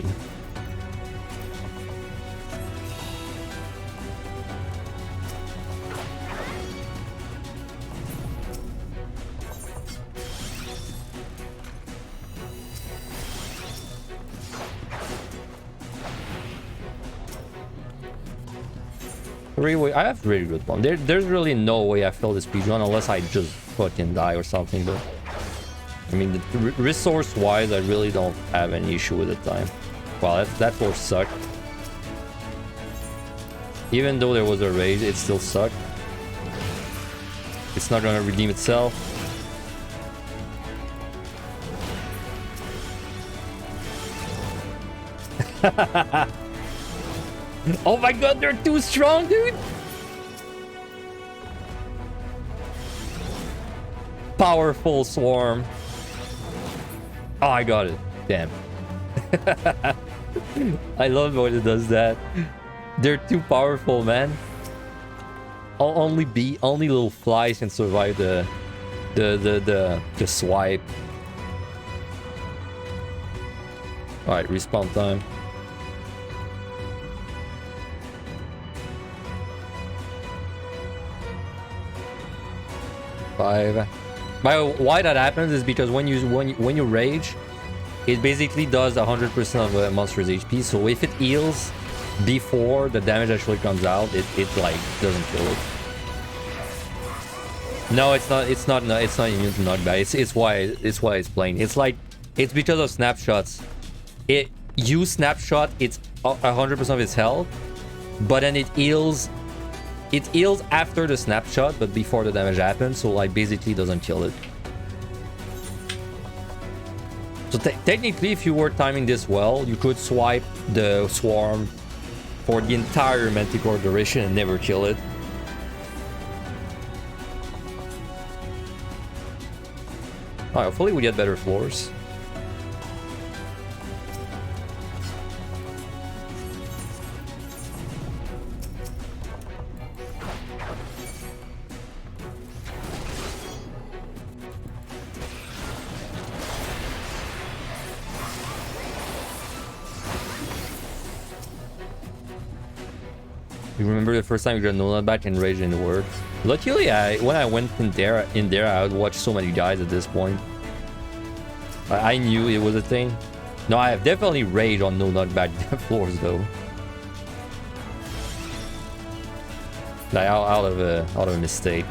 I have really good one. There's really no way I fail this speedrun unless I just fucking die or something, but I mean, resource-wise, I really don't have any issue with the time. Wow, that force sucked. Even though there was a raid, it still sucked. It's not gonna redeem itself. Oh my god, they're too strong, dude! Powerful swarm. Oh, I got it. Damn. I love when it does that. They're too powerful, man. Only little flies can survive the swipe. Alright, respawn time. Why that happens is because when you rage, it basically does 100% of a monster's HP. So if it heals before the damage actually comes out, it like doesn't kill it. No, it's not immune to knockback. It's why it's playing. It's because of snapshots. You snapshot, it's 100% of its health, but then it heals it heals after the snapshot, but before the damage happens, so like basically doesn't kill it. So technically, if you were timing this well, you could swipe the swarm for the entire Manticore duration and never kill it. Alright, hopefully we get better floors. You remember the first time you got Nolan back and Rage in the Word? Luckily, when I went in there, I would watch so many guys at this point. I knew it was a thing. No, I have definitely Rage on no knockback floors though. Like out of a mistake.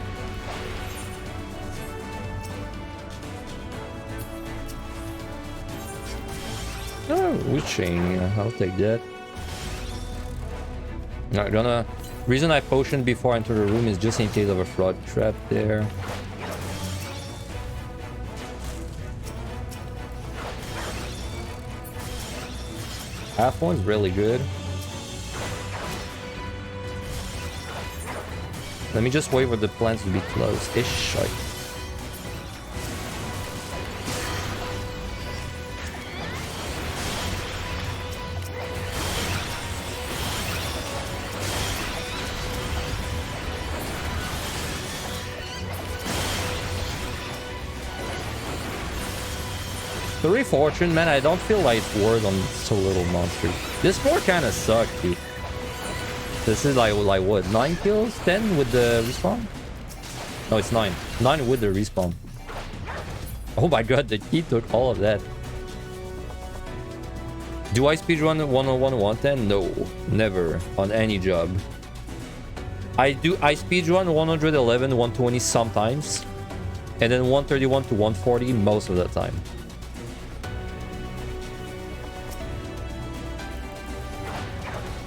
Oh, witching. Yeah, I'll take that. Not gonna. Reason I potioned before I enter the room is just in case of a fraud trap there. Half one's really good. Let me just wait for the plants to be close-ish. Three fortune, man, I don't feel like it's worth on so little monsters. This floor kind of sucks, dude. This is like what, 9 kills? 10 with the respawn? No, it's 9. 9 with the respawn. Oh my god, the key took all of that. Do I speedrun 101 110? No, never on any job. I speedrun 111 120 sometimes, and then 131 to 140 most of the time.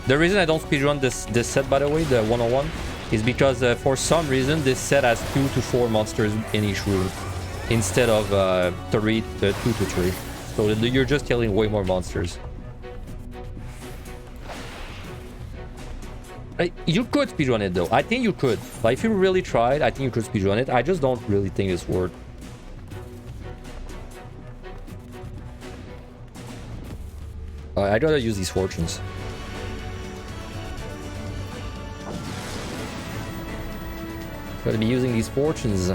The reason I don't speedrun this set, by the way, the 101, is because for some reason this set has 2 to 4 monsters in each room instead of 2 to 3. So you're just killing way more monsters. You could speedrun it though. I think you could. Like if you really tried, I think you could speedrun it. I just don't really think it's worth. I gotta use these fortunes. Gotta be using these fortunes.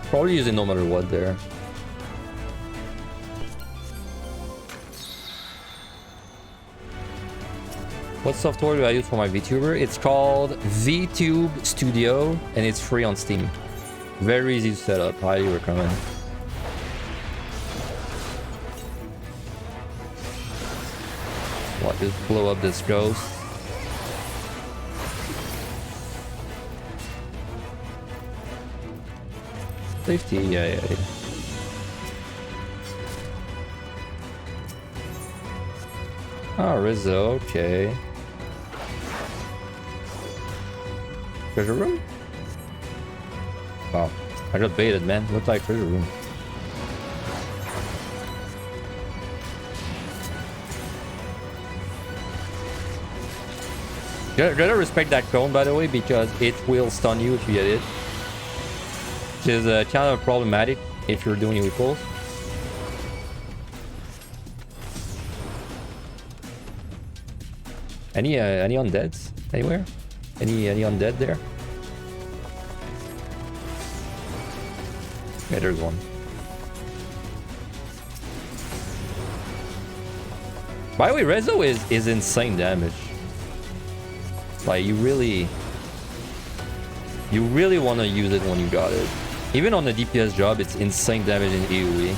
Probably using no matter what there. What software do I use for my VTuber? It's called VTube Studio and it's free on Steam. Very easy to set up. Highly recommend. What, just blow up this ghost? Safety, yeah. Oh, Rizzo, okay. Treasure room? Wow, I got baited, man. Looked like treasure room. Gotta respect that cone, by the way, because it will stun you if you get it. Which is kind of problematic if you're doing equals. Any undeads anywhere? Any undead there? Yeah, there's one. By the way, Rezo is insane damage. Like you really want to use it when you got it. Even on the DPS job, it's insane damage in AoE.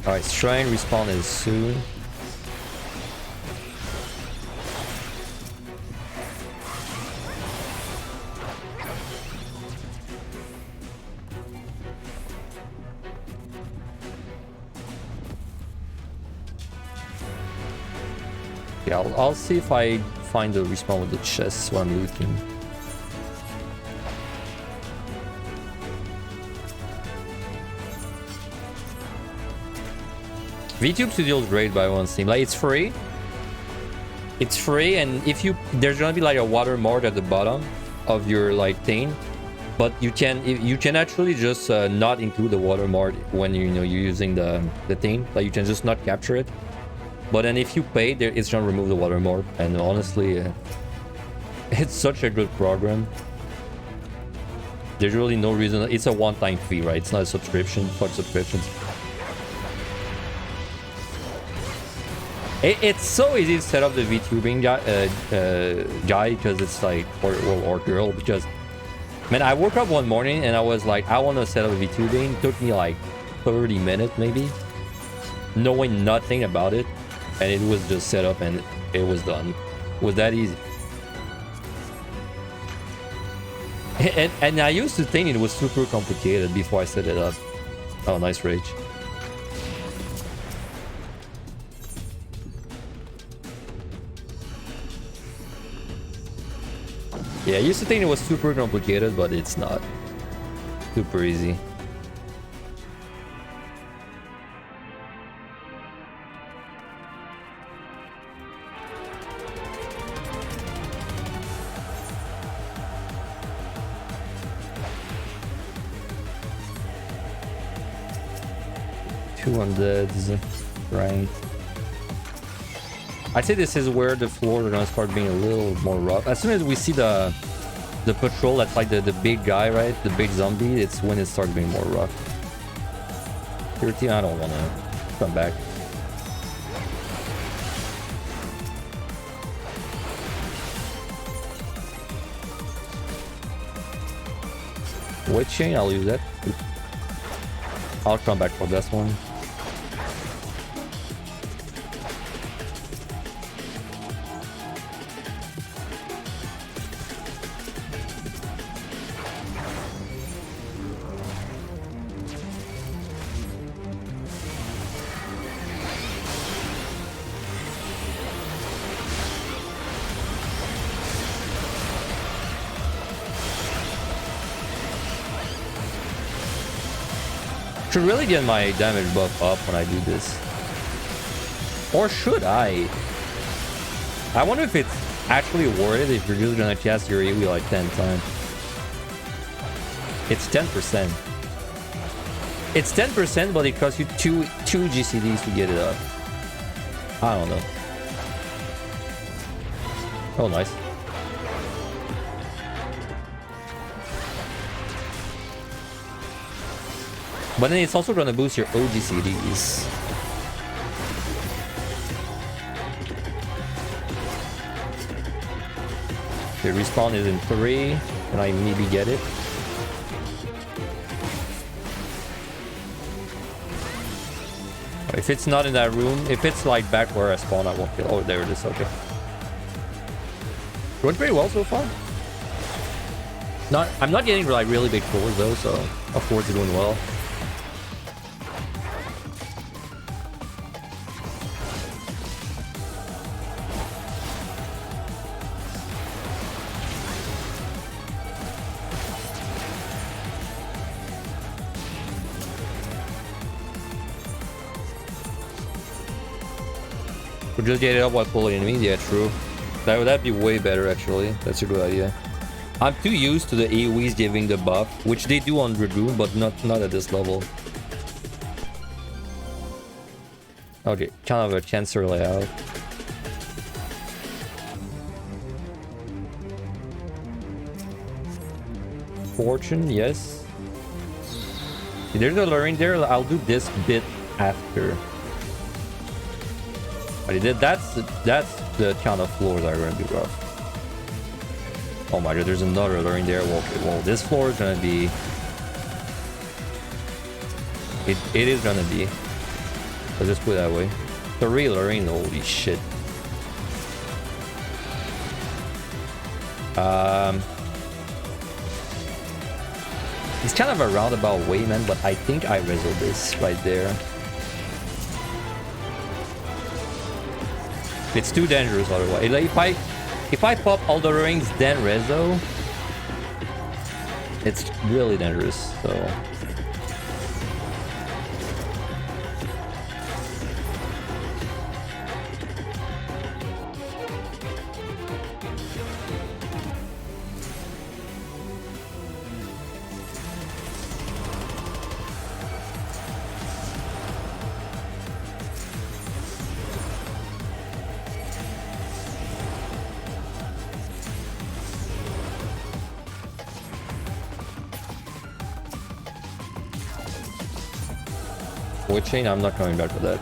Alright, Shrine respawn is soon. Yeah, I'll see if I find the respawn with the chests while I'm looting. VTube Studio is great by one Steam. Like, it's free. It's free, and if you there's gonna be like a watermark at the bottom of your like thing, but you can actually just not include the watermark when you're using the thing. Like, you can just not capture it. But then if you pay, it's gonna remove the watermark. And honestly, it's such a good program. There's really no reason. It's a one-time fee, right? It's not a subscription. Fuck subscriptions. It's so easy to set up the VTubing guy because it's like, or girl, because, man, I woke up one morning and I was like, I want to set up a VTubing. It took me like 30 minutes maybe, knowing nothing about it, and it was just set up and it was done. It was that easy. And I used to think it was super complicated before I set it up. Oh, nice rage. Yeah, I used to think it was super complicated, but it's not. Super easy. Two undeads, right? I'd say this is where the floors are gonna start being a little more rough. As soon as we see the patrol, that's like the big guy, right? The big zombie, it's when it starts being more rough. 13, I don't wanna come back. Weight chain, I'll use that. I'll come back for this one. Should really get my damage buff up when I do this. Or should I? I wonder if it's actually worth it if you're just gonna cast your AoE like 10 times. It's 10%. It's 10%, but it costs you two GCDs to get it up. I don't know. Oh, nice. But then it's also going to boost your OGCDs. The respawn is in 3, and I maybe get it. If it's not in that room, if it's like back where I spawn, I won't kill. Oh, there it is. Okay. Going pretty well so far. I'm not getting like really big pulls though, so of course it's doing well. We'll just get it up while pulling enemies. Yeah, true. That'd be way better actually. That's a good idea. I'm too used to the AoEs giving the buff, which they do on Dragoon, but not at this level. Okay, kind of a Chancer layout. Fortune, yes. If there's a luring there, I'll do this bit after. But that's the kind of floors that are gonna be rough. Oh my god, there's another luring there. Well, this floor is gonna be. It is gonna be. Let's just put it that way. 3 luring, holy shit. It's kind of a roundabout way, man, but I think I resolved this right there. It's too dangerous otherwise. Like, if I pop all the rings then Rezo, it's really dangerous. So. Chain, I'm not coming back for that.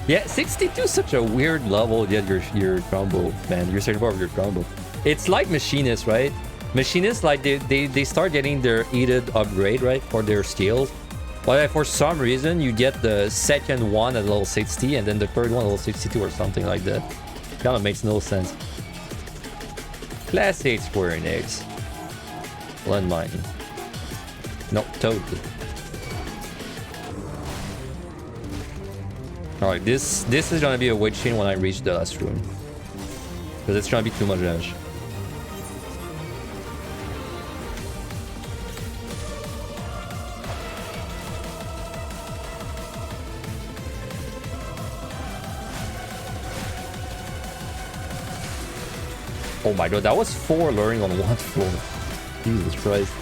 Yeah, 62 is such a weird level. Yeah, your combo, man. You're second part of your combo. It's like Machinists, right? Machinists, like they start getting their heated upgrade, right, for their skills. But for some reason, you get the second one at level 60, and then the third one at level 62 or something like that. Kind of makes no sense. Class 8 Square Enix. Landmine. No, Toad. Alright, this is gonna be a weight chain when I reach the last room. Because it's gonna be too much damage. Oh my god, that was 4 luring on one floor. Jesus Christ.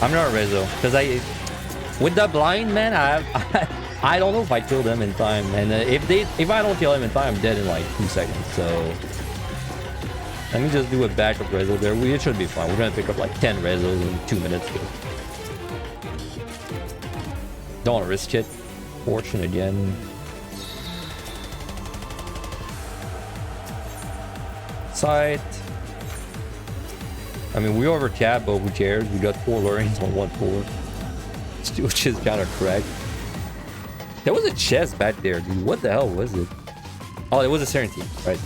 I'm not Rezo, because with the blind man, I don't know if I kill them in time, and if I don't kill him in time, I'm dead in like 2 seconds. So let me just do a backup Rezo there. It should be fine. We're gonna pick up like 10 Rezos in 2 minutes. Don't want to risk it. Fortune again. Sight. I mean, we overcapped, but who cares? We got 4 lurings on 1 floor. Which is kind of correct. There was a chest back there, dude. What the hell was it? Oh, it was a Serenity, right?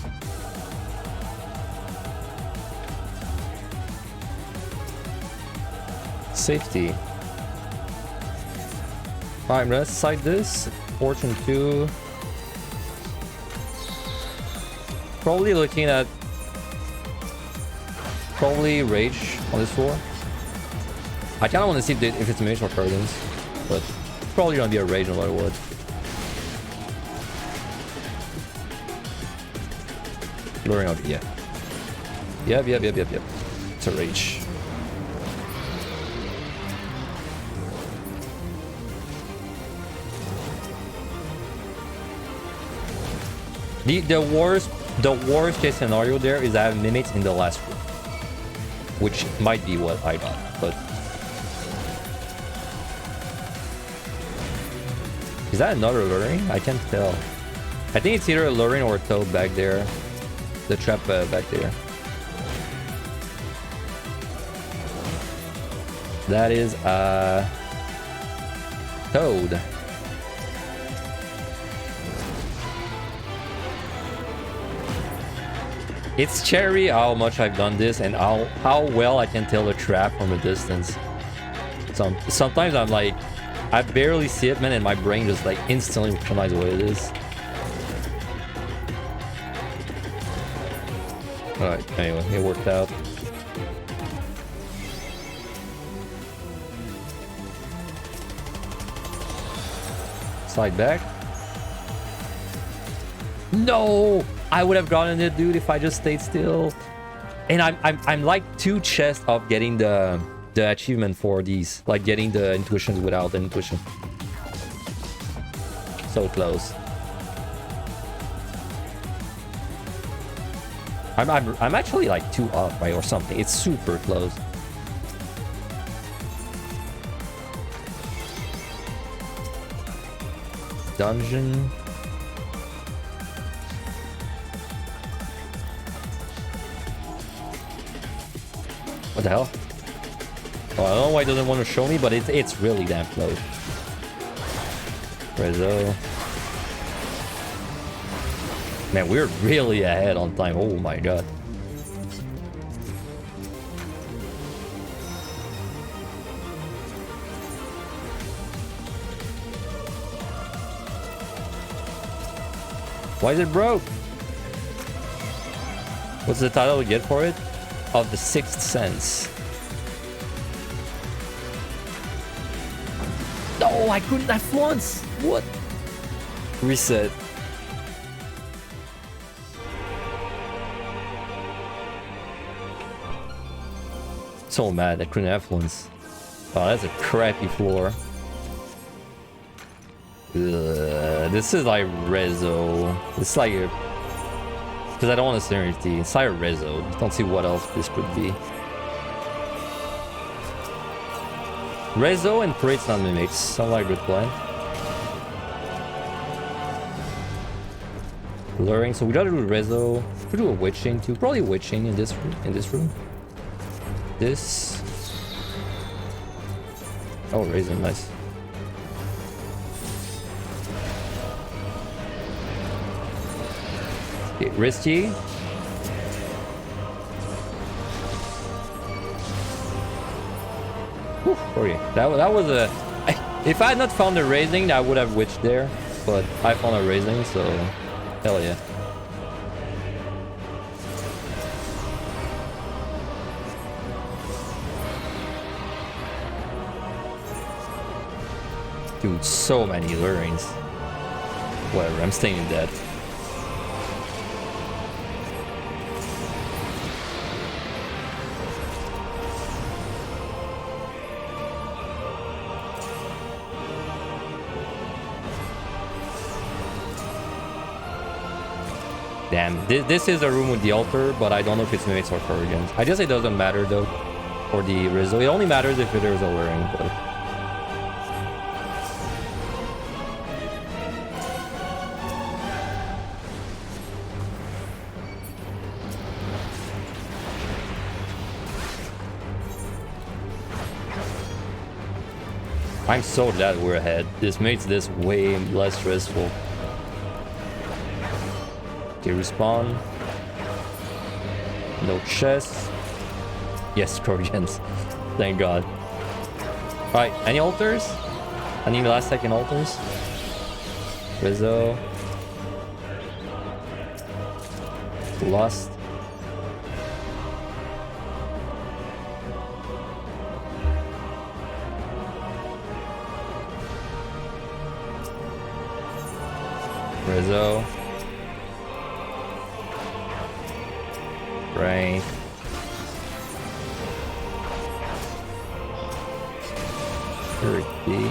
Safety. Alright, let's side this. Fortune 2. Probably looking at Rage on this floor. I kind of want to see if it's Mage or Curtains, but it's probably gonna be a Rage no matter what. Luring out, yeah. Yep. It's a Rage. The worst case scenario there is I have Mimics in the last room, which might be what I got, but is that another luring? I can't tell. I think it's either a luring or a toad back there. The trap back there. That is a toad. It's scary how much I've done this and how well I can tell a trap from a distance. Sometimes I'm like, I barely see it, man, and my brain just like instantly recognizes what it is. Alright, anyway, it worked out. Slide back. No! I would have gotten it, dude, if I just stayed still. And I'm like 2 chests of getting the achievement for these, like getting the intuitions without the intuition. So close. I'm actually like 2 up, right, or something. It's super close. Dungeon. What the hell? Oh, I don't know why it doesn't want to show me, but it's really damn close. Rezo. Man, we're really ahead on time. Oh my god. Why is it broke? What's the title we get for it? Of the Sixth Sense. No, I couldn't have once. What? Reset. So mad I couldn't have once. Oh, that's a crappy floor. This is like Rezo. It's like a... Because I don't want to Serenity. It's like a Rezo. Don't see what else this could be. Rezo and Parade's not Mimics. Sound like a good plan. Luring. So we gotta do Rezo. We do a Witching too. Probably Witching in this room. This. Oh, Raisin, nice. Okay, Risky. Whew, okay. That was a... If I had not found a Raising, I would have Witched there. But I found a Raising, so... Hell yeah. Dude, so many lurings. Whatever, I'm staying in dead. Damn, this is a room with the altar, but I don't know if it's Mimics or Corrigans. I guess it doesn't matter though, for the Rizzo. It only matters if there's a luring, but... I'm so glad we're ahead. This makes this way less stressful. Okay, respawn. No chest. Yes, Corrigians. Thank God. Alright, any altars? Any last second altars? Rizzo. Lost. Rizzo. Right. Turkey.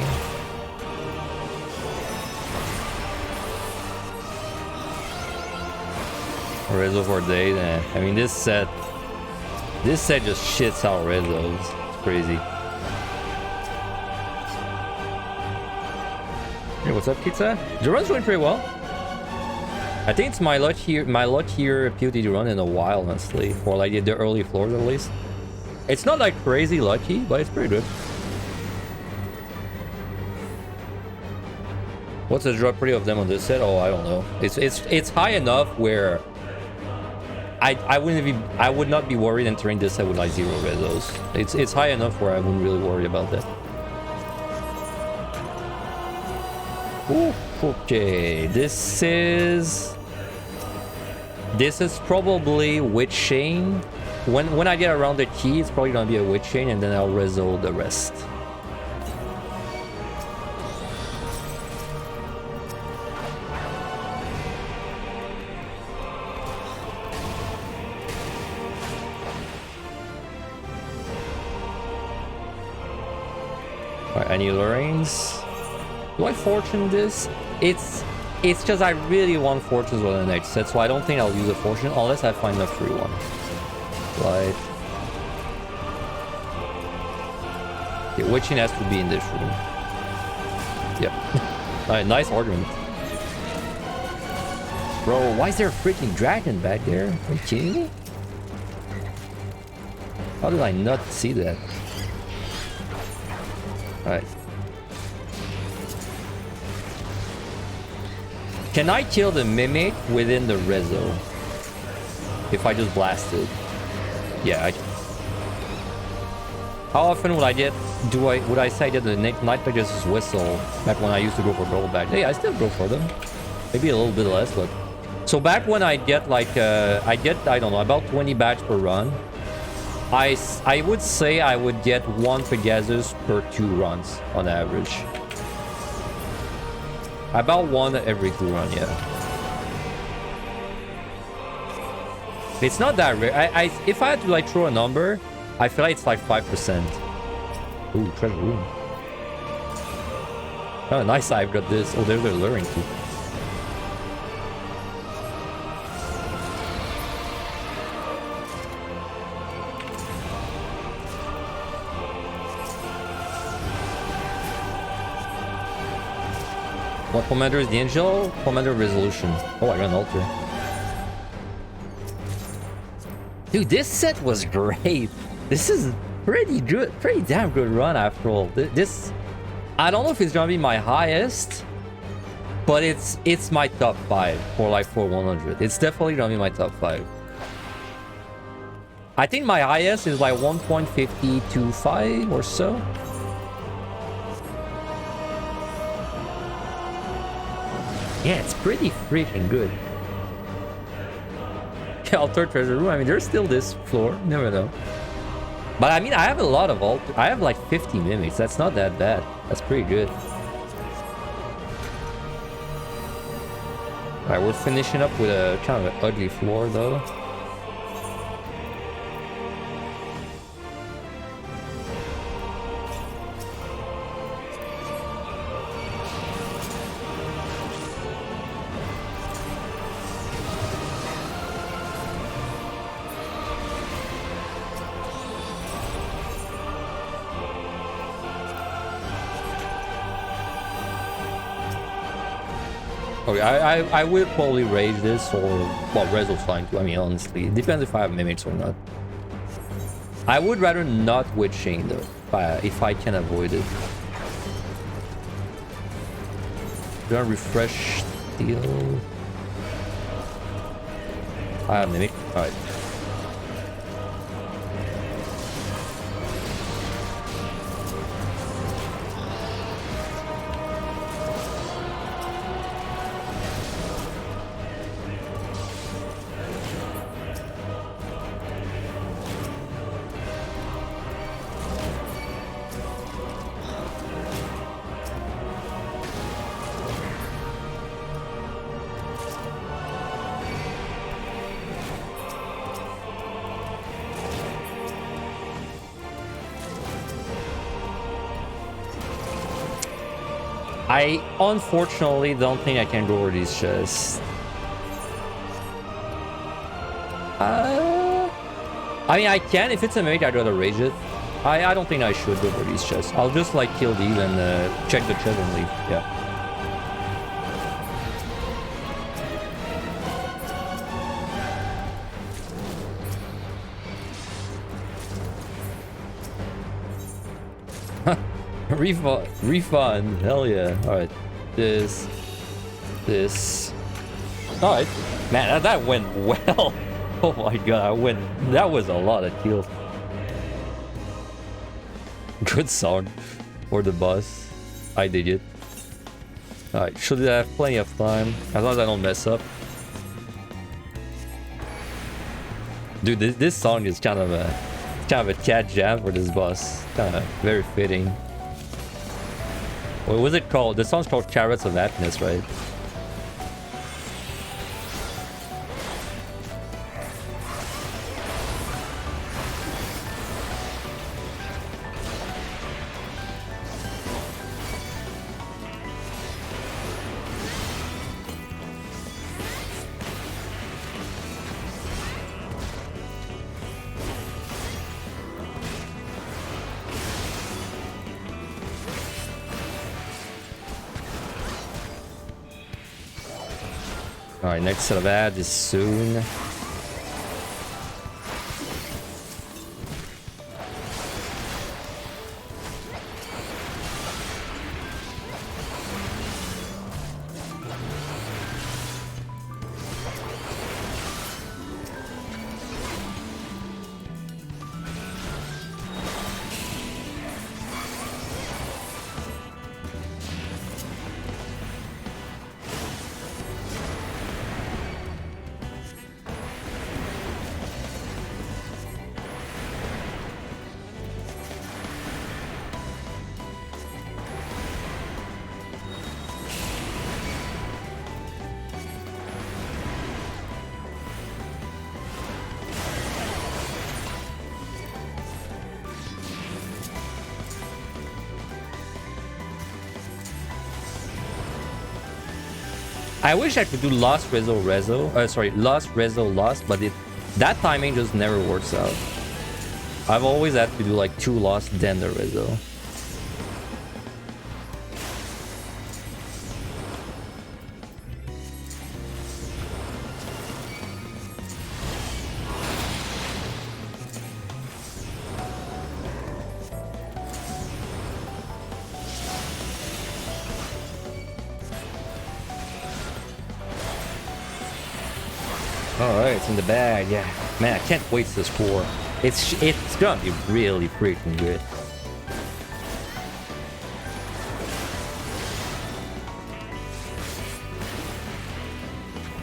Rizzo for days. I mean, this set just shits out Rizzos. It's crazy. Hey, what's up, Pizza? The run's going pretty well. I think it's my luck here POD run in a while, honestly, for like the early floors at least. It's not like crazy lucky, but it's pretty good. What's the drop rate of them on this set? Oh, I don't know. It's high enough where I would not be worried entering this set with like 0 Rezos. It's high enough where I wouldn't really worry about that. Ooh, okay, this is probably Witch Chain. When I get around the key, it's probably gonna be a Witch Chain, and then I'll resolve the rest. Alright, any lurings? Do I fortune this? It's just I really want fortunes for the next set, so I don't think I'll use a fortune unless I find a free one. Right. Okay, witching has to be in this room. Yep. Alright, nice argument. Bro, why is there a freaking dragon back there? Are you kidding me? How did I not see that? Alright. Can I kill the Mimic within the Rezo? If I just blast it? Yeah, I can. How often would I get... Would I say I did the Night Pegasus Whistle back when I used to go for gold back? Hey, I still go for them. Maybe a little bit less, but... So back when I get like... I don't know, about 20 bags per run. I would say I would get 1 Pegasus per 2 runs on average. About 1 every 2 runs, yeah. It's not that rare. If I had to like throw a number, I feel like it's like 5%. Ooh, treasure room. Oh, nice, I've got this. Oh, they're luring too. What commander is the angel? Commander resolution. Oh, I got an altar. Dude, this set was great. This is pretty good, pretty damn good run after all. This, I don't know if it's gonna be my highest, but it's my top 5 for like for 100. It's definitely gonna be my top 5. I think my highest is like 1.525 or so. Yeah, it's pretty freaking good. Altar treasure room. I mean, there's still this floor. Never know. But I mean, I have a lot of altar. I have like 50 mimics. That's not that bad. That's pretty good. Alright, we're finishing up with a kind of an ugly floor though. Okay, I will probably rage this, or well, Rezo's fine too. I mean, honestly, it depends if I have mimics or not. I would rather not with Chain though, if I can avoid it. Gonna refresh steel. I have mimic. All right. I unfortunately don't think I can go over these chests. I mean, I can. If it's a mimic, I'd rather rage it. I don't think I should go over these chests. I'll just like kill these and check the chest and leave. Yeah. Refund, hell yeah. Alright, this. Alright, man, that went well. Oh my god, that was a lot of kills. Good song for the boss. I dig it. Alright, should have plenty of time, as long as I don't mess up. Dude, this song is kind of a cat jam for this boss. Kind of very fitting. What was it called? The song's called Carrots of Happiness, right? Alright, next set of ads is soon. I wish I could do lost rezo rezo. Sorry, lost rezo lost, but that timing just never works out. I've always had to do like 2 lost then the rezo. Alright, it's in the bag, yeah. Man, I can't wait to score. It's gonna be really freaking good.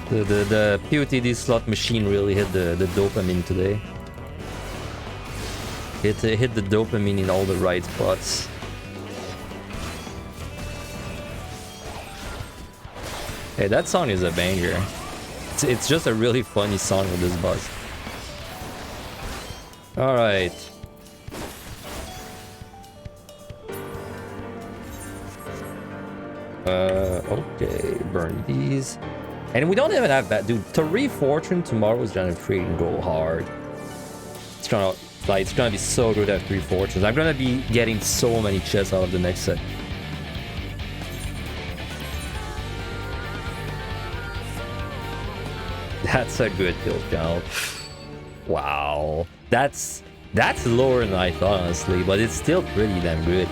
The PotD slot machine really hit the dopamine today. It hit the dopamine in all the right spots. Hey, that song is a banger. It's just a really funny song with this boss. Alright. Okay, burn these. And we don't even have that, dude. 3 fortune tomorrow is gonna freaking go hard. It's gonna be so good at 3 fortunes. I'm gonna be getting so many chests out of the next set. That's a good kill count. Wow. That's lower than I thought, honestly, but it's still pretty damn good.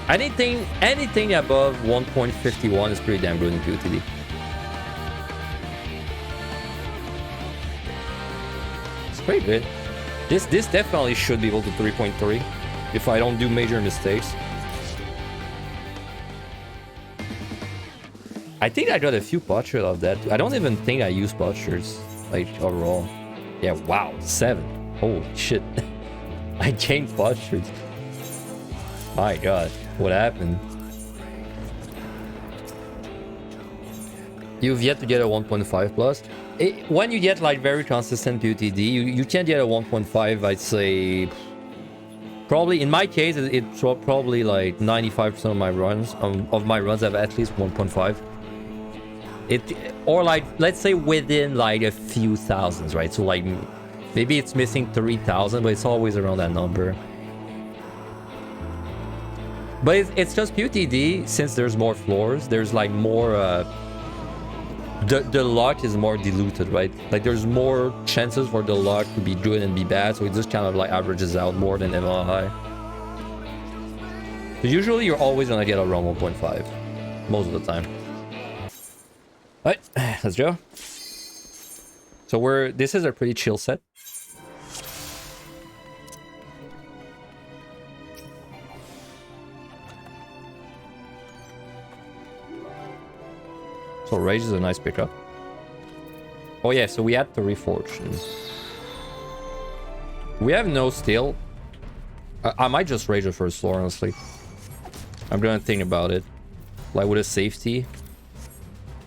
Anything above 1.51 is pretty damn good in PotD. It's pretty good. This definitely should be able to 3.3 if I don't do major mistakes. I think I got a few postures of that. I don't even think I use postures, like, overall. Yeah, wow, 7. Holy shit. I gained postures. My god, what happened? You've yet to get a 1.5 plus. When you get, like, very consistent PotD, you can get a 1.5, I'd say. Probably, in my case, it's probably like 95% of my runs, have at least 1.5. Or like, let's say within like a few thousands, right? So like maybe it's missing 3,000, but it's always around that number. But it's just PotD, since there's more floors, there's like more the luck is more diluted, right? Like there's more chances for the luck to be good and be bad, so it just kind of like averages out more than ML high. So usually you're always gonna get around 1.5 most of the time. Alright, let's go. So this is a pretty chill set. So Rage is a nice pickup. Oh yeah, so we had 3 fortunes. We have no steal. I might just Rage the first floor, honestly. I'm gonna think about it. Like with a safety.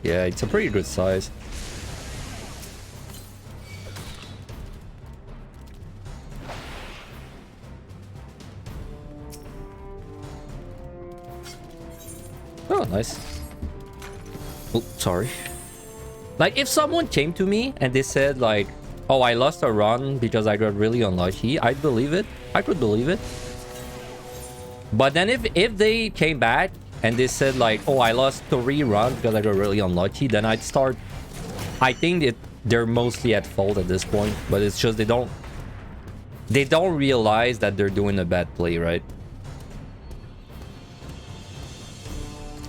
Yeah, it's a pretty good size. Oh, nice. Oh, sorry. Like, if someone came to me and they said, like, oh, I lost a run because I got really unlucky, I'd believe it. I could believe it. But then if they came back and they said, like, oh, I lost 3 runs because I got really unlucky, then I'd start... I think they're mostly at fault at this point, but it's just they don't realize that they're doing a bad play, right?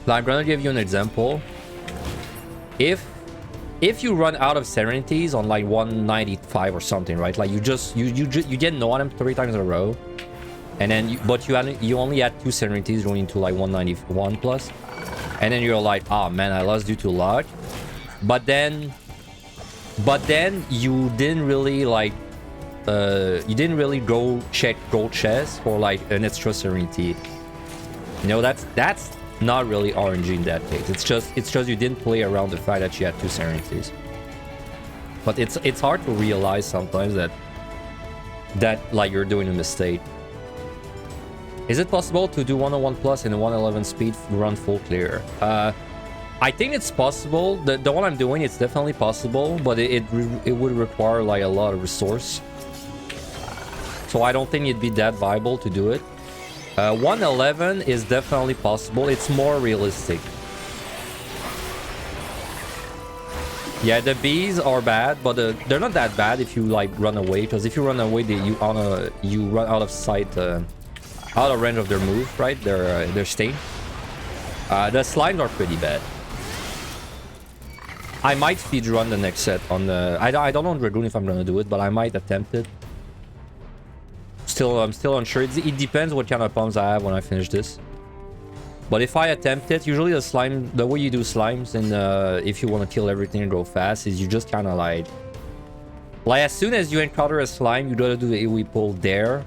I'm gonna give you an example. If you run out of Serenities on like 195 or something, right? Like you get no on them 3 times in a row, and then you only had 2 Serenities going into like 191 plus, and then you're like, oh man, I lost due to luck. But then you didn't really like go check gold chest for like an extra Serenity. You know, that's not really RNG in that case. It's just you didn't play around the fact that you had 2 Serenities. But it's hard to realize sometimes that like you're doing a mistake. Is it possible to do 101 plus in a 111 speed run full clear? I think it's possible. The one I'm doing, it's definitely possible, but it would require like a lot of resource. So I don't think it'd be that viable to do it. 111 is definitely possible. It's more realistic. Yeah, the bees are bad, but they're not that bad if you like run away. Because if you run away, you run out of sight, out of range of their move, right? Their stain. The slimes are pretty bad. I might speedrun the next set on the... I don't know on Dragoon if I'm gonna do it, but I might attempt it. I'm still unsure. It depends what kind of pumps I have when I finish this. But if I attempt it, usually the way you do slimes, and if you want to kill everything and go fast, is you just kind of like as soon as you encounter a slime, you gotta do the AoE pull there.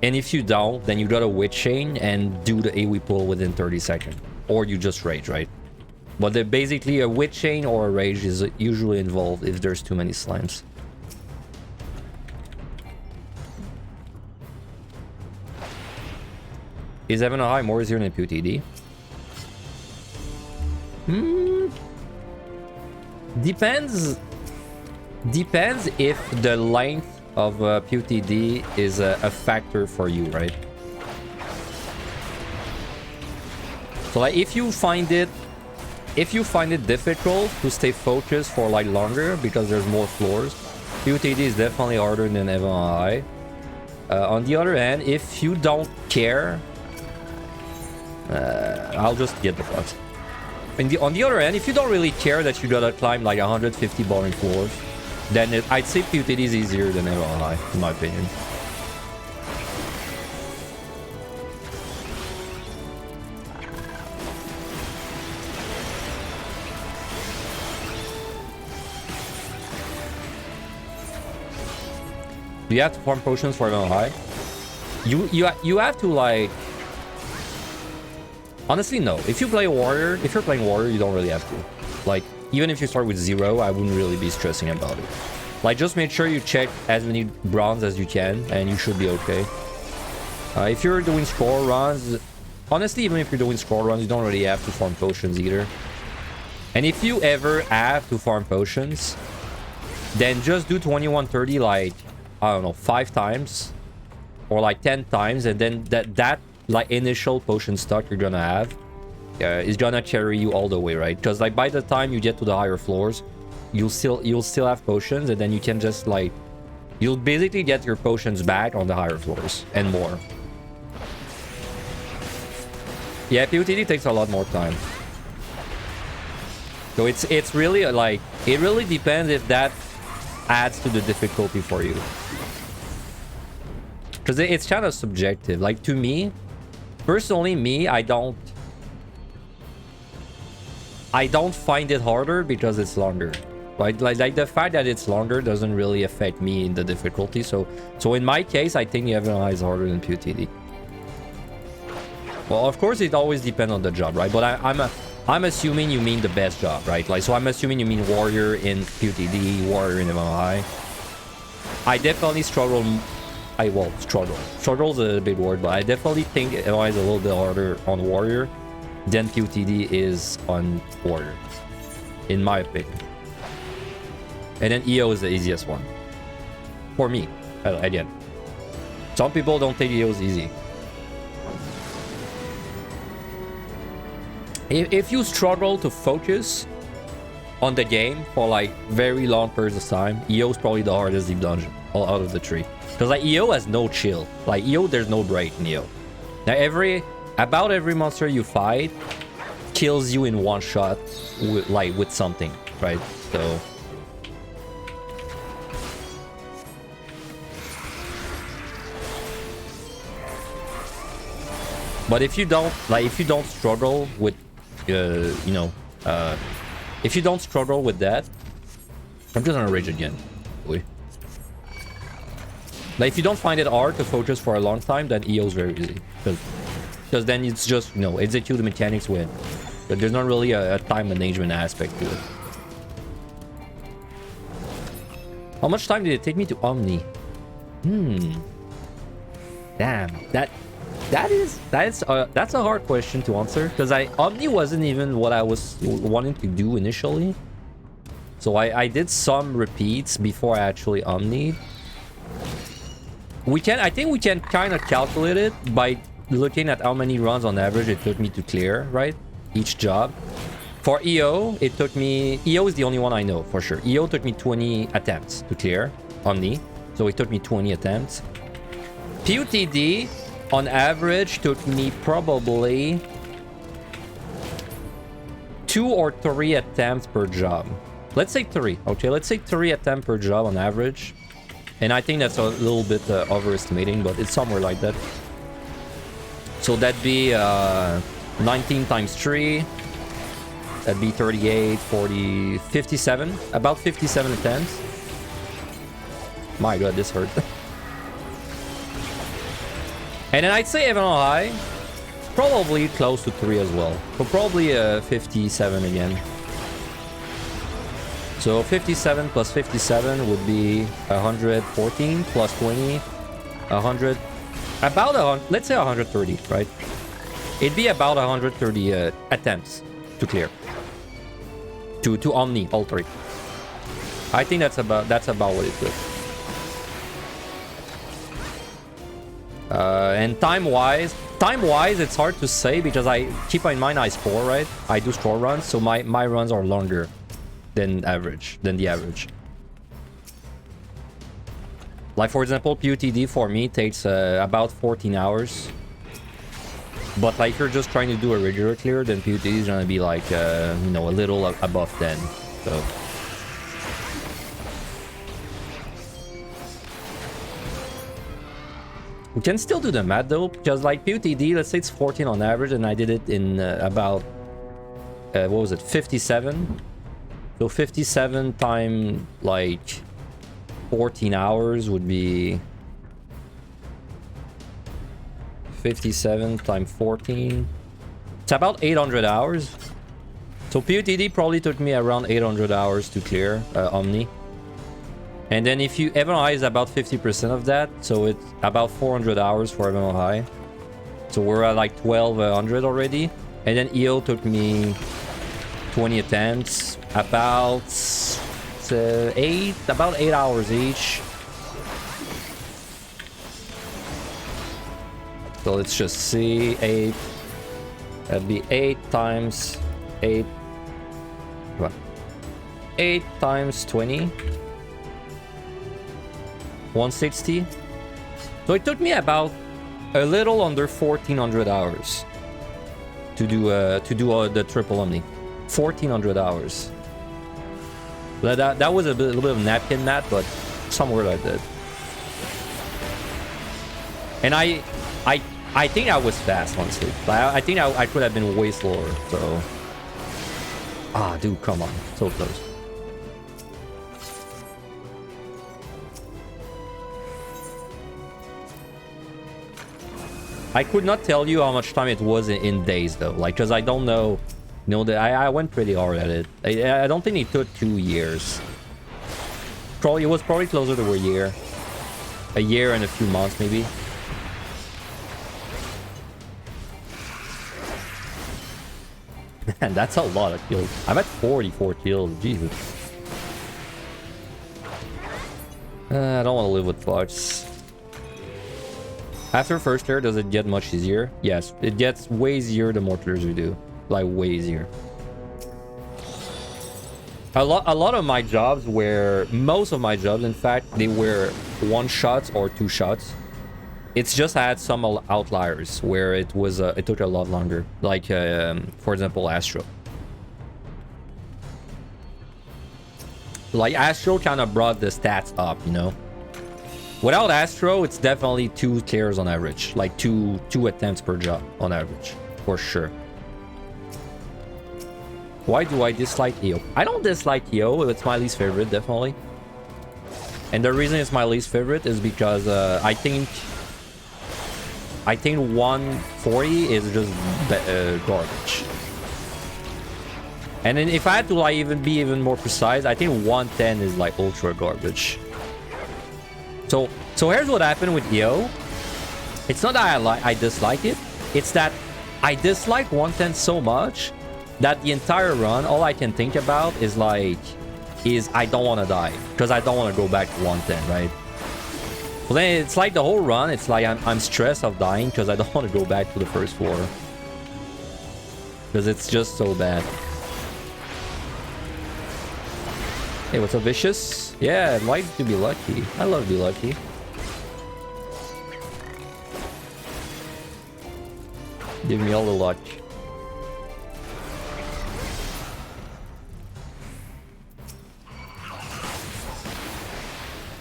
And if you don't, then you gotta witch chain and do the AoE pull within 30 seconds. Or you just rage, right? But basically a witch chain or a rage is usually involved if there's too many slimes. Is Heaven or High more easier than PotD? Depends if the length of PotD is a factor for you, right? So like if you find it difficult to stay focused for like longer because there's more floors, PotD is definitely harder than Heaven or High. On the other hand, if you don't care, I'll just get the box. On the other hand, if you don't really care that you gotta climb like 150 boring floors, then I'd say PotD is easier than Heaven or High, in my opinion. Do you have to farm potions for Heaven or High? You have to like... Honestly, no. If you're playing warrior, you don't really have to. Like, even if you start with 0, I wouldn't really be stressing about it. Like, just make sure you check as many bronze as you can, and you should be okay. If you're doing scroll runs, honestly, even if you're doing scroll runs, you don't really have to farm potions either. And if you ever have to farm potions, then just do 2130 like, I don't know, 5 times, or like 10 times, and then that like initial potion stock you're gonna have is gonna carry you all the way, right? Because like by the time you get to the higher floors, you'll still have potions, and then you can just like you'll basically get your potions back on the higher floors and more. Yeah, PotD takes a lot more time, so it's really like it really depends if that adds to the difficulty for you, because it's kind of subjective. Like to me personally, I don't find it harder because it's longer. Like the fact that it's longer doesn't really affect me in the difficulty. So in my case, I think Heaven or High is harder than PotD. Well, of course, it always depends on the job, right? But I'm assuming you mean the best job, right? Like, so I'm assuming you mean warrior in PotD, warrior in Heaven or High. I definitely struggle. Struggle's a big word, but I definitely think Heaven or High is a little bit harder on warrior than PotD is on warrior, in my opinion. And then EO is the easiest one for me. Again, some people don't think EO is easy. If you struggle to focus on the game for like very long periods of time, EO is probably the hardest deep dungeon out of the three. Because like EO has no chill. Like EO, there's no break in EO. Now about every monster you fight kills you in one shot with something, right? So but if you don't struggle with if you don't struggle with that, I'm just gonna rage again. Like if you don't find it hard to focus for a long time, then EO is very easy, because then it's just execute the mechanics win. But there's not really a time management aspect to it. How much time did it take me to Omni? Damn, that's a hard question to answer because Omni wasn't even what I was wanting to do initially. So I did some repeats before I actually Omni'd. I think we can kind of calculate it by looking at how many runs on average it took me to clear, right? Each job. For EO, it took me... EO is the only one I know, for sure. EO took me 20 attempts to clear Omni. So it took me 20 attempts. PotD, on average, took me probably 2 or 3 attempts per job. Let's say 3. Okay, let's say 3 attempts per job on average. And I think that's a little bit overestimating, but it's somewhere like that. So that'd be 19 times 3. That'd be 38, 40, 57. About 57 attempts. My god, this hurt. And then I'd say even on high, probably close to 3 as well. So probably 57 again. So 57 plus 57 would be 114 plus 20, 100, about 100, let's say 130, right? It'd be about 130 attempts to clear. To Omni, all 3. I think that's about what it took. And time-wise, it's hard to say because I keep in mind I score, right? I do score runs, so my runs are longer than the average. Like for example, PotD for me takes about 14 hours. But like if you're just trying to do a regular clear, then PotD is gonna be like you know, a little above 10. So we can still do the math though, because like PotD, let's say it's 14 on average, and I did it in about what was it, 57. So 57 times like 14 hours would be 57 times 14. It's about 800 hours. So PotD probably took me around 800 hours to clear Omni. And then if you Evan High is about 50% of that, so it's about 400 hours for Evan High. So we're at like 1200 already. And then EO took me 20 attempts, about 8 hours each. So let's just see, 8. That'd be 8 times 8. What? 8 times 20. 160. So it took me about a little under 1400 hours to do the triple Omni. 1400 hours. That was a little bit of napkin math, but somewhere like that. And I think I was fast, honestly. I think I could have been way slower. So, dude, come on, so close. I could not tell you how much time it was in days though, like, because I don't know. You know, that I went pretty hard at it. I don't think it took 2 years. It was probably closer to a year and a few months maybe. Man, that's a lot of kills. I'm at 44 kills. Jesus. I don't want to live with bugs. After first clear, does it get much easier? Yes, it gets way easier the more clears we do. Like, way easier. A lot of my jobs were... Most of my jobs, in fact, they were 1 shots or 2 shots. It's just I had some outliers where it was it took a lot longer. Like, for example, Astro. Like, Astro kind of brought the stats up, you know? Without Astro, it's definitely 2 clears on average. Like, two attempts per job on average. For sure. Why do I dislike EO? I don't dislike EO. It's my least favorite, definitely. And the reason it's my least favorite is because I think 140 is just garbage. And then if I had to like be even more precise, I think 110 is like ultra garbage. So here's what happened with EO. It's not that I dislike it. It's that I dislike 110 so much that the entire run, all I can think about is like, I don't want to die. Because I don't want to go back to 110, right? Well, then it's like the whole run, it's like I'm stressed of dying because I don't want to go back to the first floor. Because it's just so bad. Hey, what's up, Vicious? Yeah, I'd like to be lucky. I love to be lucky. Give me all the luck.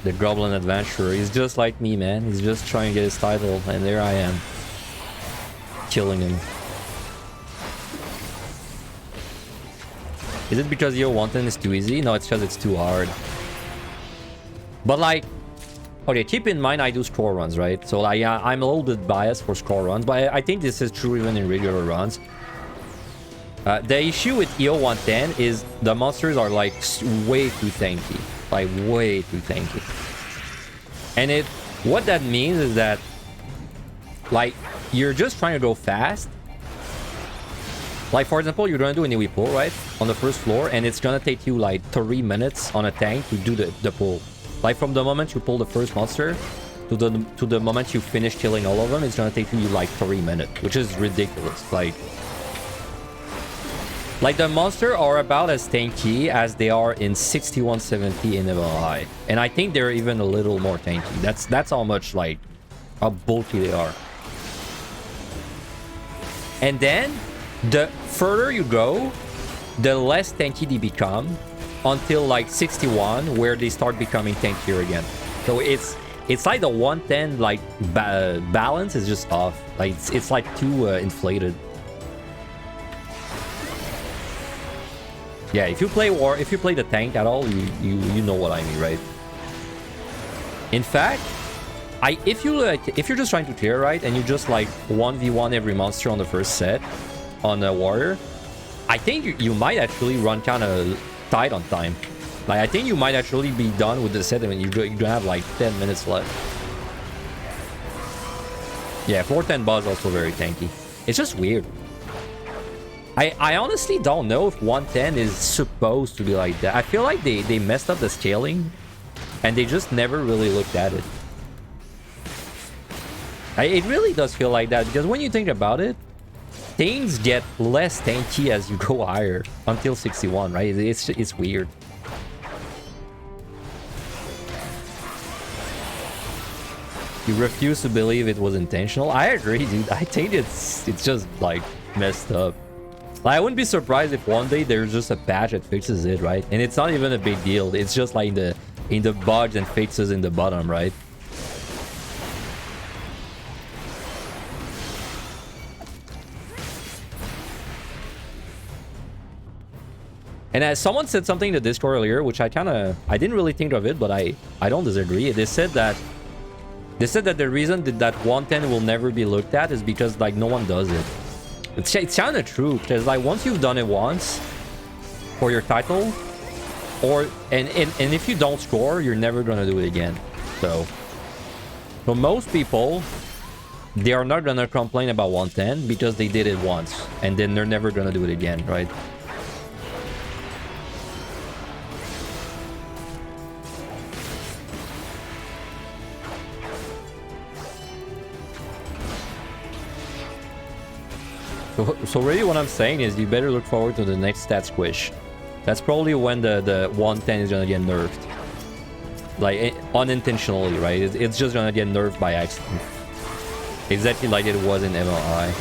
The Goblin Adventurer. He's just like me, man. He's just trying to get his title, and there I am. Killing him. Is it because EO 110 is too easy? No, it's because it's too hard. But like... Okay, keep in mind I do score runs, right? So like, I'm a little bit biased for score runs, but I think this is true even in regular runs. The issue with EO 110 is the monsters are like way too tanky. Like way too tanky. And what that means is that like you're just trying to go fast. Like for example, you're gonna do an AoE pull, right? On the first floor, and it's gonna take you like 3 minutes on a tank to do the pull. Like from the moment you pull the first monster to the moment you finish killing all of them, it's gonna take you like 3 minutes, which is ridiculous. Like the monster are about as tanky as they are in 6170 in MLI. And I think they're even a little more tanky. That's how much like how bulky they are. And then the further you go, the less tanky they become until like 61, where they start becoming tankier again. So it's like the 110 like balance is just off. Like it's like too inflated. Yeah, if you play the tank at all, you know what I mean, right? In fact, if you're just trying to clear, right, and you just like 1v1 every monster on the first set on a warrior, I think you might actually run kind of tight on time. Like I think you might actually be done with the set and you're gonna have like 10 minutes left. Yeah, 410 boss also very tanky. It's just weird. I honestly don't know if 110 is supposed to be like that. I feel like they messed up the scaling and they just never really looked at it. It really does feel like that because when you think about it, things get less tanky as you go higher until 61, right? It's weird. You refuse to believe it was intentional? I agree, dude. I think it's just like messed up. Like, I wouldn't be surprised if one day there's just a patch that fixes it, right? And it's not even a big deal. It's just like in the bugs and fixes in the bottom, right? And as someone said something in the Discord earlier, which I didn't really think of it, but I don't disagree. They said that the reason that 110 will never be looked at is because like no one does it. It's kind of true, because like once you've done it once for your title, and if you don't score, you're never gonna do it again. So most people, they are not gonna complain about 110 because they did it once, and then they're never gonna do it again, right? So really what I'm saying is you better look forward to the next stat squish. That's probably when the 110 is gonna get nerfed. Like, unintentionally, right? It's just gonna get nerfed by accident. Exactly like it was in MLI.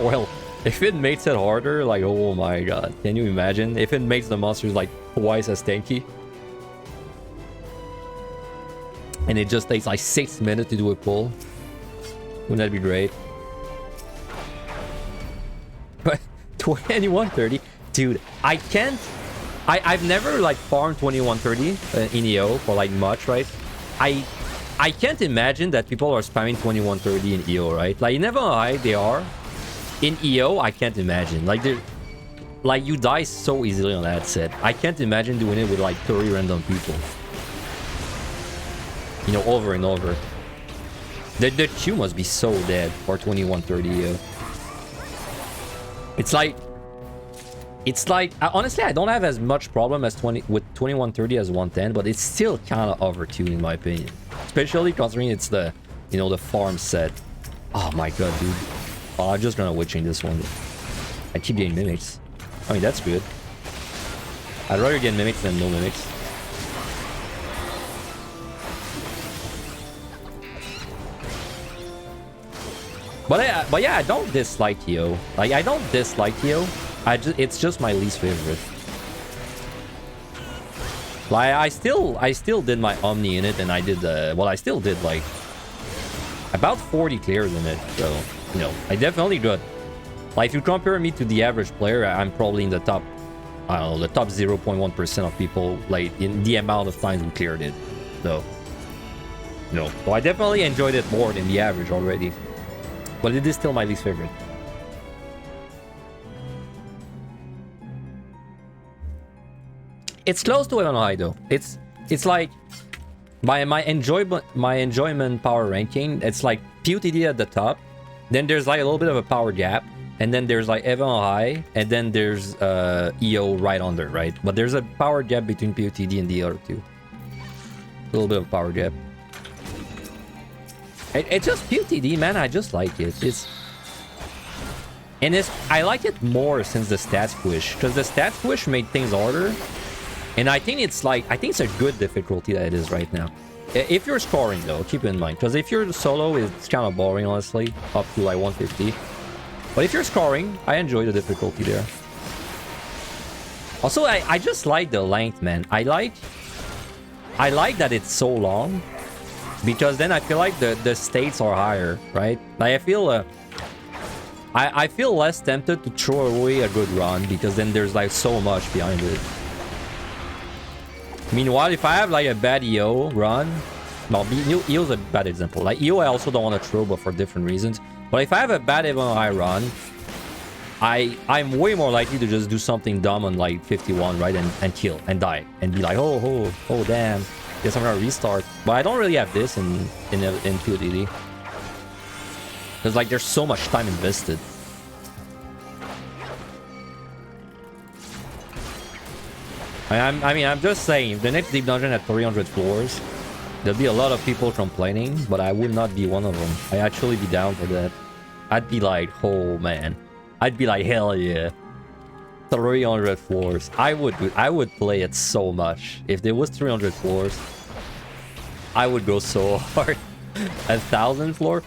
Well, if it makes it harder, like, oh my god. Can you imagine? If it makes the monsters, like, twice as tanky. And it just takes like 6 minutes to do a pull. Wouldn't that be great? But 2130, dude, I can't. I've never like farmed 2130 in EO for like much, right? I can't imagine that people are spamming 2130 in EO, right? Like, never lie, they are. In EO, I can't imagine. Like you die so easily on that set. I can't imagine doing it with like 30 random people. you know, over and over. The Q must be so dead for 2130. It's like honestly, I don't have as much problem as with 2130 as 110, but it's still kind of overtuned in my opinion, especially considering it's the, you know, the farm set. Oh my god, dude. Oh, I'm just gonna witching this one. I keep getting mimics. I mean, that's good. I'd rather get mimics than no mimics. But yeah, I don't dislike Yo. Like, I don't dislike Yo. It's just my least favorite. Like, I still did my Omni in it, and I did well, I still did like about 40 clears in it. So, you know, I definitely good. Like, if you compare me to the average player, I'm probably in the top, I don't know, the top 0.1% of people, like, in the amount of times we cleared it. So, no. So I definitely enjoyed it more than the average already. But it is still my least favorite. It's close to MNI though. It's like my enjoyment power ranking. It's like PotD at the top. Then there's like a little bit of a power gap, and then there's like MNI, and then there's EO right under, right? But there's a power gap between PotD and the other two. A little bit of power gap. It's just PotD, man. I just like it. I like it more since the stats push, because the stats push made things harder, and I think it's a good difficulty that it is right now. If you're scoring though, keep in mind, because if you're solo, it's kind of boring, honestly, up to like 150. But if you're scoring, I enjoy the difficulty there. Also, I just like the length, man. I like that it's so long. Because then I feel like the stakes are higher, right? Like, I feel less tempted to throw away a good run, because then there's like so much behind it. Meanwhile, if I have like a bad EO run, well, EO's a bad example. Like, EO I also don't want to throw, but for different reasons. But if I have a bad MNI run, I'm way more likely to just do something dumb on like 51, right? And kill and die and be like, oh damn. Guess I'm gonna restart. But I don't really have this in PotD. Because like there's so much time invested. I mean, I'm just saying, the next deep dungeon at 300 floors, there'll be a lot of people complaining, but I would not be one of them. I'd actually be down for that. I'd be like, oh man. I'd be like, hell yeah. 300 floors. I would play it so much. If there was 300 floors, I would go so hard. 1,000 floor?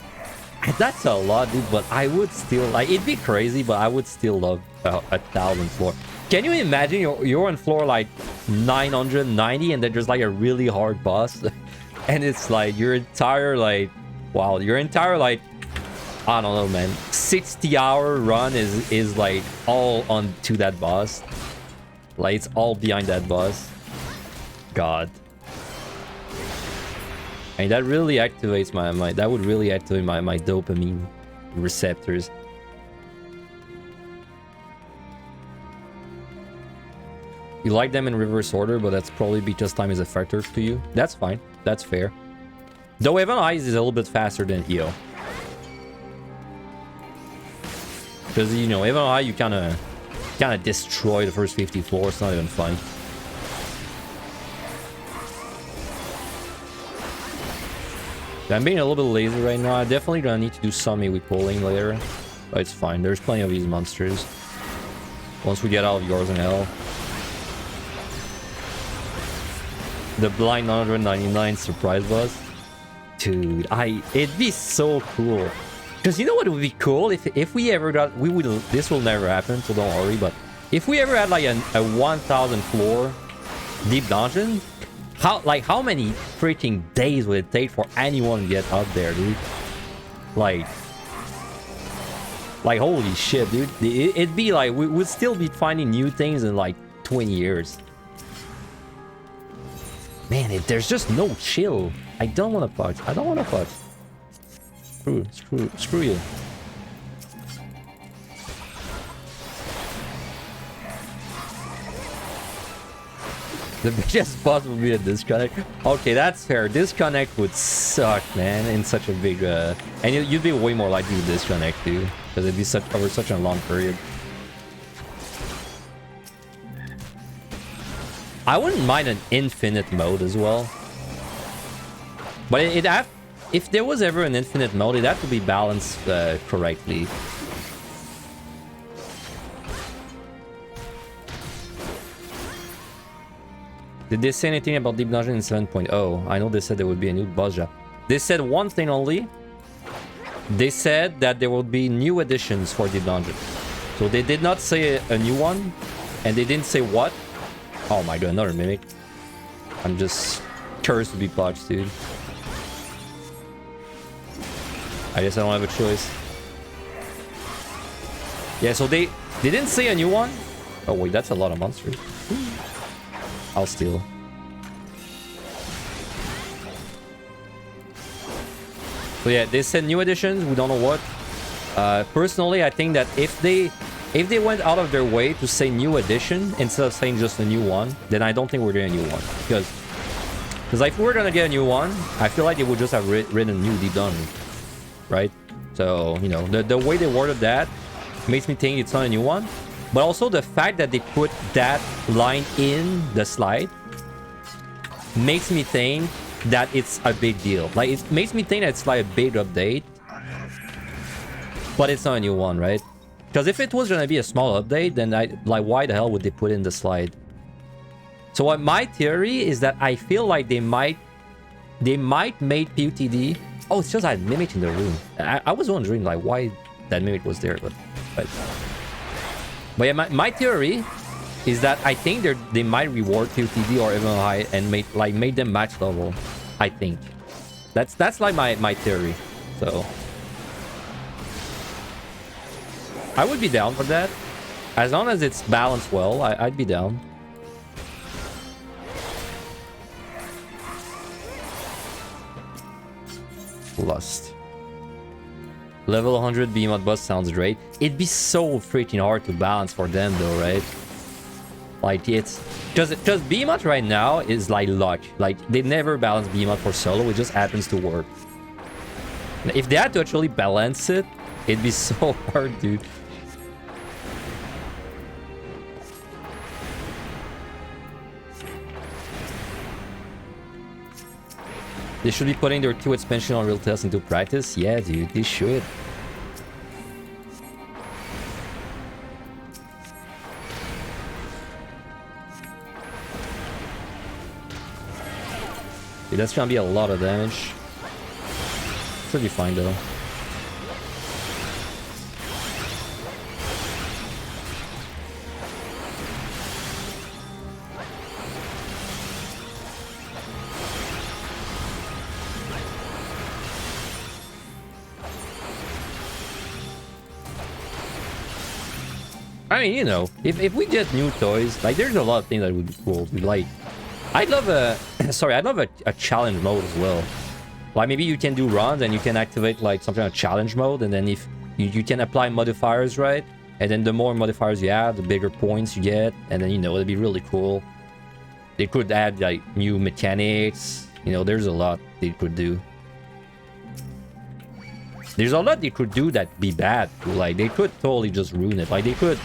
That's a lot, dude, but I would still, like, it'd be crazy, but I would still love 1,000 floor. Can you imagine you're on floor like 990 and then there's like a really hard boss? And it's like your entire, like, wow, your entire, like, I don't know, man, 60-hour run is like all onto that boss. Like, it's all behind that boss. God. And that really activates that would really activate my dopamine receptors. You like them in reverse order, but that's probably because time is a factor to you. That's fine. That's fair. Though Evan Eyes is a little bit faster than EO. Because, you know, even though you kind of destroy the first 50 floors, it's not even fun. I'm being a little bit lazy right now. I definitely gonna need to do some AoE pulling later. But it's fine. There's plenty of these monsters. Once we get out of yours and hell. The blind 999 surprise boss. Dude, it'd be so cool. Because you know what would be cool if we ever got, this will never happen, so don't worry, but if we ever had like a 1,000 floor deep dungeon, how many freaking days would it take for anyone to get up there, dude? Like holy shit, dude. It'd be like, we would still be finding new things in like 20 years. Man, there's just no chill. I don't want to punch. I don't want to punch. Screw you. The biggest boss would be a disconnect. Okay, that's fair. Disconnect would suck, man, in such a big... And you'd be way more likely to disconnect, too. Because it'd be over such a long period. I wouldn't mind an infinite mode as well. But if there was ever an infinite mode, it'd have to be balanced correctly. Did they say anything about Deep Dungeon in 7.0? I know they said there would be a new boss job. They said one thing only. They said that there will be new additions for Deep Dungeon. So they did not say a new one. And they didn't say what. Oh my god, another mimic. I'm just cursed to be Podge, dude. I guess I don't have a choice. Yeah, so they didn't say a new one. Oh wait, that's a lot of monsters. I'll steal. So yeah, they said new additions. We don't know what. Personally, I think that if they went out of their way to say new addition instead of saying just a new one, then I don't think we're getting a new one. Because if we were gonna get a new one, I feel like they would just have written new Deep Dungeon, right? So you know, the way they worded that makes me think it's not a new one. But also the fact that they put that line in the slide makes me think that it's a big deal. Like, it makes me think that it's like a big update. But it's not a new one, right? Because if it was going to be a small update, then like, why the hell would they put in the slide? So what my theory is that I feel like they might make PotD. Oh, it's just I had Mimic in the room. I was wondering like why that Mimic was there, but yeah, my theory is that I think they might reward PotD or even high and make them match level. I think that's like my theory. So I would be down for that as long as it's balanced well. I'd be down. Lust. Level 100 Behemoth boss sounds great. It'd be so freaking hard to balance for them though, right? Like it's just Behemoth right now is like luck. Like they never balance Behemoth for solo. It just happens to work. If they had to actually balance it, it'd be so hard, dude. They should be putting their 2 expansion on real tests into practice. Yeah, dude, they should. Dude, that's gonna be a lot of damage. Should be fine though. I mean, you know, if we get new toys, like there's a lot of things that would be cool. Like, I'd love a challenge mode as well. Like maybe you can do runs and you can activate like something like challenge mode, and then if you can apply modifiers, right? And then the more modifiers you have, the bigger points you get, and then you know it'd be really cool. They could add like new mechanics. You know, there's a lot they could do. There's a lot they could do that be bad. Like they could totally just ruin it. Like they could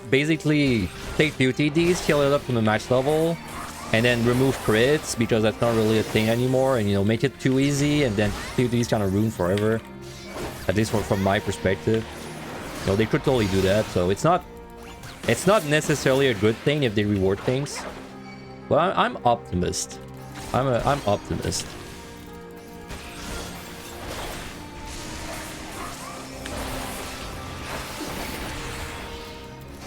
basically take PotD, scale it up to the max level, and then remove crits because that's not really a thing anymore, and you know, make it too easy, and then PotD is kind of ruined forever. At least from my perspective. So they could totally do that. So it's not necessarily a good thing if they reward things. But I'm optimist. I'm optimist.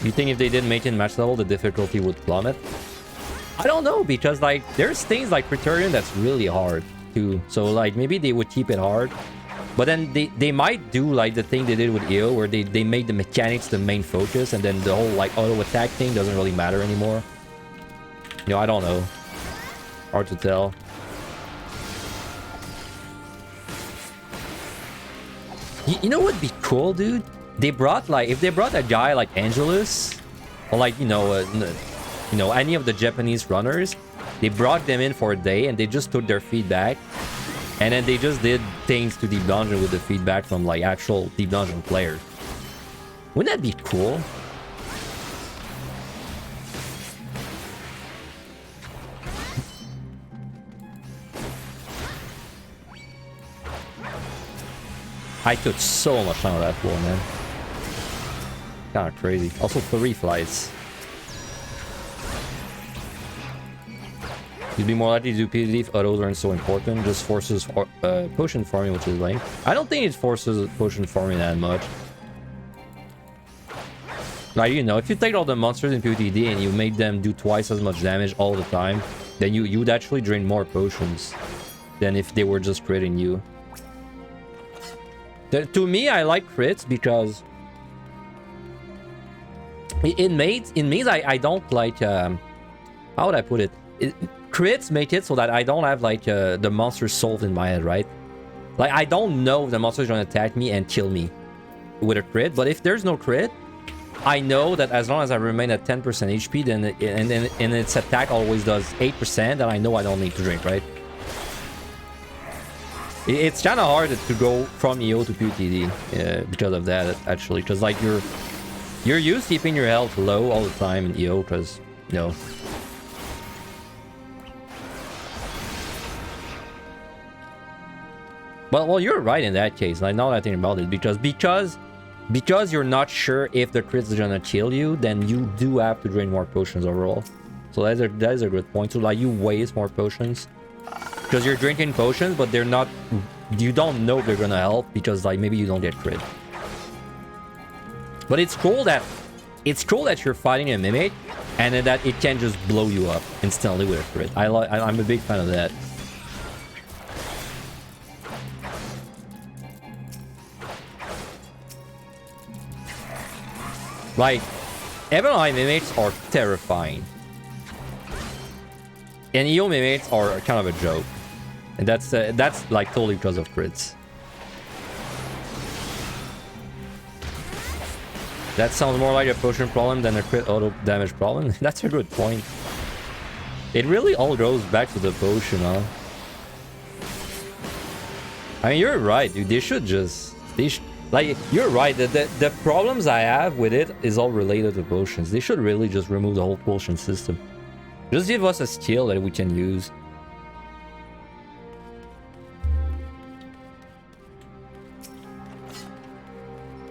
You think if they didn't make it match level, the difficulty would plummet? I don't know, because like there's things like Praetorian that's really hard too. So like maybe they would keep it hard, but then they might do like the thing they did with EO, where they made the mechanics the main focus, and then the whole like auto attack thing doesn't really matter anymore. You know, I don't know. Hard to tell. You know what'd be cool, dude? They brought like, if they brought a guy like Angelus, or like, you know, you know, any of the Japanese runners. They brought them in for a day and they just took their feedback. And then they just did things to Deep Dungeon with the feedback from like actual Deep Dungeon players. Wouldn't that be cool? I took so much time on that floor, man. Kind of crazy. Also 3 flights. You'd be more likely to do PvD if autos aren't so important. Just forces potion farming, which is lame. I don't think it forces potion farming that much. Like, you know, if you take all the monsters in PvD and you make them do twice as much damage all the time, then you would actually drain more potions than if they were just critting you. To me, I like crits because it means I don't like how would I put it? Crits make it so that I don't have like the monster solved in my head, right? Like I don't know if the monster is going to attack me and kill me with a crit, but if there's no crit, I know that as long as I remain at 10% HP, then and its attack always does 8%, then I know I don't need to drink, right? It's kind of hard to go from EO to PTD because of that, actually. Because, like, you're used to keeping your health low all the time in EO, because, you know... Well, you're right in that case. Like, now that I think about it, because you're not sure if the crit's gonna kill you, then you do have to drain more potions overall. So that is a good point. So, like, you waste more potions. Because you're drinking potions, but they're not... You don't know if they're gonna help because, like, maybe you don't get crit. But it's cool that... It's cool that you're fighting a Mimic, and that it can just blow you up instantly with a crit. I'm a big fan of that. Like, Ebonite Mimics are terrifying. And EO Mimics are kind of a joke. And that's like totally because of crits. That sounds more like a potion problem than a crit auto damage problem. That's a good point. It really all goes back to the potion, huh? I mean, you're right, dude. They should just... Like, you're right. The problems I have with it is all related to potions. They should really just remove the whole potion system. Just give us a skill that we can use.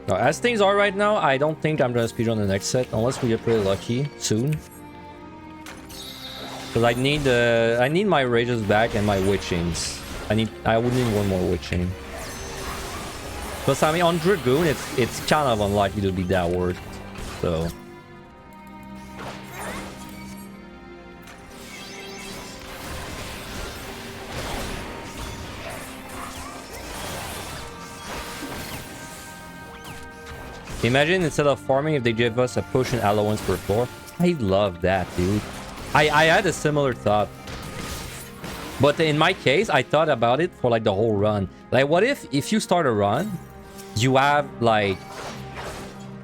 Now, as things are right now, I don't think I'm gonna speedrun the next set unless we get pretty lucky soon. Because I need my rages back and my witchings. I would need one more witching. Plus, I mean, on Dragoon, it's kind of unlikely to be that worth. So. Imagine instead of farming if they give us a potion allowance per floor. I love that, dude. I had a similar thought. But in my case, I thought about it for like the whole run. Like, what if you start a run, you have like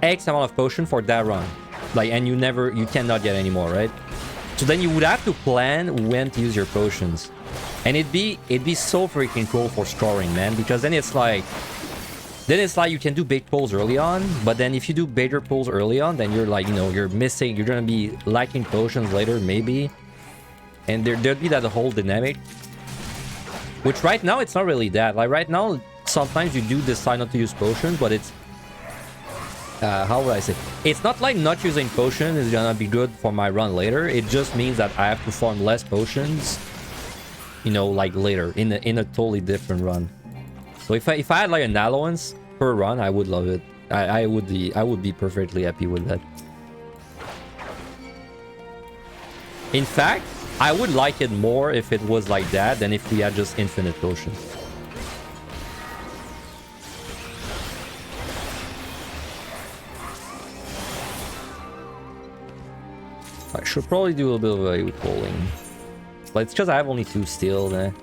X amount of potion for that run. Like, and you cannot get any more, right? So then you would have to plan when to use your potions. And it'd be so freaking cool for scoring, man. Because then it's like you can do big pulls early on, but then if you do bigger pulls early on, then you're like, you know, you're gonna be lacking potions later, maybe. And there'd be that whole dynamic. Which right now, it's not really that. Like right now, sometimes you do decide not to use potions, but it's... how would I say? It's not like not using potions is gonna be good for my run later. It just means that I have to farm less potions, you know, like later, in a totally different run. So if I had like an allowance per run, I would love it. I would be perfectly happy with that. In fact, I would like it more if it was like that than if we had just infinite potions. I should probably do a little bit of value pulling. But it's because I have only 2 still, man.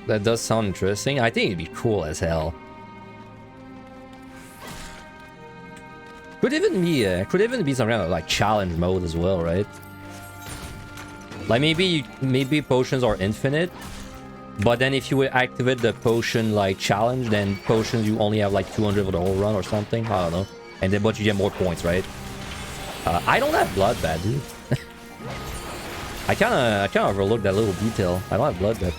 That does sound interesting. I think it'd be cool as hell. Could even be some kind of like challenge mode as well, right? Like maybe potions are infinite, but then if you activate the potion like challenge, then potions you only have like 200 for the whole run or something. I don't know. And then but you get more points, right? I don't have bloodbath, dude. I kind of overlooked that little detail. I don't have bloodbath.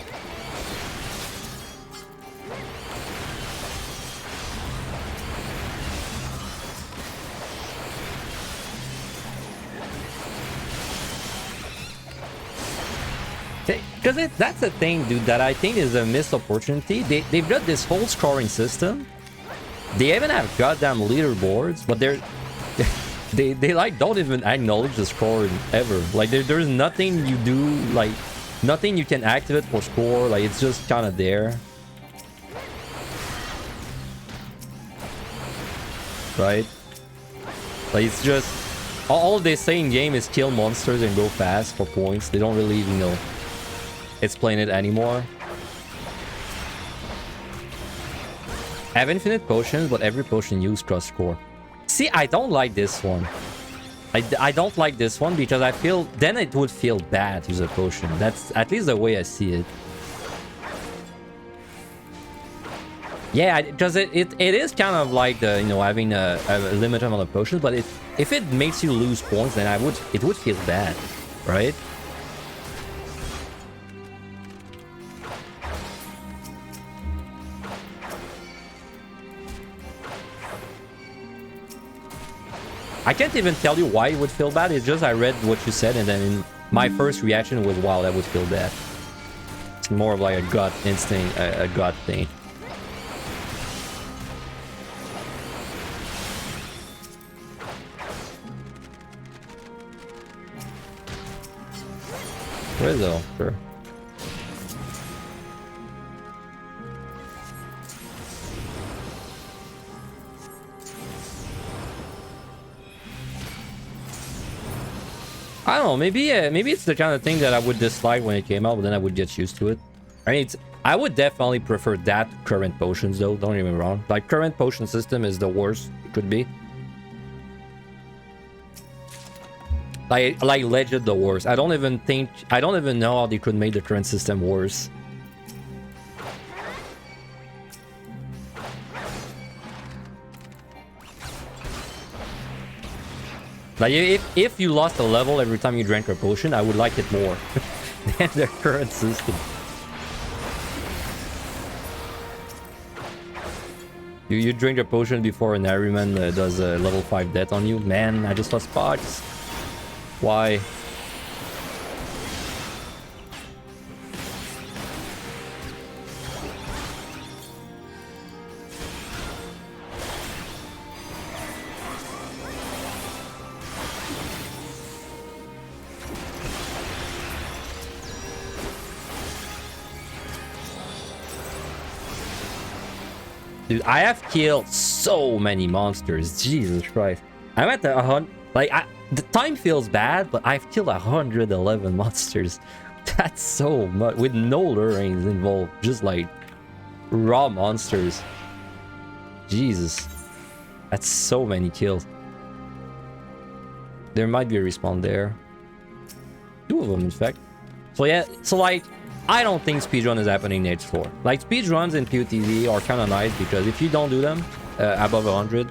Because that's the thing, dude, that I think is a missed opportunity. They've got this whole scoring system. They even have goddamn leaderboards, but they like don't even acknowledge the scoring ever. Like there's nothing you do, like nothing you can activate for score. Like it's just kind of there, right? Like it's just all they say in game is kill monsters and go fast for points. They don't really, you know, explain it anymore. I have infinite potions, but every potion used cross score. See, I don't like this one. I don't like this one because I feel then it would feel bad to use a potion. That's at least the way I see it. Yeah, because it is kind of like the, you know, having a limited amount of potions, but if it makes you lose points, then it would feel bad, right? I can't even tell you why it would feel bad. It's just I read what you said, and then my first reaction was, wow, that would feel bad. It's more of like a gut instinct, a gut thing. Where is it? Sure. I don't know, maybe it's the kind of thing that I would dislike when it came out, but then I would get used to it. I mean, I would definitely prefer that current potions, though, don't get me wrong. Like, current potion system is the worst it could be. Like legit the worst. I don't even know how they could make the current system worse. Like, if you lost a level every time you drank a potion, I would like it more than the current system. You drink a potion before an Harryman does a level 5 death on you. Man, I just lost spots. Why? Dude, I have killed so many monsters. Jesus Christ. I'm at the 100. Like, the time feels bad, but I've killed 111 monsters. That's so much. With no lurings involved. Just like raw monsters. Jesus. That's so many kills. There might be a respawn there. 2 of them, in fact. So yeah, so like, I don't think speedrun is happening in H4. Like, speedruns in PotD are kind of nice because if you don't do them above 100,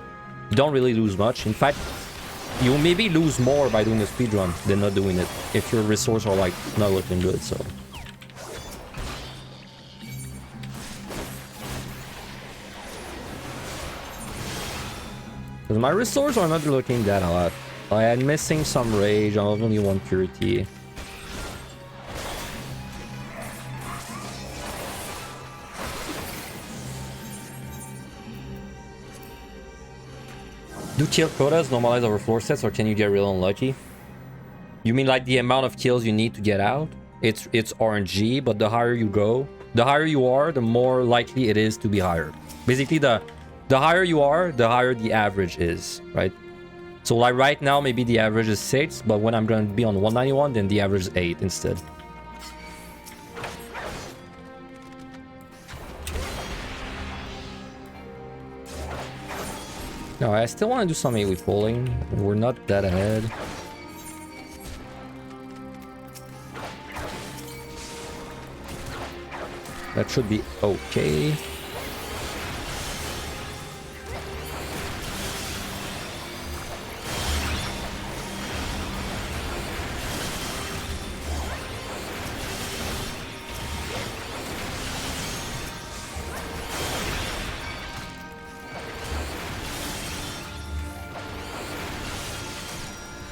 you don't really lose much. In fact, you maybe lose more by doing a speedrun than not doing it if your resources are like not looking good, so. Because my resources are not looking that hot. I'm missing some rage, I have only 1 purity. Do kill quotas normalize over floor sets, or can you get real unlucky? You mean like the amount of kills you need to get out? It's RNG, but the higher you go, the higher you are, the more likely it is to be higher. Basically, the higher you are, the higher the average is, right? So like right now, maybe the average is 6, but when I'm going to be on 191, then the average is 8 instead. No, I still want to do some AoE pulling. We're not that ahead. That should be okay.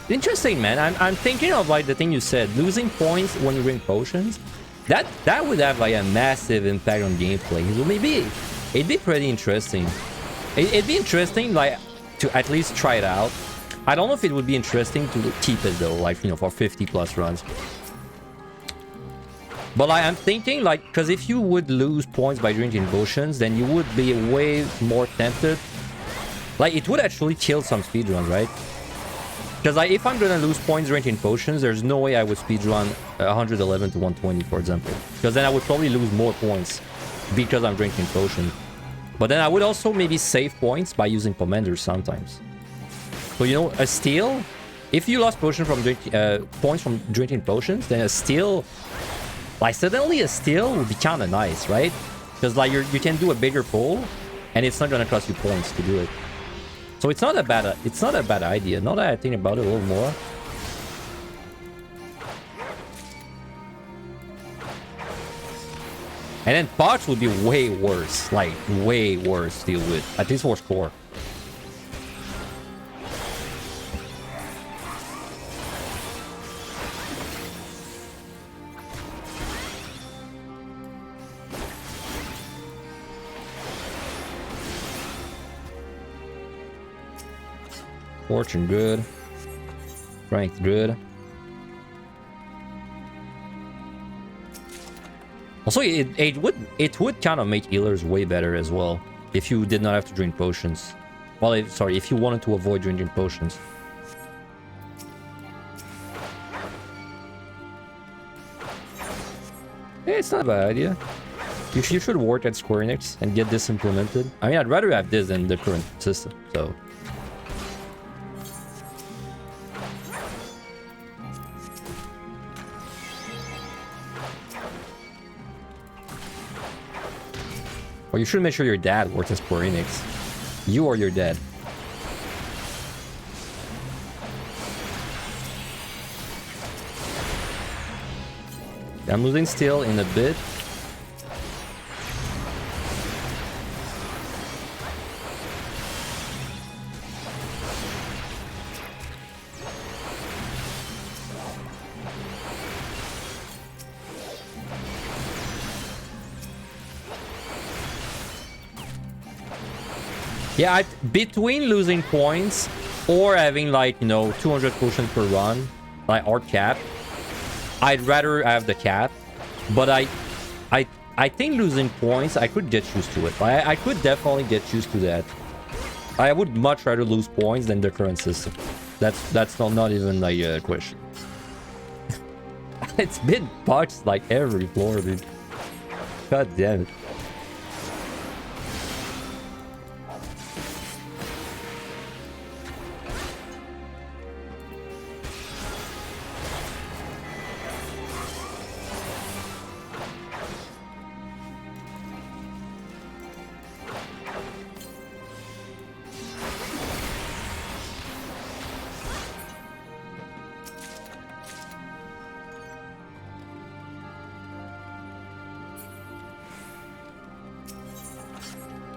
Interesting, man. I'm thinking of like the thing you said, losing points when you drink potions. That would have like a massive impact on gameplay. So maybe it'd be pretty interesting. It'd be interesting like to at least try it out. I don't know if it would be interesting to keep it though, like, you know, for 50 plus runs. But like, I'm thinking like, because if you would lose points by drinking potions, then you would be way more tempted. Like it would actually kill some speedruns, right? Because like, if I'm gonna lose points drinking potions, there's no way I would speedrun 111 to 120, for example. Because then I would probably lose more points because I'm drinking potions. But then I would also maybe save points by using commanders sometimes. So, you know, a steal, if you lost potion from points from drinking potions, then a steal, like suddenly a steal would be kind of nice, right? Because like you can do a bigger pull, and it's not gonna cost you points to do it. So it's not a bad idea. Now that I think about it a little more. And then bots would be way worse, like way worse to deal with, at least for score. Fortune good. Strength good. Also, it would kind of make healers way better as well if you did not have to drink potions. Well, if you wanted to avoid drinking potions. Yeah, it's not a bad idea. You should work at Square Enix and get this implemented. I mean, I'd rather have this than the current system, so. Well, you should make sure your dad works at Square Enix. You or your dad. I'm losing steel in a bit. Yeah, between losing points or having like, you know, 200 potions per run, like or cap, I'd rather have the cap. But I think losing points, I could get used to it. I could definitely get used to that. I would much rather lose points than the current system. That's not even like a question. It's been bugs like every floor, dude. God damn it.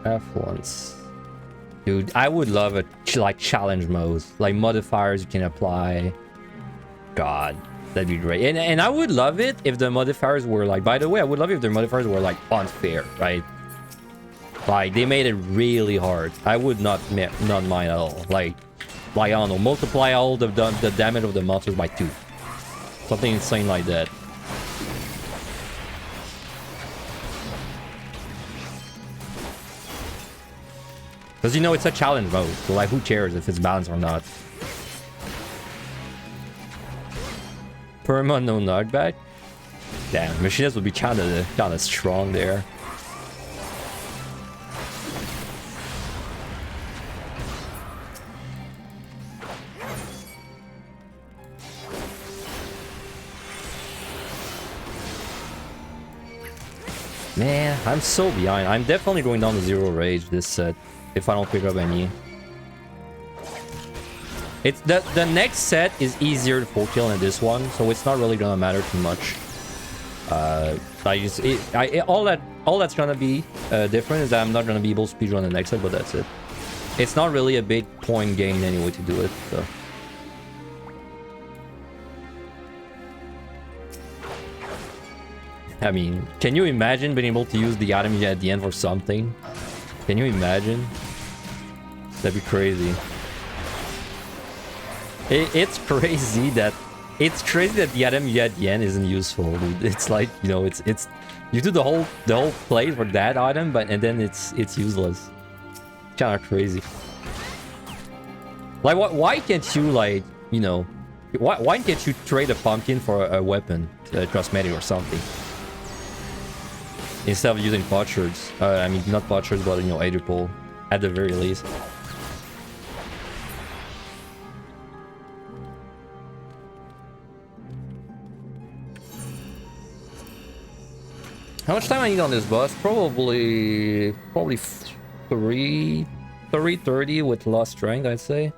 F1s. Dude, I would love a like challenge modes, like modifiers you can apply. God, that'd be great. And I would love it if the modifiers were like, by the way, I would love it if the modifiers were like unfair, right? Like they made it really hard. I would not mind at all. Like I don't know, multiply all the damage of the monsters by 2. Something insane like that. Because, you know, it's a challenge mode, so like, who cares if it's balanced or not? Perma, no knockback? Damn, machines would be kinda strong there. Man, I'm so behind. I'm definitely going down to 0 rage this set if I don't pick up any. It's the next set is easier to full kill than this one, so it's not really gonna matter too much. All that's gonna be different is that I'm not gonna be able to speedrun the next set, but that's it. It's not really a big point gain anyway to do it, so. I mean, can you imagine being able to use the item at the end for something? Can you imagine? That'd be crazy. It's crazy that the item you get at the end isn't useful, dude. It's like, you know, it's you do the whole play for that item, and then it's useless. Kind of crazy. Like, why can't you, like, you know, why can't you trade a pumpkin for a weapon, a cosmetic or something, instead of using potsherds? I mean, not potsherds, but, you know, Edda at the very least. How much time I need on this boss? Probably 330 with lost strength, I'd say.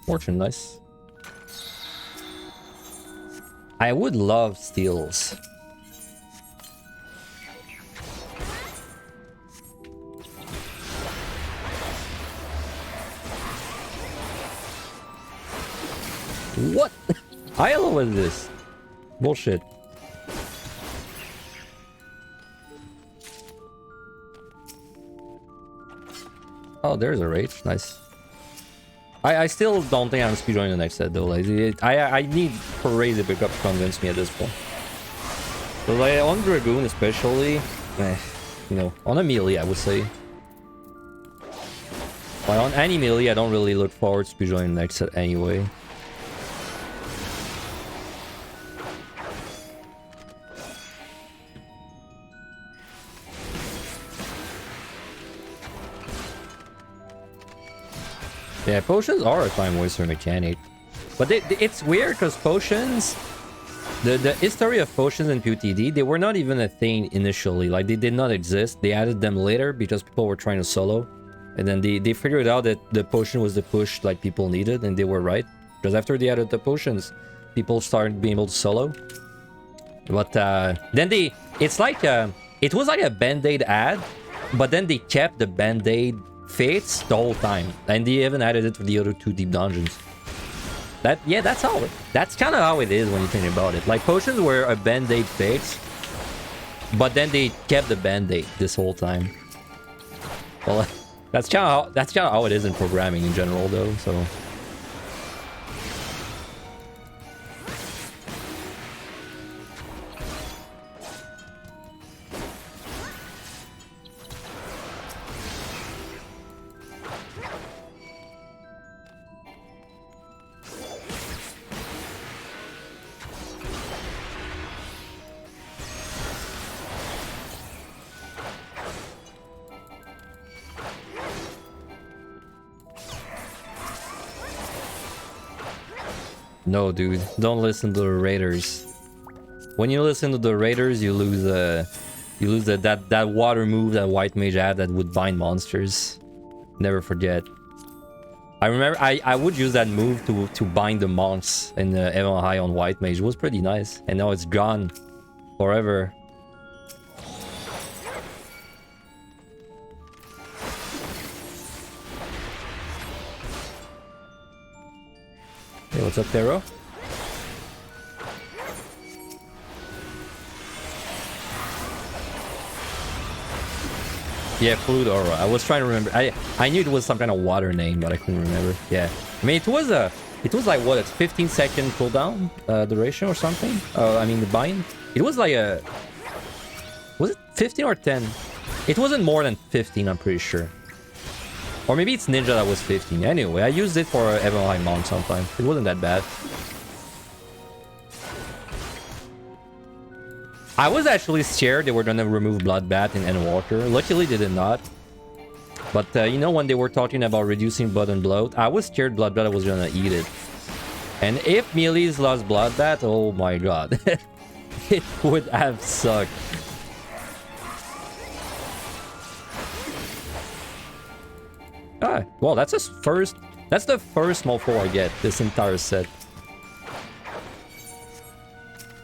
Fortune, nice. I would love steals. What? ILO was this? Bullshit. Oh, there's a rage. Nice. I still don't think I'm speedrunning the next set though. Like, I need crazy pickup to convince me at this point. So, like, on Dragoon especially, you know, on a melee I would say. Like, on any melee I don't really look forward to speedrunning the next set anyway. Yeah, potions are a time waster mechanic, but it's weird because potions, the history of potions in PotD, they were not even a thing initially. Like, they did not exist. They added them later because people were trying to solo, and then they figured out that the potion was the push like people needed, and they were right, because after they added the potions, people started being able to solo. But then it's like it was like a band-aid ad, but then they kept the band-aid fates the whole time, and they even added it for the other 2 deep dungeons. That's kind of how it is when you think about it. Like, potions were a band-aid fates, but then they kept the band-aid this whole time. Well, that's kind of how it is in programming in general though, so. No, dude, don't listen to the raiders. When you listen to the raiders, you lose that water move that white mage had that would bind monsters. Never forget. I remember I would use that move to bind the monks in the Evan High on white mage. It was pretty nice, and now it's gone forever. Hey, what's up, Thero? Yeah, Fluid Aura. I was trying to remember. I knew it was some kind of water name, but I couldn't remember. Yeah. I mean, it was like what? It's 15-second cooldown duration or something. I mean, the bind. It was like a. Was it 15 or 10? It wasn't more than 15. I'm pretty sure. Or maybe it's Ninja that was 15. Anyway, I used it for MLI mount sometimes. It wasn't that bad. I was actually scared they were gonna remove Bloodbath in Endwalker. Luckily, they did not. But, you know, when they were talking about reducing blood and bloat, I was scared Bloodbath was gonna eat it. And if Meelee's lost Bloodbath, oh my god. It would have sucked. Ah, well, that's his first... That's the first small four I get this entire set.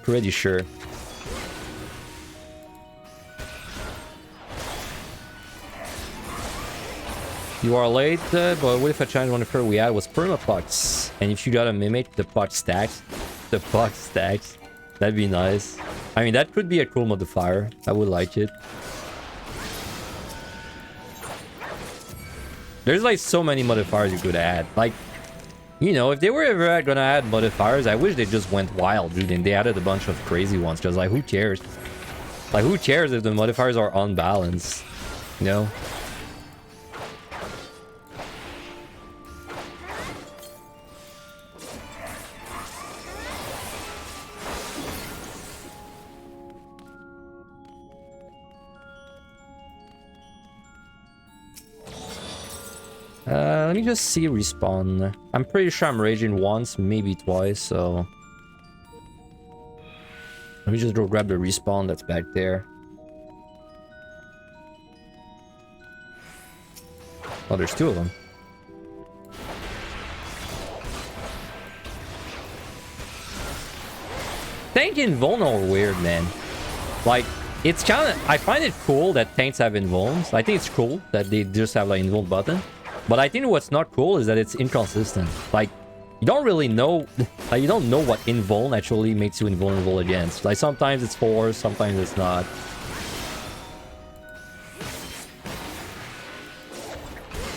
Pretty sure. You are late, but what if a challenge one occur we had was permapucks? And if you got a mimic, the puck stacks. The puck stacks. That'd be nice. I mean, that could be a cool modifier. I would like it. There's like so many modifiers you could add. Like, you know, if they were ever gonna add modifiers, I wish they just went wild, dude, and they added a bunch of crazy ones. Because, like, who cares? Like, who cares if the modifiers are unbalanced? You know? Let me just see respawn. I'm pretty sure I'm raging once, maybe twice, so... Let me just go grab the respawn that's back there. Oh, there's two of them. Tank invuln are weird, man. Like, it's kind of... I find it cool that tanks have invulns. I think it's cool that they just have like invuln button. But I think what's not cool is that it's inconsistent. Like, you don't really know... Like, you don't know what invuln actually makes you invulnerable against. Like, sometimes it's force, sometimes it's not.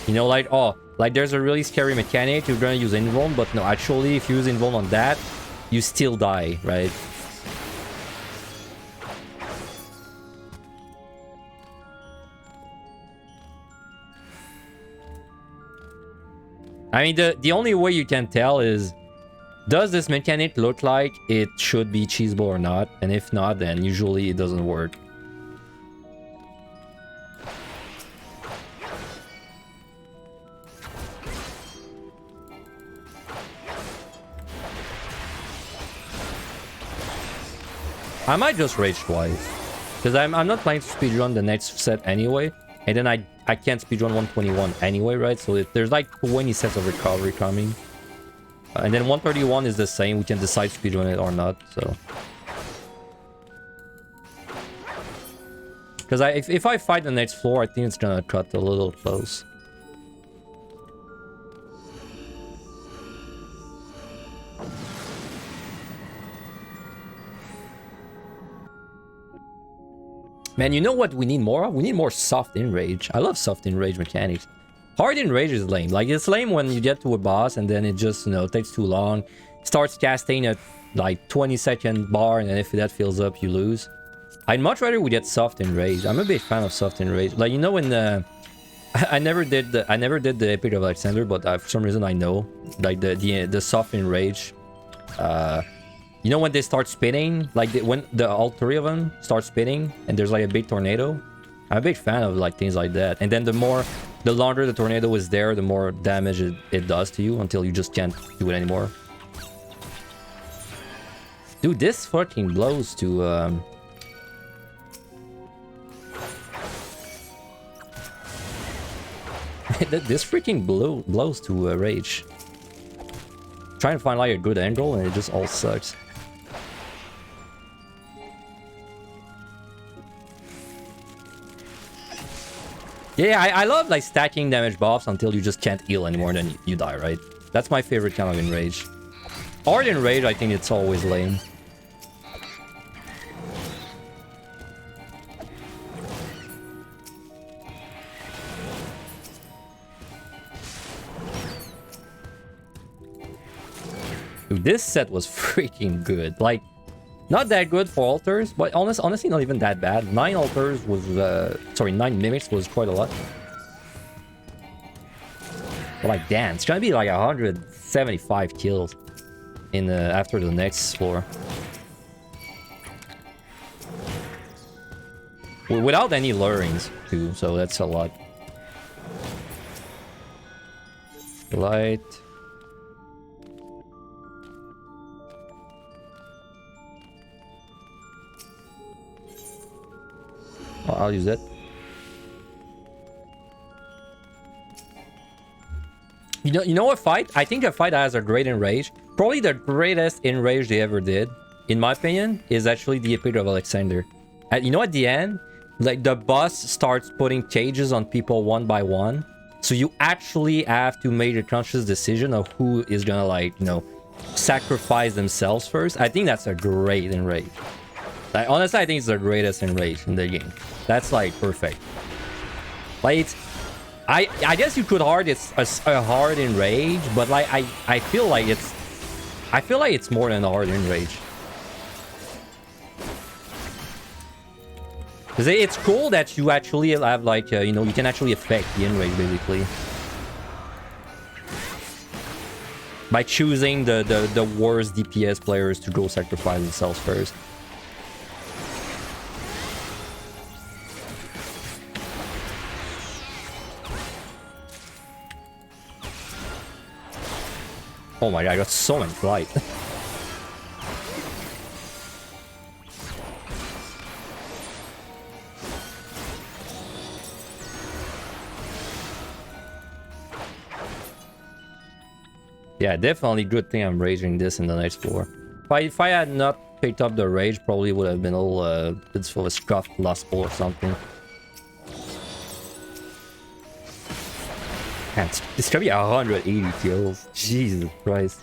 You know, like, oh, like there's a really scary mechanic, you're gonna use invuln, but no, actually, if you use invuln on that, you still die, right? I mean, the only way you can tell is, does this mechanic look like it should be cheeseball or not? And if not, then usually it doesn't work. I might just rage twice. Because I'm not planning to speedrun the next set anyway. And then I can't speedrun 121 anyway, right? So there's like 20 sets of recovery coming. And then 131 is the same. We can decide to speedrun it or not, so... Because if I fight the next floor, I think it's gonna cut a little close. Man, you know what we need more of? We need more soft enrage. I love soft enrage mechanics. Hard enrage is lame. Like, it's lame when you get to a boss and then it just, you know, takes too long. Starts casting at like 20-second bar, and then if that fills up, you lose. I'd much rather we get soft enrage. I'm a big fan of soft enrage. Like, you know, when I never did the Epic of Alexander, but for some reason I know, like the soft enrage. You know when they start spinning, like when all three of them start spinning, and there's like a big tornado. I'm a big fan of like things like that. And then the longer the tornado is there, the more damage it does to you until you just can't do it anymore. Dude, this fucking blows to this freaking blows to rage. Trying to find like a good angle and it just all sucks. Yeah, I love like stacking damage buffs until you just can't heal anymore and then you die, right? That's my favorite kind of enrage. Hard enrage, I think it's always lame. Dude, this set was freaking good. Like, not that good for altars, but honestly not even that bad. 9 altars was, 9 mimics was quite a lot. But like, damn, it's gonna be like 175 kills in after the next floor. Without any lurings, too, so that's a lot. Light. I'll use it. You know a fight? I think a fight that has a great enrage, probably the greatest enrage they ever did, in my opinion, is actually the Epic of Alexander. You know, at the end, like the boss starts putting cages on people one by one, so you actually have to make a conscious decision of who is gonna, like, you know, sacrifice themselves first. I think that's a great enrage. Like, honestly, I think it's the greatest enrage in the game. That's like perfect. Like, it's, I guess you could hard it's a hard enrage, but like I feel like it's more than a hard enrage. Cause it's cool that you actually have like you know, you can actually affect the enrage basically by choosing the worst DPS players to go sacrifice themselves first. Oh my god, I got so many flight. Yeah, definitely good thing I'm raging this in the next floor. If I had not picked up the rage, probably would have been a little bit of a scuffed lustful or something. Man, it's gonna be 180 kills. Jesus Christ.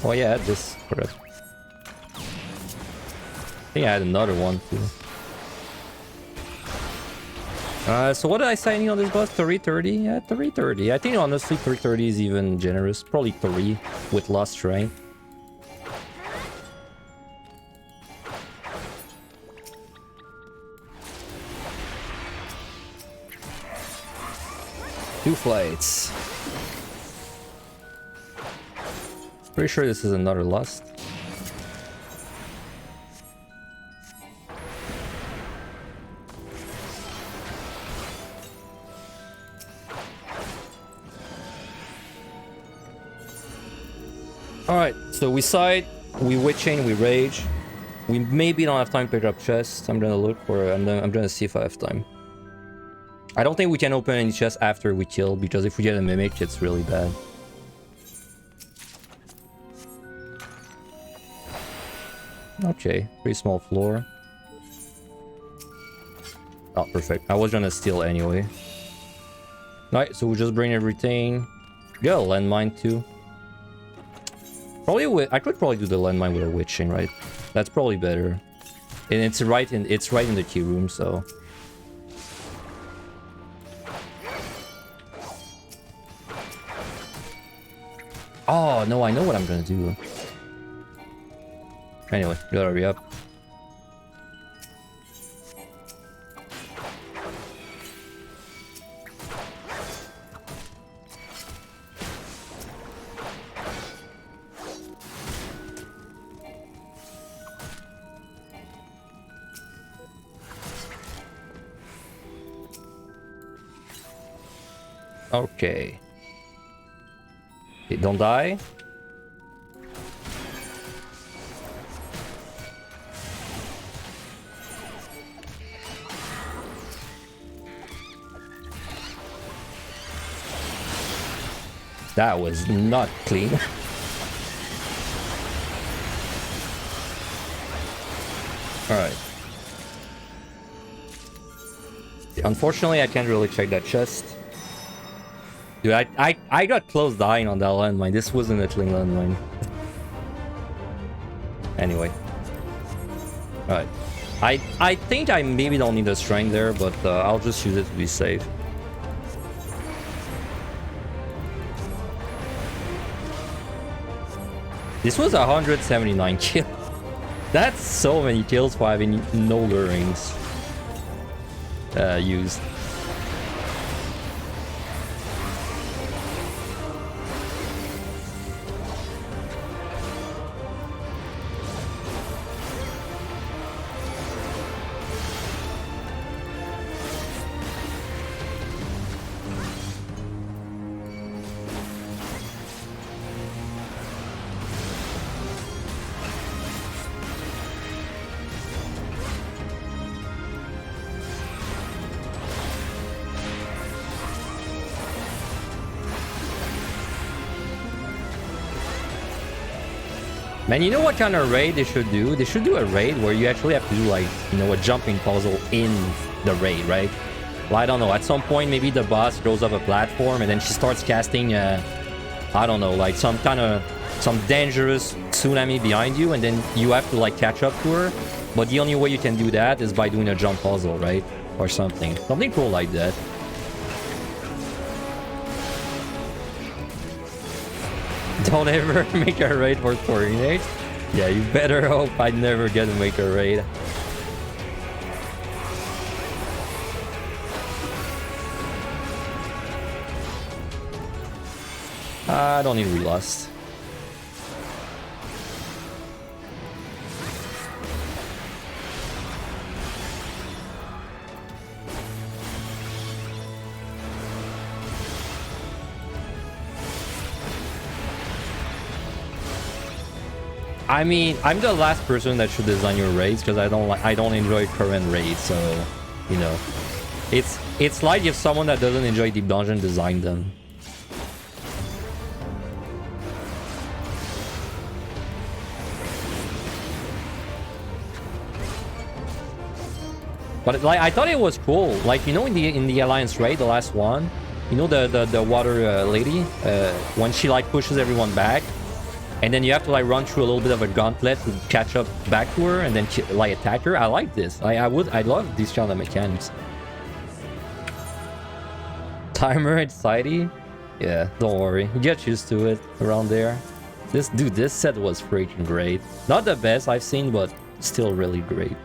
Oh yeah, this correct. I think I had another one too. So what did I sign on this boss? 330? Yeah, 330. I think honestly 330 is even generous. Probably 3 with lost strength. Two flights. Pretty sure this is another lust. Alright, so we side, we witching, we rage. We maybe don't have time to pick up chests. I'm gonna look for I'm gonna see if I have time. I don't think we can open any chests after we kill, because if we get a mimic, it's really bad. Okay, pretty small floor. Oh, perfect. I was gonna steal anyway. Alright, so we'll just bring everything. Got a landmine too. Probably I could probably do the landmine with a witching, right? That's probably better. And it's right in the key room, so. Oh no, I know what I'm gonna do. Anyway, gotta hurry up. Okay. Don't die. That was not clean. Alright. Unfortunately, I can't really check that chest. Dude, I got close dying on that landmine. This wasn't a clean landmine. Anyway. Alright. I think I maybe don't need a strength there, but I'll just use it to be safe. This was 179 kills. That's so many kills for having no lurings used. Man, you know what kind of raid they should do? They should do a raid where you actually have to do, like, you know, a jumping puzzle in the raid, right? Well, I don't know. At some point, maybe the boss goes up a platform and then she starts casting, I don't know, like some dangerous tsunami behind you, and then you have to, like, catch up to her. But the only way you can do that is by doing a jump puzzle, right? Or something. Something cool like that. Don't ever make a raid for coordinates. Yeah, you better hope I never get to make a raid. I don't need relust. I mean, I'm the last person that should design your raids because I don't enjoy current raids, so you know. It's like if someone that doesn't enjoy Deep Dungeon designed them. But like I thought it was cool. Like, you know, in the Alliance raid, the last one, you know, the water lady, when she like pushes everyone back. And then you have to like run through a little bit of a gauntlet to catch up back to her and then like attack her. I like this. I love these kind of mechanics. Timer anxiety? Yeah, don't worry. You get used to it around there. This set was freaking great. Not the best I've seen, but still really great.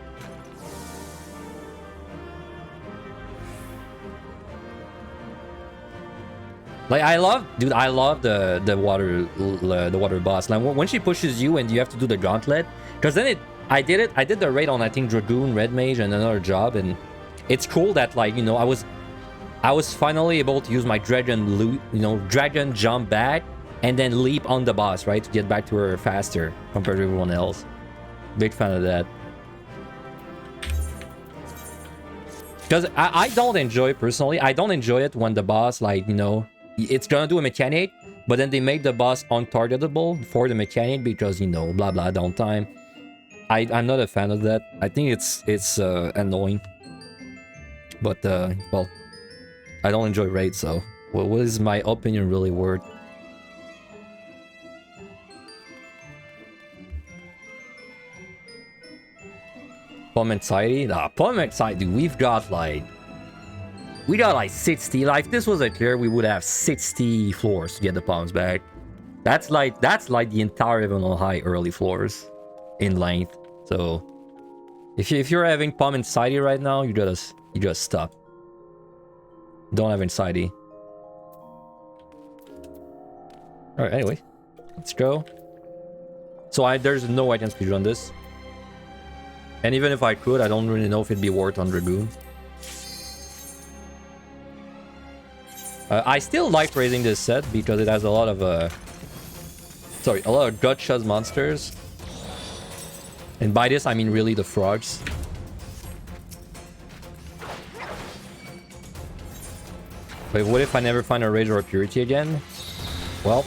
Like I love the water boss. Like when she pushes you and you have to do the gauntlet, because then I did the raid on I think Dragoon, Red Mage, and another job, and it's cool that like, you know, I was finally able to use my dragon jump back and then leap on the boss, right, to get back to her faster compared to everyone else. Big fan of that. Because I don't enjoy personally. I don't enjoy it when the boss, like, you know, it's gonna do a mechanic, but then they make the boss untargetable for the mechanic because, you know, blah blah downtime. I'm not a fan of that. I think it's annoying. But well, I don't enjoy raids, so what is my opinion really worth? Pump anxiety? Nah, pump anxiety. We got like 60. Like if this was a clear, we would have 60 floors to get the palms back. That's like the entire Evan High early floors in length. So if you're having palm anxiety right now, you just stop. Don't have anxiety. Alright, anyway. Let's go. So there's no way I can speedrun this. And even if I could, I don't really know if it'd be worth on Dragoon. I still like raising this set because it has a lot of gotchas monsters. And by this I mean really the frogs. But what if I never find a Rage or a Purity again? Well,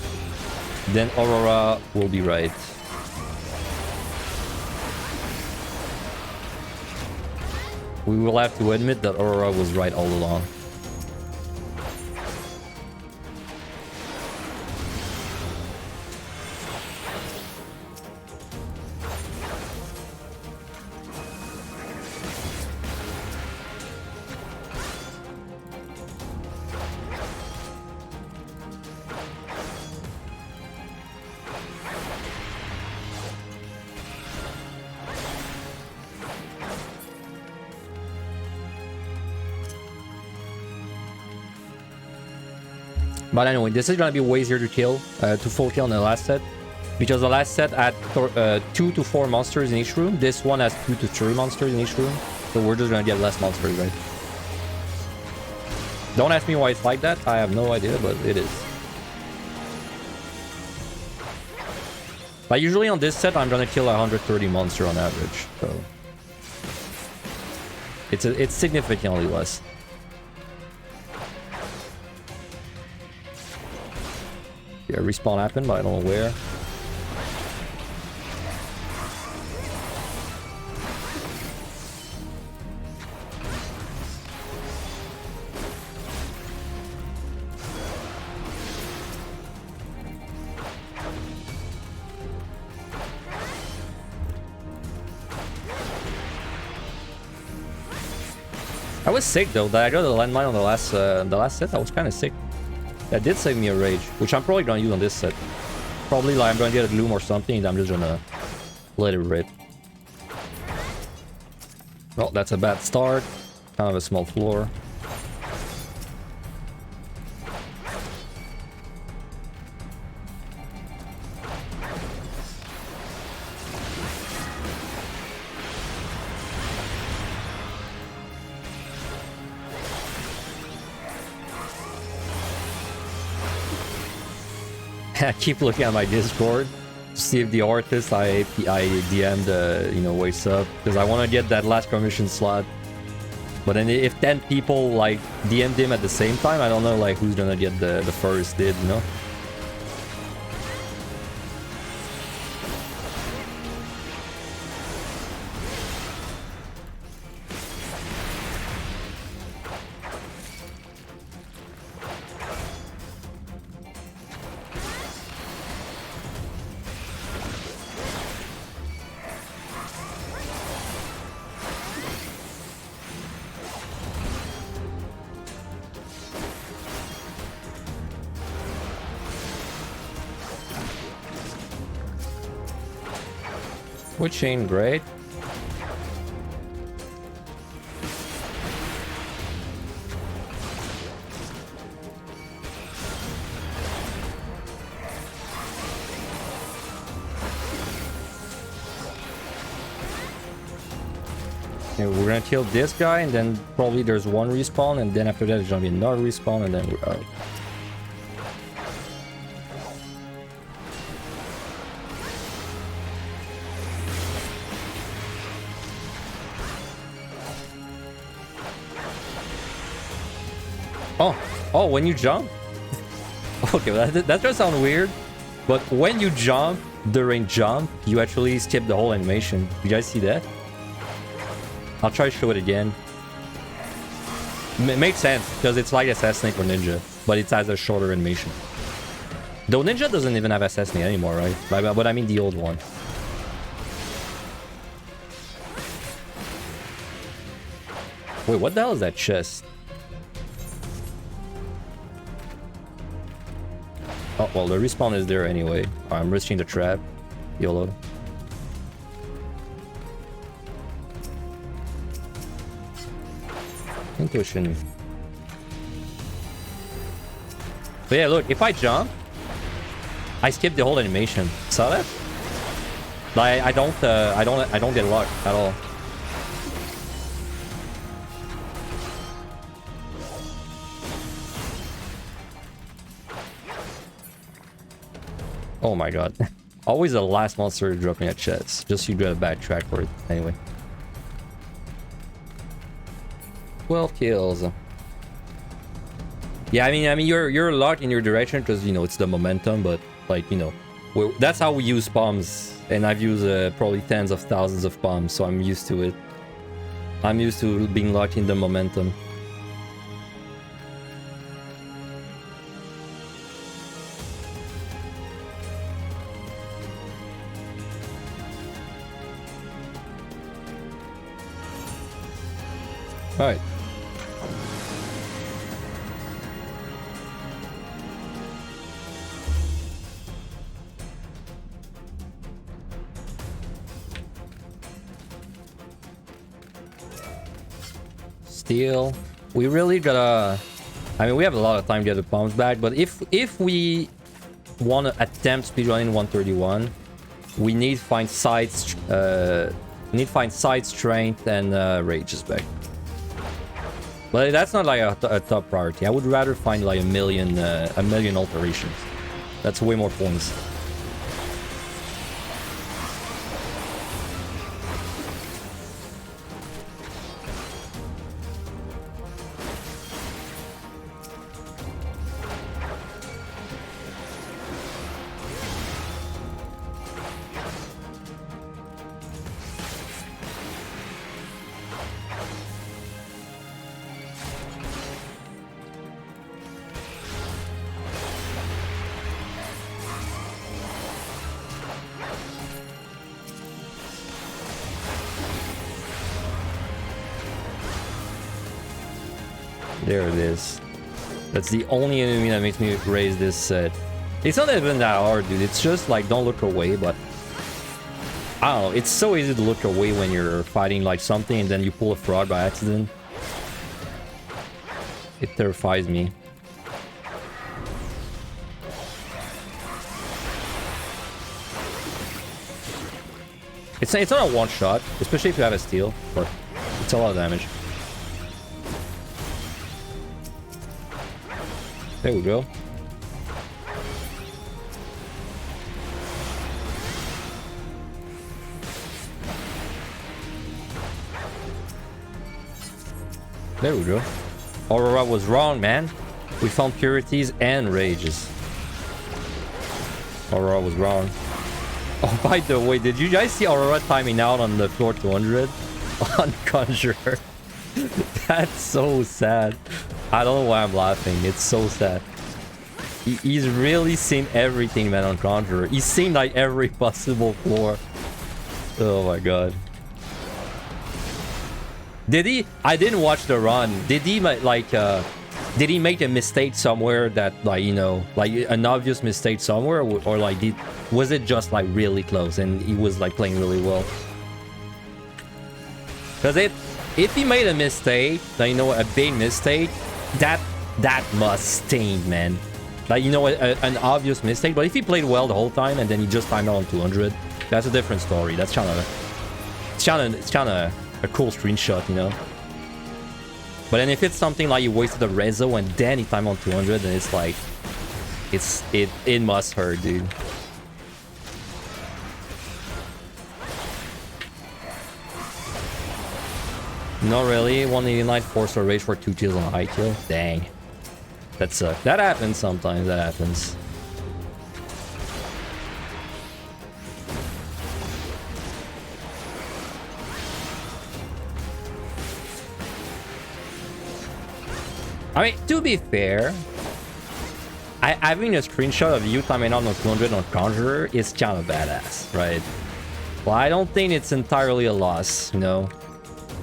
then Aurora will be right. We will have to admit that Aurora was right all along. But anyway, this is gonna be way easier to kill, to full kill in the last set. Because the last set had 2 to 4 monsters in each room. This one has 2 to 3 monsters in each room. So we're just gonna get less monsters, right? Don't ask me why it's like that. I have no idea, but it is. But usually on this set, I'm gonna kill 130 monster on average. So it's significantly less. Yeah, respawn happened, but I don't know where. I was sick though. That I got a landmine on the last set. I was kind of sick. That did save me a rage, which I'm probably gonna use on this set. Probably like I'm gonna get a gloom or something, and I'm just gonna let it rip. Well, that's a bad start. Kind of a small floor. I keep looking at my Discord to see if the artist I DM'd, you know, wakes up, because I want to get that last commission slot. But then if 10 people like DM'd him at the same time, I don't know like who's gonna get the first did, you know? Which ain't great. Okay, we're gonna kill this guy, and then probably there's one respawn, and then after that there's gonna be another respawn, and then we're out. Oh, when you jump? Okay, well, that does sound weird. But when you jump, during jump, you actually skip the whole animation. You guys see that? I'll try to show it again. It makes sense, because it's like Assassinate or Ninja, but it has a shorter animation. Though Ninja doesn't even have Assassinate anymore, right? But I mean the old one. Wait, what the hell is that chest? Oh, well, the respawn is there anyway. I'm risking the trap. YOLO. Intuition. But yeah, look, if I jump, I skip the whole animation. Saw that? Like, I don't get luck at all. Oh my god. Always the last monster dropping at chests. Just so you gotta backtrack for it. Anyway. 12 kills. Yeah, I mean you're locked in your direction because, you know, it's the momentum, but like, you know, that's how we use bombs. And I've used probably tens of thousands of bombs, so I'm used to it. I'm used to being locked in the momentum. All right. Steel. We really gotta... I mean, we have a lot of time to get the bombs back, but if we want to attempt speedrunning 131, we need to find side strength and rages back. But that's not like a top priority. I would rather find like a million alterations. That's way more points. There it is. That's the only enemy that makes me raise this set. It's not even that hard, dude. It's just like, don't look away, but... I don't know, it's so easy to look away when you're fighting like something and then you pull a frog by accident. It terrifies me. It's not a one-shot, especially if you have a steal, but it's a lot of damage. There we go. There we go. Aurora was wrong, man. We found purities and rages. Aurora was wrong. Oh, by the way, did you guys see Aurora timing out on the floor 200? On Conjurer. That's so sad. I don't know why I'm laughing. It's so sad. He's really seen everything, man, on Conjurer. He's seen like every possible floor. Oh my god. Did he? I didn't watch the run. Did he like did he make a mistake somewhere that, like, you know, like an obvious mistake somewhere, or like was it just like really close and he was like playing really well? Because if he made a mistake, like, you know, a big mistake, that must sting, man. Like, you know, an obvious mistake. But if he played well the whole time and then he just timed out on 200, that's a different story. That's kind of a cool screenshot, you know. But then if it's something like you wasted a rezo and then he timed on 200, then it's like, it must hurt, dude. Not really. 189 force or rage for 2 kills on a high kill. Dang. That sucks. That happens sometimes. That happens. I mean, to be fair, having a screenshot of you timing out on 200 on Conjurer is kind of badass, right? Well, I don't think it's entirely a loss, you know?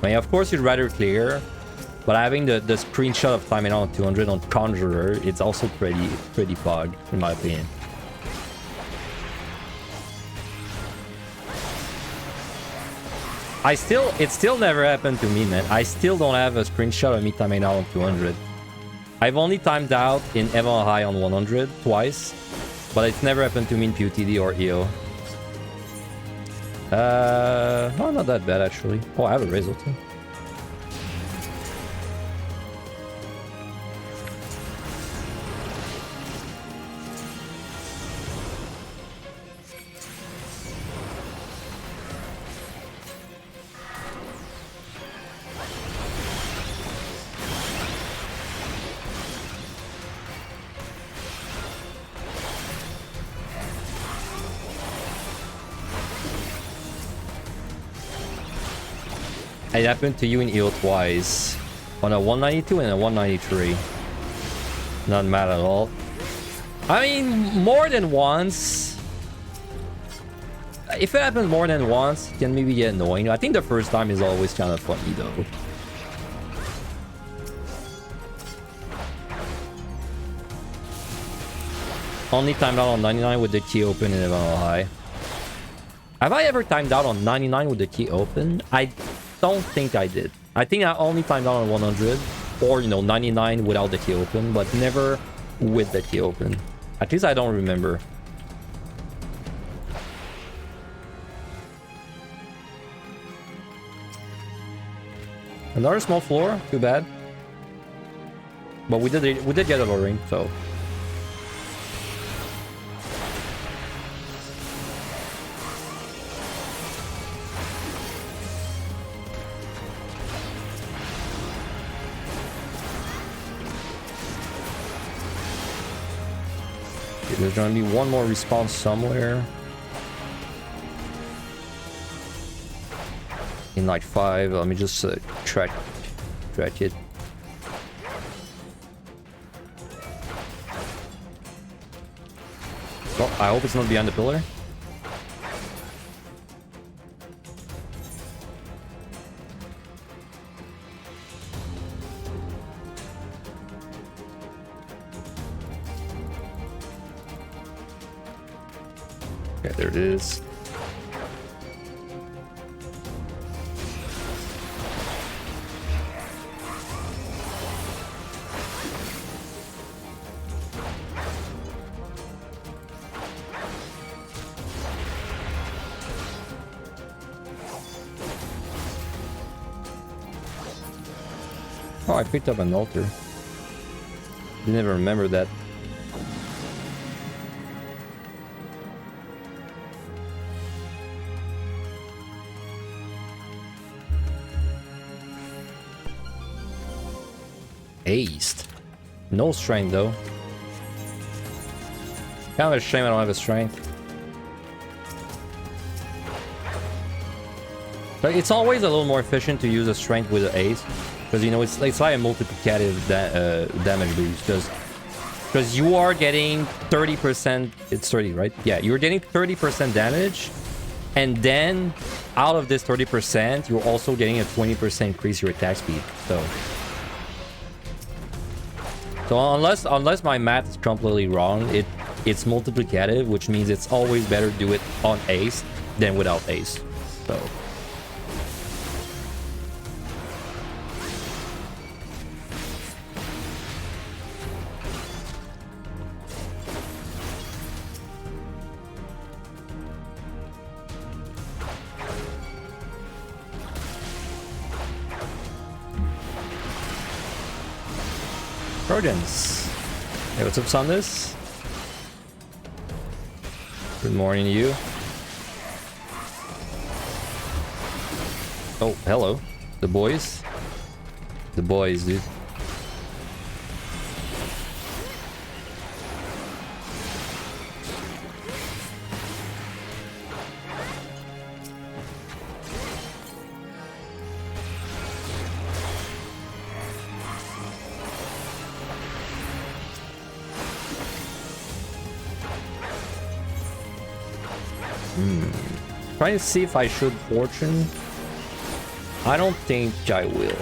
I mean, of course, you'd rather clear, but having the screenshot of timing out on 200 on Conjurer, it's also pretty fog, in my opinion. It still never happened to me, man. I still don't have a screenshot of me timing out on 200. I've only timed out in Evan High on 100 twice, but it's never happened to me in PotD or EO. Oh, not that bad actually. Oh, I have a Razor too. It happened to you in EO twice. On a 192 and a 193. Not mad at all. I mean, more than once. If it happens more than once, it can maybe get annoying. I think the first time is always kind of funny though. Only timed out on 99 with the key open in Evan High. Have I ever timed out on 99 with the key open? I don't think I did. I think I only timed out on 100 or, you know, 99 without the key open, but never with the key open. At least I don't remember. Another small floor, too bad. But we did get a low ring, so. There's gonna be one more respawn somewhere. In like 5. Let me just track it. Well, I hope it's not behind the pillar. Okay, there it is. Oh, I picked up an altar. Didn't even remember that. Aced. No strength though. Kind of a shame I don't have a strength. But it's always a little more efficient to use a strength with an ace. Because, you know, it's like a multiplicative damage boost. Because you are getting 30%... It's 30, right? Yeah, you're getting 30% damage. And then, out of this 30%, you're also getting a 20% increase your attack speed. So unless my math is completely wrong, it's multiplicative, which means it's always better to do it on ace than without ace. So... Trojans. Hey, what's up, Sandus? Good morning to you. Oh, hello. The boys. The boys, dude. Trying to see if I should fortune. I don't think I will.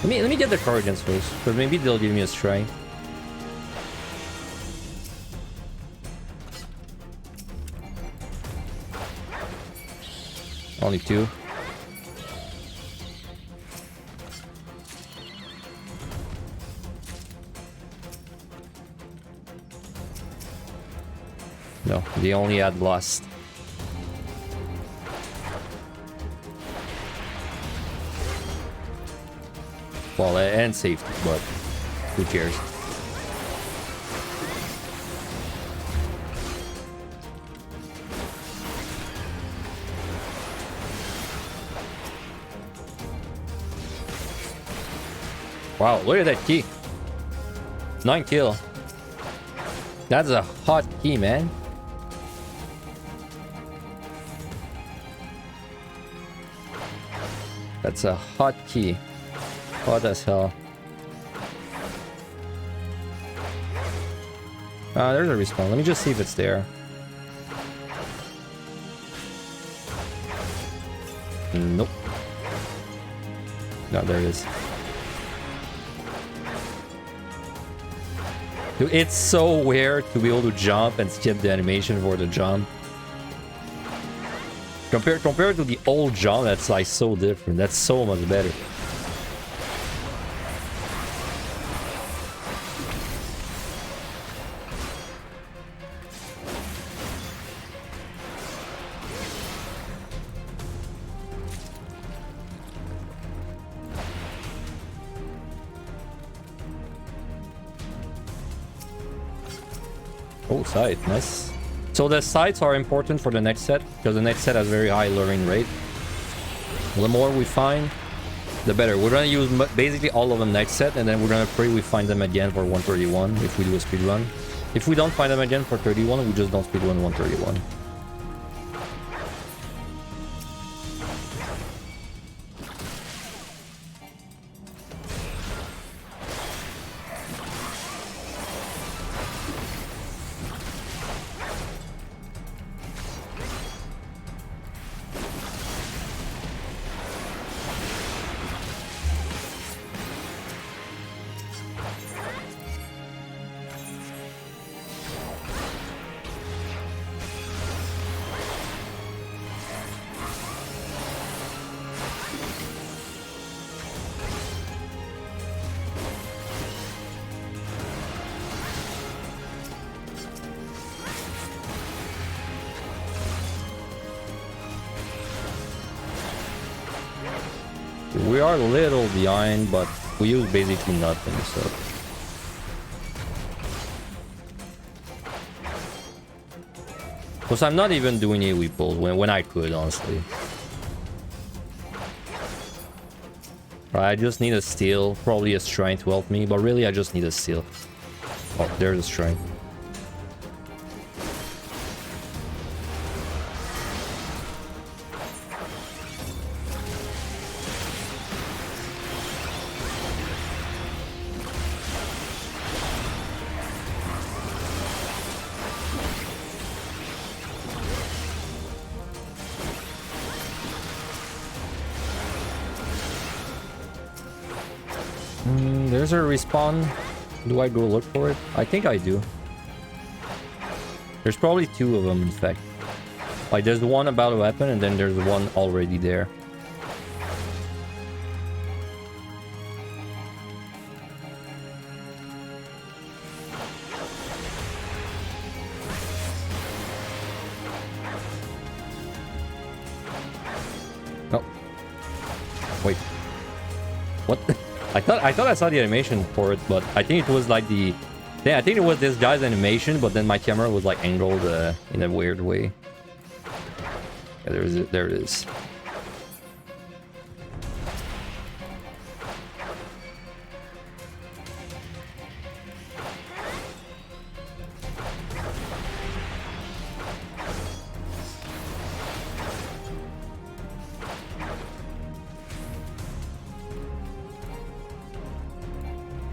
Let me get the Corrigans first, because maybe they'll give me a strength. Only 2. No, they only had lust. Well, and safety, but who cares? Wow, look at that key. 9 kill. That's a hot key, man. That's a hot key. Hot as hell. There's a respawn. Let me just see if it's there. Nope. No, there it is. Dude, it's so weird to be able to jump and skip the animation for the jump. Compared to the old jump, that's like so different. That's so much better. Oh, sight, nice. So the sights are important for the next set, because the next set has very high luring rate. The more we find, the better. We're gonna use basically all of them next set, and then we're gonna pray we find them again for 131 if we do a speed run. If we don't find them again for 31, we just don't speed run 131. We are a little behind, but we use basically nothing, so... Because I'm not even doing AoE pulls when I could, honestly. I just need a steal, probably a strength to help me, but really I just need a steal. Oh, there's a strength. There's a respawn. Do I go look for it? I think I do. There's probably two of them, in fact. Like, there's the one about to happen, and then there's the one already there. Oh. Wait. What? I thought I saw the animation for it, but I think it was like the... Yeah, I think it was this guy's animation, but then my camera was like angled in a weird way. Yeah, there it is.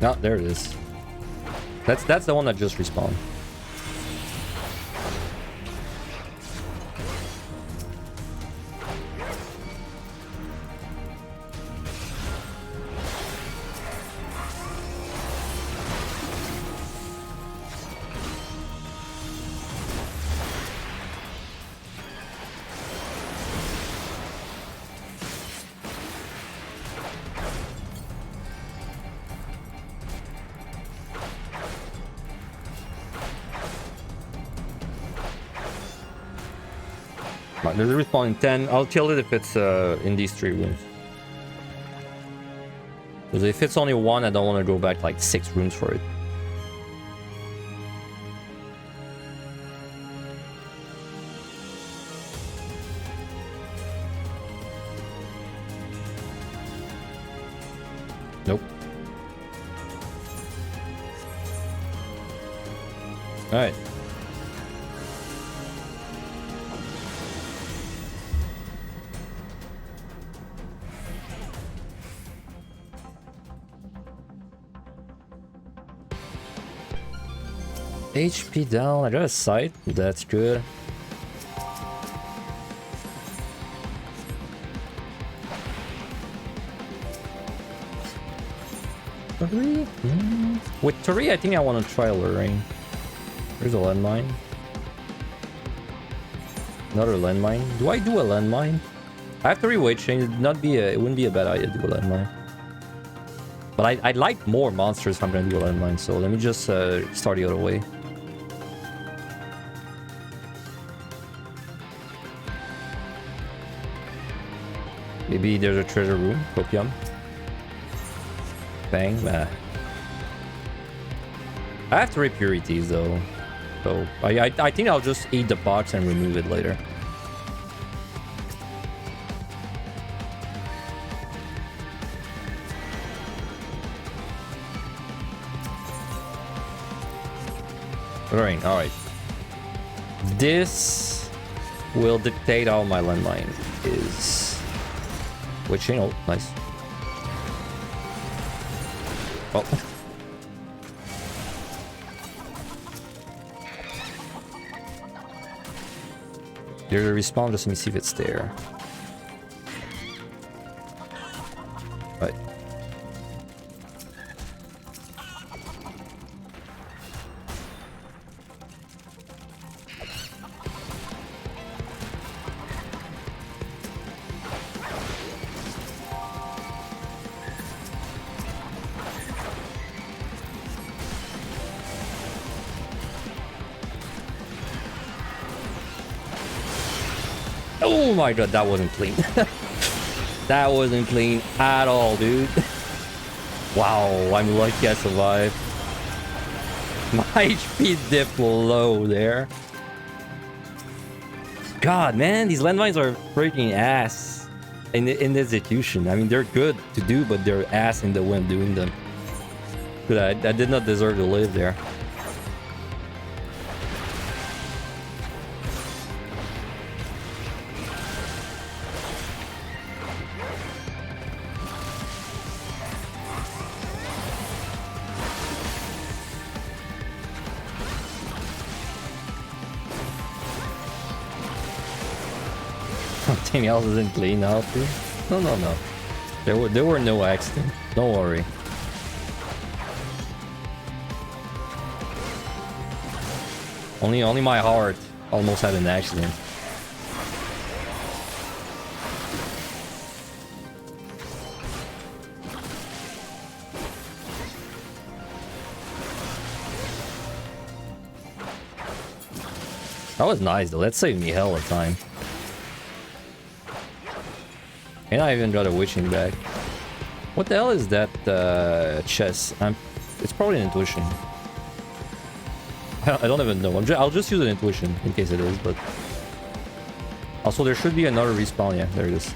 No, there it is. That's the one that just respawned. There's a respawn in 10. I'll kill it if it's in these 3 rooms. Because if it's only 1, I don't want to go back like 6 rooms for it. Nope. Alright. HP down, I got a sight, that's good. With Tori, I think I want to try luring. There's a landmine. Another landmine. Do I do a landmine? I have 3 weight chains, it wouldn't be a bad idea to do a landmine. But I'd like more monsters if I'm gonna do a landmine, so let me just start the other way. Maybe there's a treasure room. Copium. Bang. I have 3 purities though. So I think I'll just eat the box and remove it later. Alright. This will dictate how my landmine is. Which channel? Nice. Oh. There's a respawn, just let me see if it's there. Right. Oh my god, that wasn't clean. That wasn't clean at all, dude. Wow, I'm lucky I survived. My HP dipped low there. God, man, these landmines are freaking ass in execution. I mean, they're good to do, but they're ass in the wind doing them. But I did not deserve to live there. Anything else isn't clean out, dude. No. There were no accidents. Don't worry. Only my heart almost had an accident. That was nice though. That saved me hell of time. And I even got a witching bag. What the hell is that chest? It's probably an intuition. I don't even know. I'll just use an intuition in case it is, but... Also, there should be another respawn. Yeah, there it is.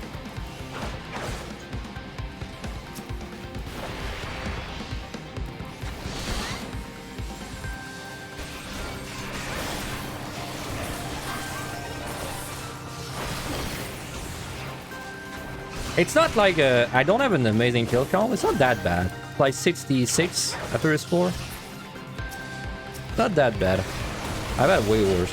It's not like I don't have an amazing kill count. It's not that bad. Like 66 after this floor. Not that bad. I've had way worse.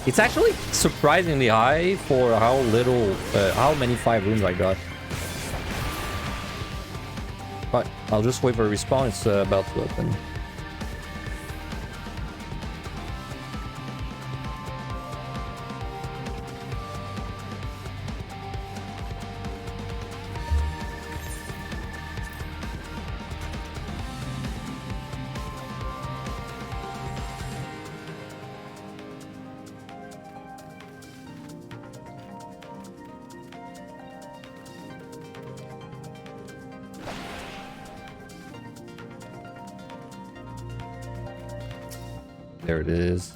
It's actually surprisingly high for how little, how many 5 rooms I got. But I'll just wait for a respawn. It's about to open. There it is.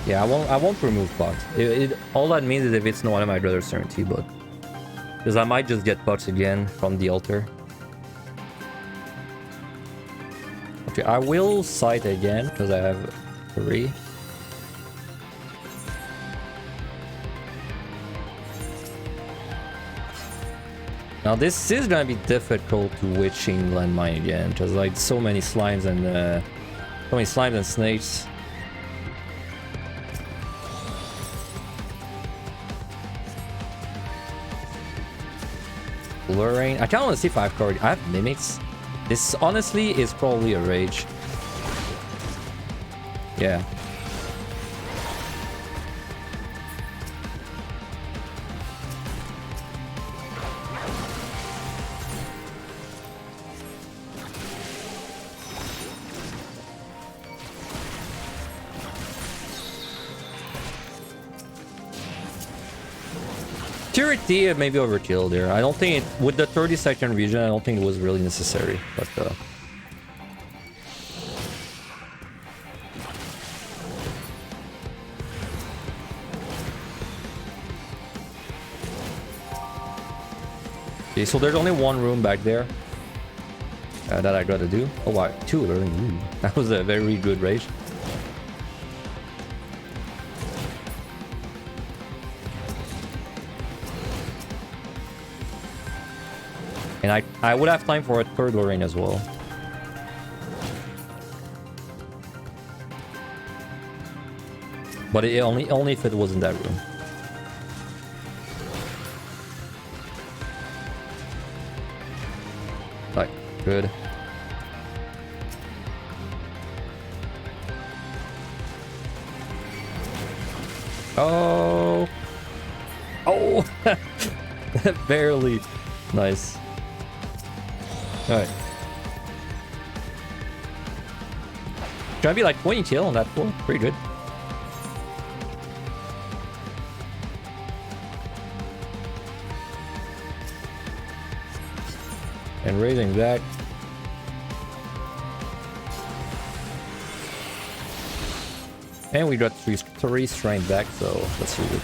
Yeah, I won't remove pots. All that means is if it's not one of my brother's certainty, but because I might just get pots again from the altar. Okay, I will sight again because I have 3. Now this is gonna be difficult to witching landmine again because like so many slimes and snakes. Luring. I can't see if I have mimics. This honestly is probably a rage. Yeah. Purity maybe overkill there. I don't think it, with the 30-second region, I don't think it was really necessary. But okay, so there's only one room back there that I gotta do. Oh wow, 2 learning. Ooh, that was a very good rage. And I would have time for a 3rd Lorraine as well. But it only if it was in that room. Good. Oh. Oh. Barely. Nice. Alright. Trying to be like 20 kill on that floor. Pretty good. And raising back. And we got three strength back, so let's see it.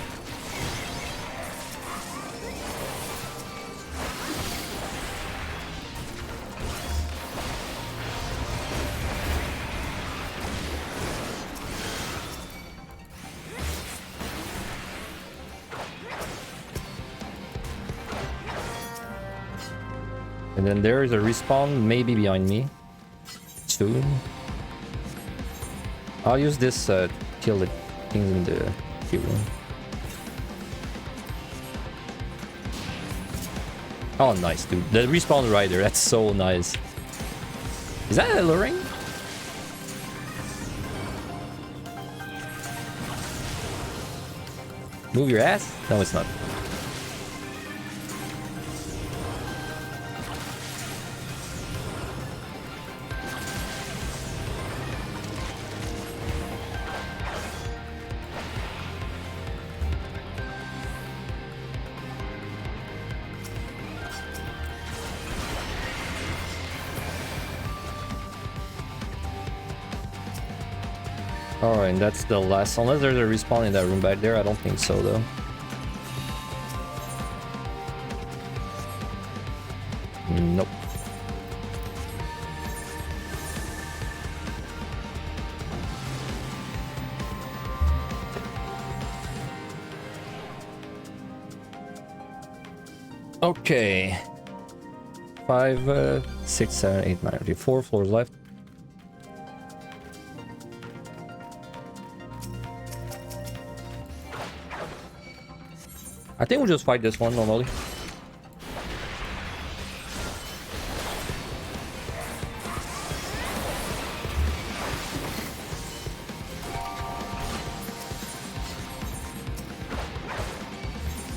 And then there is a respawn maybe behind me. Soon. I'll use this to kill the things in the queue room. Oh, nice, dude. The respawn right there. That's so nice. Is that alluring? Move your ass? No, it's not. Alright, and that's the last. Unless there's a respawn in that room back there, I don't think so though. Nope. Okay. 5, 6, 7, 8, 9. Okay, 4 floors left. I think we'll just fight this one normally.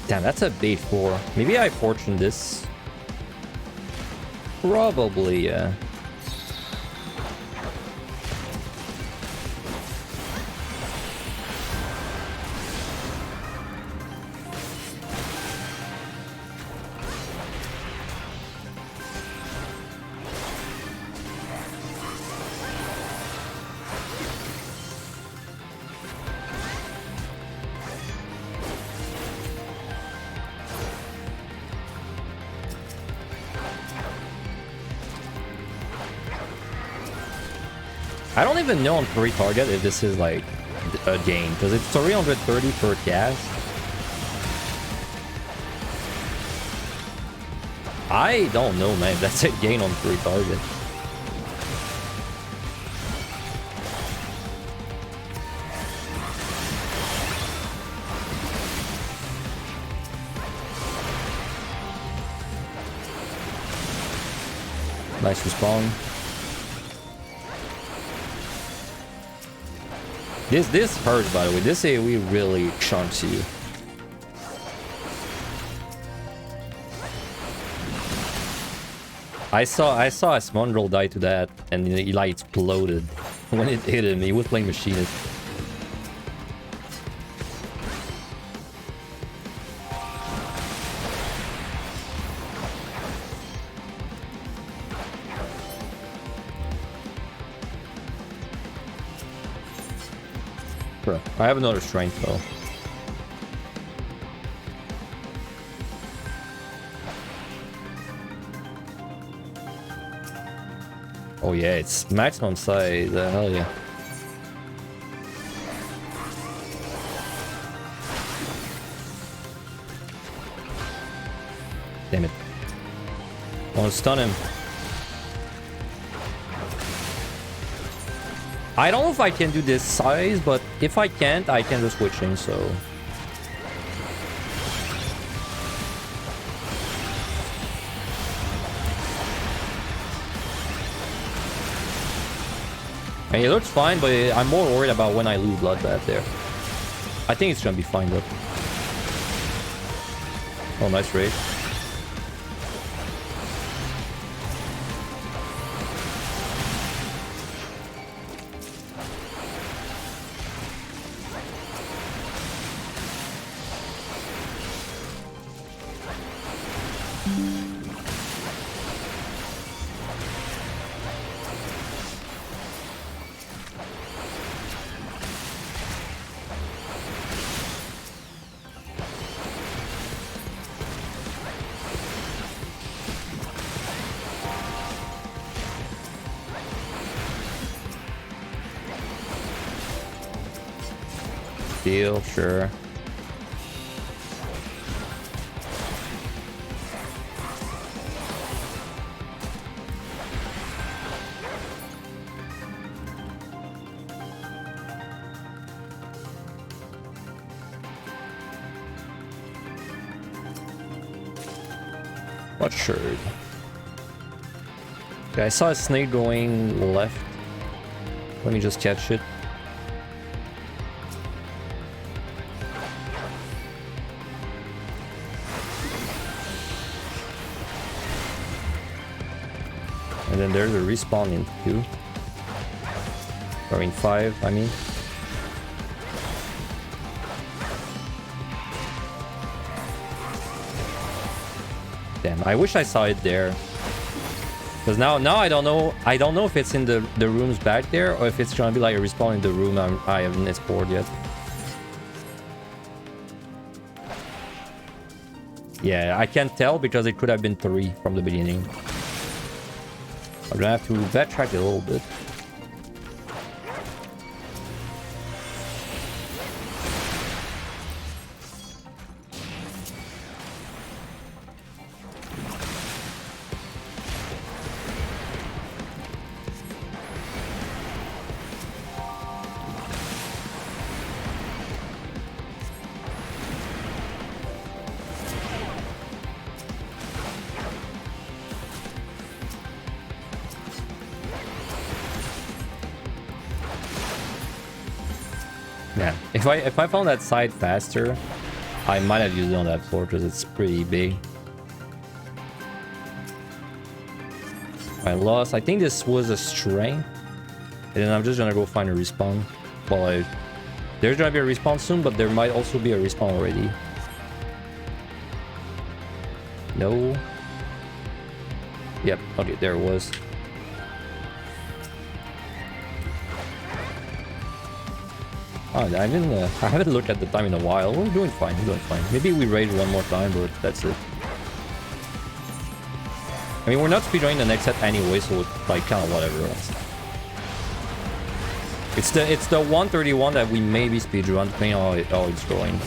Damn, that's a bait 4. Maybe I fortune this. Probably, yeah. I don't even know on 3 target if this is like a gain, because it's 330 per cast. I don't know, man. That's a gain on 3 target. Nice respawn. This hurts, by the way. This AoE really chunks you. I saw a Smundrel die to that, and he like exploded when it hit him. He was playing Machinist. Bro, I have another strength though. Oh yeah, it's maximum size. Hell yeah. Damn it. I want to stun him. I don't know if I can do this size, but if I can't, I can just switch in, so... mean, it looks fine, but I'm more worried about when I lose Bloodbath there. I think it's gonna be fine though. Oh, nice raid. Deal, sure. Not sure. Okay, I saw a snake going left. Let me just catch it. And then there's a respawn in 2. Or in 5, I mean. Damn, I wish I saw it there. Because now I don't know if it's in the rooms back there or if it's gonna be like a respawn in the room I haven't explored yet. Yeah, I can't tell because it could have been 3 from the beginning. I'm gonna have to backtrack a little bit. Yeah, if I found that side faster, I might have used it on that floor because it's pretty big. I lost. I think this was a strength, and then I'm just gonna go find a respawn. Well, there's gonna be a respawn soon, but there might also be a respawn already. No. Yep. Okay, there it was. Oh, I haven't looked at the time in a while. We're doing fine. We're doing fine. Maybe we raid one more time, but that's it. I mean, we're not speedrunning the next set anyway, so it's like kind of whatever else. It's the 131 that we maybe speedrun, depending on how it's going.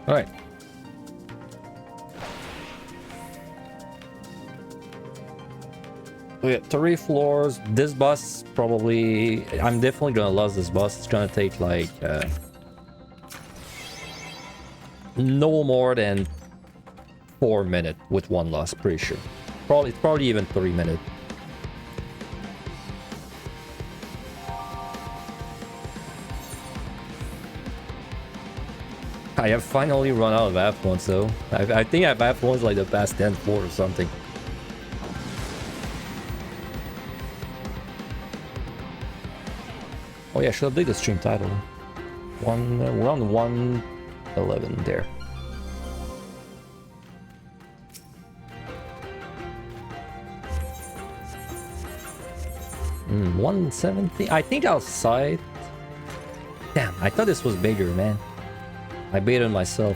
All right. We got 3 floors. This boss probably... I'm definitely gonna lose this boss. It's gonna take like... no more than 4 minutes with one loss, pretty sure. It's probably even 3 minutes. I have finally run out of affluence though. I think I've affluence like the past 10 floors or something. Oh yeah, I should update the stream title. We're on 111 there. 170. I think outside. Damn, I thought this was bigger, man. I baited myself.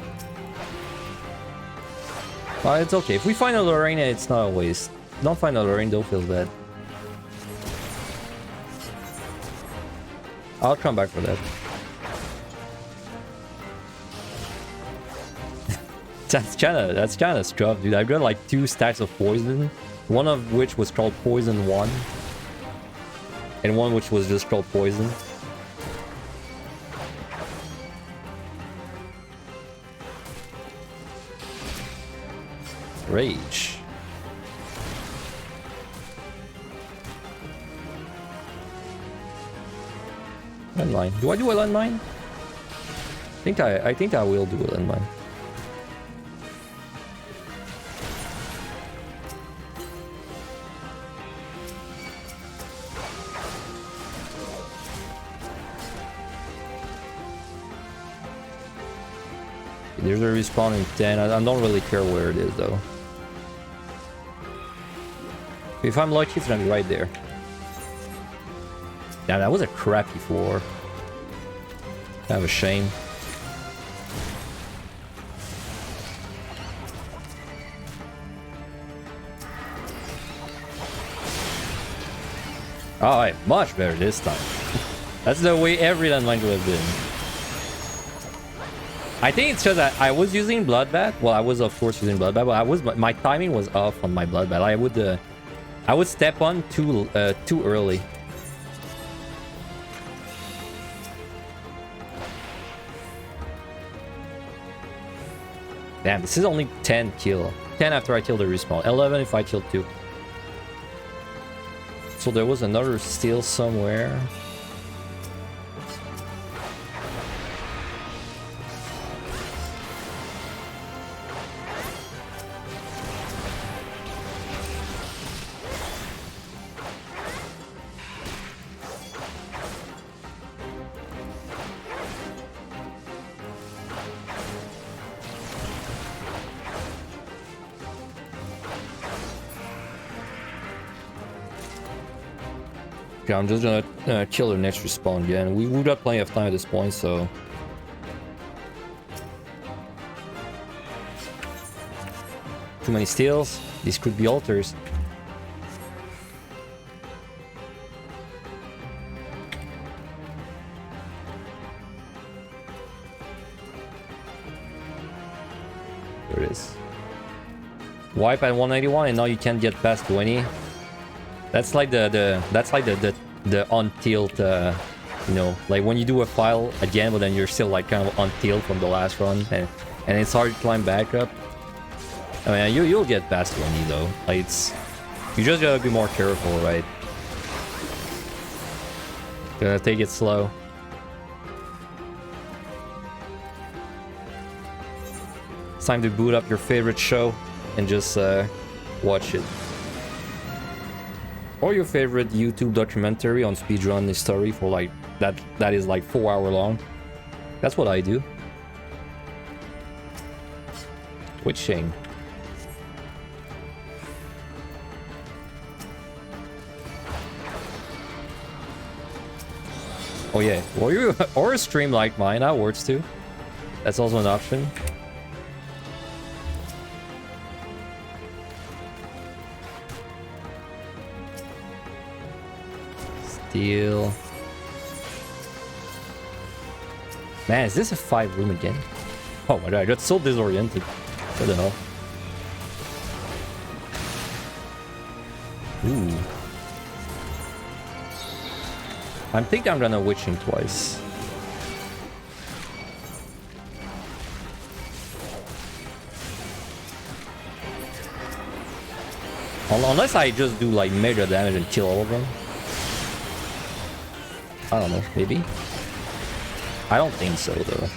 But it's okay. If we find a Lorraine, it's not a waste. Don't find a Lorraine, don't feel bad. I'll come back for that. that's kinda scruff, dude. I've got like 2 stacks of poison, one of which was called Poison 1, and one which was just called Poison. Rage. Landmine. Do I do a landmine? I think I will do a landmine. There's a respawn in 10. I don't really care where it is though. If I'm lucky, it's gonna be right there. Yeah, that was a crappy floor. Kind of a shame. Alright, much better this time. That's the way every landmine would have been. I think it's just that I was using Bloodbath. Well, I was of course using Bloodbath, but my timing was off on my Bloodbath. I would step on too early. Damn, this is only 10 kill. 10 after I kill the respawn. 11 if I kill 2. So there was another steal somewhere. Okay, I'm just gonna kill the next respawn again. We've got plenty of time at this point, so... Too many steals. These could be altars. There it is. Wipe at 191 and now you can't get past 20. That's like the on tilt, you know, like when you do a file again, but then you're still like kind of on tilt from the last run, and it's hard to climb back up. I mean, you'll get past 20 though. Like you just gotta be more careful, right? Gonna take it slow. It's time to boot up your favorite show and just watch it. Or your favorite YouTube documentary on speedrun history for like that is like 4 hours long. That's what I do. Switching. Oh yeah, or a stream like mine, that works too. That's also an option. Steal. Man, is this a 5 room again? Oh my god, I got so disoriented. What the hell? Ooh. I think I'm gonna witching twice. Unless I just do like mega damage and kill all of them. I don't know, maybe? I don't think so, though.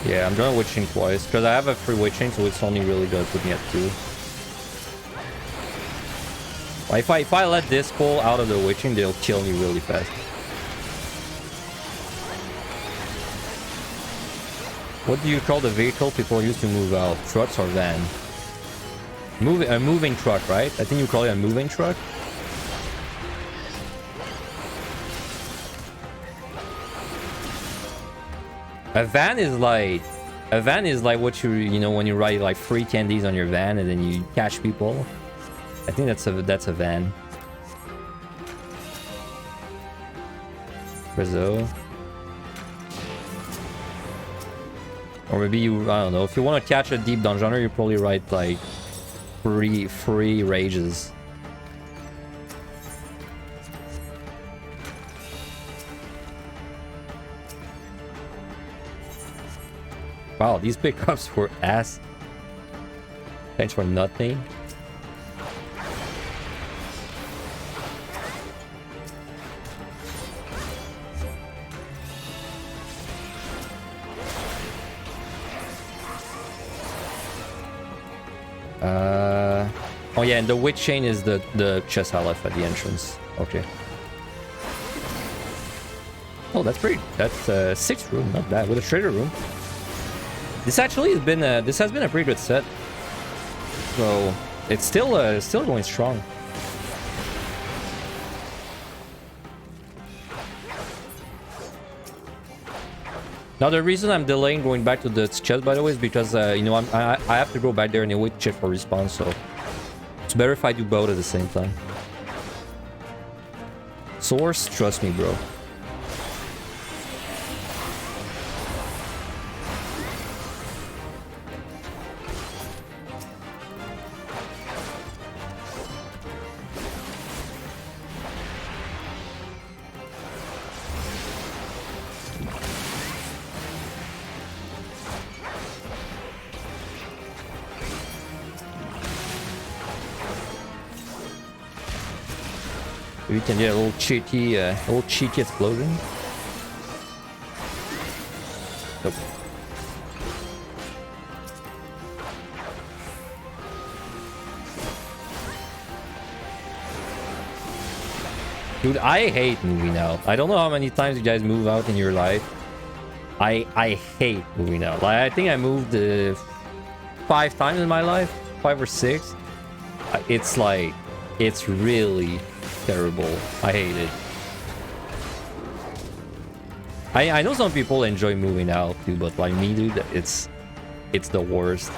Yeah, I'm gonna witching twice, because I have a free witching, so it's only really gonna put me at 2. If I let this pull out of the witching, they'll kill me really fast. What do you call the vehicle people used to move out? Trucks or van? A moving truck, right? I think you call it a moving truck. A van is like what you know when you write like free candies on your van and then you catch people. I think that's a van. Rizzo. Or maybe you, I don't know, if you want to catch a deep dungeoner, you probably write like free rages. Wow, these pickups were ass. Thanks for nothing. Oh yeah, and the witch chain is the chest I left at the entrance. Okay. Oh, that's pretty. That's 6th room, not bad. With a trader room. This actually has been this has been a pretty good set. So it's still going strong. Now the reason I'm delaying going back to the chest, by the way, is because you know I have to go back there anyway to check for respawn. So it's better if I do both at the same time. Source, trust me, bro. We can get a little cheeky explosion. Nope. Dude, I hate moving out. I don't know how many times you guys move out in your life. I hate moving out. Like, I think I moved 5 times in my life, 5 or 6. It's like, it's really terrible. I hate it. I know some people enjoy moving out too, but like me, dude, it's the worst.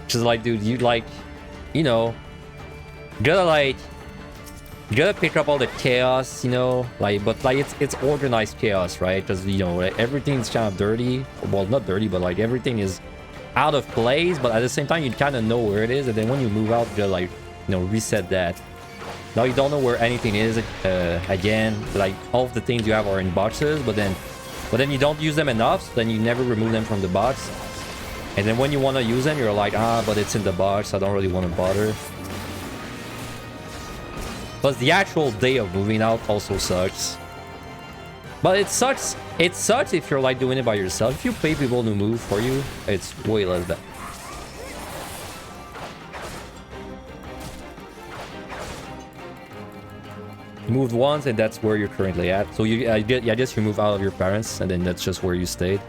Just like, dude, you like, you know, you gotta pick up all the chaos, you know, like, but like it's organized chaos, right? Because, you know, everything's kind of dirty. Well, not dirty, but like everything is out of place, but at the same time you kind of know where it is, and then when you move out, you gotta, like, you know, reset that. Now you don't know where anything is again. Like, all of the things you have are in boxes, but then you don't use them enough, so then you never remove them from the box. And then when you want to use them, you're like, but it's in the box, I don't really want to bother. Plus the actual day of moving out also sucks. But it sucks if you're like doing it by yourself. If you pay people to move for you, it's way less bad. You moved once, and that's where you're currently at. So I guess you move out of your parents, and then that's just where you stayed.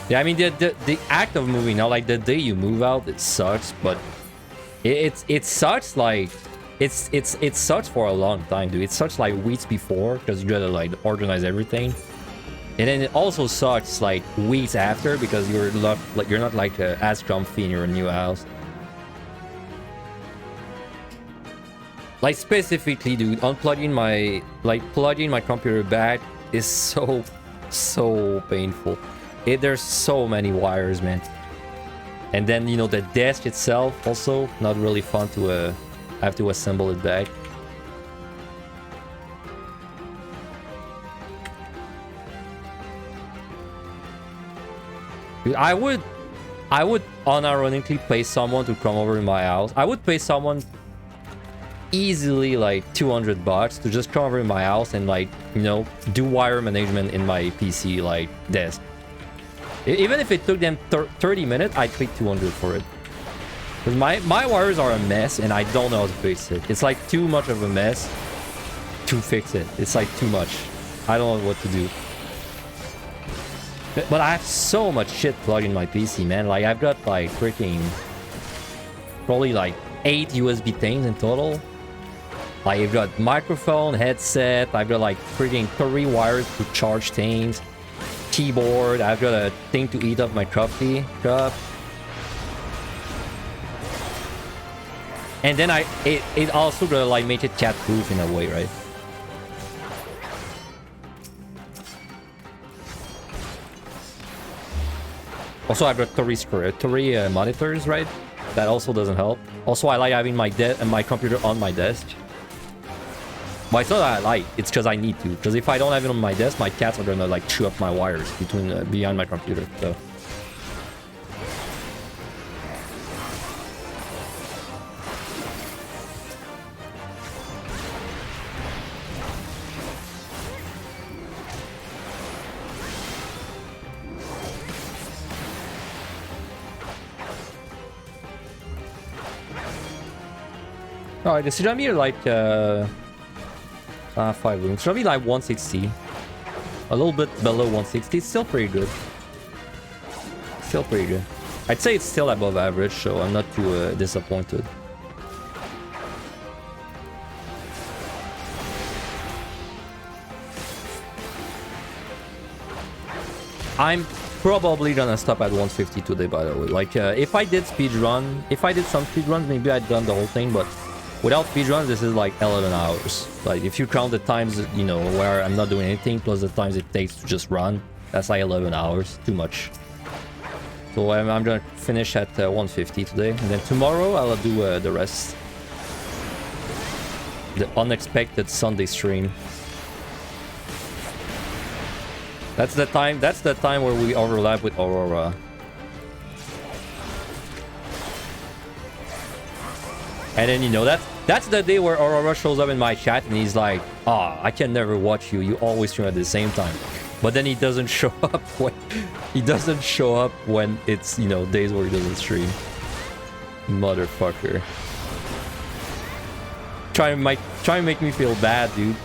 Yeah, I mean, the act of moving out, like the day you move out, it sucks, but it sucks like it sucks for a long time, dude. It sucks like weeks before, because you gotta like organize everything, and then it also sucks like weeks after, because you're not like as comfy in your new house. Like specifically, dude, plugging my computer back is so painful. There's so many wires, man. And then, you know, the desk itself also not really fun to have to assemble it back. Dude, I would unironically pay someone to come over to my house. I would pay someone easily like $200 to just come over to my house and, like, you know, do wire management in my PC like desk. Even if it took them 30 minutes, I'd pay 200 for it. Because my wires are a mess, and I don't know how to fix it. It's like too much of a mess to fix it. It's like too much. I don't know what to do. But I have so much shit plugged in my PC, man. Like, I've got like freaking probably like 8 USB things in total. Like, I've got microphone, headset. I've got like freaking 3 wires to charge things. Keyboard. I've got a thing to eat up my coffee cup. And then it also gonna like make it cat proof in a way, right? Also, I've got three monitors, right? That also doesn't help. Also, I like having my computer on my desk. But it's not that I like, it's because I need to. Because if I don't have it on my desk, my cats are gonna like chew up my wires behind my computer. So. Alright, this is gonna be like 5 rooms. It's gonna be like 160. A little bit below 160. It's still pretty good. Still pretty good. I'd say it's still above average, so I'm not too disappointed. I'm probably gonna stop at 150 today, by the way. Like, if I did some speedruns, maybe I'd done the whole thing, but without speedruns, this is like 11 hours. Like, if you count the times, you know, where I'm not doing anything, plus the times it takes to just run, that's like 11 hours. Too much. So I'm gonna finish at 150 today, and then tomorrow I'll do the rest. The unexpected Sunday stream. That's the time where we overlap with Aurora. And then, you know, that's the day where Aurora shows up in my chat and he's like, I can never watch you. You always stream at the same time. But then he doesn't show up when it's, you know, days where he doesn't stream. Motherfucker. Try and make me feel bad, dude.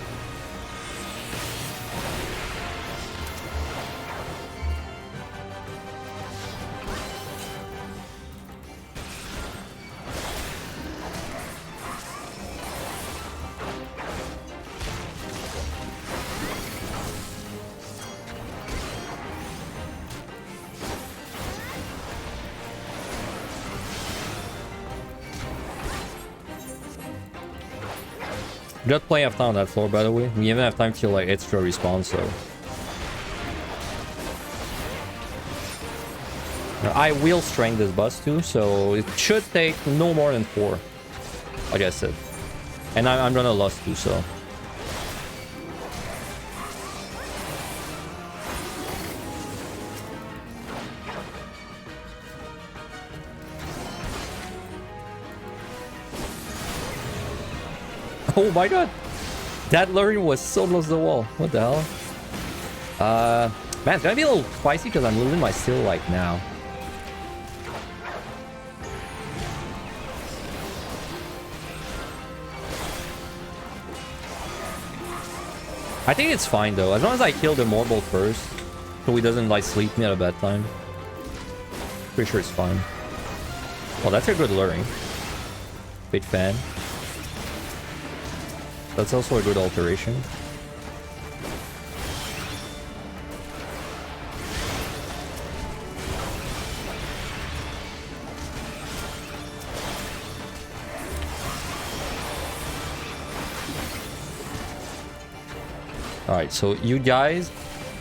Got plenty of time on that floor, by the way. We even have time till like extra respawn, so. I will strength this bus too, so it should take no more than 4, like I said. And I'm gonna lose too, so. Oh my god! That luring was so close to the wall. What the hell? Man, it's gonna be a little spicy because I'm losing my steel like now. I think it's fine though, as long as I kill the Morbolt first, so he doesn't like sleep me at a bad time. Pretty sure it's fine. Well, that's a good luring. Big fan. That's also a good alteration. Alright, so you guys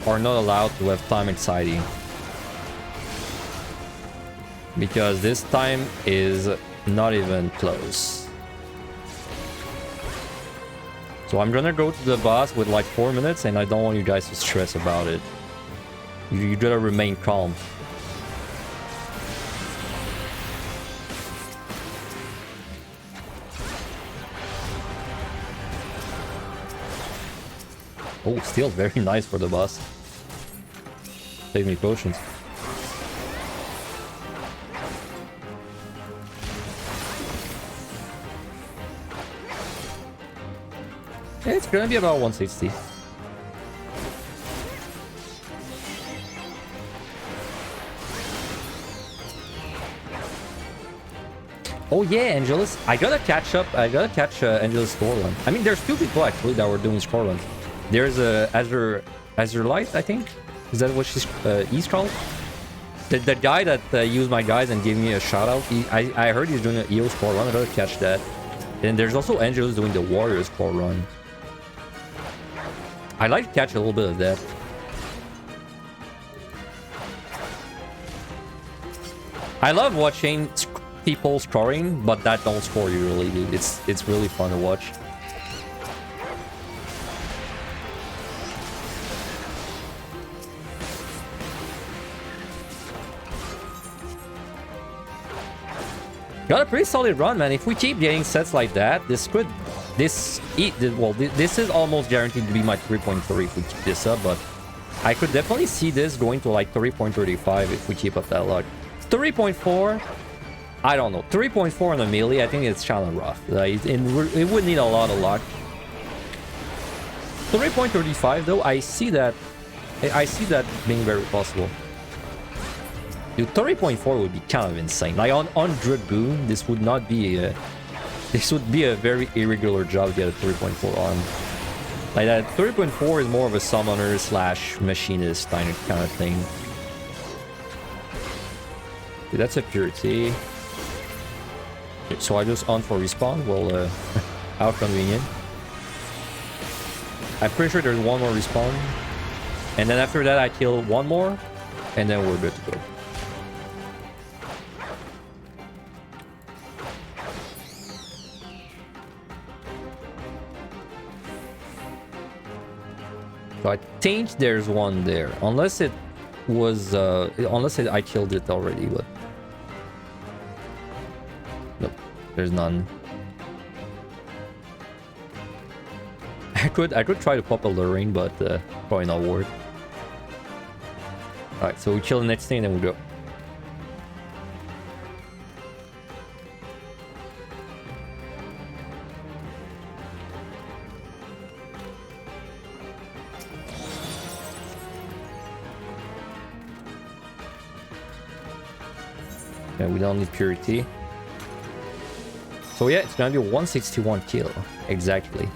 are not allowed to have time anxiety. Because this time is not even close. So I'm gonna go to the boss with like 4 minutes, and I don't want you guys to stress about it. You gotta remain calm. Oh, still very nice for the boss. Save me potions. It's gonna be about 160. Oh yeah, Angelus. I gotta catch Angelus score run. I mean, there's 2 people actually that were doing score runs. There's Azure Light, I think. Is that what he's called? The guy that used my guys and gave me a shout out. I heard he's doing an EO score run. I gotta catch that. And there's also Angelus doing the Warrior score run. I'd like to catch a little bit of that. I love watching people scoring, but that don't score usually, dude. It's really fun to watch. Got a pretty solid run, man. If we keep getting sets like that, this is almost guaranteed to be my 3.3 if we keep this up, but I could definitely see this going to like 3.35 if we keep up that luck. 3.4, I don't know. 3.4 on a melee, I think it's kind of rough. Like, it would need a lot of luck. 3.35 though, I see that being very possible. Dude, 30.4 would be kind of insane. Like on Dragoon, this would not be a... This would be a very irregular job to get a 3.4 arm. Like that 3.4 is more of a summoner slash machinist kind of thing. Dude, that's a purity. So I just on for respawn. Well, how convenient. I'm pretty sure there's one more respawn. And then after that I kill one more. And then we're good to go. So I think there's one there, unless it was, I killed it already, but nope, there's none. I could try to pop a luring, but probably not worth. All right, so we kill the next thing and then we go. Yeah, we don't need purity. So yeah, it's gonna be a 161 kill, exactly.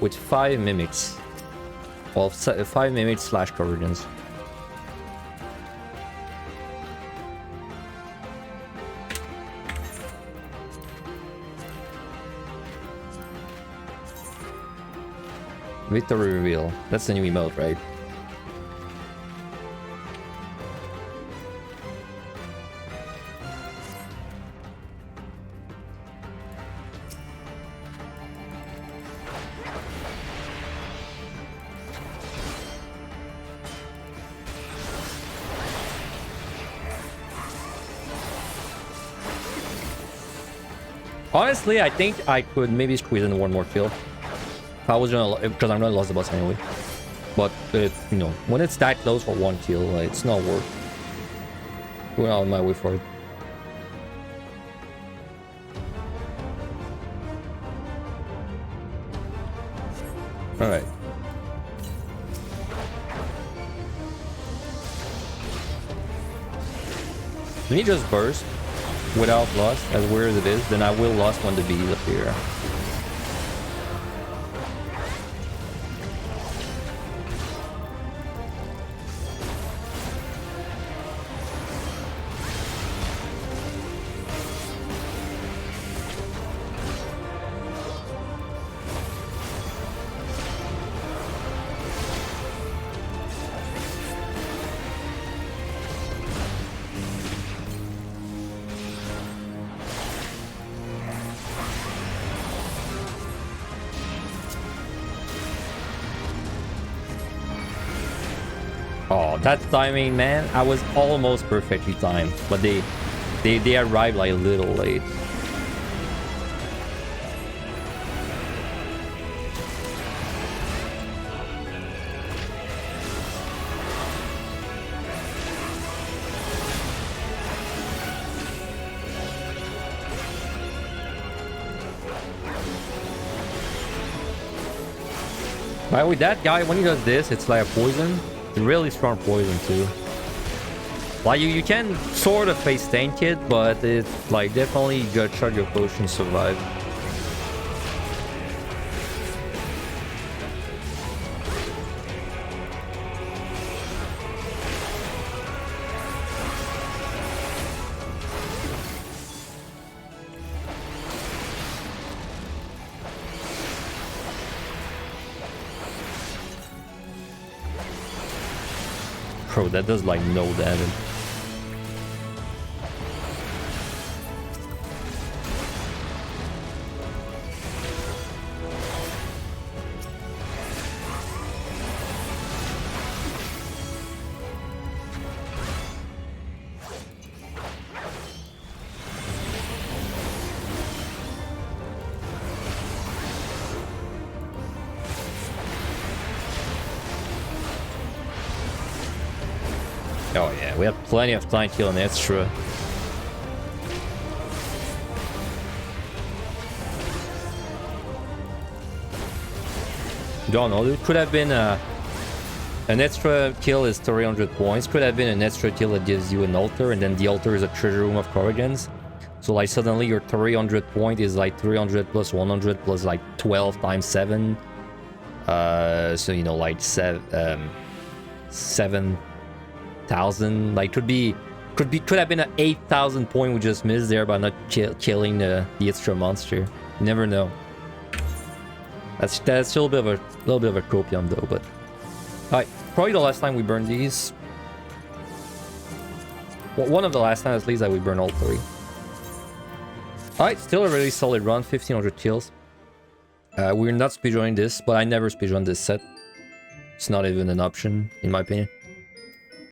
With 5 mimics. Well, 5 mimics slash convergence. Victory reveal. That's the new emote, right? Honestly, I think I could maybe squeeze in one more kill. If I was gonna, because I'm gonna lose the boss anyway. But you know, when it's that close for one kill, like, it's not worth going out of my way for it. All right. Let me just burst without loss, as weird as it is, then I will lost when the bees appear. Oh, that timing, man. I was almost perfectly timed, but they arrived like a little late. But with that guy, when he does this, it's like a poison. Really strong poison too. Like you can sort of face tank it, but it's like definitely you gotta charge your potion to survive. Bro, that does like no damage. Oh yeah, we have plenty of time killing extra. Don't know, it could have been an extra kill is 300 points. Could have been an extra kill that gives you an altar, and then the altar is a treasure room of Corrigans. So like suddenly your 300 point is like 300 plus 100 plus like 12 times 7. So you know, like 7,000. Like could have been an 8,000 point we just missed there by not killing the extra monster. You never know. That's still a little bit of a copium though, but alright, probably the last time we burned these. Well, one of the last times at least that we burned all 3. Alright, still a really solid run, 1500 kills. We're not speedrunning this, but I never speedrun this set. It's not even an option, in my opinion.